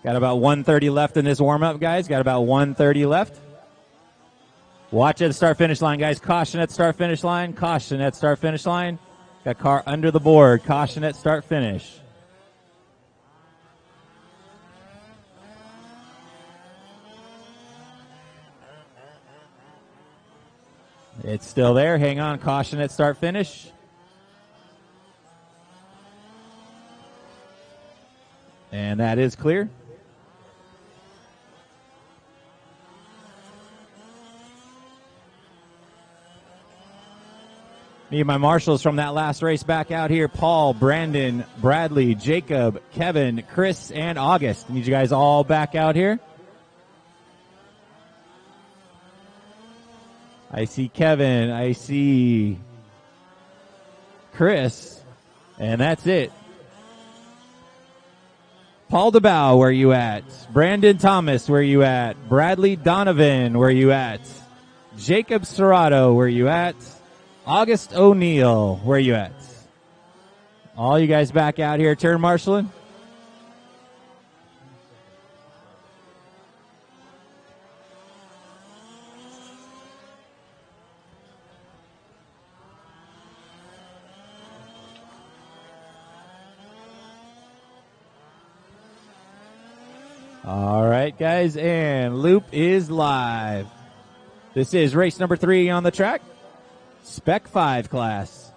Got about 1:30 left in this warm-up, guys. Got about 1:30 left. Watch at the start-finish line, guys. Caution at start-finish line. Caution at start-finish line. Got car under the board. Caution at start-finish. It's still there. Hang on. Caution at start-finish. And that is clear. Need my marshals from that last race back out here. Paul, Brandon, Bradley, Jacob, Kevin, Chris, and August. Need you guys all back out here. I see Kevin. I see Chris. And that's it. Paul DeBow, where you at? Brandon Thomas, where you at? Bradley Donovan, where you at? Jacob Serrato, where you at? August O'Neill, where you at? All you guys back out here, turn marshaling. All right, guys, and loop is live. This is race number 3 on the track. Spec 5 class.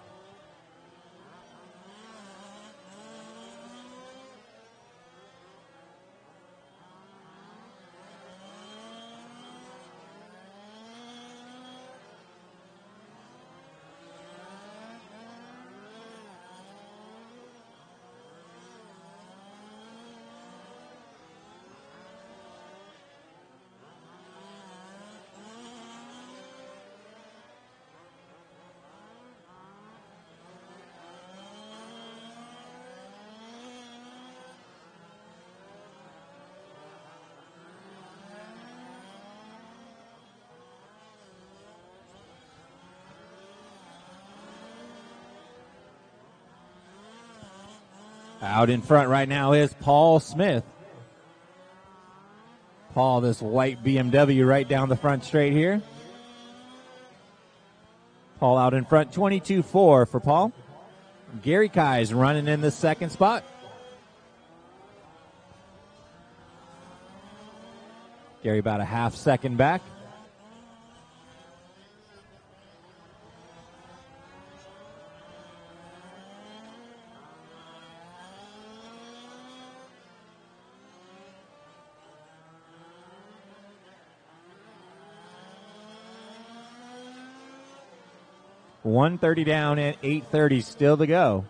Out in front right now is Paul Smith. Paul, this white BMW right down the front straight here. Paul out in front, 22-4 for Paul. Gary Kai's running in the second spot. Gary about a half second back. $130 down and $830 still to go.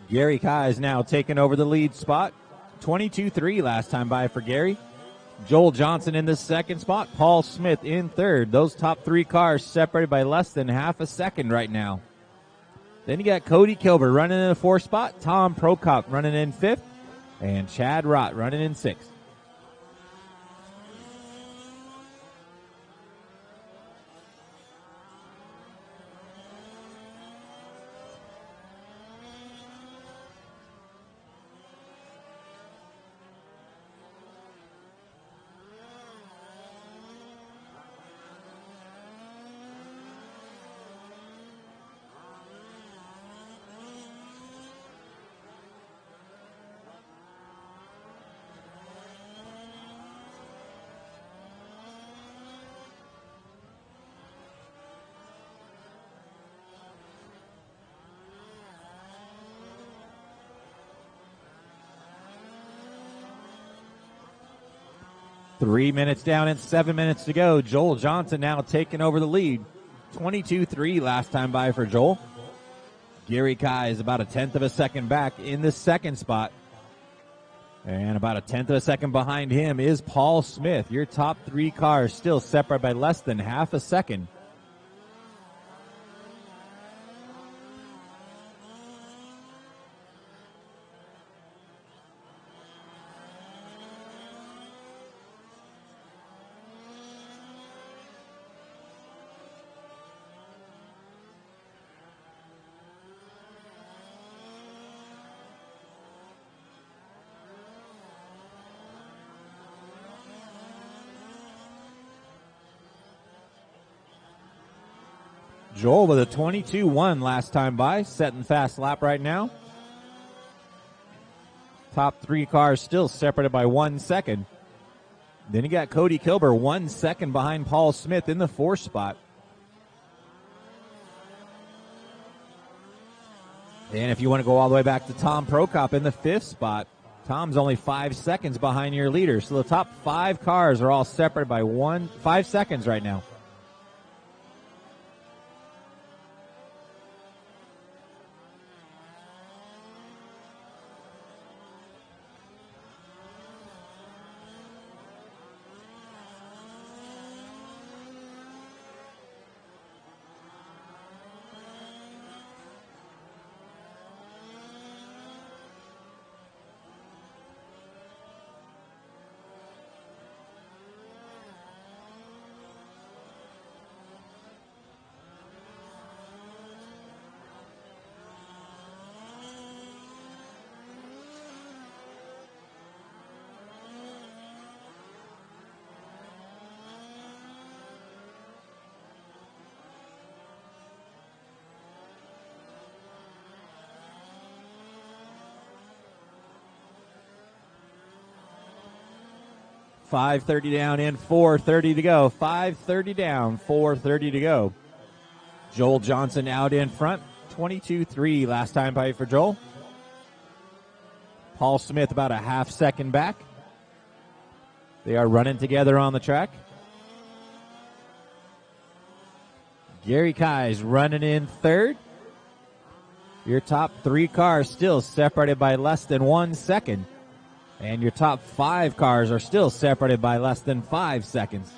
Gary Kai is now taking over the lead spot. 22-3 last time by for Gary. Joel Johnson in the second spot. Paul Smith in third. Those top 3 cars separated by less than half a second right now. Then you got Cody Kilber running in the 4th spot. Tom Prokop running in 5th. And Chad Rott running in 6th. Three minutes down and 7 minutes to go. Joel Johnson now taking over the lead. 22-3 last time by for Joel. Gary Kai is about a tenth of a second back in the second spot. And about a tenth of a second behind him is Paul Smith. Your top three cars still separated by less than half a second. Joel with a 22-1 last time by, setting fast lap right now. Top three cars still separated by 1 second. Then you got Cody Kilber 1 second behind Paul Smith in the fourth spot. And if you want to go all the way back to Tom Prokop in the fifth spot, Tom's only 5 seconds behind your leader. So the top five cars are all separated by 5 seconds right now. .530 down in 4:30 to go. 5:30 down, 4:30 to go. Joel Johnson out in front. 22-3 last time by for Joel. Paul Smith about a half second back. They are running together on the track. Gary Kai's running in third. Your top three cars still separated by less than 1 second. And your top five cars are still separated by less than 5 seconds.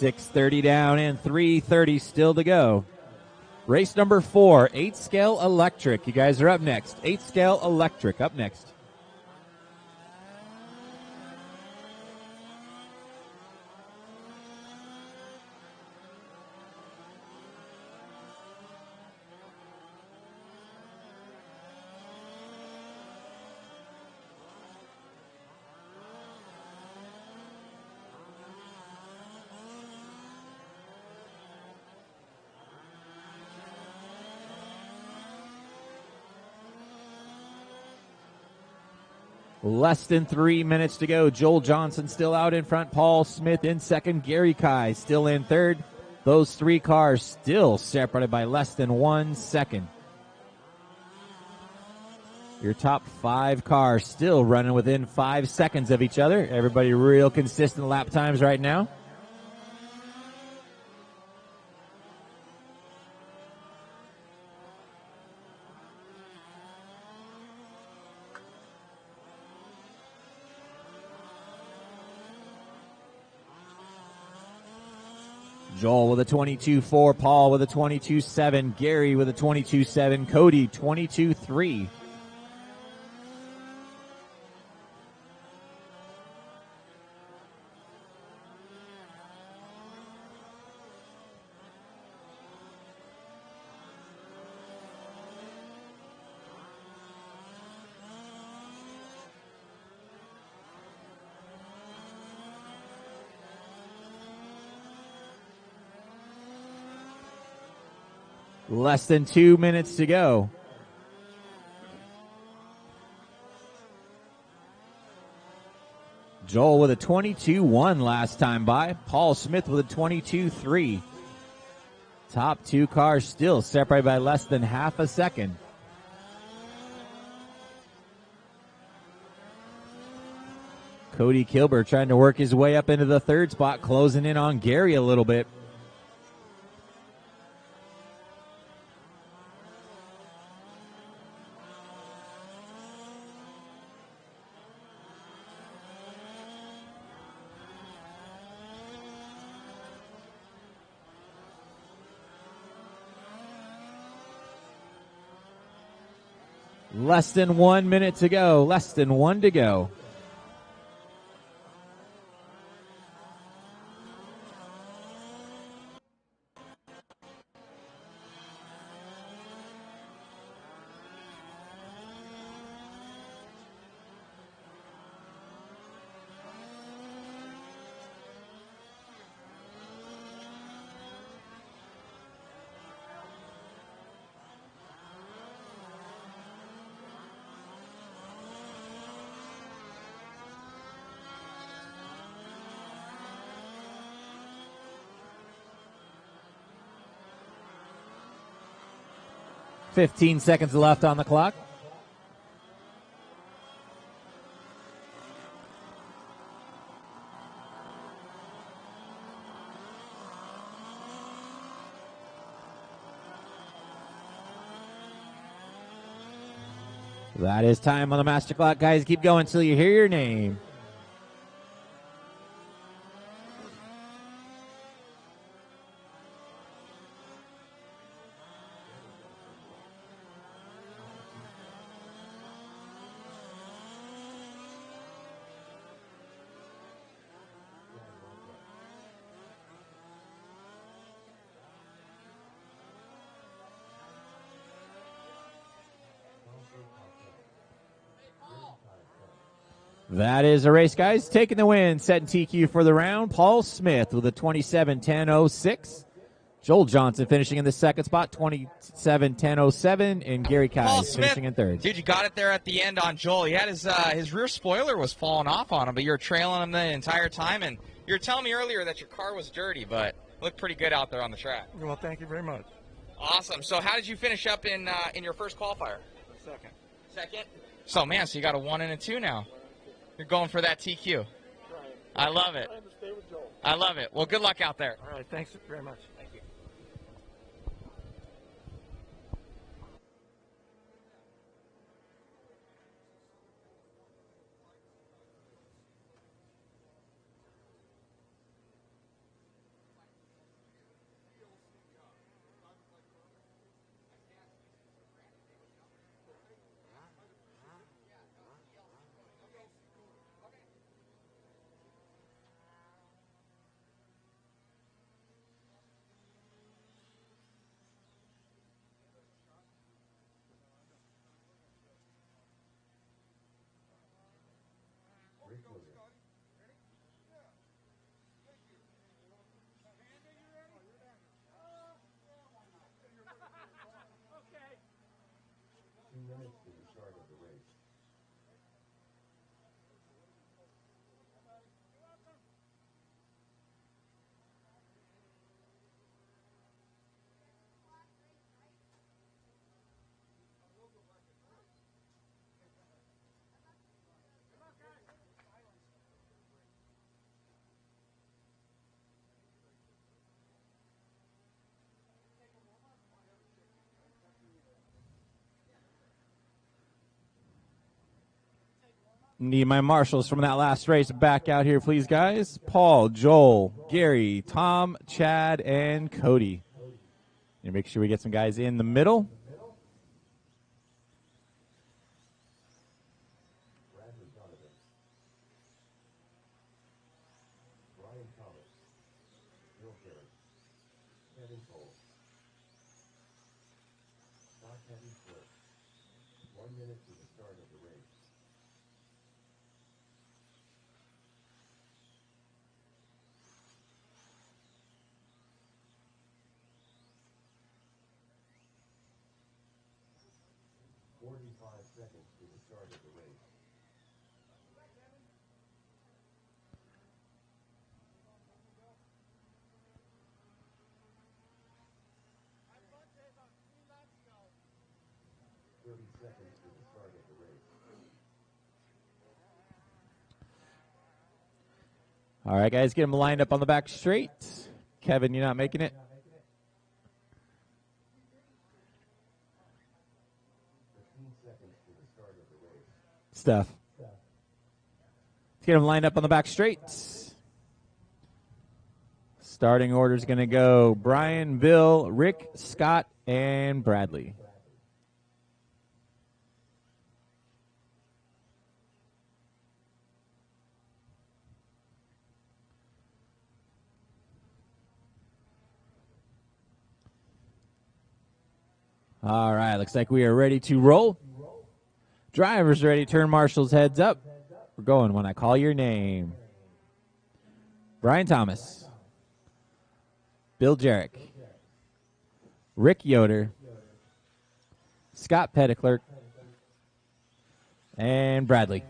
.630 down and 3:30 still to go. Race number 4, 8 scale electric. You guys are up next. 8 scale electric up next. Less than 3 minutes to go. Joel Johnson still out in front. Paul Smith in second. Gary Kai still in third. Those three cars still separated by less than 1 second. Your top five cars still running within 5 seconds of each other. Everybody real consistent lap times right now. Joel with a 22-4, Paul with a 22-7, Gary with a 22-7, Cody 22-3. Less than 2 minutes to go. Joel with a 22-1 last time by. Paul Smith with a 22-3. Top two cars still separated by less than half a second. Cody Kilber trying to work his way up into the third spot, closing in on Gary a little bit. Less than 1 minute to go. Less than one to go. $15 seconds left on the clock. That is time on the master clock, guys. Keep going until you hear your name. That is a race, guys. Taking the win, setting TQ for the round. Paul Smith with a 27:10.06. Joel Johnson finishing in the second spot, 27:10.07, and Gary Paul Kais Smith, finishing in third. dude, you got it there at the end on Joel. He had his rear spoiler was falling off on him, but you were trailing him the entire time. And you were telling me earlier that your car was dirty, but it looked pretty good out there on the track. Well, thank you very much. Awesome. So how did you finish up in your first qualifier? Second. Second. So man, so you got a 1 and a 2 now. You're going for that TQ. I love it. I love it. Well, good luck out there. All right, thanks very much. Thank you. Need my marshals from that last race back out here, please, guys. Paul, Joel, Gary, Tom, Chad, and Cody. And make sure we get some guys in the middle. Seconds to the start of the race. seconds to the start of the race. All right, guys, get them lined up on the back straight. Kevin, you're not making it? 15 seconds to the start of the race. Stuff. Let's get them lined up on the back straight. Starting order is going to go Brian, Bill, Rick, Scott, and Bradley. All right, looks like we are ready to roll. Drivers ready, turn marshals heads up. We're going when I call your name. Brian Thomas, Bill Jarek, Rick Yoder, Scott Petticlerk, and Bradley.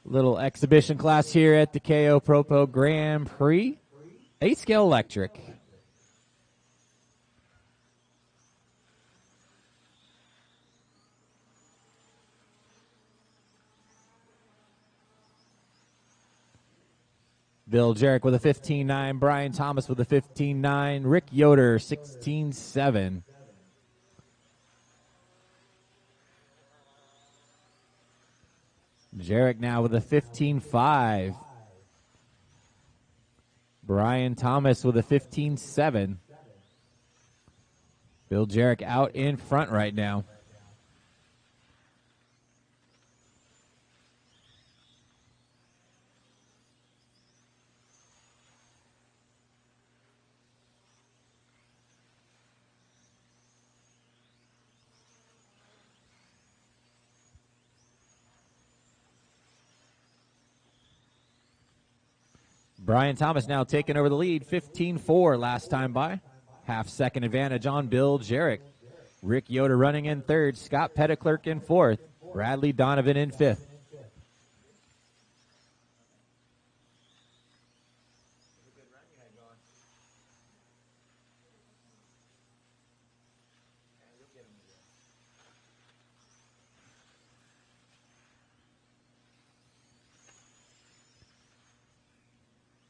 Little exhibition class here at the KO Propo Grand Prix. 8-scale electric. Bill Jarek with a 15.9, Brian Thomas with a 15.9, Rick Yoder 16.7. Jarek now with a 15.5. Brian Thomas with a 15.7. Bill Jarek out in front right now. Brian Thomas now taking over the lead, 15-4 last time by. Half-second advantage on Bill Jarek. Rick Yoder running in third, Scott Petticlerk in fourth, Bradley Donovan in fifth.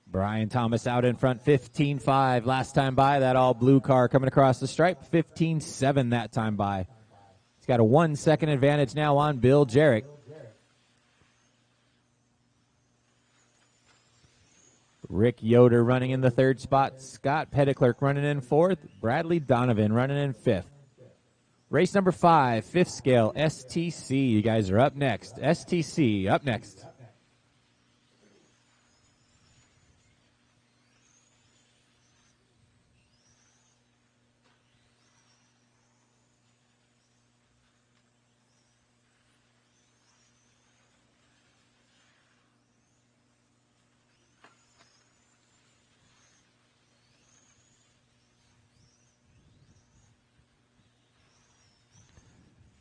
Brian Thomas out in front, 15-5 last time by. That all blue car coming across the stripe, 15-7 that time by. He's got a 1 second advantage now on Bill Jarek. Rick Yoder running in the third spot. Scott Petticlerk running in fourth. Bradley Donovan running in fifth. Race number 5, fifth scale, STC. You guys are up next. STC up next.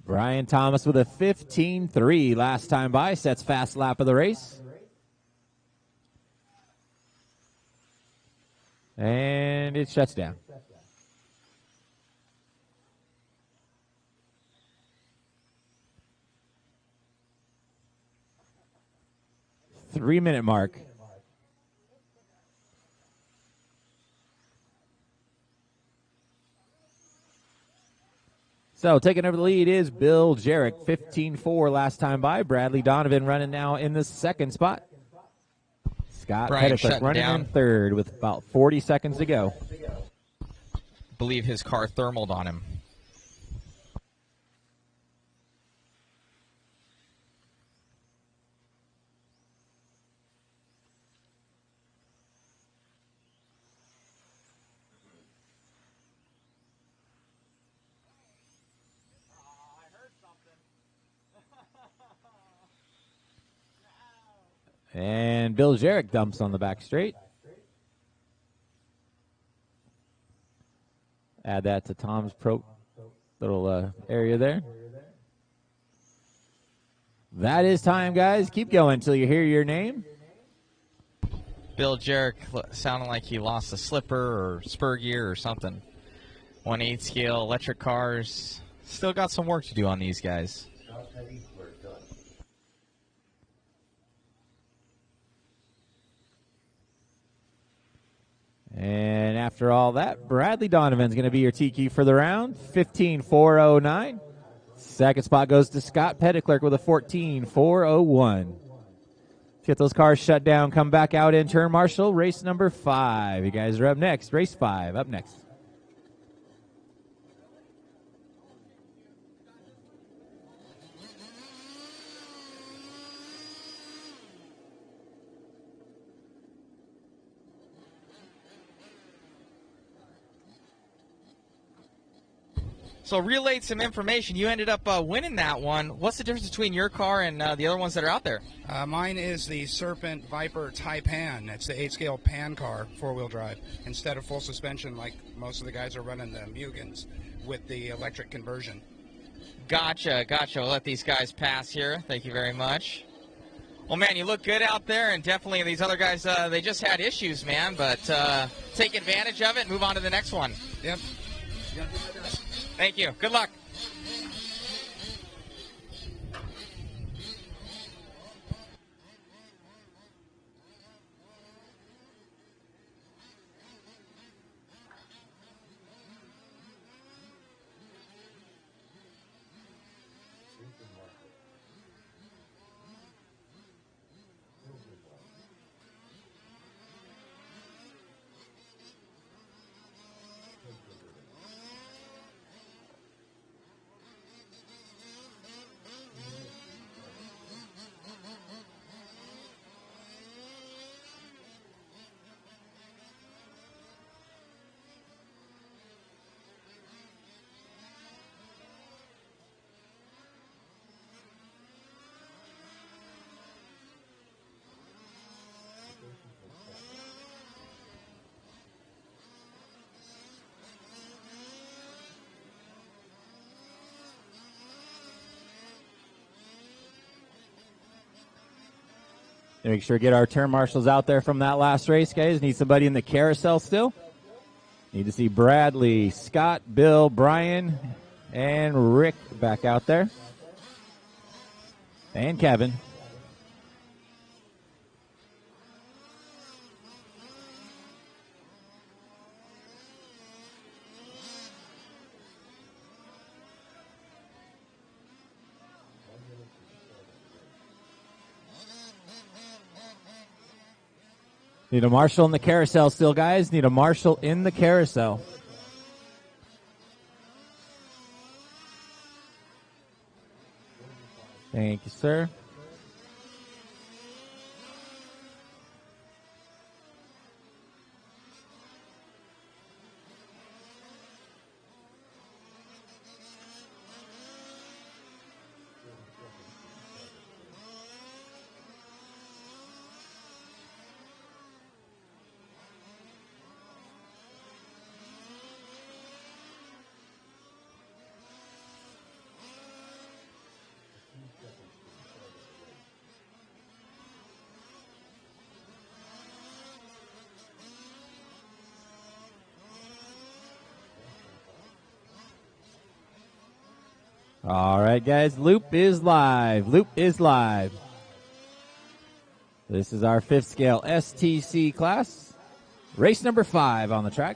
Brian Thomas with a 15-3 last time by. Sets fast lap of the race. And it shuts down. Three-minute mark. So taking over the lead is Bill Jarek, 15-4 last time by. Bradley Donovan running now in the second spot. Scott Petticlerk running in third with about 40 seconds to go. Believe his car thermaled on him. And Bill Jarek dumps on the back straight. Add that to Tom's little area there. That is time, guys. Keep going until you hear your name. Bill Jarrett sounding like he lost a slipper or spur gear or something. 1/8 scale electric cars. Still got some work to do on these guys. And after all that, Bradley Donovan's going to be your TQ for the round, 15.409. Second spot goes to Scott Petticlerk with a 14.401. Get those cars shut down, come back out in turn marshal, race number 5. You guys are up next. Race 5 up next. So relayed some information. You ended up winning that one. What's the difference between your car and the other ones that are out there? Mine is the Serpent Viper Taipan. It's the 8-scale pan car, 4-wheel drive, instead of full suspension like most of the guys are running the Mugens with the electric conversion. Gotcha. We'll let these guys pass here. Thank you very much. Well, man, you look good out there, and definitely these other guys, they just had issues, man, but take advantage of it and move on to the next one. Yep. Thank you. Good luck. Make sure to get our turn marshals out there from that last race, guys. Need somebody in the carousel still. Need to see Bradley, Scott, Bill, Brian, and Rick back out there. And Kevin. Need a marshal in the carousel still, guys. Need a marshal in the carousel. Thank you, sir. All right, guys, loop is live. Loop is live. This is our 5th scale STC class. Race number 5 on the track.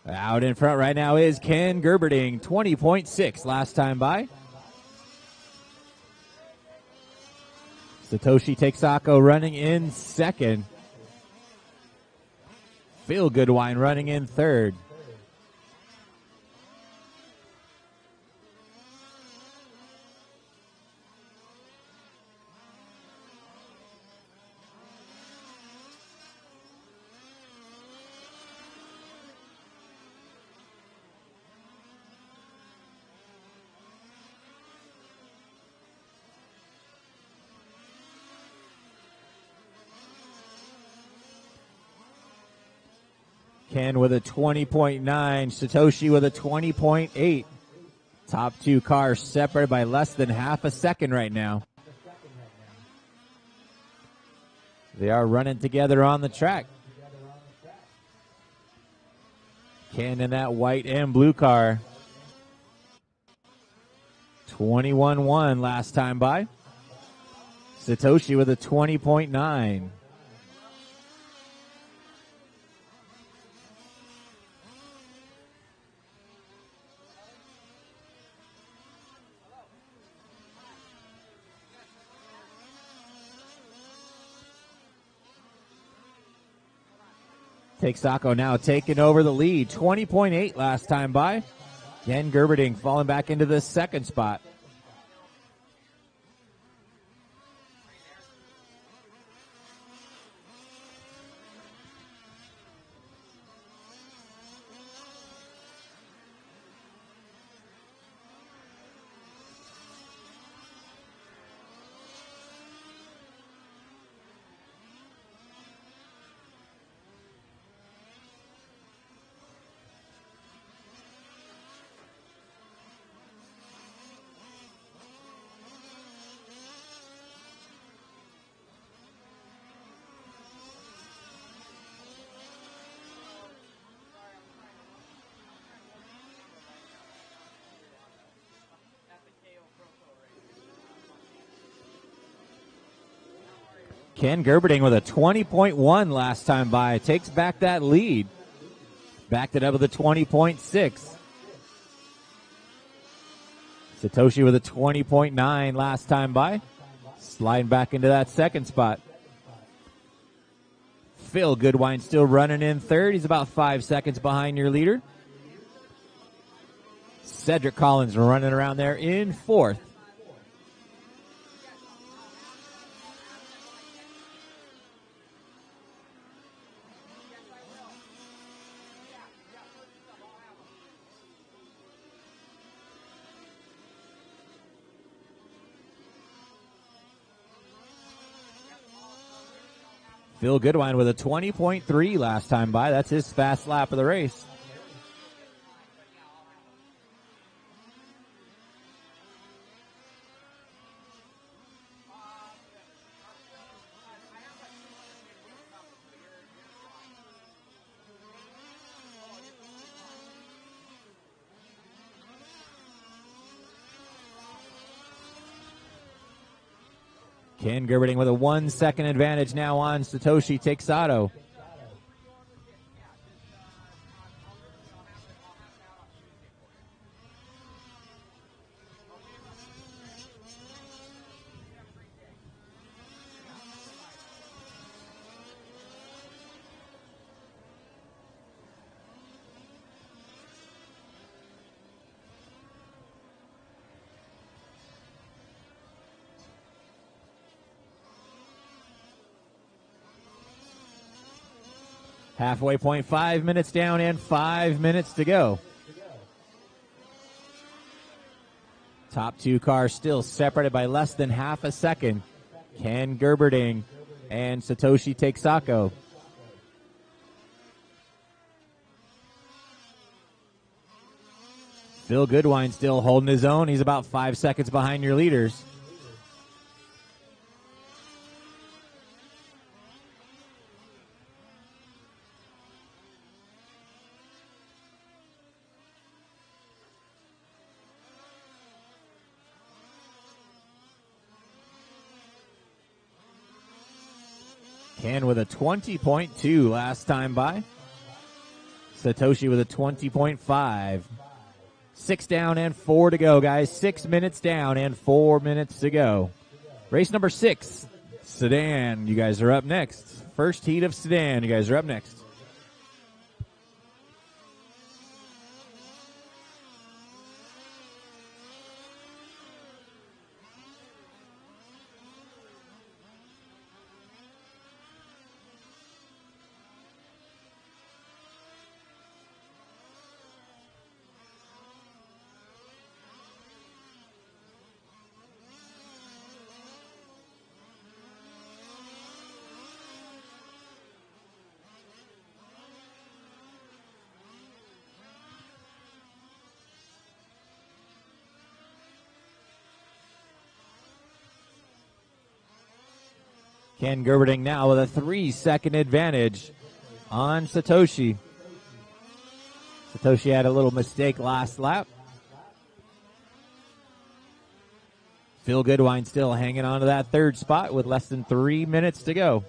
Out in front right now is Ken Gerberding, 20.6 last time by. Satoshi Texaco running in second. Feel Good Wine running in third. Ken with a 20.9. Satoshi with a 20.8. Top two cars separated by less than half a second right now. They are running together on the track. Ken in that white and blue car. 21.1 last time by. Satoshi with a 20.9. Texaco now taking over the lead. 20.8 last time by. Ken Gerberding falling back into the second spot. Ken Gerberding with a 20.1 last time by. Takes back that lead. Backed it up with a 20.6. Satoshi with a 20.9 last time by. Sliding back into that second spot. Phil Goodwine still running in third. He's about 5 seconds behind your leader. Cedric Collins running around there in fourth. Phil Goodwine with a 20.3 last time by. That's his fast lap of the race. Ken Gerberding with a 1 second advantage now on Satoshi Texaco. Halfway point, 5 minutes down and 5 minutes to go. Top two cars still separated by less than half a second. Ken Gerberding and Satoshi Texaco. Phil Goodwine still holding his own. He's about 5 seconds behind your leaders. Ken with a 20.2 last time by. Satoshi with a 20.5. 6 down and 4 to go, guys. 6 minutes down and 4 minutes to go. Race number 6, Sedan, you guys are up next. First heat of Sedan, you guys are up next. Ken Gerberding now with a 3-second advantage on Satoshi. Satoshi had a little mistake last lap. Phil Goodwine still hanging on to that third spot with less than 3 minutes to go.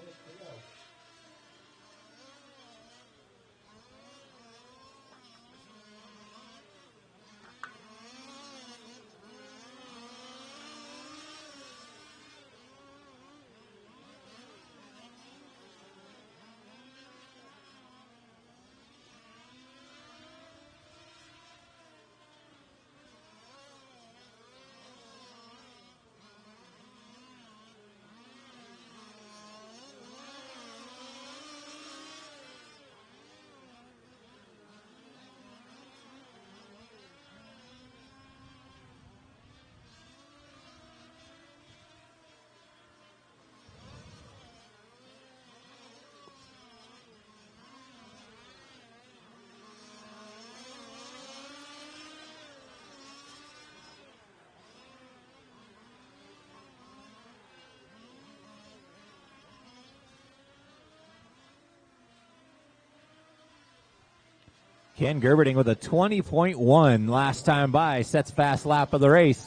Ken Gerberding with a 20.1 last time by, sets fast lap of the race.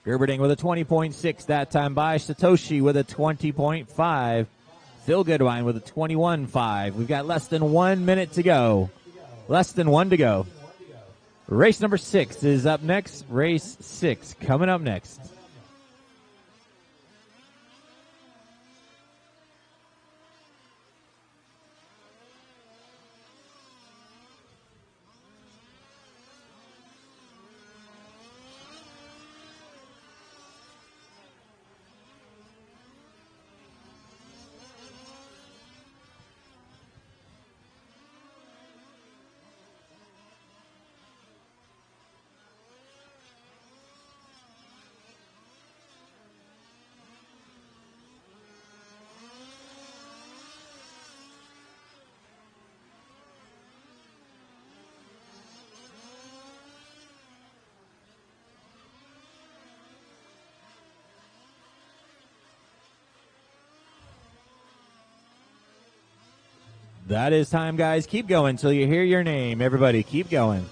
Gerberding with a 20.6 that time by. Satoshi with a 20.5. Phil Goodwine with a 21.5. We've got less than 1 minute to go. Less than one to go. Race number 6 is up next. Race 6 coming up next. That is time, guys. Keep going until you hear your name. Everybody, keep going.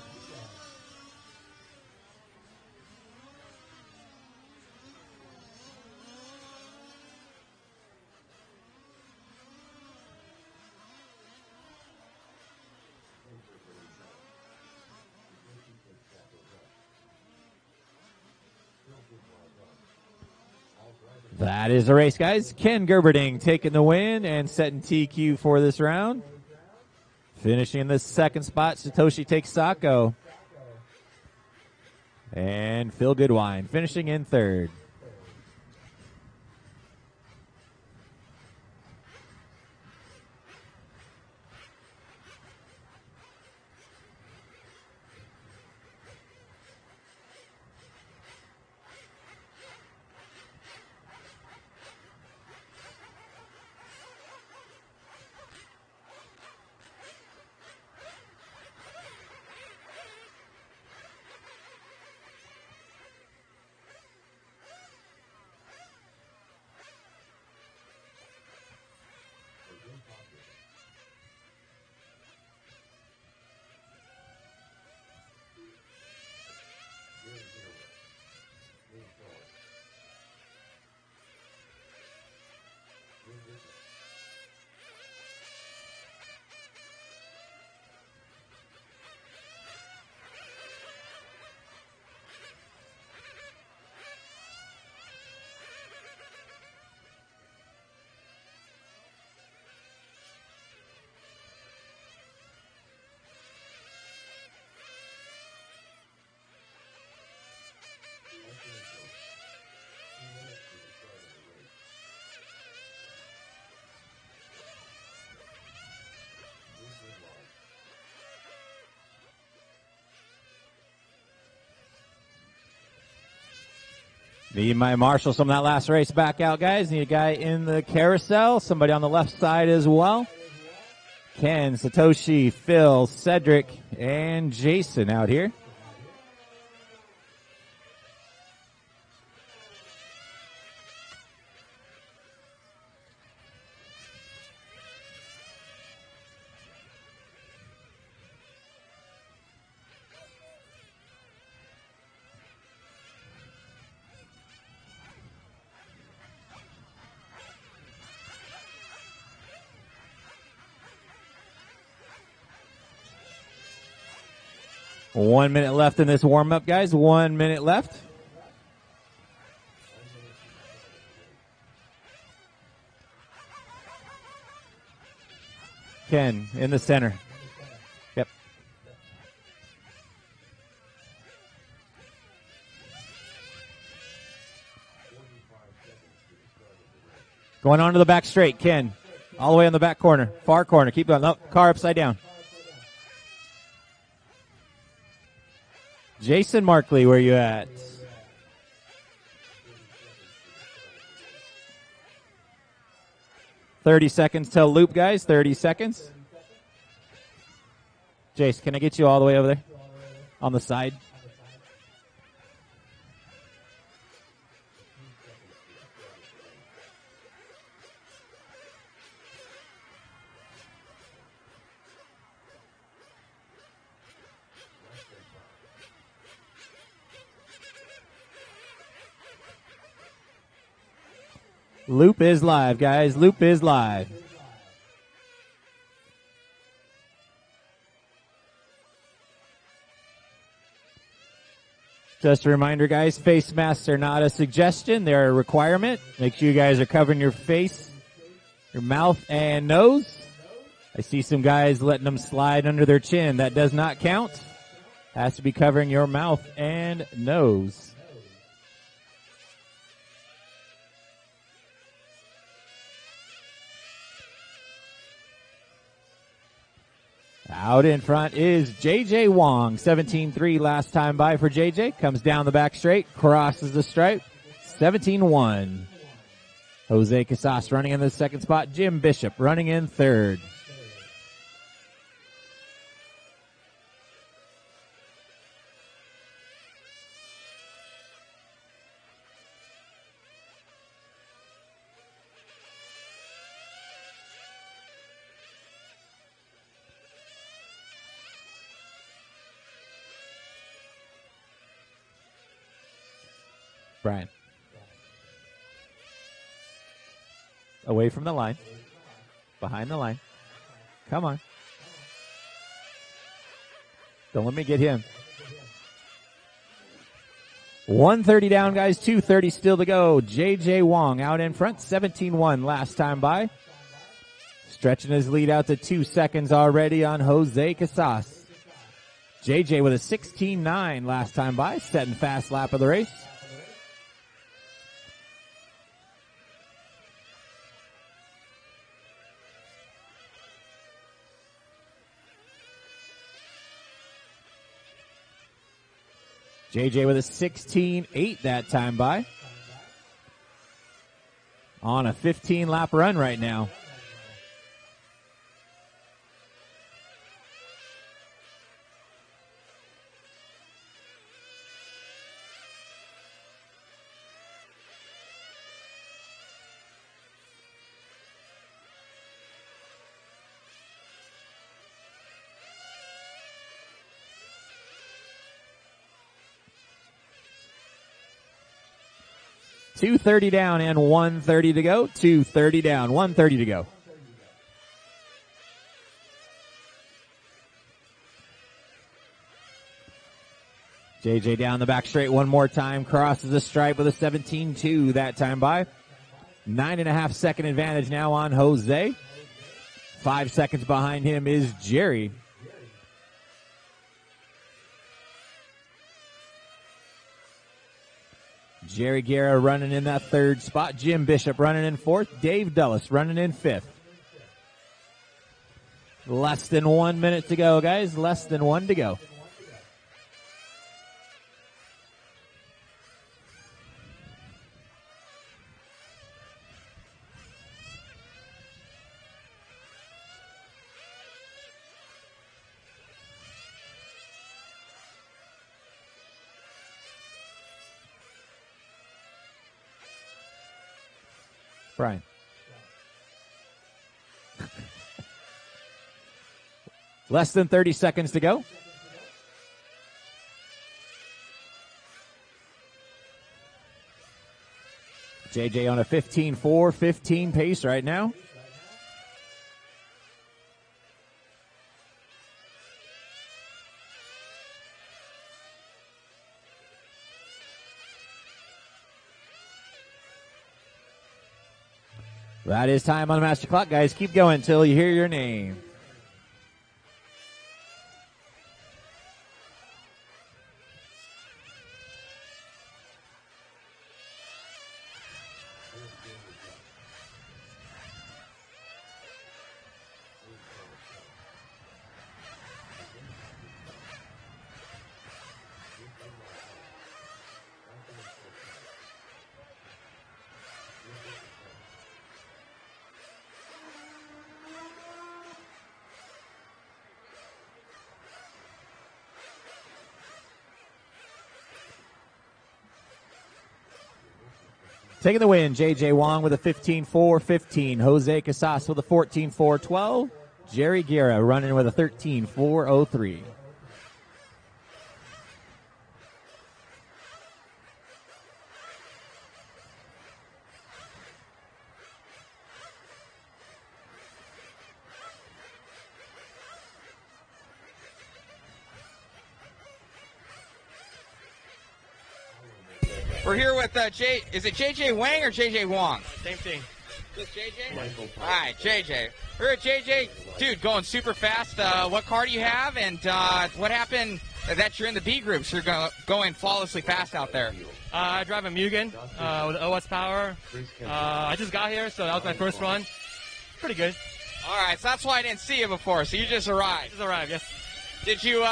That is the race, guys. Ken Gerberding taking the win and setting TQ for this round. Finishing in the second spot, Satoshi takes Sacco. And Phil Goodwine finishing in third. Need my marshals from that last race back out, guys. Need a guy in the carousel. Somebody on the left side as well. Ken, Satoshi, Phil, Cedric, and Jason out here. One minute left in this warm-up, guys. 1 minute left. Ken in the center. Yep. Going on to the back straight, Ken. All the way on the back corner. Far corner. Keep going. Oh, car upside down. Jason Markley, where you at? $30 till loop, guys. 30 seconds. Jace, can I get you all the way over there? On the side. Loop is live, guys. Loop is live. Just a reminder, guys, face masks are not a suggestion. They're a requirement. Make sure you guys are covering your face, your mouth, and nose. I see some guys letting them slide under their chin. That does not count. Has to be covering your mouth and nose. Out in front is JJ Wong, 17-3 last time by for JJ. Comes down the back straight, crosses the stripe, 17-1. Jose Casas running in the second spot. Jim Bishop running in third. Brian. Away from the line. Behind the line. Come on. Don't let me get him. 130 down, guys. 2:30 still to go. JJ Wong out in front. 17-1 last time by. Stretching his lead out to 2 seconds already on Jose Casas. JJ with a 16-9 last time by. Setting fast lap of the race. JJ with a 16-8 that time by. On a 15-lap run right now. $230 down and $130 to go. $230 down, $130 to go. JJ down the back straight one more time. Crosses the stripe with a 17-2 that time by. 9.5 second advantage now on Jose. 5 seconds behind him is Jerry. Jerry Guerra running in that third spot. Jim Bishop running in fourth. Dave Dulles running in fifth. Less than 1 minute to go, guys. Less than one to go. Brian. Less than 30 seconds to go. JJ on a 15.4, 15 pace right now. That is time on the master clock, guys. Keep going until you hear your name. Taking the win, J.J. Wong with a 15.4-15. Jose Casas with a 14.4-12. Jerry Guerra running with a 13.4-03. We're here with is it JJ Wang or JJ Wong? Same thing. Just JJ? All right, JJ. We're at JJ. Dude, going super fast. What car do you have, and what happened that you're in the B groups? You're going flawlessly fast out there. I drive a Mugen with OS power. I just got here, so that was my first run. Pretty good. All right, so that's why I didn't see you before. So you just arrived. Just arrived, yes. Did you?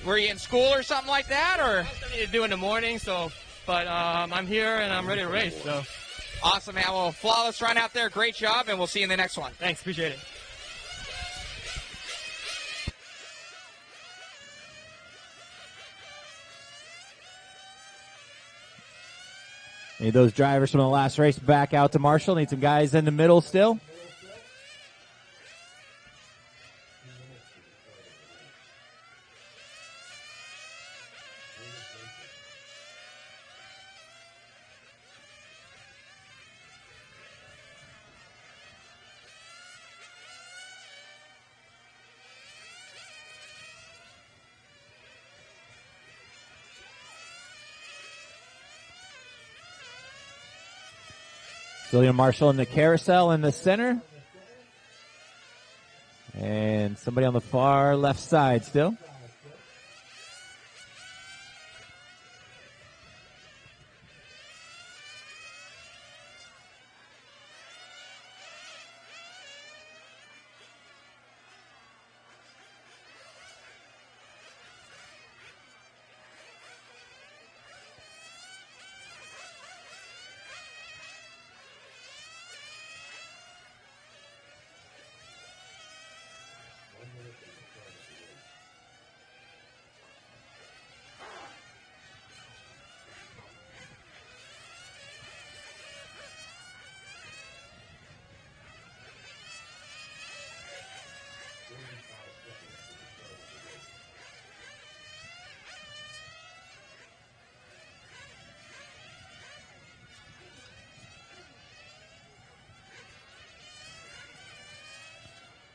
Were you in school or something like that, or? I have something to do in the morning, so. But I'm here and I'm ready to race. So awesome, man. Well, flawless run out there. Great job, and we'll see you in the next one. Thanks, appreciate it. Need those drivers from the last race back out to Marshall. Need some guys in the middle still. William Marshall in the carousel in the center. And somebody on the far left side still.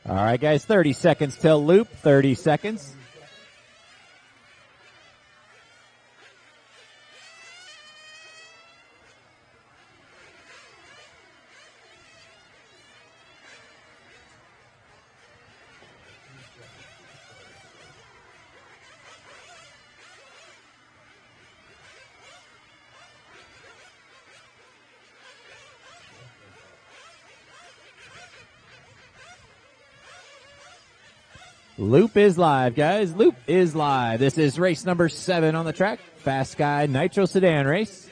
All right, guys, 30 seconds till loop, 30 seconds. Loop is live, guys. Loop is live. This is race number 7 on the track. Fast Guy Nitro Sedan race.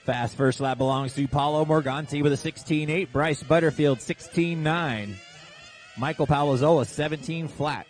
Fast first lap belongs to Paulo Morganti with a 16.8. Bryce Butterfield 16.9. Michael Palazola 17 flat.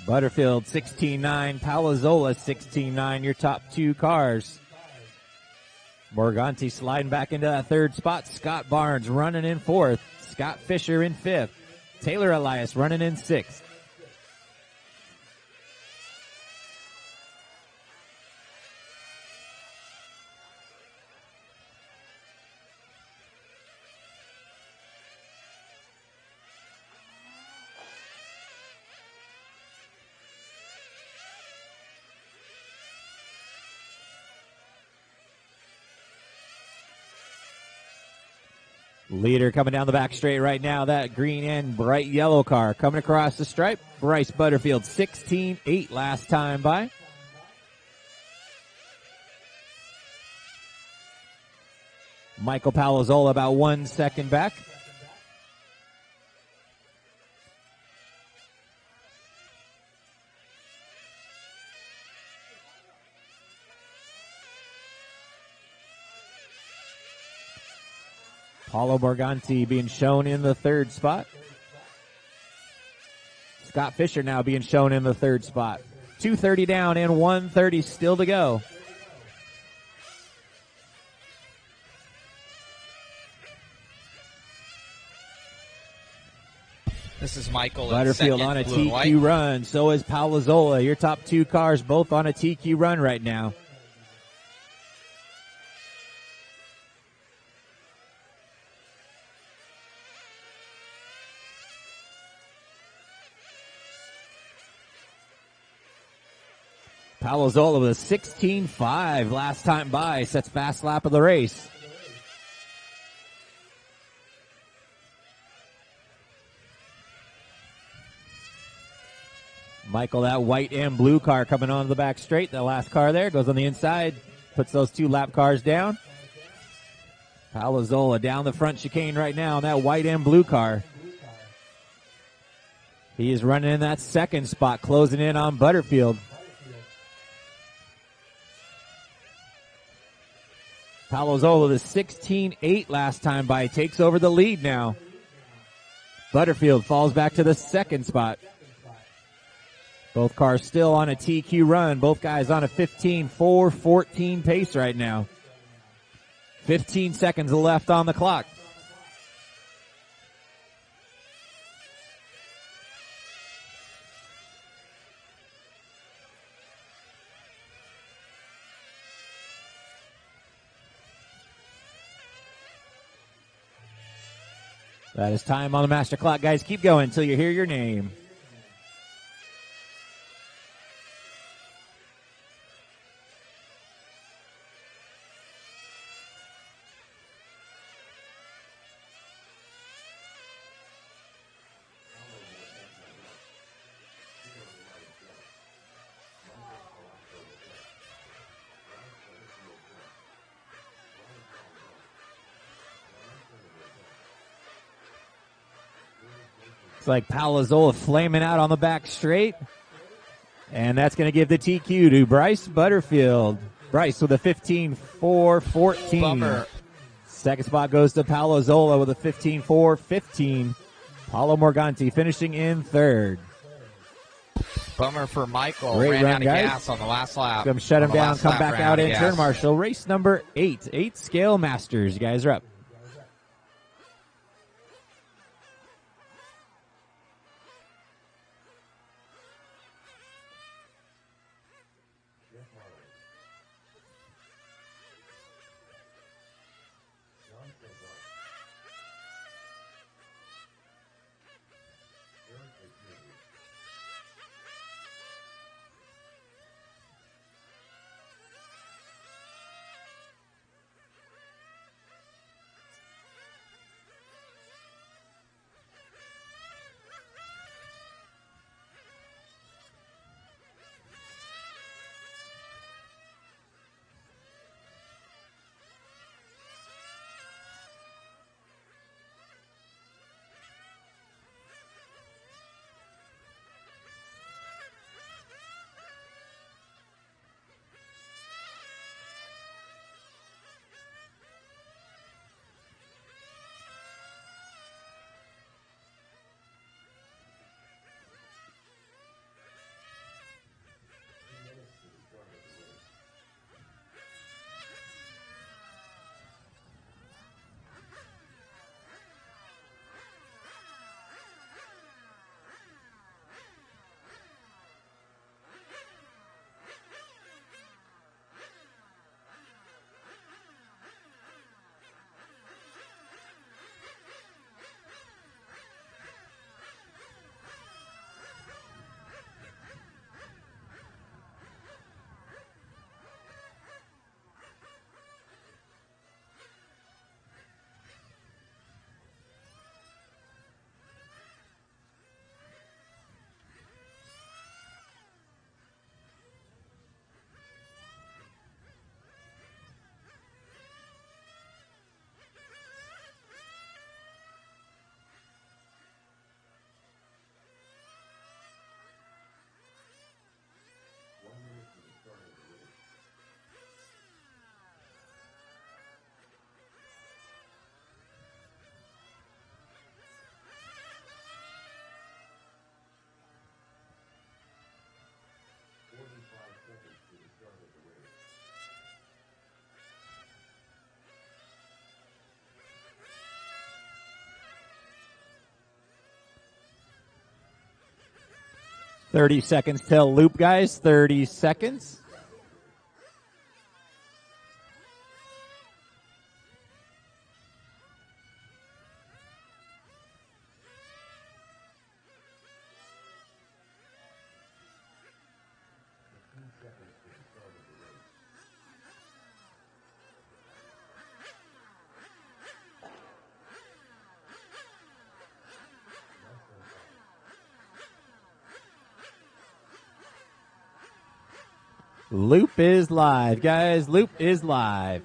Butterfield 16.9, Palazola 16.9, your top two cars. Morganti sliding back into that third spot. Scott Barnes running in fourth. Scott Fisher in fifth. Taylor Elias running in sixth. Leader coming down the back straight right now. That green and bright yellow car coming across the stripe. Bryce Butterfield 16.8 last time by. Michael Palazola about 1 second back. Paulo Morganti being shown in the third spot. Scott Fisher now being shown in the third spot. 2:30 down and 1:30 still to go. This is Michael. Butterfield on a TQ run. So is Palazola. Your top two cars both on a TQ run right now. Palazola with a 16.5 last time by, sets fast lap of the race. Michael, that white and blue car coming onto the back straight. The last car there goes on the inside, puts those two lap cars down. Palazola down the front chicane right now on that white and blue car. He is running in that second spot, closing in on Butterfield. Palazola with a 16.8 last time by, takes over the lead now. Butterfield falls back to the second spot. Both cars still on a TQ run. Both guys on a 15.4.14 pace right now. 15 seconds left on the clock. That is time on the master clock, guys. Keep going until you hear your name. It's like Palazola flaming out on the back straight. And that's going to give the TQ to Bryce Butterfield. Bryce with a 15.4.14. Bummer. Second spot goes to Palazola with a 15.4.15. Paulo Morganti finishing in third. Bummer for Michael. Great Ran run, out of guys. gas on the last lap. Come shut On him the down, last come lap, back ran out of in gas. turn marshal. Race number 8. 8 scale masters. You guys are up. 30 seconds till loop, guys. 30 seconds. Loop is live, guys. Loop is live.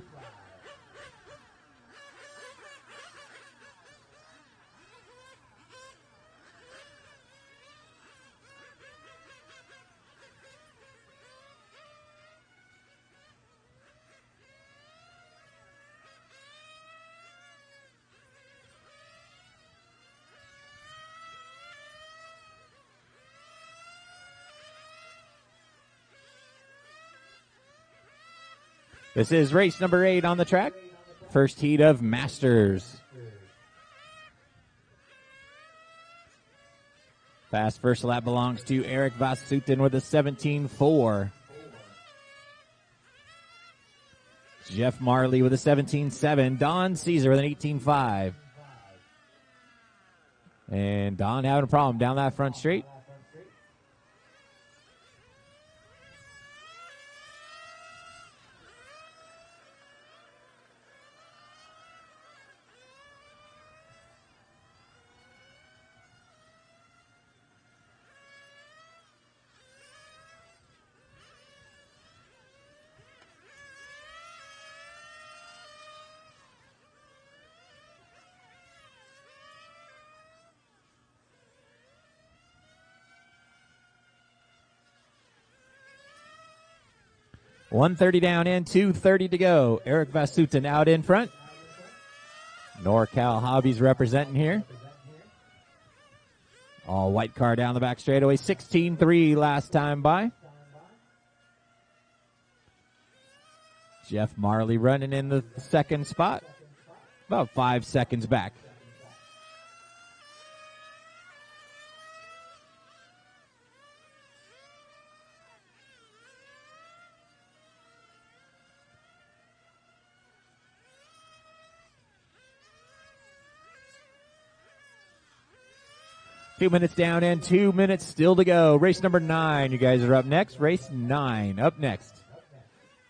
This is race number 8 on the track. First heat of Masters. Fast first lap belongs to Eric Vasuten with a 17.4. Jeff Marley with a 17.7. Don Caesar with an 18.5. And Don having a problem down that front straight. .130 down in, 2:30 to go. Eric Vasuten out in front. NorCal Hobbies representing here. All white car down the back straightaway. 16.3 last time by. Jeff Marley running in the second spot. About 5 seconds back. Two minutes down and 2 minutes still to go. Race number 9. You guys are up next. Race 9 up next.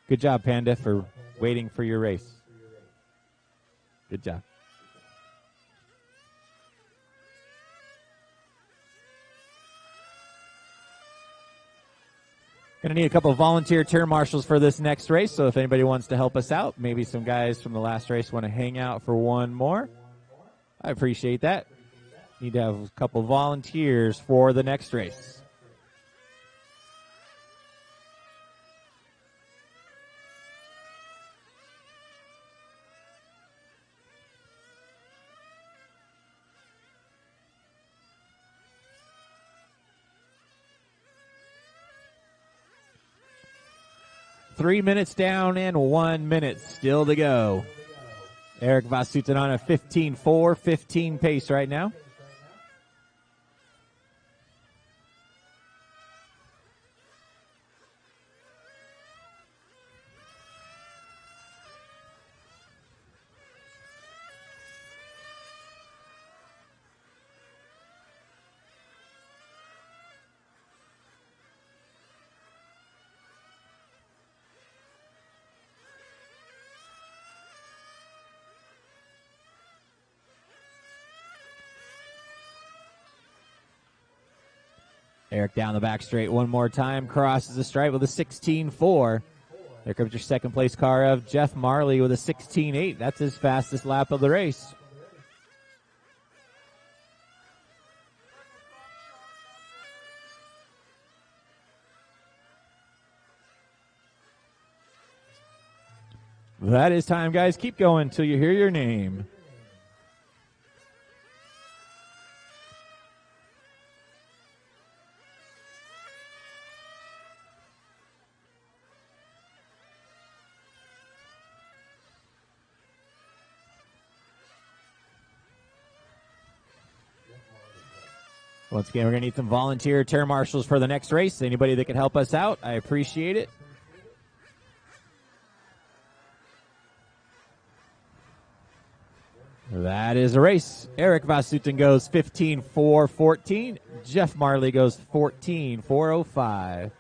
Good job, Panda, for waiting for your race. Good job. Going to need a couple of volunteer turn marshals for this next race, so if anybody wants to help us out, maybe some guys from the last race want to hang out for one more, I appreciate that. Need to have a couple volunteers for the next race. Three minutes down and 1 minute still to go. Eric Vasuten on a 15.4, 15 pace right now. Eric down the back straight one more time, crosses the stripe with a 16.4. There comes your second place car of Jeff Marley with a 16.8. That's his fastest lap of the race. That is time, guys. Keep going until you hear your name. Once again, we're going to need some volunteer turn marshals for the next race. Anybody that can help us out, I appreciate it. That is a race. Eric Vasuten goes 15.4.14. Jeff Marley goes 14.4.05.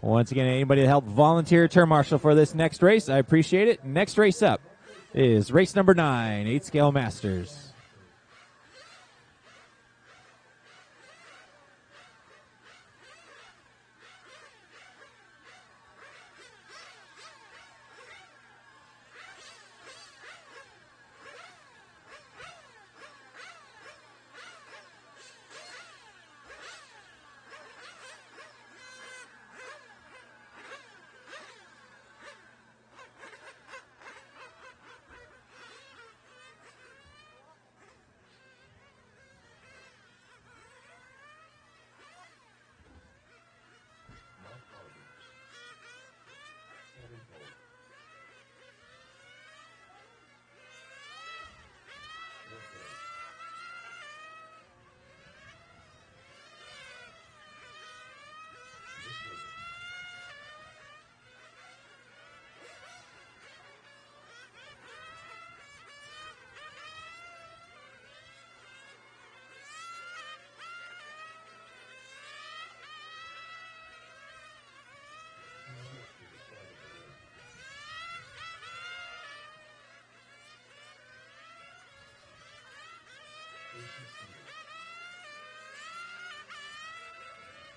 Once again, anybody to help volunteer turn marshal for this next race, I appreciate it. Next race up is race number 9, 8-scale Masters.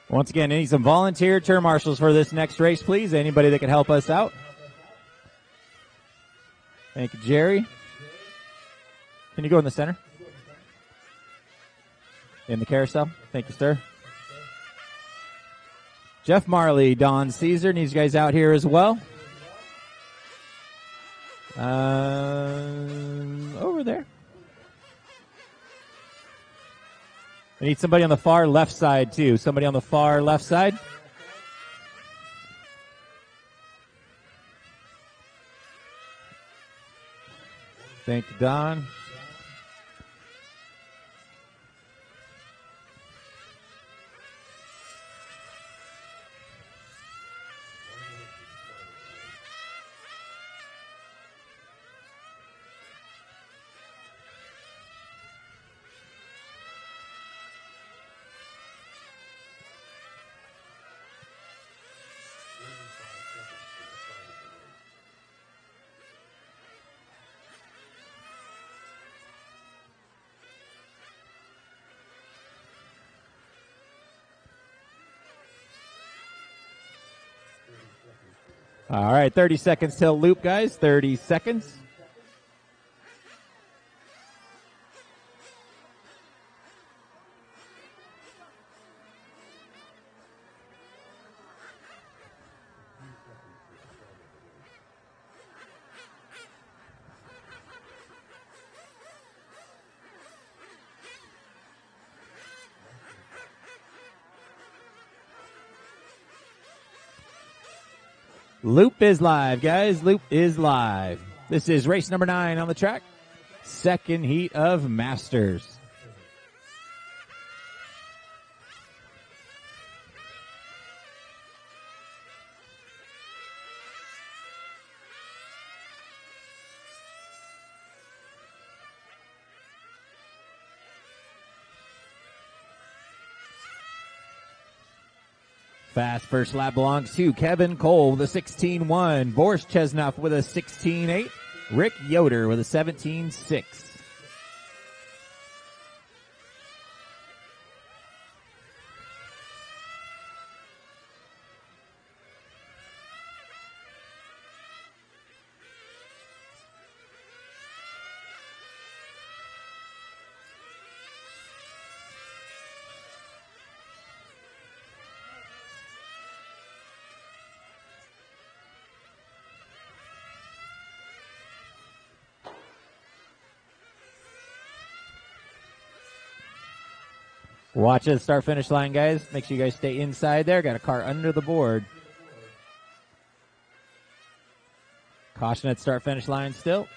Once again, need some volunteer turn marshals for this next race, please. Anybody that can help us out. Thank you, Jerry. Can you go in the center? In the carousel? Thank you, sir. Jeff Marley, Don Caesar needs you guys out here as well. Over there. I need somebody on the far left side, too. Somebody on the far left side. Thank you, Don. All right, 30 seconds till loop, guys. 30 seconds. Loop is live, guys. Loop is live. This is race number 9 on the track. Second heat of Masters. Fast first lap belongs to Kevin Cole with a 16.1. Boris Chesnoff with a 16.8. Rick Yoder with a 17.6. Watch the start finish line, guys. Make sure you guys stay inside there. Got a car under the board. Caution at start finish line still.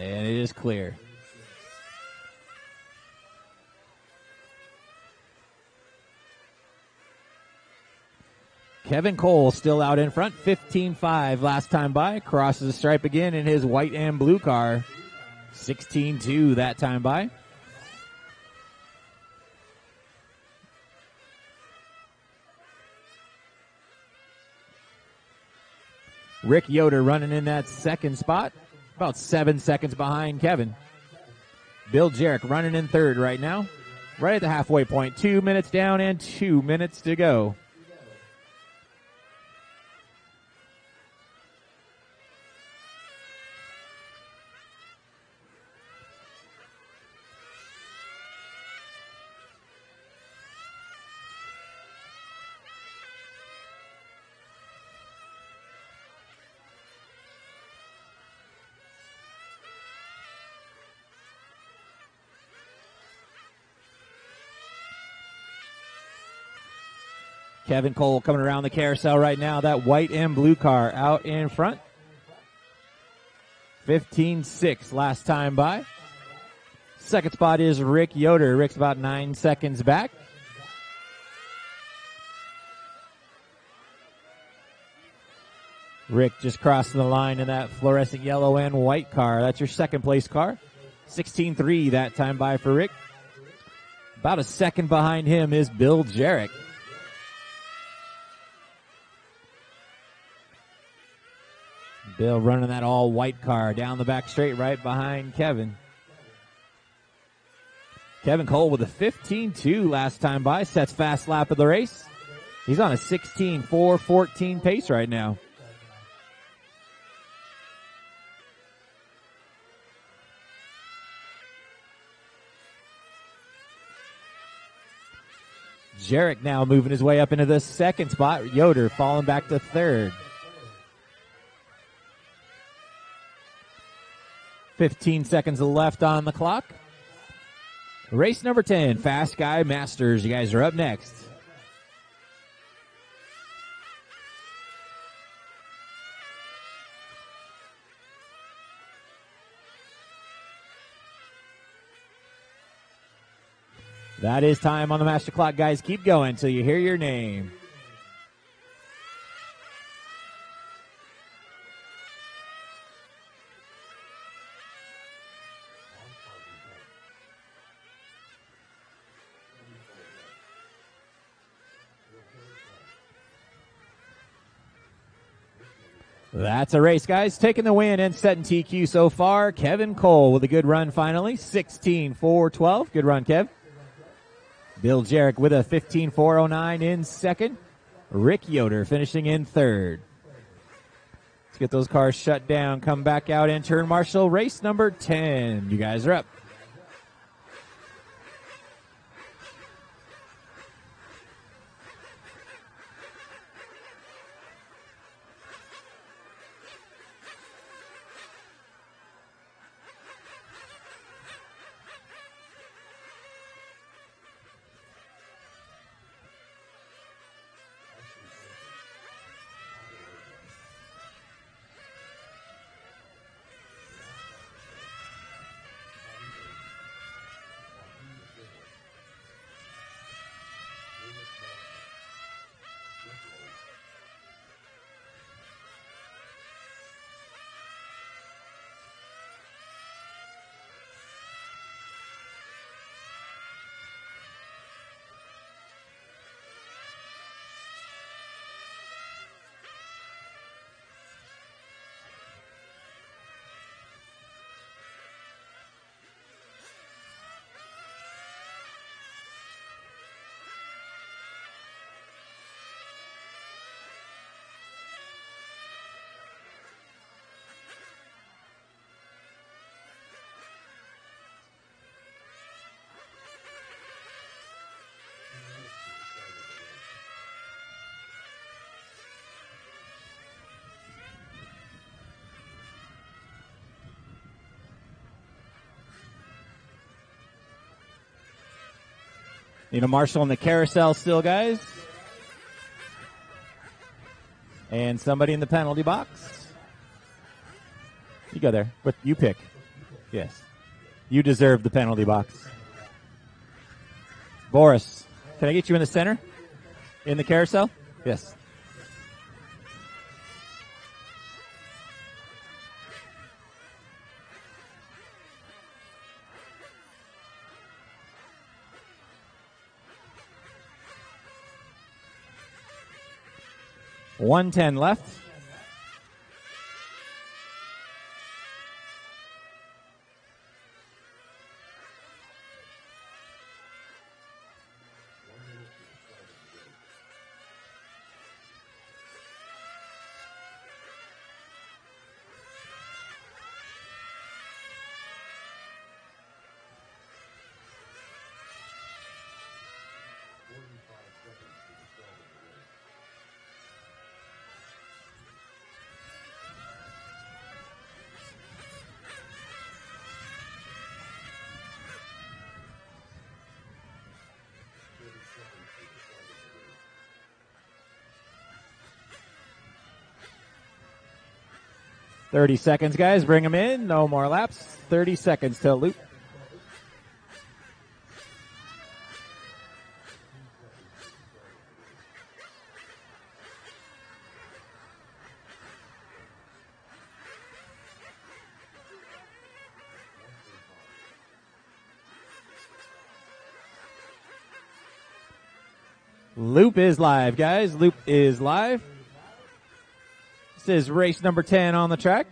And it is clear. Kevin Cole still out in front, 15-5 last time by. Crosses the stripe again in his white and blue car. 16-2 that time by. Rick Yoder running in that second spot, about 7 seconds behind Kevin. Bill Jarrett running in third right now, right at the halfway point. 2 minutes down and 2 minutes to go. Kevin Cole coming around the carousel right now. That white and blue car out in front. 15-6 last time by. Second spot is Rick Yoder. Rick's about 9 seconds back. Rick just crossing the line in that fluorescent yellow and white car. That's your second place car. 16-3 that time by for Rick. About a second behind him is Bill Jarrett. Bill running that all-white car down the back straight right behind Kevin. Kevin Cole with a 15-2 last time by. Sets fast lap of the race. He's on a 16-4-14 pace right now. Jarrett now moving his way up into the second spot. Yoder falling back to third. 15 seconds left on the clock. Race number 10, Fast Guy Masters. You guys are up next. That is time on the master clock, guys. Keep going until you hear your name. That's a race, guys. Taking the win and setting TQ so far. Kevin Cole with a good run finally. 16-4-12. Good run, Kev. Bill Jarrett with a 15-4-09 in second. Rick Yoder finishing in third. Let's get those cars shut down. Come back out and turn marshal. Race number 10. You guys are up. Need a marshal in the carousel still, guys. And somebody in the penalty box. You go there. What you pick. Yes. You deserve the penalty box. Boris, can I get you in the center? In the carousel? Yes. $110 left. $30 seconds, guys. Bring them in. No more laps. 30 seconds till loop. Loop is live, guys. Loop is live. This is race number 10 on the track.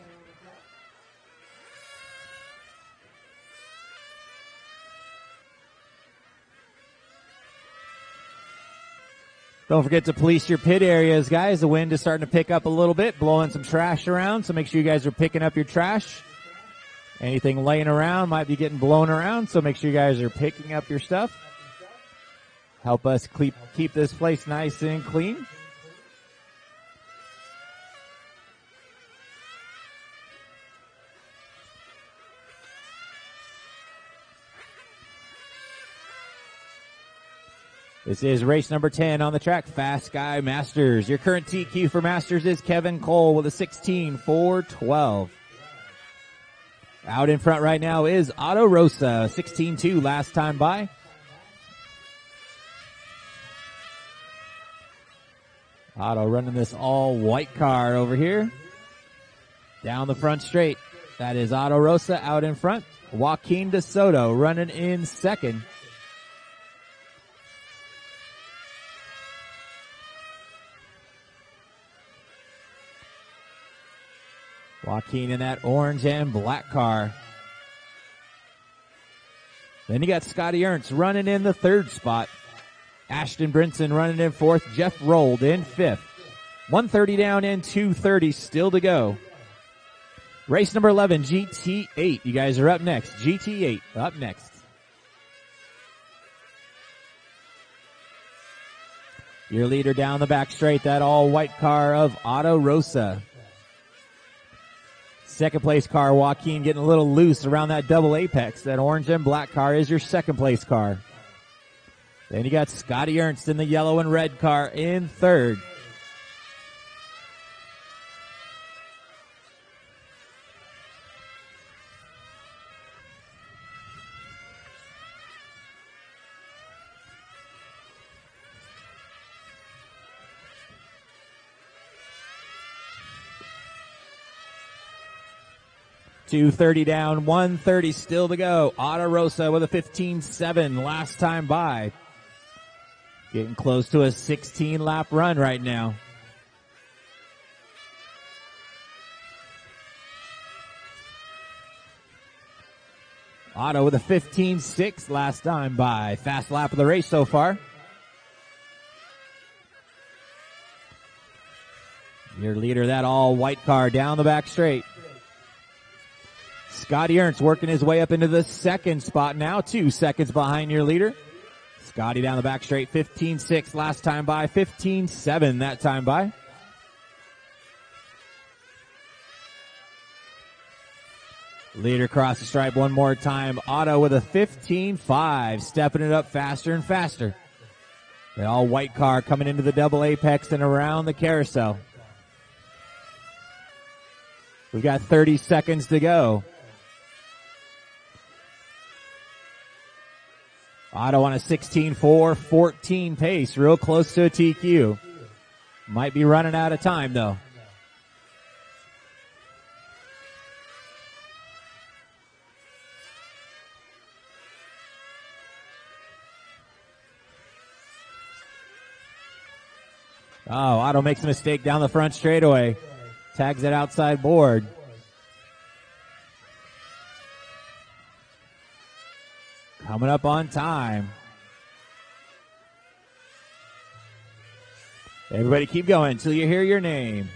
Don't forget to police your pit areas, guys. The wind is starting to pick up a little bit, blowing some trash around, so make sure you guys are picking up your trash. Anything laying around might be getting blown around, so make sure you guys are picking up your stuff. Help us keep this place nice and clean. This is race number 10 on the track, Fast Guy Masters. Your current TQ for Masters is Kevin Cole with a 16.412. Out in front right now is Otto Rosa, 16.2 last time by. Otto running this all-white car over here. Down the front straight. That is Otto Rosa out in front. Joaquin DeSoto running in second. Joaquin in that orange and black car. Then you got Scotty Ernst running in the third spot. Ashton Brinson running in fourth. Jeff Rolled in fifth. 130 down and 230 still to go. Race number 11, GT8. You guys are up next. GT8 up next. Your leader down the back straight, that all-white car of Otto Rosa. Second place car, Joaquin getting a little loose around that double apex. That orange and black car is your second place car. Then you got Scotty Ernst in the yellow and red car in third. .230 down, 130 still to go. Otto Rosa with a 15.7 last time by. Getting close to a 16-lap run right now. Otto with a 15.6 last time by. Fast lap of the race so far. Your leader, that all-white car down the back straight. Scotty Ernst working his way up into the second spot now, 2 seconds behind your leader. Scotty down the back straight, 15.6 last time by, 15.7 that time by. Leader across the stripe one more time. Otto with a 15.5, stepping it up faster and faster. The all-white car coming into the double apex and around the carousel. We've got 30 seconds to go. Otto on a 16.4, 14 pace, real close to a TQ. Might be running out of time, though. Oh, Otto makes a mistake down the front straightaway. Tags it outside board. Coming up on time. Everybody keep going until you hear your name.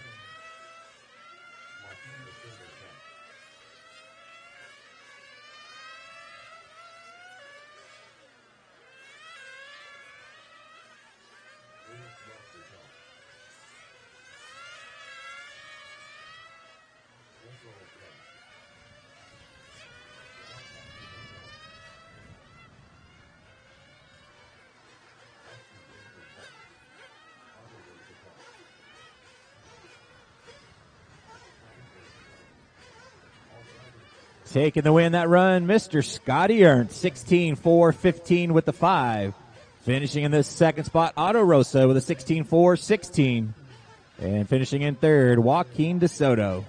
Taking the win that run, Mr. Scotty Ernst, 16.4, 15 with the 5. Finishing in the second spot, Otto Rosa with a 16.4, 16. And finishing in third, Joaquin DeSoto.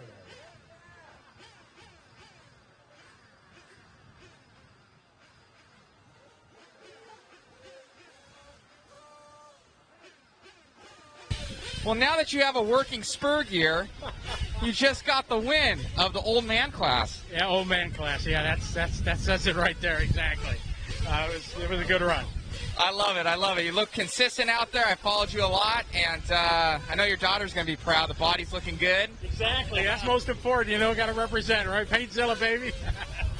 Well, now that you have a working spur gear, you just got the win of the old man class. Yeah, old man class. Yeah, that says it right there. Exactly. It was a good run. I love it. I love it. You look consistent out there. I followed you a lot, and I know your daughter's going to be proud. The body's looking good. Exactly. That's most important. You know, got to represent, right? Paintzilla, baby.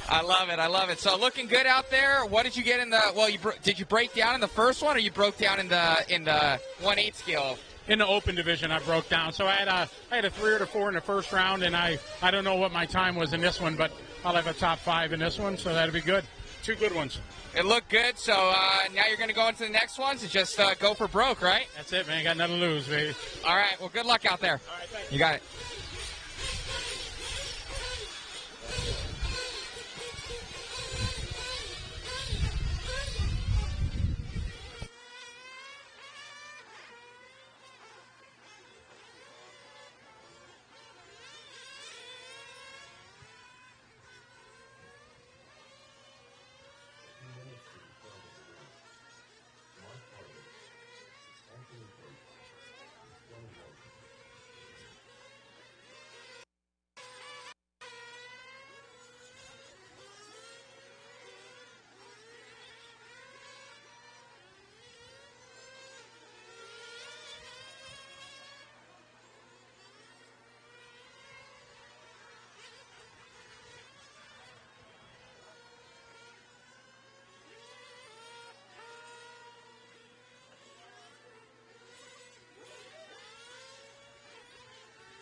I love it. I love it. So looking good out there. What did you get in the? Well, did you break down in the first one, or you broke down in the 1/8 scale? In the open division, I broke down. So I had a 3 or a 4 in the first round, and I don't know what my time was in this one, but I'll have a top 5 in this one, so that'll be good. 2 good ones. It looked good. So now you're going to go into the next ones and just go for broke, right? That's it, man. Got nothing to lose, baby. All right. Well, good luck out there. All right, thanks. You got it.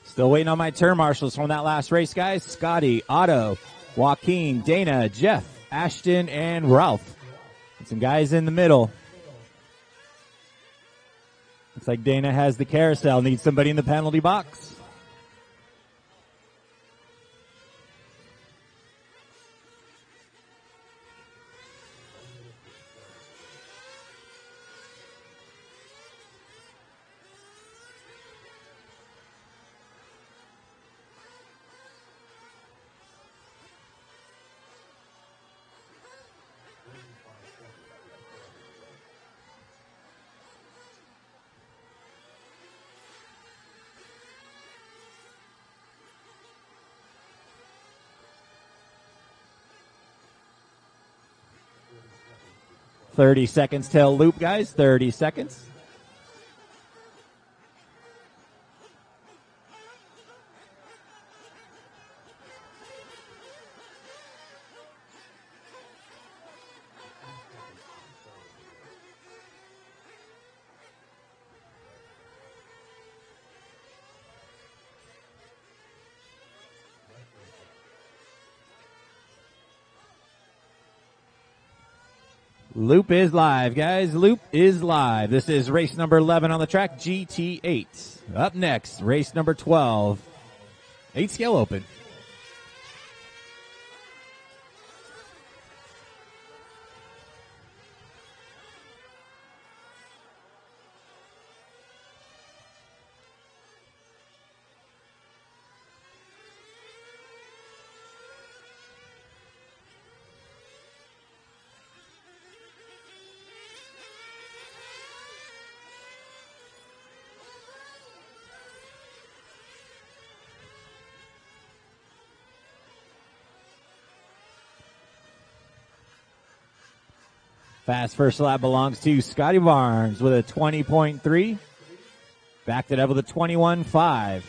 Still waiting on my turn marshals from that last race, guys. Scotty, Otto, Joaquin, Dana, Jeff, Ashton, and Ralph. And some guys in the middle. Looks like Dana has the carousel. Needs somebody in the penalty box. $30 seconds till loop, guys. 30 seconds. Loop is live, guys. Loop is live. This is race number 11 on the track, GT8. Up next, race number 12, 8 scale open. Fast first lap belongs to Scotty Barnes with a 20.3. Backed it up with a 21.5.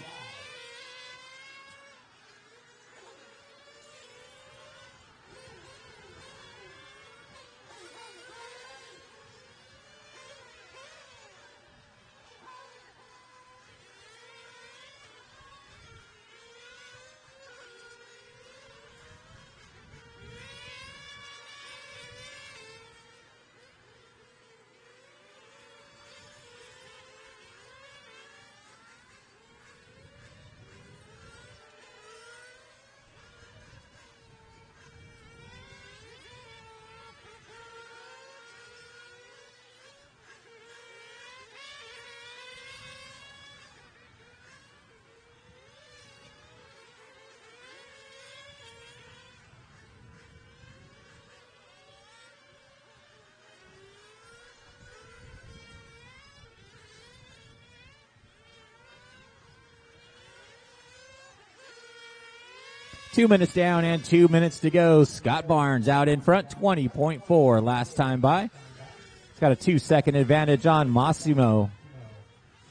Two minutes down and 2 minutes to go. Scott Barnes out in front, 20.4 last time by. He's got a 2-second advantage on Massimo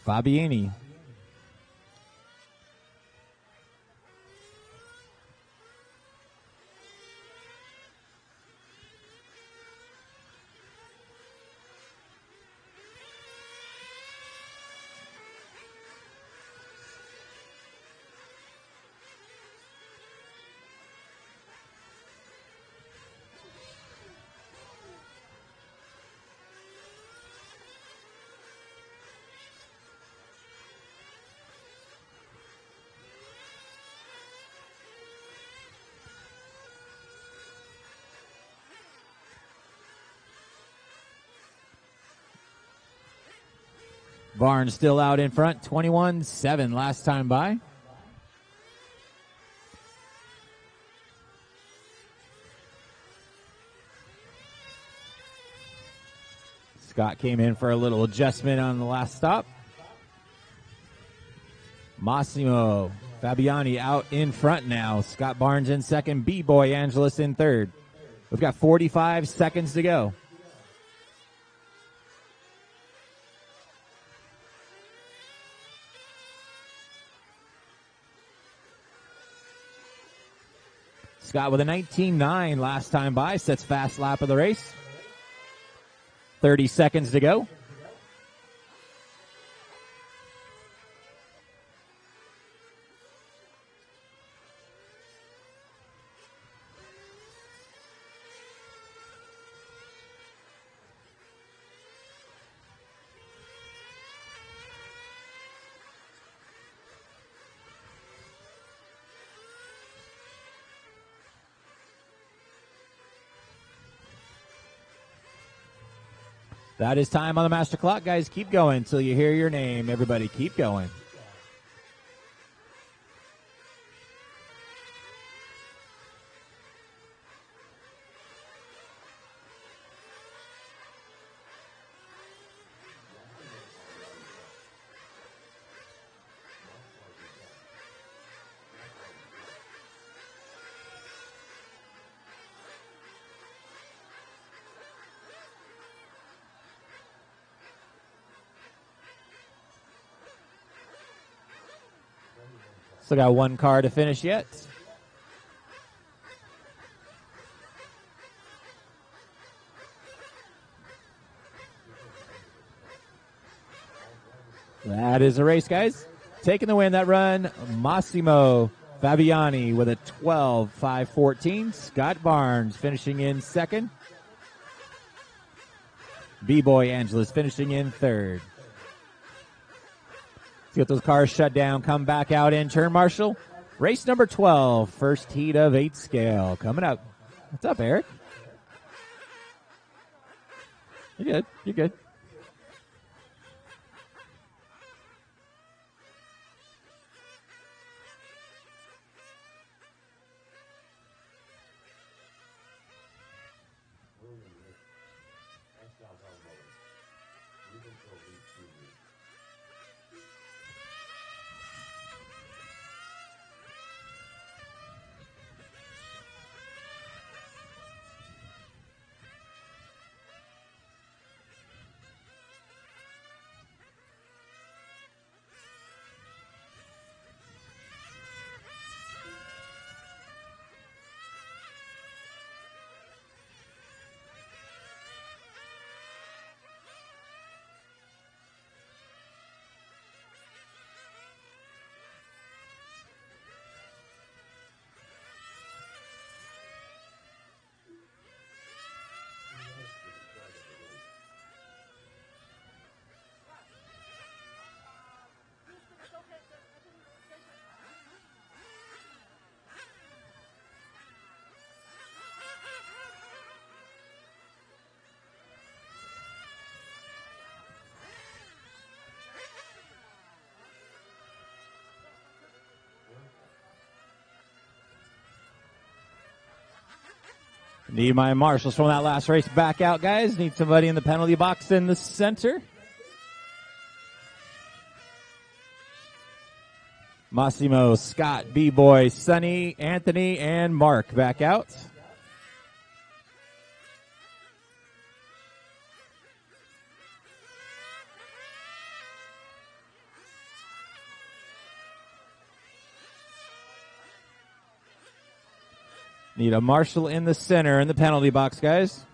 Fabiani. Barnes still out in front, 21-7 last time by. Scott came in for a little adjustment on the last stop. Massimo Fabiani out in front now. Scott Barnes in second, B-Boy Angelis in third. We've got 45 seconds to go. Scott with a 19.9 last time by, sets fast lap of the race. 30 seconds to go. That is time on the master clock, guys. Keep going until you hear your name. Everybody keep going. Still got one car to finish yet. That is a race, guys. Taking the win that run, Massimo Fabiani with a 12.514. Scott Barnes finishing in second. B-Boy Angelis finishing in third. Let's get those cars shut down, come back out in turn marshal. Race number 12, first heat of 8 scale coming up. What's up, Eric? You're good. You're good. Need my marshals from that last race back out, guys. Need somebody in the penalty box in the center. Massimo, Scott, B-Boy, Sonny, Anthony, and Mark back out. Need a marshal in the center in the penalty box, guys.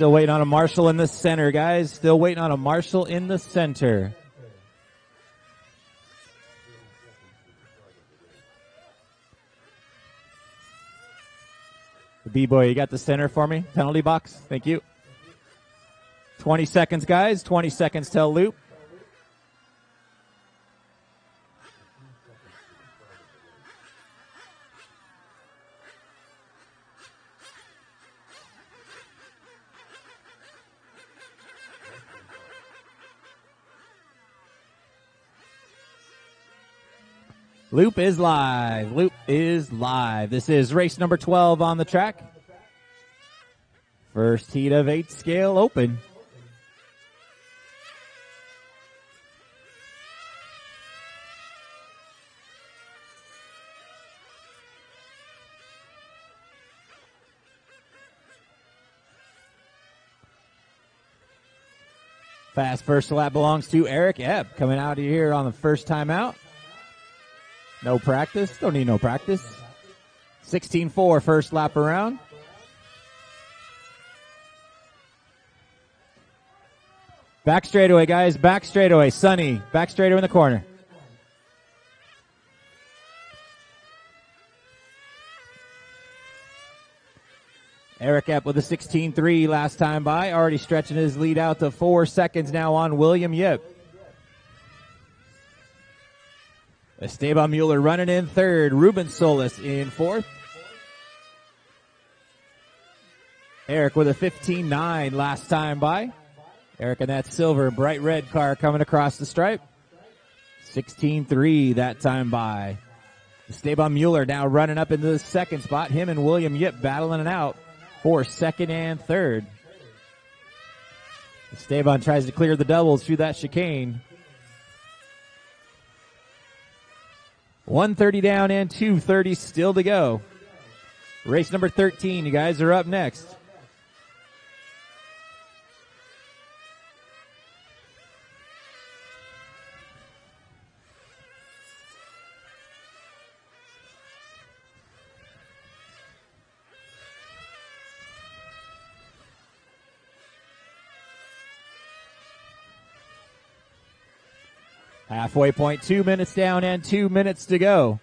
Still waiting on a marshal in the center, guys. Still waiting on a marshal in the center. B-Boy, you got the center for me? Penalty box. Thank you. 20 seconds, guys. 20 seconds till loop. Loop is live. Loop is live. This is race number 12 on the track. First heat of 8 scale open. Fast first lap belongs to Eric Epp coming out of here on the first time out. No practice. Don't need no practice. 16.4 first lap around. Back straightaway, guys. Back straightaway. Sonny. Back straightaway in the corner. Eric Epp with a 16.3 last time by. Already stretching his lead out to 4 seconds now on William Yip. Esteban Mueller running in third. Ruben Solis in fourth. Eric with a 15.9 last time by. Eric in that silver bright red car coming across the stripe. 16.3 that time by. Esteban Mueller now running up into the second spot. Him and William Yip battling it out for second and third. Esteban tries to clear the doubles through that chicane. 130 down and 230 still to go. Race number 13, you guys are up next. Halfway point, 2 minutes down and 2 minutes to go.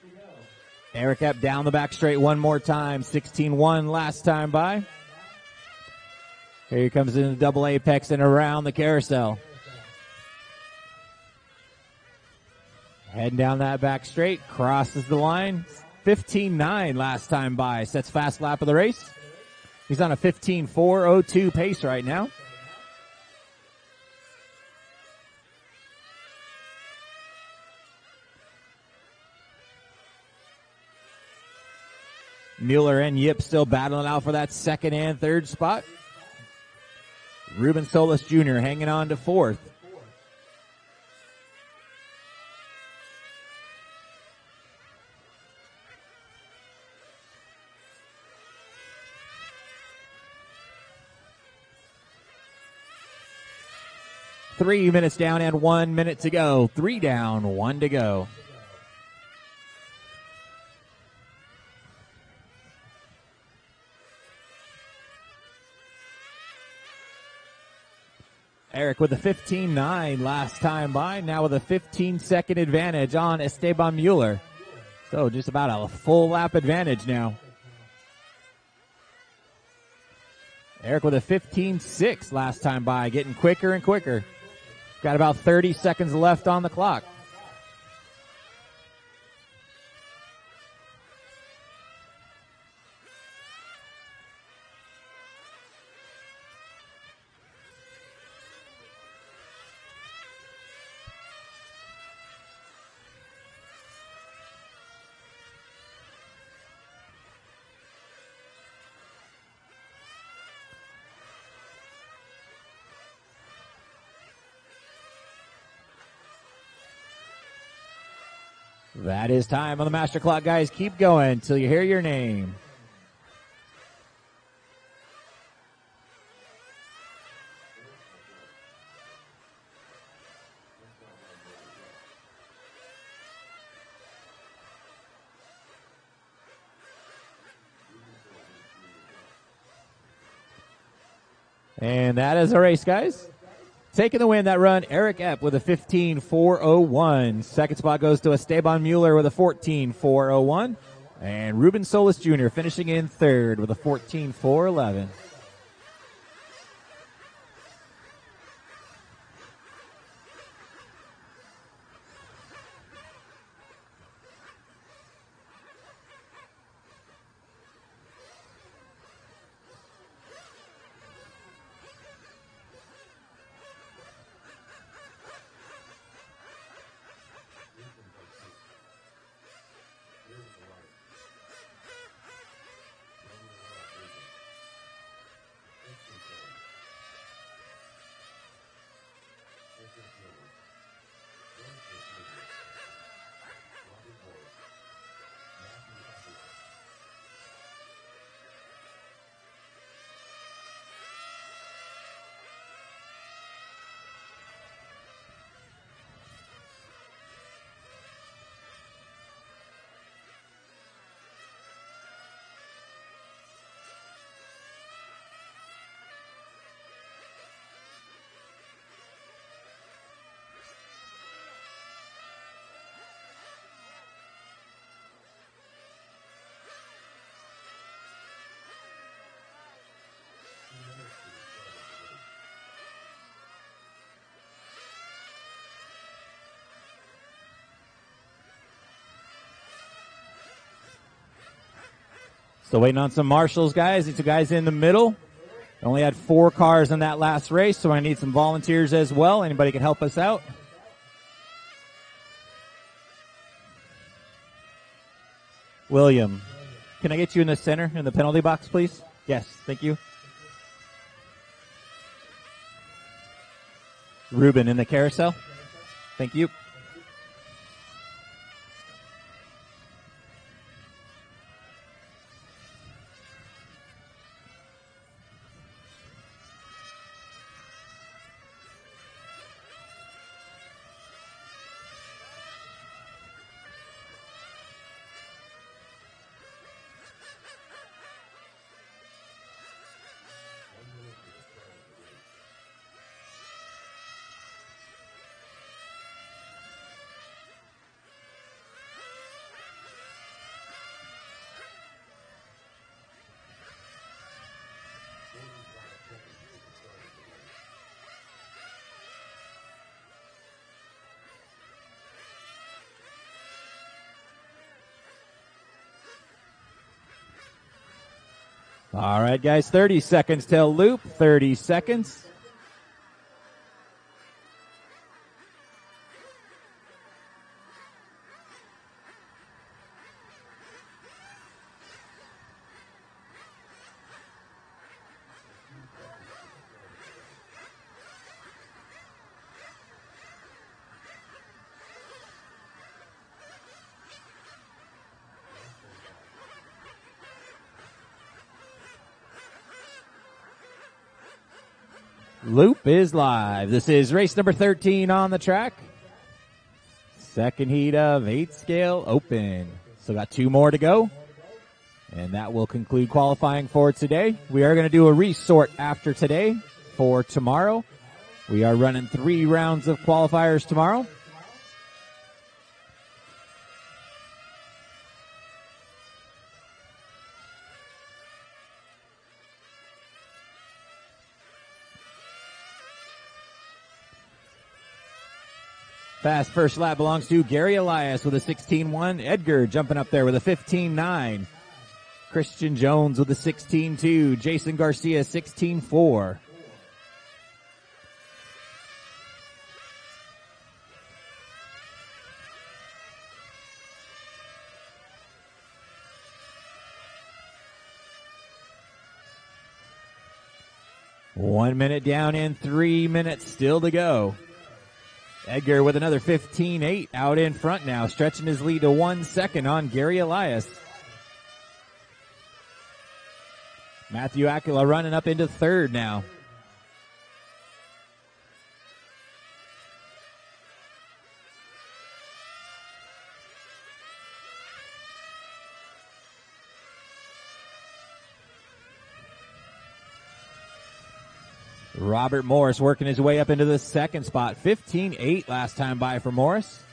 Eric Epp down the back straight one more time. 16-1 last time by. Here he comes in the double apex and around the carousel. Heading down that back straight, crosses the line. 15-9 last time by. Sets fast lap of the race. He's on a 15-4-02 pace right now. Mueller and Yip still battling out for that second and third spot. Ruben Solis Jr. hanging on to fourth. Three minutes down and 1 minute to go. 3 down, 1 to go. Eric with a 15-9 last time by, now with a 15-second advantage on Esteban Mueller. So just about a full lap advantage now. Eric with a 15-6 last time by, getting quicker and quicker. Got about 30 seconds left on the clock. That is time on the master clock, guys. Keep going until you hear your name. And that is a race, guys. Taking the win that run, Eric Epp with a 15.401. Second spot goes to Esteban Mueller with a 14.401. And Ruben Solis Jr. finishing in third with a 14.411. Still waiting on some marshals, guys. These two guys in the middle. Only had 4 cars in that last race, so I need some volunteers as well. Anybody can help us out? William, can I get you in the center in the penalty box, please? Yes, thank you. Ruben in the carousel. Thank you. All right, guys, 30 seconds till loop, 30 seconds. Loop is live. This is race number 13 on the track. Second heat of 8 scale open. Still got 2 more to go. And that will conclude qualifying for today. We are going to do a resort after today for tomorrow. We are running 3 rounds of qualifiers tomorrow. Fast first lap belongs to Gary Elias with a 16.1. Edgar jumping up there with a 15.9. Christian Jones with a 16.2. Jason Garcia 16.4. One minute down in 3 minutes still to go. Edgar with another 15-8 out in front now, stretching his lead to 1 second on Gary Elias. Matthew Aquila running up into third now. Robert Morris working his way up into the second spot. 15-8 last time by for Morris.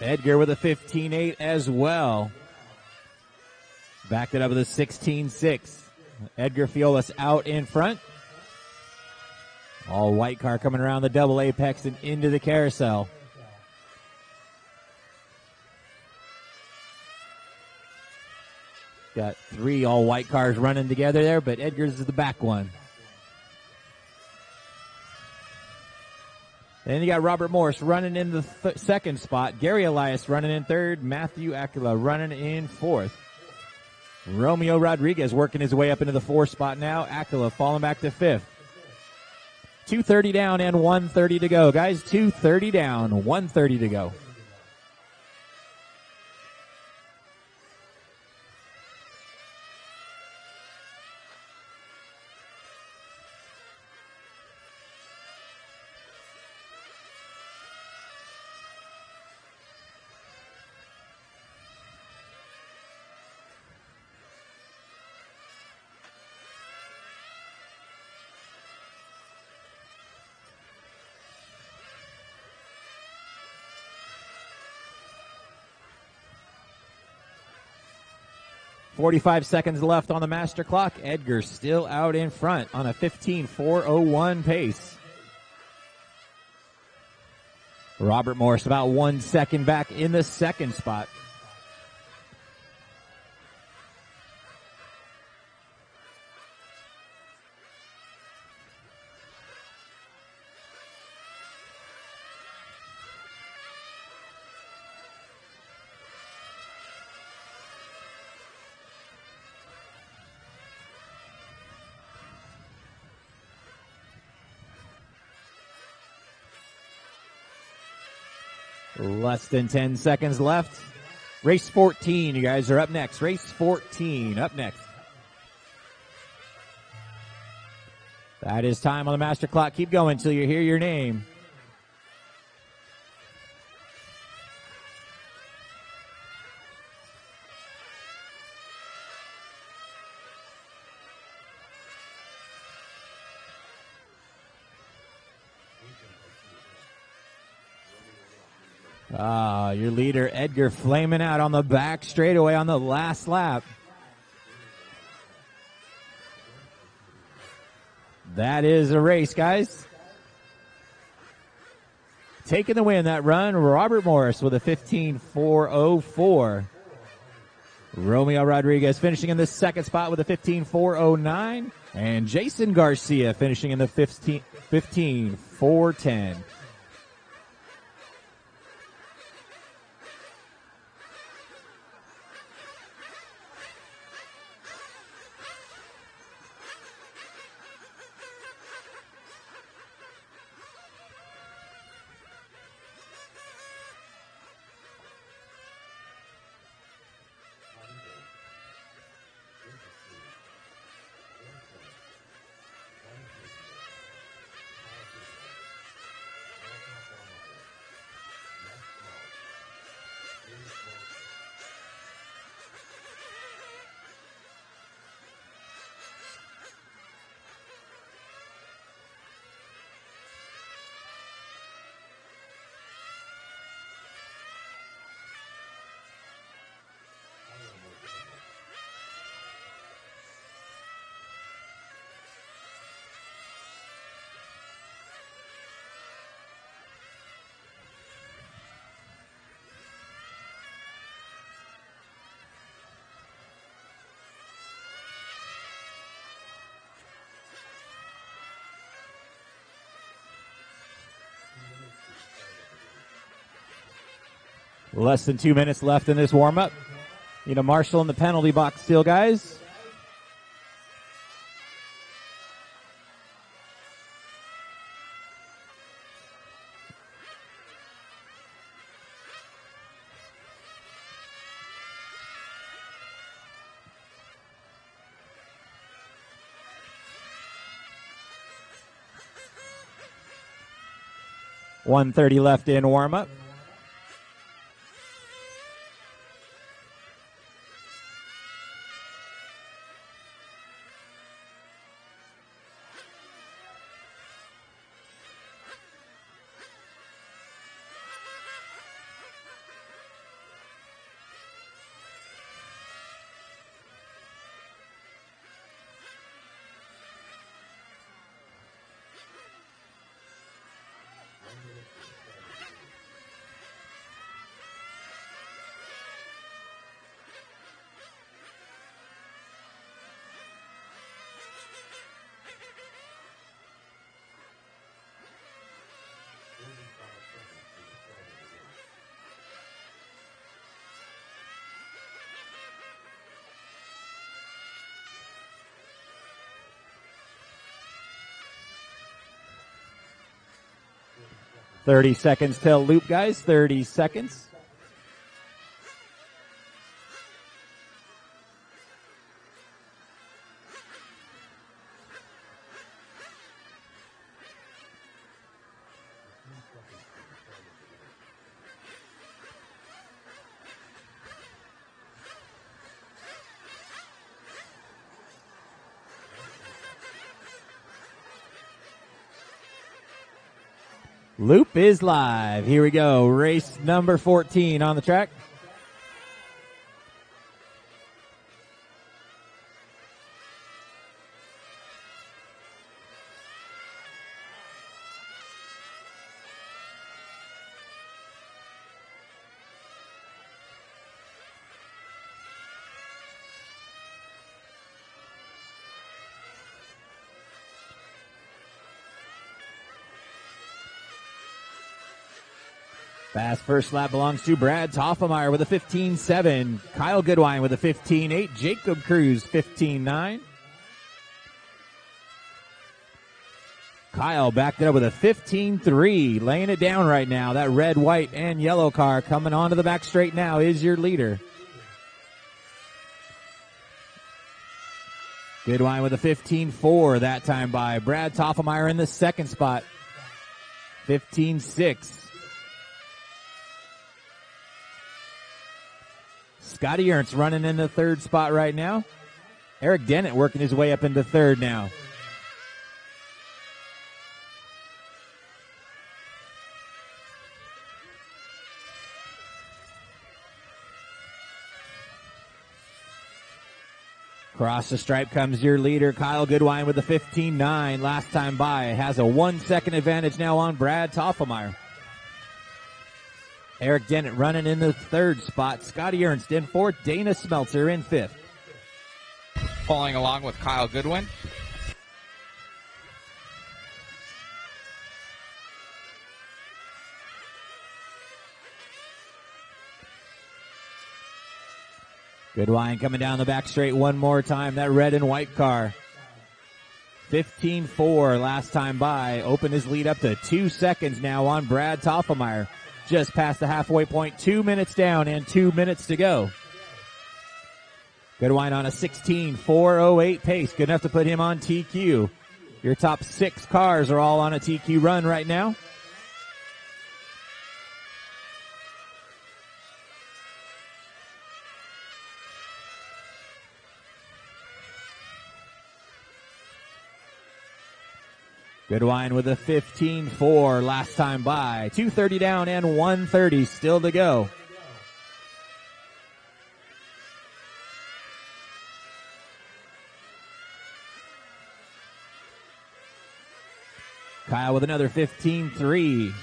Edgar with a 15-8 as well. Backed it up with a 16-6. Edgar Fiolas out in front. All white car coming around the double apex and into the carousel. Got 3 all white cars running together there, but Edgar's is the back one. Then you got Robert Morris running in the second spot. Gary Elias running in third. Matthew Aquila running in fourth. Romeo Rodriguez working his way up into the 4th spot now. Aquila falling back to 5th. 2:30 down and 1:30 to go. Guys, 2:30 down, 1:30 to go. .45 seconds left on the master clock. Edgar still out in front on a 15.401 pace. Robert Morris about 1 second back in the second spot. Less than 10 seconds left. Race 14, you guys are up next. Race 14 up next. That is time on the master clock. Keep going until you hear your name. Your leader, Edgar, flaming out on the back straightaway on the last lap. That is a race, guys. Taking the win that run, Robert Morris with a 15.404. Romeo Rodriguez finishing in the second spot with a 15.409. And Jason Garcia finishing in the 15.410. Less than 2 minutes left in this warm-up. Need a marshal in the penalty box still, guys. .130 left in warm-up. .30 seconds till loop, guys. 30 seconds. Loop is live. Here we go. Race number 14 on the track. Fast first lap belongs to Brad Toffemeyer with a 15.7. Kyle Goodwine with a 15.8. Jacob Cruz 15.9. Kyle backed it up with a 15.3. Laying it down right now. That red, white, and yellow car coming onto the back straight now is your leader. Goodwine with a 15.4 that time by Brad Toffemeyer in the second spot. 15.6. Scotty Ernst running in the third spot right now. Eric Dennett working his way up into third now. Across the stripe comes your leader, Kyle Goodwine with the 15.9 last time by. Has a 1 second advantage now on Brad Toffemeyer. Eric Dennett running in the third spot. Scotty Ernst in fourth. Dana Smeltzer in fifth. Following along with Kyle Goodwin. Goodwine coming down the back straight one more time. That red and white car. 15.4 last time by. Opened his lead up to 2 seconds now on Brad Toffemeyer. Just past the halfway point. 2 minutes down and 2 minutes to go. Goodwine on a 16.408 pace. Good enough to put him on TQ. Your top 6 cars are all on a TQ run right now. Goodwine with a 15.4 last time by. 2:30 down and 1:30 still to go. Kyle with another 15.3.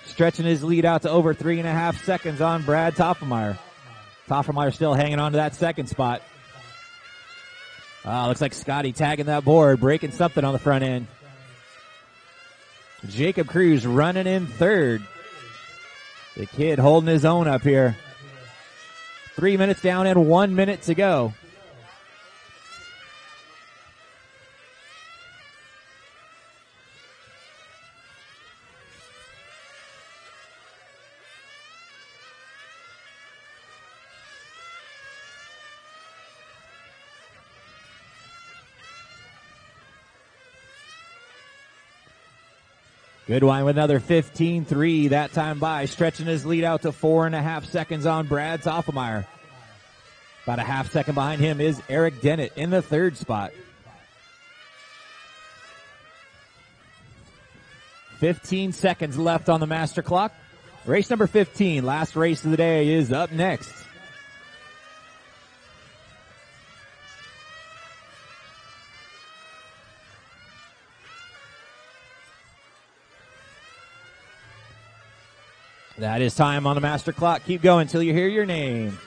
Stretching his lead out to over 3.5 seconds on Brad Toffemeyer. Toffemeyer still hanging on to that second spot. Looks like Scotty tagging that board, breaking something on the front end. Jacob Cruz running in third. The kid holding his own up here. 3 minutes down and 1 minute to go. Goodwine with another 15-3 that time by, stretching his lead out to 4.5 seconds on Brad Toffelmeyer. About a half second behind him is Eric Dennett in the third spot. 15 seconds left on the master clock. Race number 15, last race of the day, is up next. That is time on the master clock. Keep going until you hear your name.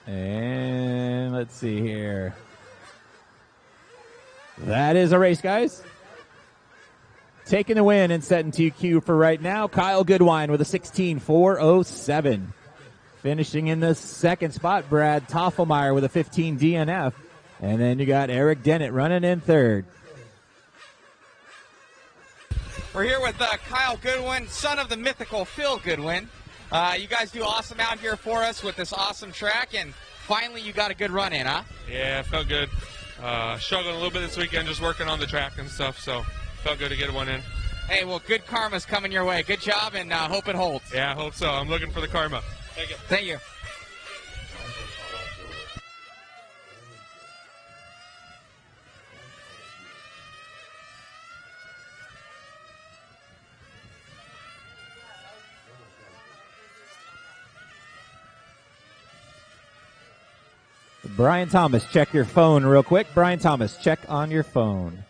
And let's see here. That is a race, guys. Taking the win and setting TQ for right now, Kyle Goodwine with a 16.407. Finishing in the second spot, Brad Toffelmeyer with a 15 DNF. And then you got Eric Dennett running in third. We're here with Kyle Goodwin, son of the mythical Phil Goodwin. You guys do awesome out here for us with this awesome track, and finally you got a good run in, huh? Yeah, it felt good. Struggling a little bit this weekend, just working on the track and stuff, so felt good to get one in. Hey, well, good karma's coming your way. Good job, and hope it holds. Yeah, I hope so. I'm looking for the karma. Thank you. Thank you. Brian Thomas, check your phone real quick. Brian Thomas, check on your phone.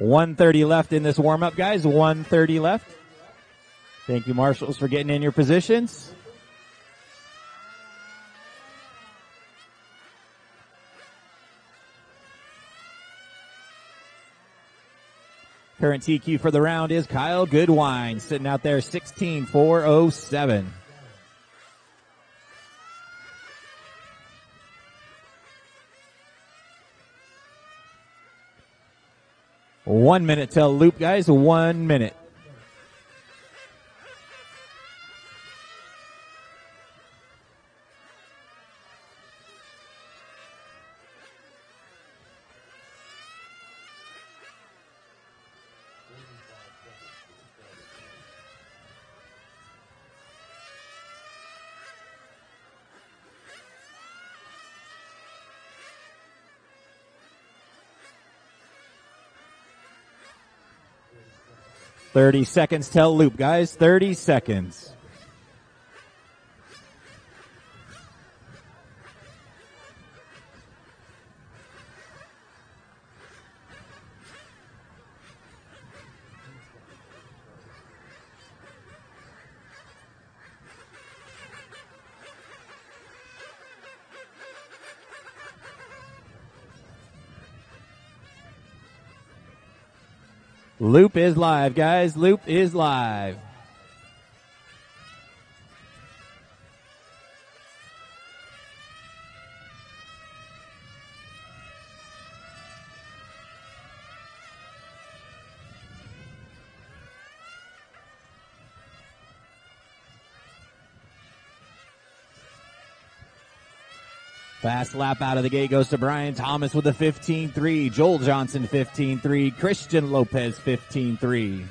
.130 left in this warm-up, guys. 1:30 left. Thank you, marshals, for getting in your positions. Current TQ for the round is Kyle Goodwine, sitting out there 16.407. One minute till loop, guys. 1 minute. .30 seconds till loop, guys. 30 seconds. Loop is live, guys. Loop is live. Fast lap out of the gate goes to Brian Thomas with a 15.3. Joel Johnson 15.3. Christian Lopez 15.3.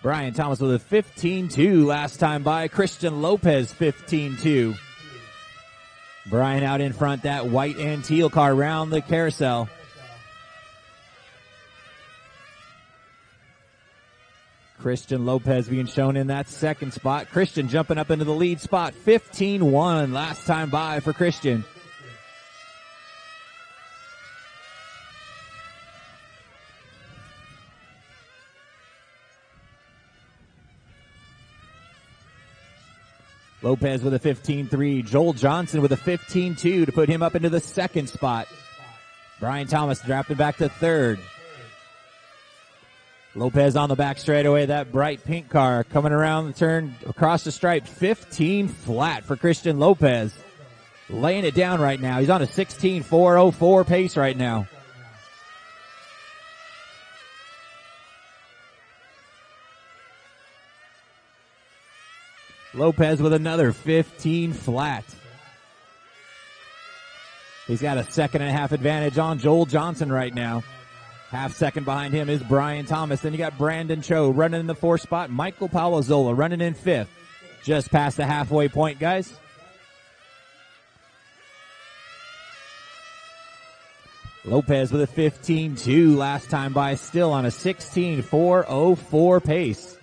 Brian Thomas with a 15.2 last time by. Christian Lopez 15.2. Brian out in front, that white and teal car around the carousel. Christian Lopez being shown in that second spot. Christian jumping up into the lead spot. 15.1 last time by for Christian. Lopez with a 15.3. Joel Johnson with a 15.2 to put him up into the second spot. Brian Thomas dropping back to third. Lopez on the back straightaway. That bright pink car coming around the turn across the stripe. 15 flat for Christian Lopez. Laying it down right now. He's on a 16.404 pace right now. Lopez with another 15 flat. He's got a 1.5 advantage on Joel Johnson right now. Half second behind him is Brian Thomas. Then you got Brandon Cho running in the 4th spot. Michael Palazola running in 5th. Just past the halfway point, guys. Lopez with a 15.2 last time by, still on a 16.404 pace.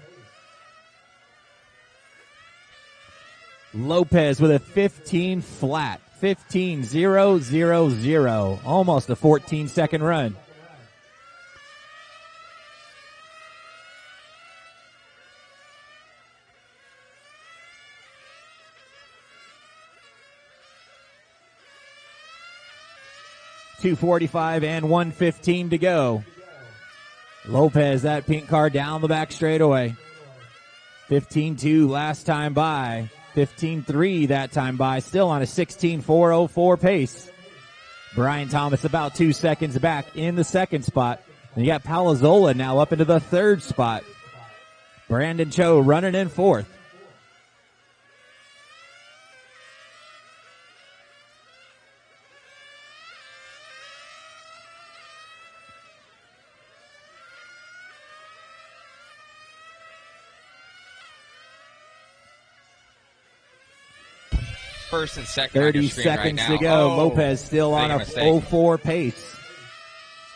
Lopez with a 15 flat, 15.000, almost a 14-second run. .245 and 1:15 to go. Lopez, that pink car down the back straightaway. 15.2 last time by. 15.3 that time by, still on a 16.404 pace. Brian Thomas about 2 seconds back in the second spot. And you got Palazola now up into the 3rd spot. Brandon Cho running in 4th. First and second. 30 seconds to go. Lopez still on a 04 pace.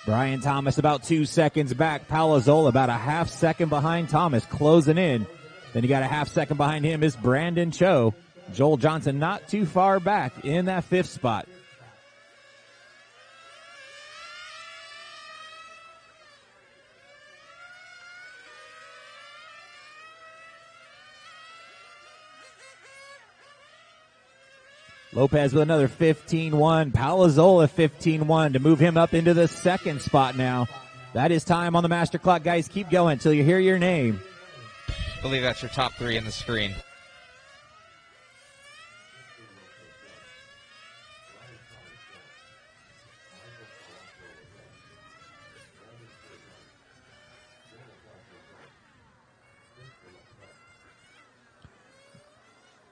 Brian Thomas about 2 seconds back. Palazola about a half second behind Thomas, closing in. Then you got a half second behind him is Brandon Cho. Joel Johnson not too far back in that 5th spot. Lopez with another 15.1. Palazola 15.1 to move him up into the 2nd spot now. That is time on the master clock. Guys, keep going until you hear your name. I believe that's your top 3 in the screen.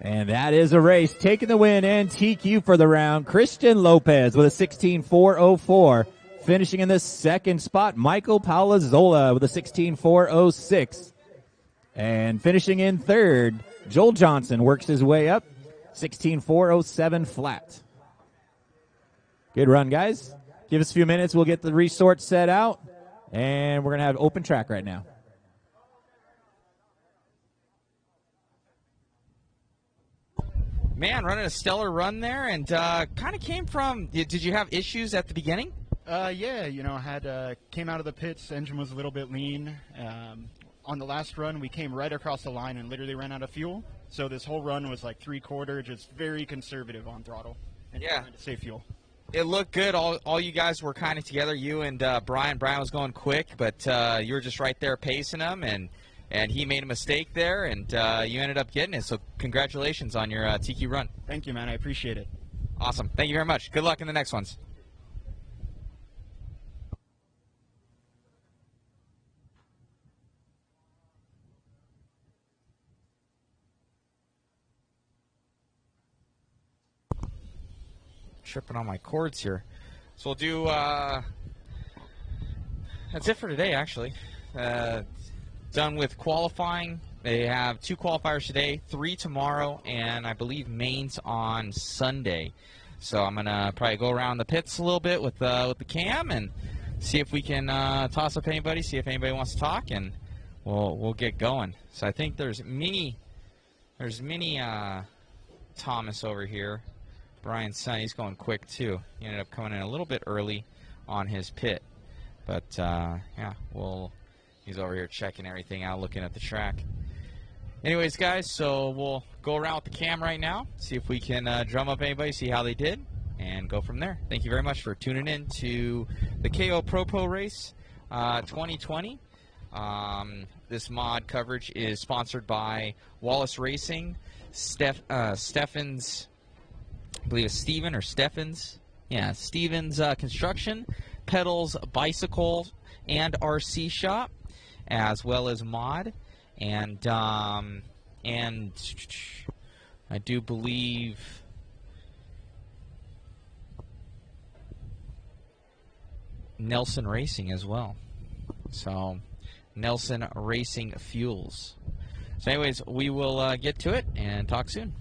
And that is a race. Taking the win and TQ for the round. Christian Lopez with a 16.404. Finishing in the 2nd spot, Michael Palazola with a 16.406. And finishing in 3rd, Joel Johnson works his way up. 16.407 flat. Good run, guys. Give us a few minutes. We'll get the resort set out. And we're going to have open track right now. Man, running a stellar run there, and kind of came from. Did you have issues at the beginning? Yeah, I had came out of the pits. Engine was a little bit lean. On the last run, we came right across the line and literally ran out of fuel. So this whole run was like 3/4, just very conservative on throttle and trying to save fuel. It looked good. All you guys were kind of together. You and Brian. Brian was going quick, but you were just right there pacing him, and he made a mistake there, and you ended up getting it. So congratulations on your TQ run. Thank you, man. I appreciate it. Awesome. Thank you very much. Good luck in the next ones. Tripping on my cords here. So we'll do, that's it for today, actually. Done with qualifying. They have 2 qualifiers today, 3 tomorrow, and I believe mains on Sunday. So I'm going to probably go around the pits a little bit with the cam and see if we can toss up anybody, see if anybody wants to talk, and we'll get going. So I think there's Mini Thomas over here. Brian's son, he's going quick too. He ended up coming in a little bit early on his pit. But, yeah, he's over here checking everything out, looking at the track. Anyways, guys, so we'll go around with the cam right now, see if we can drum up anybody, see how they did, and go from there. Thank you very much for tuning in to the KO Propo race 2020. This mod coverage is sponsored by Wallace Racing, Steffens, I believe it's Steven or Steffens. Yeah, Stevens Construction, Pedals Bicycle and RC Shop, as well as Mod, and I do believe Nelson Racing as well. So Nelson Racing Fuels. So anyways, we will get to it and talk soon.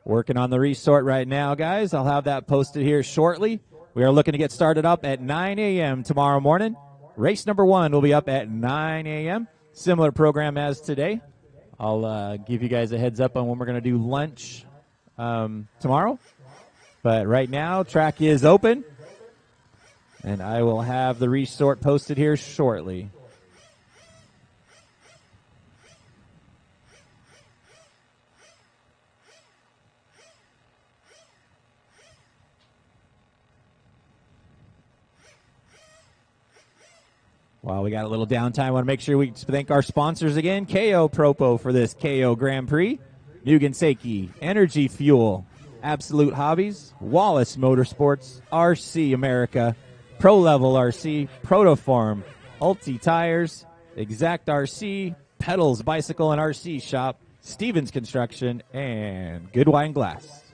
Working on the resort right now, guys. I'll have that posted here shortly. We are looking to get started up at 9 a.m. tomorrow morning. Race number 1 will be up at 9 a.m. Similar program as today. I'll give you guys a heads up on when we're going to do lunch tomorrow. But right now, track is open. And I will have the resort posted here shortly. While we got a little downtime, I want to make sure we thank our sponsors again. KO Propo for this KO Grand Prix. Mugen Seiki, Energy Fuel, Absolute Hobbies, Wallace Motorsports, RC America, Pro Level RC, Protoform, Ulti Tires, Exact RC, Pedals Bicycle and RC Shop, Stevens Construction, and Good Wine Glass.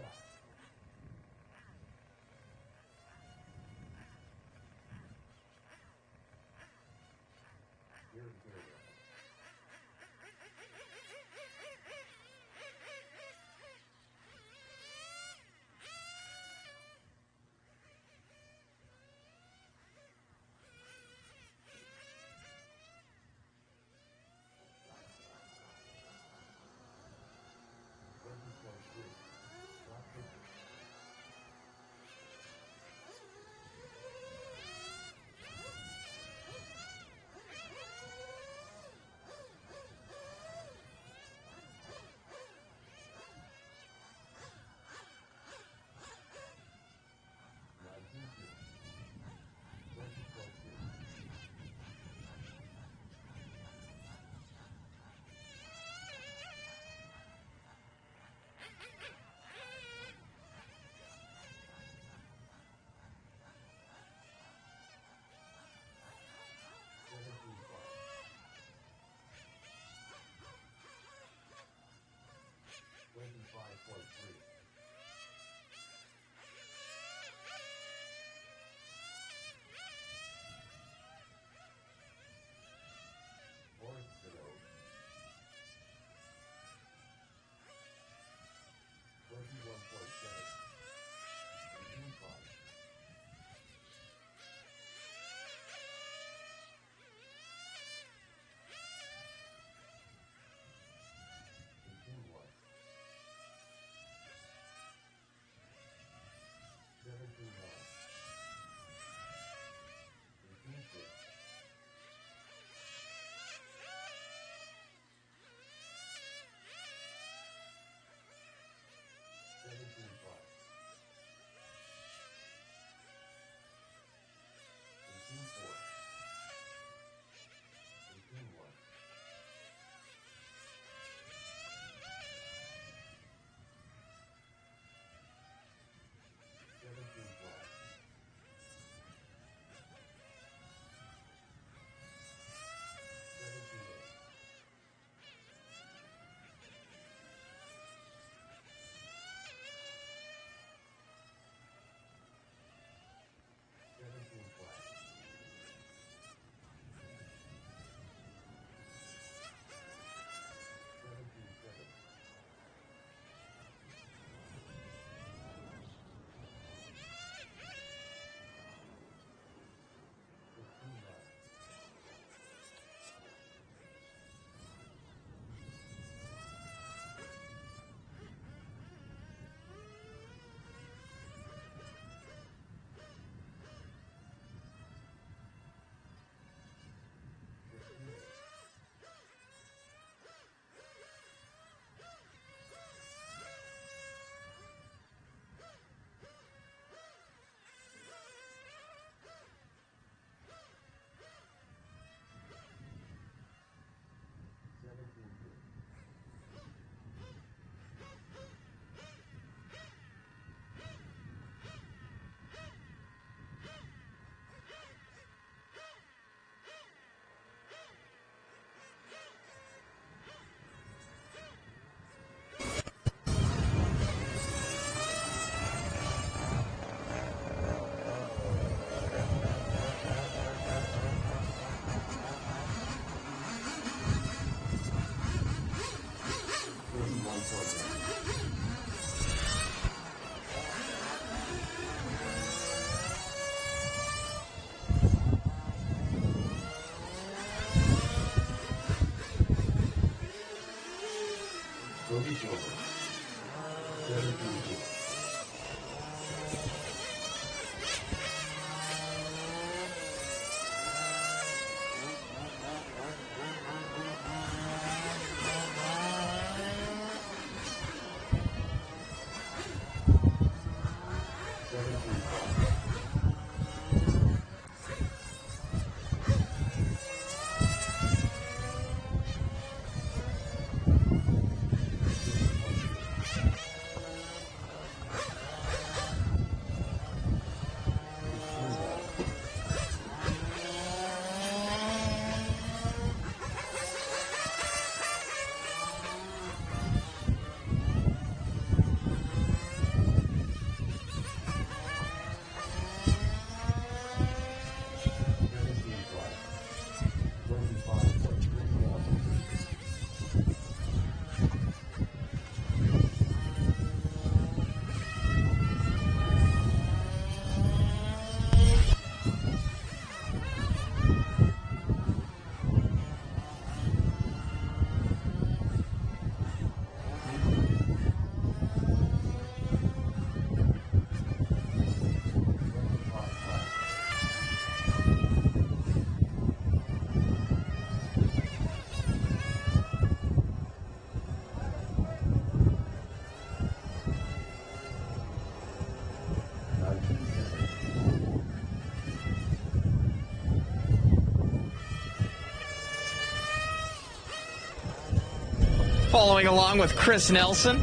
Following along with Chris Nelson.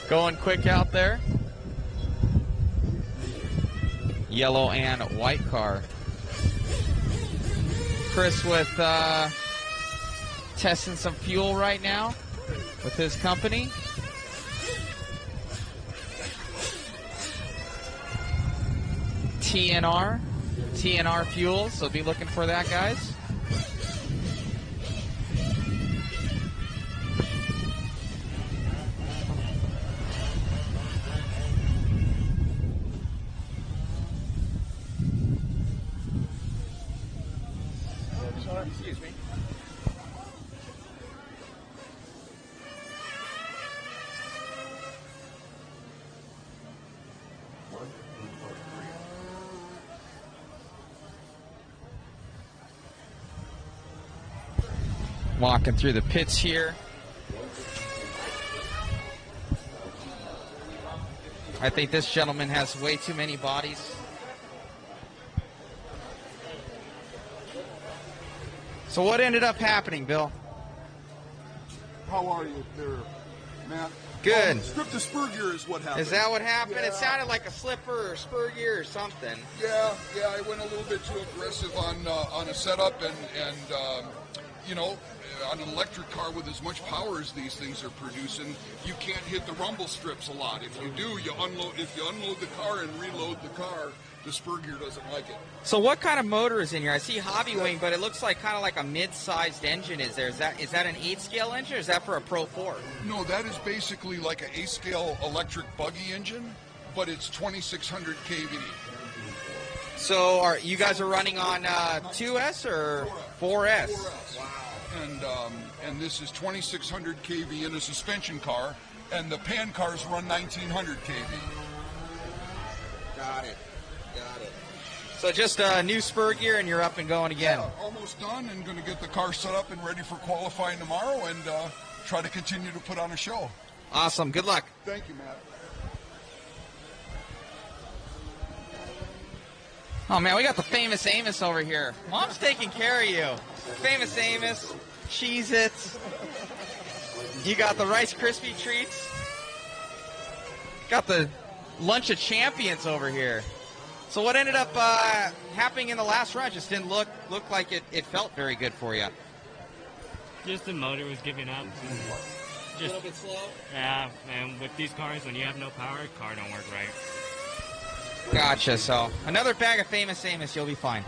Going quick out there. Yellow and white car. Chris with testing some fuel right now with his company. TNR fuel, so be looking for that, guys. Excuse me. Walking through the pits here. I think this gentleman has way too many bodies. So what ended up happening, Bill? How are you there, Matt? Good. Strip to spur gear is what happened. Is that what happened? Yeah. It sounded like a slipper or spur gear or something. Yeah, I went a little bit too aggressive on a setup, and you know, on an electric car with as much power as these things are producing, you can't hit the rumble strips a lot. If you do, you unload. If you unload the car and reload the car, the spur gear doesn't like it. So what kind of motor is in here? I see Hobby Wing, but it looks like kind of like a mid-sized engine. Is there? Is that an 8-scale engine, or is that for a Pro 4? No, that is basically like an 8-scale electric buggy engine, but it's 2,600 kV. So you guys are running on 2S or 4S? 4S. Wow. And this is 2,600 kV in a suspension car, and the pan cars run 1,900 kV. Got it. So just a new spur gear and you're up and going again. Yeah, almost done, and going to get the car set up and ready for qualifying tomorrow, and try to continue to put on a show. Awesome. Good luck. Thank you, Matt. Oh, man, we got the famous Amos over here. Mom's taking care of you. Famous Amos, Cheez-Its. You got the Rice Krispie treats. Got the Lunch of Champions over here. So what ended up happening in the last run? Just didn't look like it felt very good for you. Just the motor was giving up. A little bit slow? Yeah, and with these cars, when you have no power, car don't work right. Gotcha. So another bag of famous Amos, you'll be fine.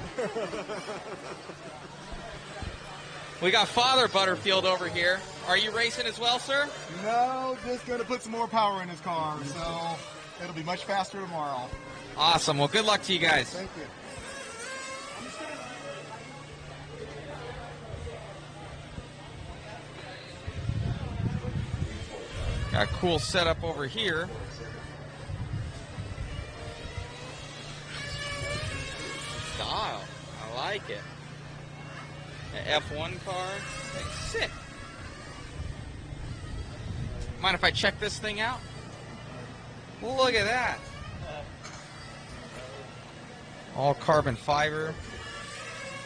We got Father Butterfield over here. Are you racing as well, sir? No, just going to put some more power in his car, so it'll be much faster tomorrow. Awesome. Well, good luck to you guys. Thank you. Got a cool setup over here. Style. I like it. An F1 car. Sick. Mind if I check this thing out? Look at that. All carbon fiber.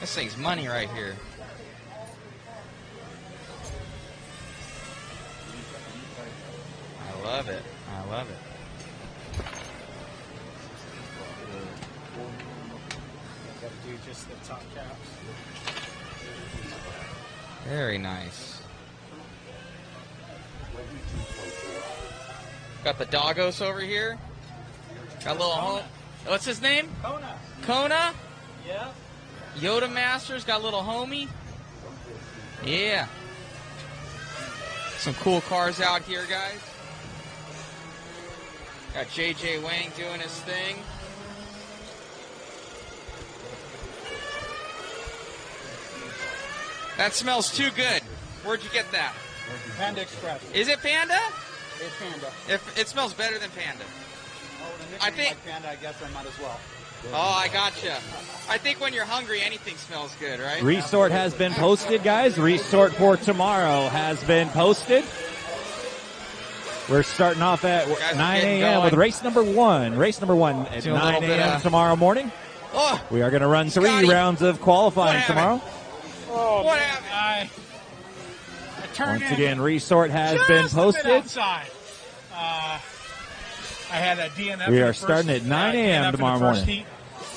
This thing's money right here. I love it. I love it. Got to do just the top caps. Very nice. Got the doggos over here. Got a little home. What's his name? Kona. Kona? Yeah. Yoda Masters got a little homie. Yeah. Some cool cars out here, guys. Got JJ Wang doing his thing. That smells too good. Where'd you get that? Panda Express. Is it Panda? It's Panda. If it smells better than Panda. Oh, the I nickname think. like Panda, I guess I might as well. Oh, I gotcha. I think when you're hungry, anything smells good, right? Resort has been posted, guys. Resort for tomorrow has been posted. We're starting off at 9 a.m. with race number 1. Race number 1 at 9 a.m. tomorrow morning. Oh, we are going to run 3 rounds of qualifying tomorrow. Oh, what happened? I turned Once in again, Resort has been just posted. A bit outside. I had a DNF. We in are the first, starting at 9 DNF a.m. in the tomorrow first morning. heat,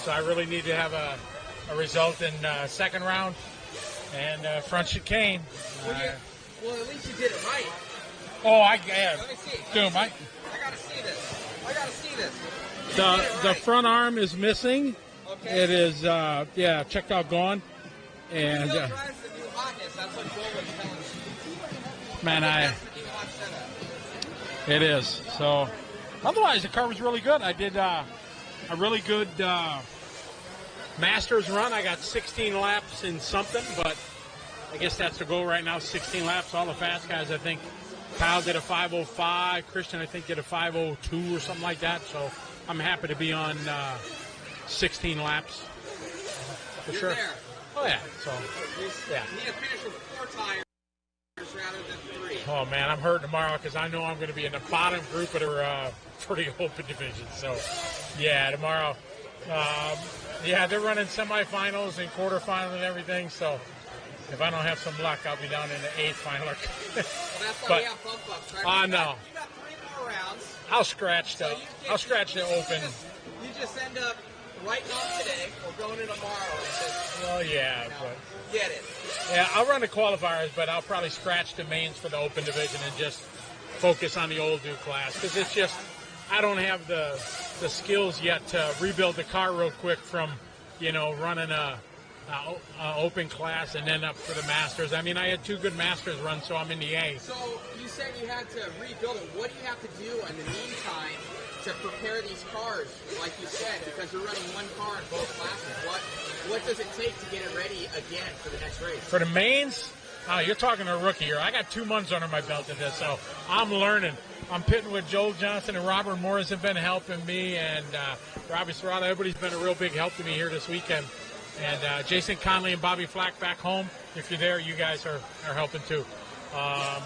so I really need to have a result in second round and front chicane. Well, at least you did it right. Oh, Let me see. Dude, I gotta see this. I gotta see this. The front arm is missing. Okay. It is checked out, gone, and Still drives the new hotness. That's what Joel was telling me. man, it is. So, otherwise, the car was really good. I did a really good Masters run. I got 16 laps in something, but I guess that's the goal right now, 16 laps. All the fast guys, I think, Kyle did a 5:05. Christian, I think, did a 5:02 or something like that. So I'm happy to be on 16 laps. For You're sure. there. Oh, yeah. So, yeah. You need to finish with 4 tires rather than 3. Oh, man, I'm hurting tomorrow because I know I'm going to be in the bottom group of the pretty open division. So, yeah, tomorrow. They're running semifinals and quarterfinals and everything. So, if I don't have some luck, I'll be down in the 8th final. Well, that's why we have bump ups, right? No. You got 3 more rounds. I'll scratch the open. You just end up writing off today or going in tomorrow. Well, yeah, but get it. Yeah, I'll run the qualifiers, but I'll probably scratch the mains for the open division and just focus on the old new class because it's just I don't have the skills yet to rebuild the car real quick from running a open class and then up for the Masters. I mean, I had 2 good Masters runs, so I'm in the A. So you said you had to rebuild it. What do you have to do in the meantime to prepare these cars, like you said, because you're running 1 car in both classes? What does it take to get it ready again for the next race? For the mains, you're talking to a rookie here. I got 2 months under my belt at this, so I'm learning. I'm pitting with Joel Johnson and Robert Morris have been helping me, and Robbie Serrato. Everybody's been a real big help to me here this weekend. And Jason Conley and Bobby Flack back home. If you're there, you guys are helping too. I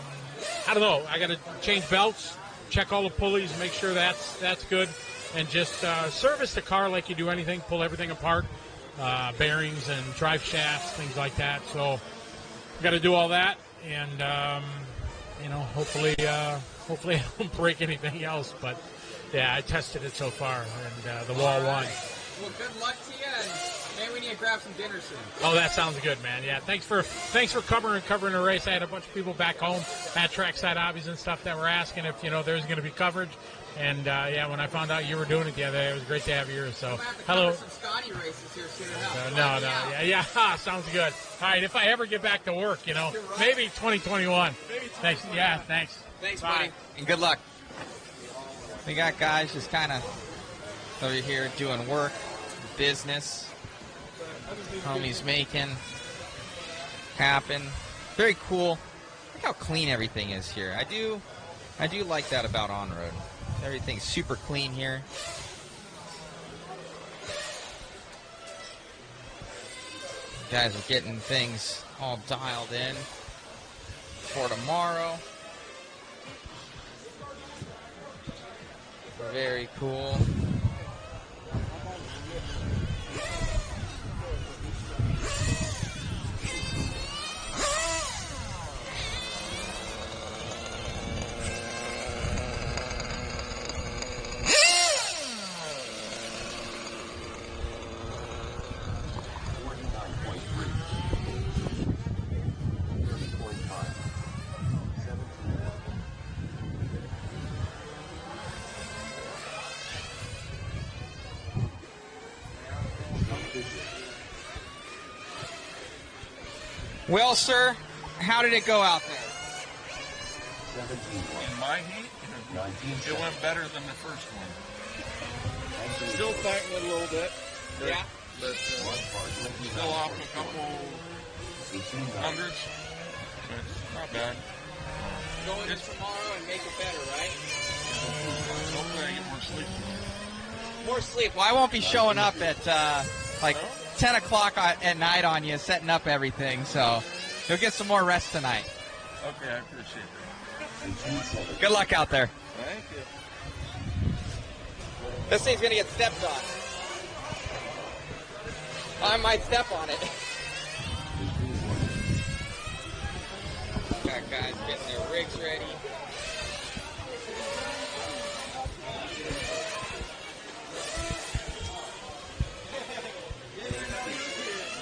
don't know. I got to change belts, check all the pulleys, make sure that's good, and just service the car like you do anything. Pull everything apart, bearings and drive shafts, things like that. So got to do all that, and hopefully I don't break anything else. But yeah, I tested it so far, and the wall won. Well, good luck to you, and maybe we need to grab some dinner soon. Oh, that sounds good, man. Yeah, thanks for covering the race. I had a bunch of people back home at Trackside Hobbies and stuff that were asking if there's going to be coverage. And when I found out you were doing it the other day, it was great to have you here. So, hello. Some Scotty races here soon. No, yeah, sounds good. All right, if I ever get back to work, maybe 2021. Maybe Thanks. Yeah, thanks. Thanks, Bye. buddy. And good luck. We got guys just kind of over here doing work, business. Homies making happen. Very cool. Look how clean everything is here. I do like that about on-road. Everything's super clean here. Guys are getting things all dialed in for tomorrow. Very cool. Well, sir, how did it go out there? In my heat, it went better than the first one. Still fighting it a little bit. Yeah. But still off a couple hundreds. But not bad. Go in tomorrow and make it better, right? Hopefully I get more sleep. More sleep. Well, I won't be showing up at like 10 o'clock at night on you, setting up everything, so you'll get some more rest tonight. Okay, I appreciate it. Good luck out there. Thank you. This thing's going to get stepped on. I might step on it. Got guys getting their rigs ready.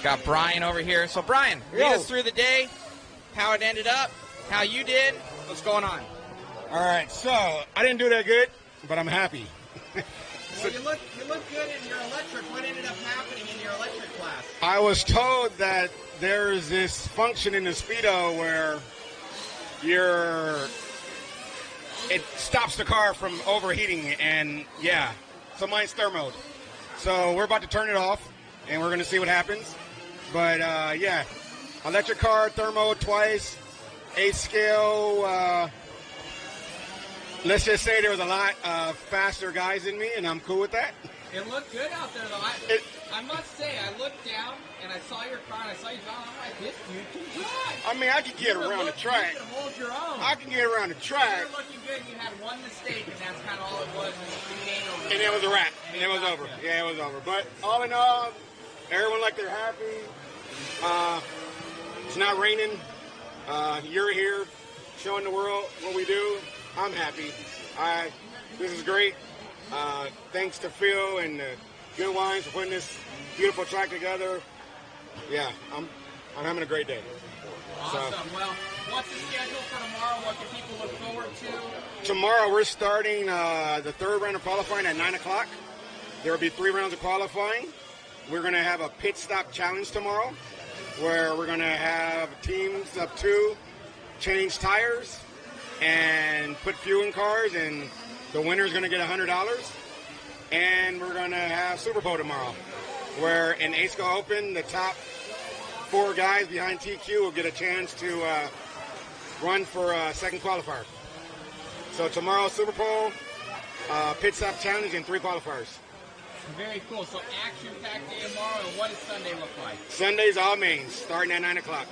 Got Brian over here. So, Brian, lead us through the day, how it ended up, how you did, what's going on. All right, so I didn't do that good, but I'm happy. Well, you look good in your electric. What ended up happening in your electric class? I was told that there's this function in the Speedo where it stops the car from overheating, and yeah, so mine's thermo. So we're about to turn it off, and we're going to see what happens. But yeah, electric car, thermo twice, 8 scale. Let's just say there was a lot of faster guys than me, and I'm cool with that. It looked good out there, though. I must say, I looked down, and I saw your car, and I saw you drive. I'm like, this dude can drive. I mean, I can get around the track. You can hold your own. I can get around the track. You're looking good. You had one mistake, and that's kind of all it was. And it was a wrap. And it was over. Yeah, it was over. But all in all, everyone like they're happy. It's not raining. You're here showing the world what we do. I'm happy. This is great. Thanks to Phil and Good Wines for putting this beautiful track together. Yeah, I'm having a great day. Awesome. Well, what's the schedule for tomorrow? What can people look forward to? Tomorrow we're starting the third round of qualifying at 9 o'clock. There will be 3 rounds of qualifying. We're going to have a pit stop challenge tomorrow where we're going to have teams of 2 change tires and put fuel in cars, and the winner is going to get $100. And we're going to have Super Bowl tomorrow, where in ASCO Open, the top 4 guys behind TQ will get a chance to run for a second qualifier. So tomorrow, Super Bowl, pit stop challenge, and 3 qualifiers. Very cool. So action-packed day tomorrow. And what does Sunday look like? Sunday's all mains, starting at 9 o'clock.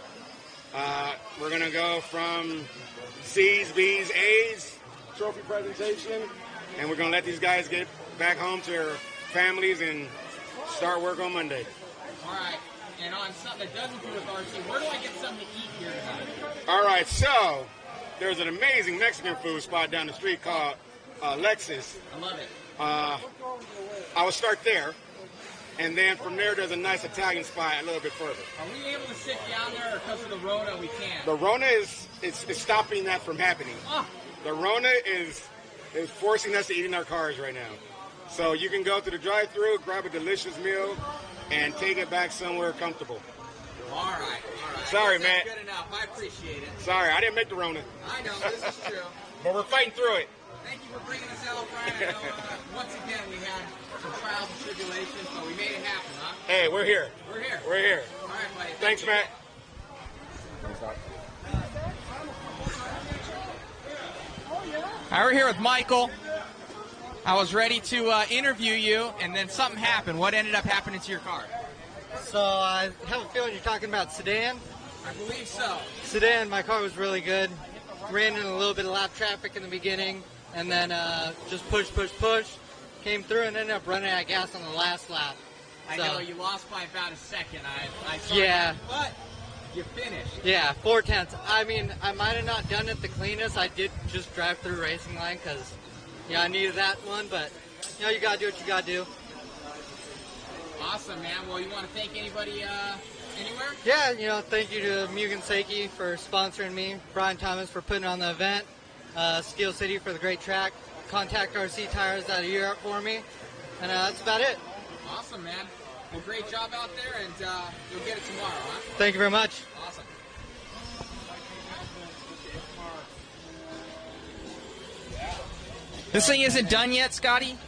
We're going to go from C's, B's, A's, trophy presentation, and we're going to let these guys get back home to their families and start work on Monday. All right. And on something that doesn't do with RC, where do I get something to eat here tonight? All right, so there's an amazing Mexican food spot down the street called Lexus. I love it. I will start there, and then from there there's a nice Italian spot a little bit further. Are we able to sit down there, or because of the Rona we can't? The Rona is stopping that from happening. Oh. The Rona is forcing us to eat in our cars right now. So you can go to the drive-thru, grab a delicious meal, and take it back somewhere comfortable. All right. Sorry, That's Matt. good enough. I appreciate it. Sorry, I didn't make the Rona. I know, this is true. But we're fighting through it. Thank you for bringing us out, Brian. I know, once again, we had some trials and tribulations, but we made it happen, huh? Hey, we're here. We're here. We're here. All right, buddy. Thanks, Matt. All right, we're here with Michael. I was ready to interview you, and then something happened. What ended up happening to your car? So I have a feeling you're talking about sedan. I believe so. Sedan, my car was really good. Ran in a little bit of lap traffic in the beginning, and then just push. Came through and ended up running out of gas on the last lap. I So, know you lost by about a second. I saw Yeah. that, but you finished. Yeah, 4/10. I mean, I might have not done it the cleanest. I did just drive through racing line because, I needed that one. But, you got to do what you got to do. Awesome, man. Well, you want to thank anybody anywhere? Yeah, thank you to Mugen Seiki for sponsoring me, Brian Thomas for putting on the event, Steel City for the great track, Contact RC Tires out of Europe for me, and that's about it. Awesome, man. Well, great job out there, and you'll get it tomorrow, huh? Thank you very much. Awesome. This thing isn't done yet, Scotty?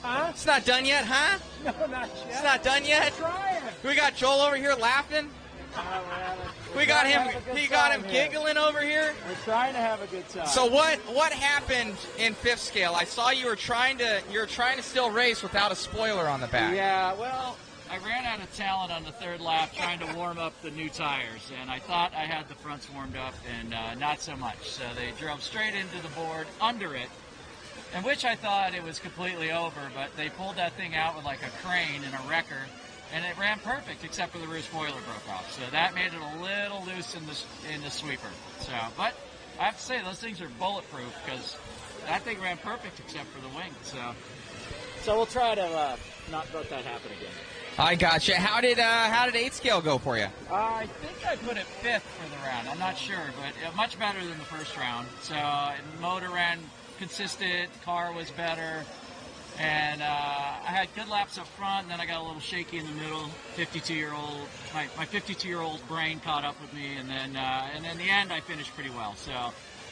Huh? It's not done yet, huh? No, not yet. It's not done yet? Trying. We got Joel over here laughing. We got him. He got him giggling over here. We're trying to have a good time. So what happened in fifth scale? I saw you were trying to still race without a spoiler on the back. Yeah, well, I ran out of talent on the third lap trying to warm up the new tires, and I thought I had the fronts warmed up, and not so much. So they drove straight into the board under it, in which I thought it was completely over, but they pulled that thing out with like a crane and a wrecker, and it ran perfect except for the rear spoiler broke off. So that made it a little loose in the sweeper. So, but I have to say those things are bulletproof because that thing ran perfect except for the wing. So we'll try to not let that happen again. I gotcha. How did 8 scale go for you? I think I put it 5th for the round. I'm not sure, but much better than the first round. So motor ran consistent, car was better, and I had good laps up front, and then I got a little shaky in the middle. My 52-year-old brain caught up with me, and then in the end I finished pretty well. So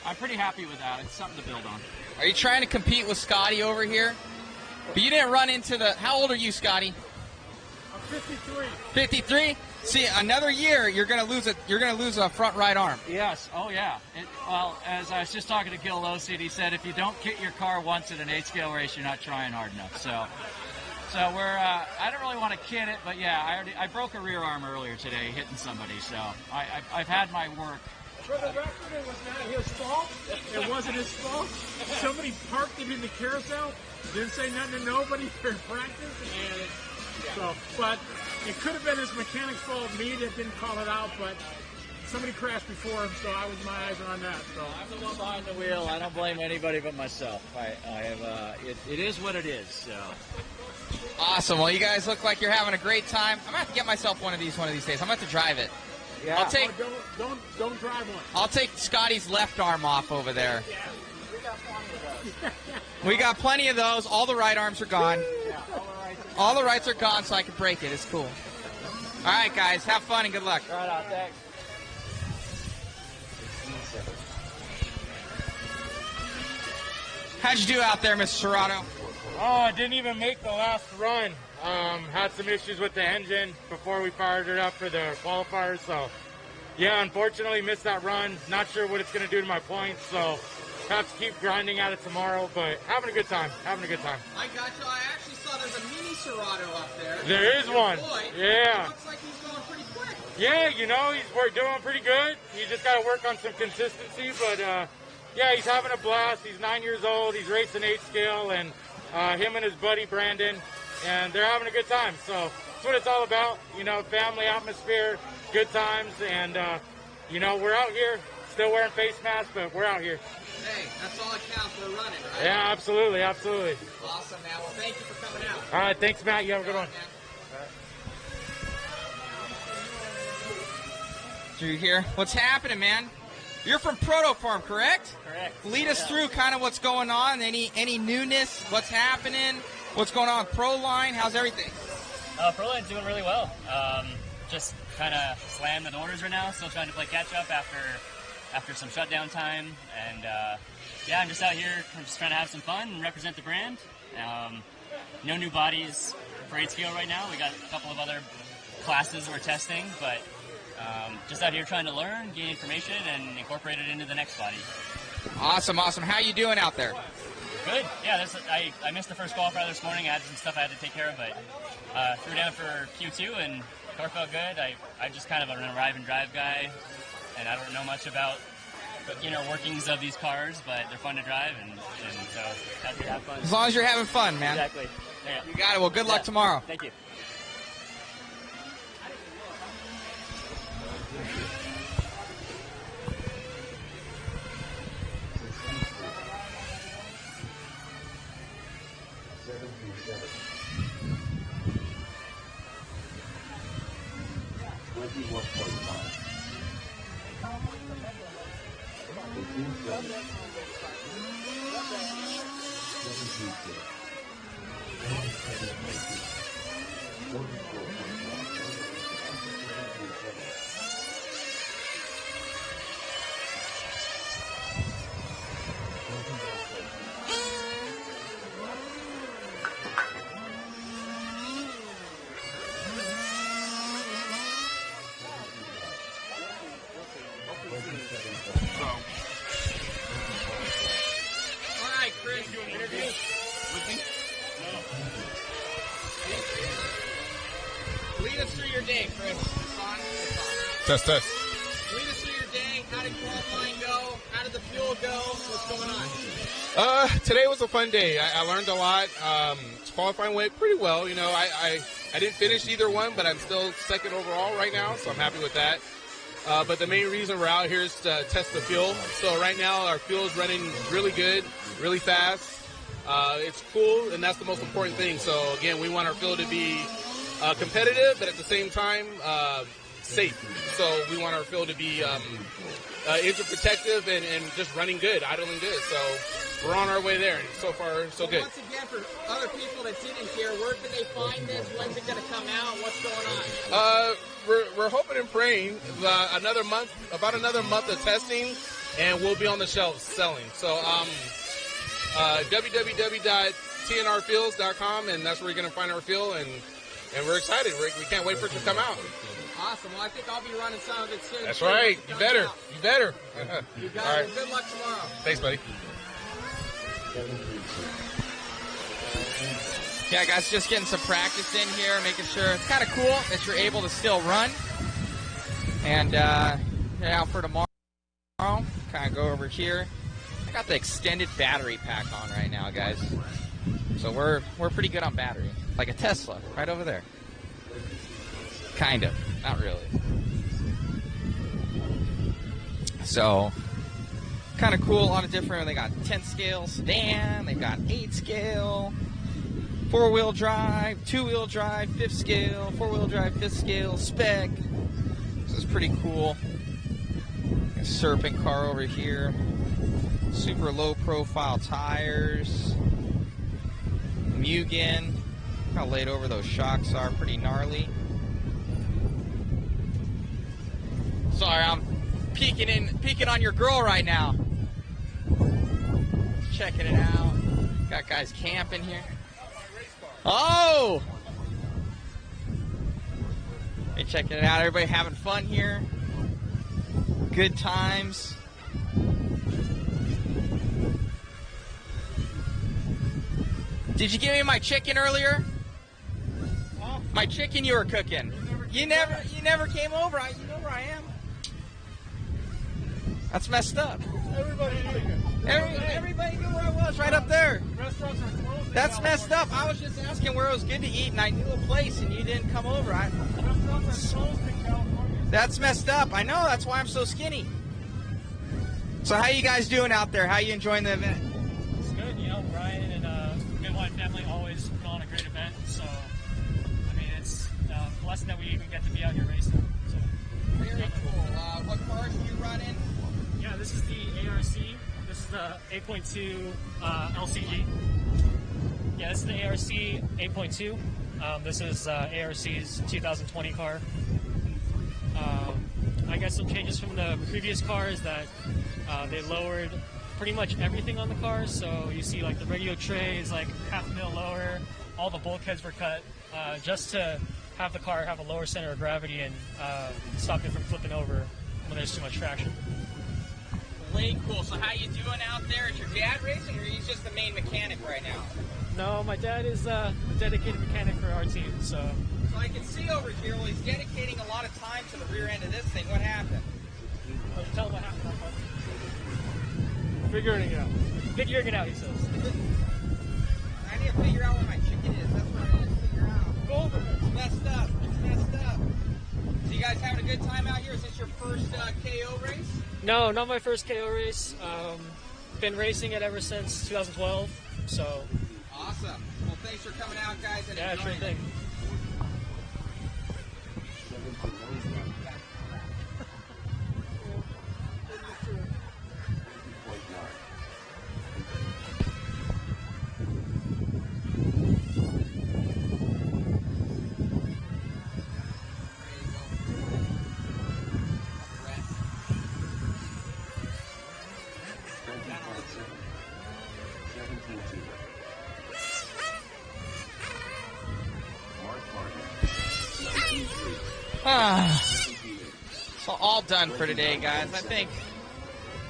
I'm pretty happy with that. It's something to build on. Are you trying to compete with Scotty over here? But you didn't run into the. How old are you, Scotty? I'm 53. 53. See, another year you're gonna lose a front right arm. Yes. Oh, yeah. Well, as I was just talking to Gil Loseed, he said if you don't kit your car once at an 8-scale race, you're not trying hard enough. So we're. I don't really want to kit it, but yeah, I broke a rear arm earlier today hitting somebody. So I've had my work. For the record, it was not his fault. It wasn't his fault. Somebody parked it in the carousel, didn't say nothing to nobody for practice, and so, but it could have been his mechanic's fault, me that didn't call it out, but somebody crashed before him, so my eyes are on that. So I'm the one behind the wheel. I don't blame anybody but myself. It is what it is. So. Awesome. Well, you guys look like you're having a great time. I'm gonna have to get myself one of these days. I'm gonna have to drive it. Yeah. I'll take. Don't drive one. I'll take Scotty's left arm off over there. Yeah. We got plenty of those. All the right arms are gone. Yeah, all the rights are gone, so I can break it. It's cool. All right, guys. Have fun and good luck. Right on. Thanks. How'd you do out there, Mr. Serrato? Oh, I didn't even make the last run. Had some issues with the engine before we fired it up for the qualifiers. So, yeah, unfortunately missed that run. Not sure what it's going to do to my points. So, have to keep grinding at it tomorrow. But having a good time. I got you. I actually saw there's a mini Serrato up there. There is Your one. boy. Yeah. It looks like he's going pretty quick. Yeah, we're doing pretty good. You just got to work on some consistency. But, yeah, he's having a blast. He's 9 years old. He's racing 8 scale. And him and his buddy Brandon. And they're having a good time. So that's what it's all about. Family atmosphere, good times. And, we're out here still wearing face masks, but we're out here. Hey, that's all that counts. We're running, right? Yeah, absolutely. Awesome, man. Well, thank you for coming out. All right, thanks, Matt. You have a good one. Drew here. What's happening, man? You're from Proto Farm, correct? Correct. Lead us through kind of what's going on. Any newness? What's happening? What's going on with Pro Line? How's everything? Pro Line's doing really well. just kind of slammed the orders right now. Still trying to play catch up after some shutdown time. And yeah, I'm just out here. I'm just trying to have some fun and represent the brand. No new bodies for 8 scale right now. We got a couple of other classes we're testing, but just out here trying to learn, gain information, and incorporate it into the next body. Awesome. How you doing out there? Good. Yeah, I missed the first qualifier this morning. I had some stuff I had to take care of, but threw down for Q2, and car felt good. I'm just kind of an arrive and drive guy, and I don't know much about workings of these cars, but they're fun to drive, and so happy to have fun. As long as you're having fun, man. Exactly. Yeah. You got it. Well, good luck tomorrow. Thank you. Lead us through your day, Chris. It's on. Test. Lead us through your day. How did qualifying go? How did the fuel go? What's going on? Today was a fun day. I learned a lot. Qualifying went pretty well. I didn't finish either one, but I'm still second overall right now, so I'm happy with that. But the main reason we're out here is to test the fuel. So right now our fuel is running really good, really fast. It's cool, and that's the most important thing. So again, we want our fuel to be competitive, but at the same time safe. So we want our fuel to be engine protective and just running good, idling good. So we're on our way there. So far, so good. Once again, for other people that didn't hear, where can they find this? When's it going to come out? What's going on? We're hoping and praying about another month of testing, and we'll be on the shelves selling. So www.tnrfuels.com, and that's where you're going to find our fuel, and we're excited. We can't wait for it to come out. Awesome. Well, I think I'll be running some of it soon. That's right. You better. You got All it. right. Good luck tomorrow. Thanks, buddy. Yeah, guys, just getting some practice in here, making sure it's kind of cool that you're able to still run. And out for tomorrow, kind of go over here. I got the extended battery pack on right now, guys. So we're pretty good on battery. Like a Tesla, right over there. Kind of. Not really. So, kind of cool. A lot of different. They got 10 scale sedan. They got 8 scale. 4-wheel drive, 2-wheel drive, 5th scale, 4-wheel drive, 5th scale, spec. This is pretty cool. A Serpent car over here. Super low profile tires. Mugen. Look how laid over those shocks are. Pretty gnarly. Sorry, I'm peeking on your girl right now. Checking it out. Got guys camping here. Oh! Hey, checking it out. Everybody having fun here. Good times. Did you give me my chicken earlier? My chicken you were cooking. You never came over. You know where I am. That's messed up. Everybody knew where I was, right up there. Restaurants are closed. That's messed up. I was just asking where it was good to eat, and I knew a place, and you didn't come over. Restaurants are closed in California. That's messed up. I know. That's why I'm so skinny. So how you guys doing out there? How you enjoying the event? It's good. Ryan and Midwife family always put on a great event. So, I mean, it's a blessing that we even get to be out here racing. So, very cool. What cars do you run in? Yeah, this is the ARC. This is the 8.2 LCG. Yeah, this is the ARC 8.2. This is ARC's 2020 car. I guess some changes from the previous car is that they lowered pretty much everything on the car. So you see like the radio tray is like half a mil lower. All the bulkheads were cut just to have the car have a lower center of gravity and stop it from flipping over when there's too much traction. Way cool. So how you doing out there? Is your dad racing, or he's just the main mechanic right now? No, my dad is a dedicated mechanic for our team. So I can see over here, well, he's dedicating a lot of time to the rear end of this thing. What happened? Tell him what happened. Figuring it out. Figuring it out, he says. I need to figure out where my chicken is. That's what I need to figure out. Go over there. It's messed up. It's messed up. So you guys having a good time out here? Is this your first KO race? No, not my first KO race. Been racing it ever since 2012. So. Awesome. Well, thanks for coming out, guys, and yeah, enjoying sure thing. So all done for today, guys. I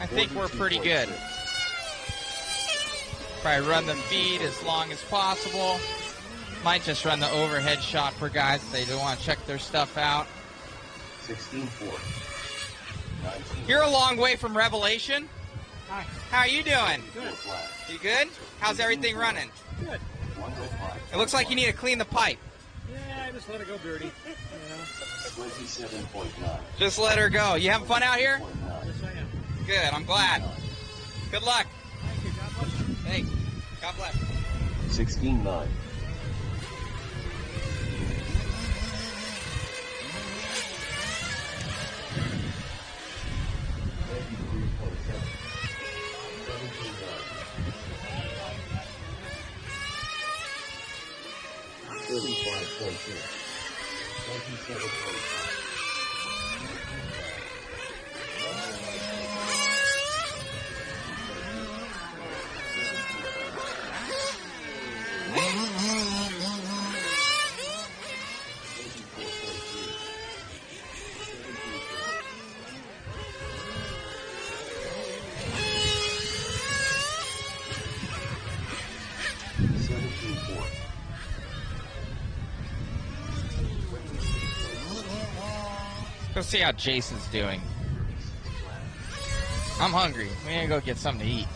think we're pretty good. Probably run the feed as long as possible. Might just run the overhead shot for guys if they do want to check their stuff out. 16-4. You're a long way from Revelation. Hi. How are you doing? Good. You good? How's everything running? Good. It looks like you need to clean the pipe. Yeah, I just let it go dirty. You know. 27.9. Just let her go. You having fun out here? Yes, I am. Good. I'm glad. Good luck. Thank you. God bless you. Thanks. God bless. 16-9. Let's see how Jason's doing. I'm hungry. We need to go get something to eat.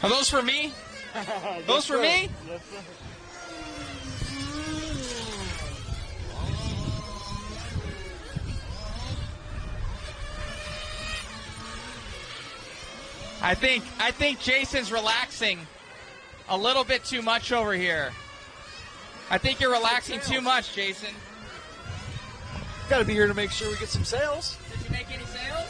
Are those for me? Those for me? Yes, sir. I think Jason's relaxing a little bit too much over here. I think you're relaxing too much, Jason. Got to be here to make sure we get some sales. Did you make any sales?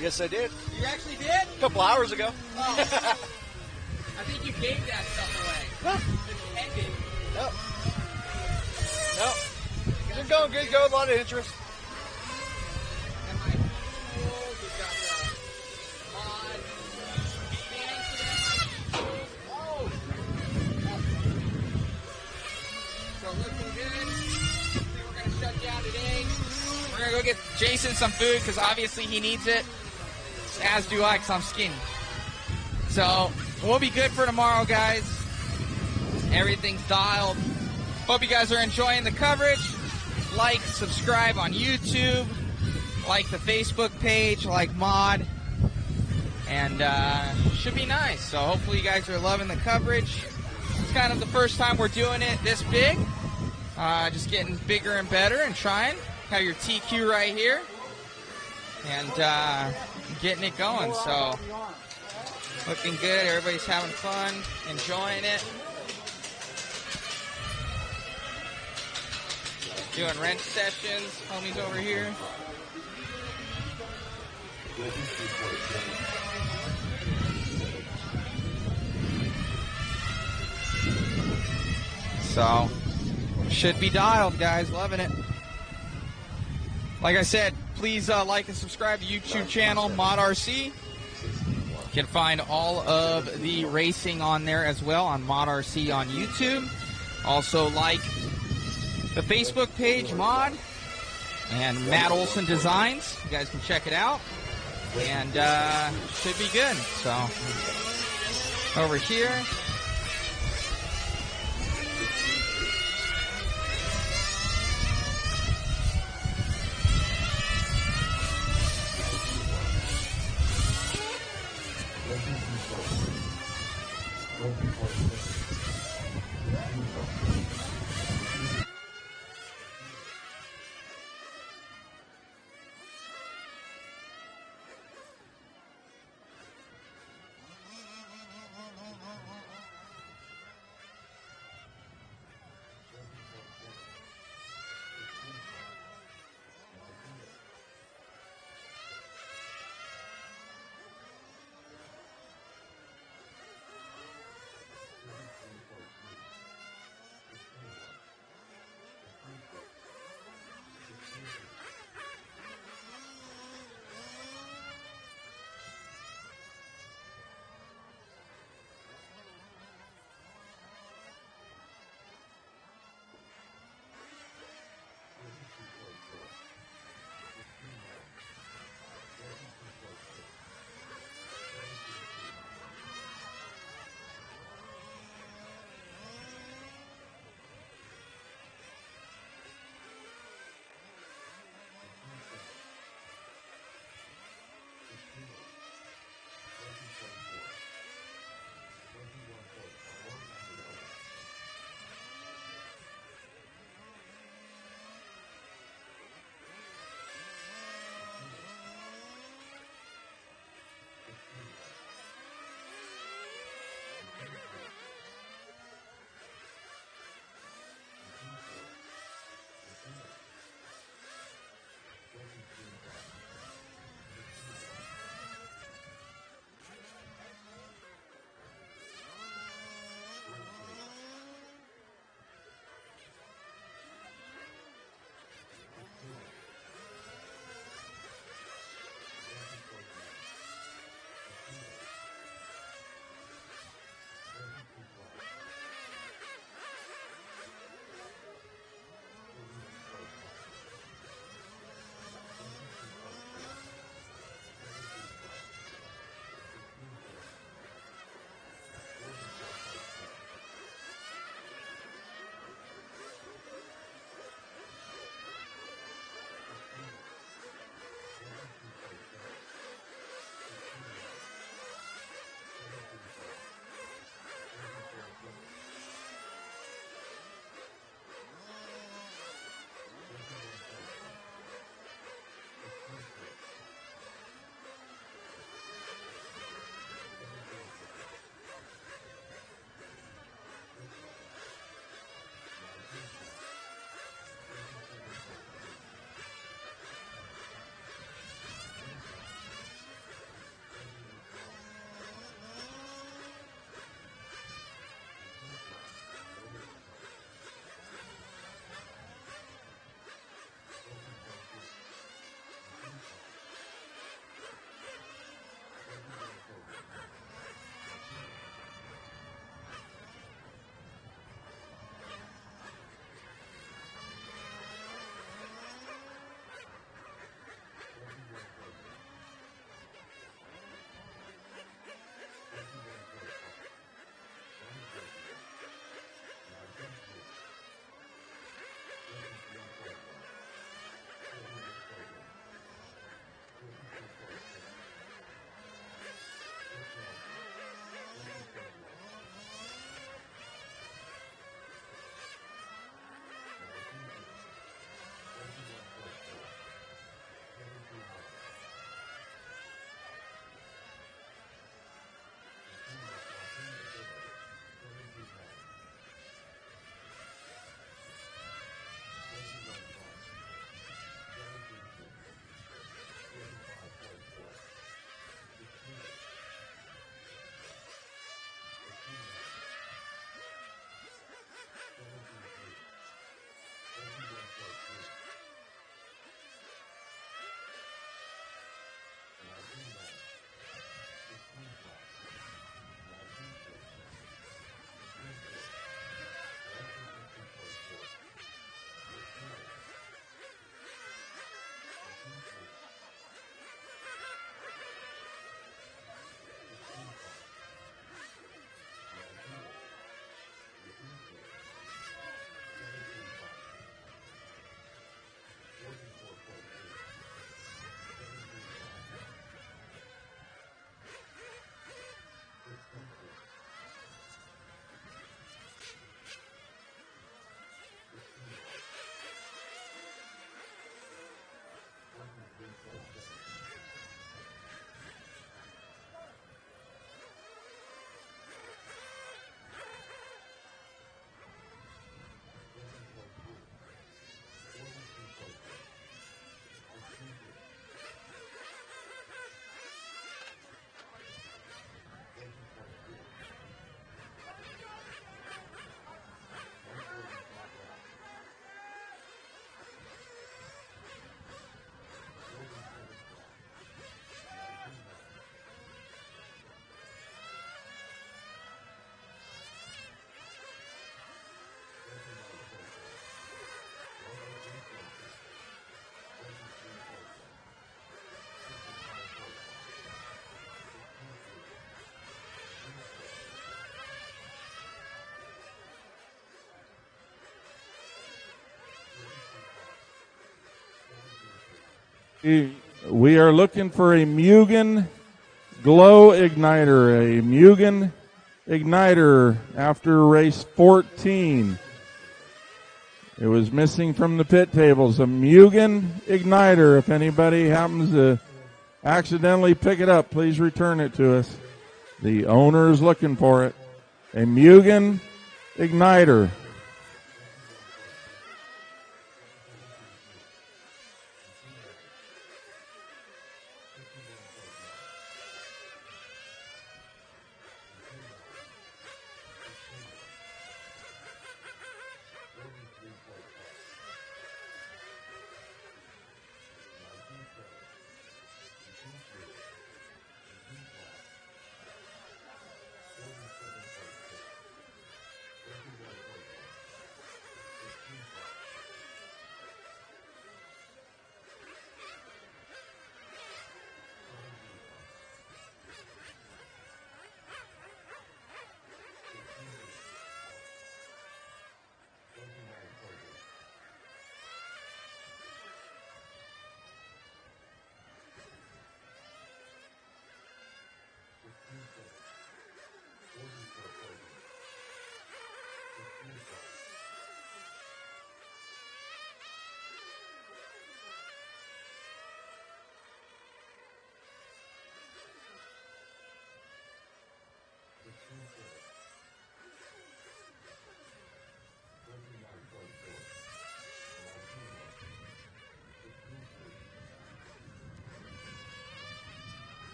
Yes, I did. You actually did? A couple hours ago. Oh. I think you gave that stuff away. No. Just ended. No. They're going good. Go a lot of interest. We're going to go get Jason some food because obviously he needs it, as do I because I'm skinny. So we'll be good for tomorrow, guys. Everything's dialed. Hope you guys are enjoying the coverage. Like, subscribe on YouTube. Like the Facebook page, like Mod. And should be nice. So hopefully you guys are loving the coverage. It's kind of the first time we're doing it this big. Just getting bigger and better and trying. Have your TQ right here. And getting it going. So looking good. Everybody's having fun, enjoying it. Doing wrench sessions. Homies over here. So, should be dialed, guys. Loving it. Like I said, please like and subscribe to the YouTube channel, Mod RC. You can find all of the racing on there as well on Mod RC on YouTube. Also like the Facebook page, Mod, and Matt Olson Designs. You guys can check it out. And should be good. So, over here. We are looking for a Mugen glow igniter. A Mugen igniter after race 14. It was missing from the pit tables. A Mugen igniter. If anybody happens to accidentally pick it up, please return it to us. The owner is looking for it. A Mugen igniter.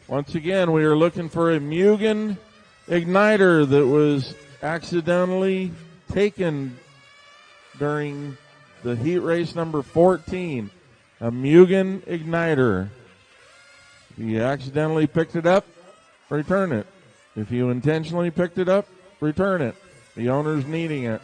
Once again, we are looking for a Mugen igniter that was accidentally taken during the heat race number 14. A Mugen igniter. If you accidentally picked it up, return it. If you intentionally picked it up, return it. The owner's needing it.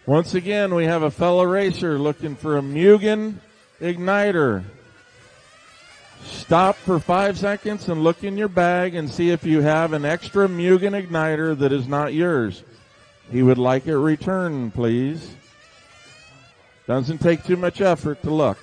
Once again, we have a fellow racer looking for a Mugen igniter. Stop for 5 seconds and look in your bag and see if you have an extra Mugen igniter that is not yours. He would like it returned, please. Doesn't take too much effort to look.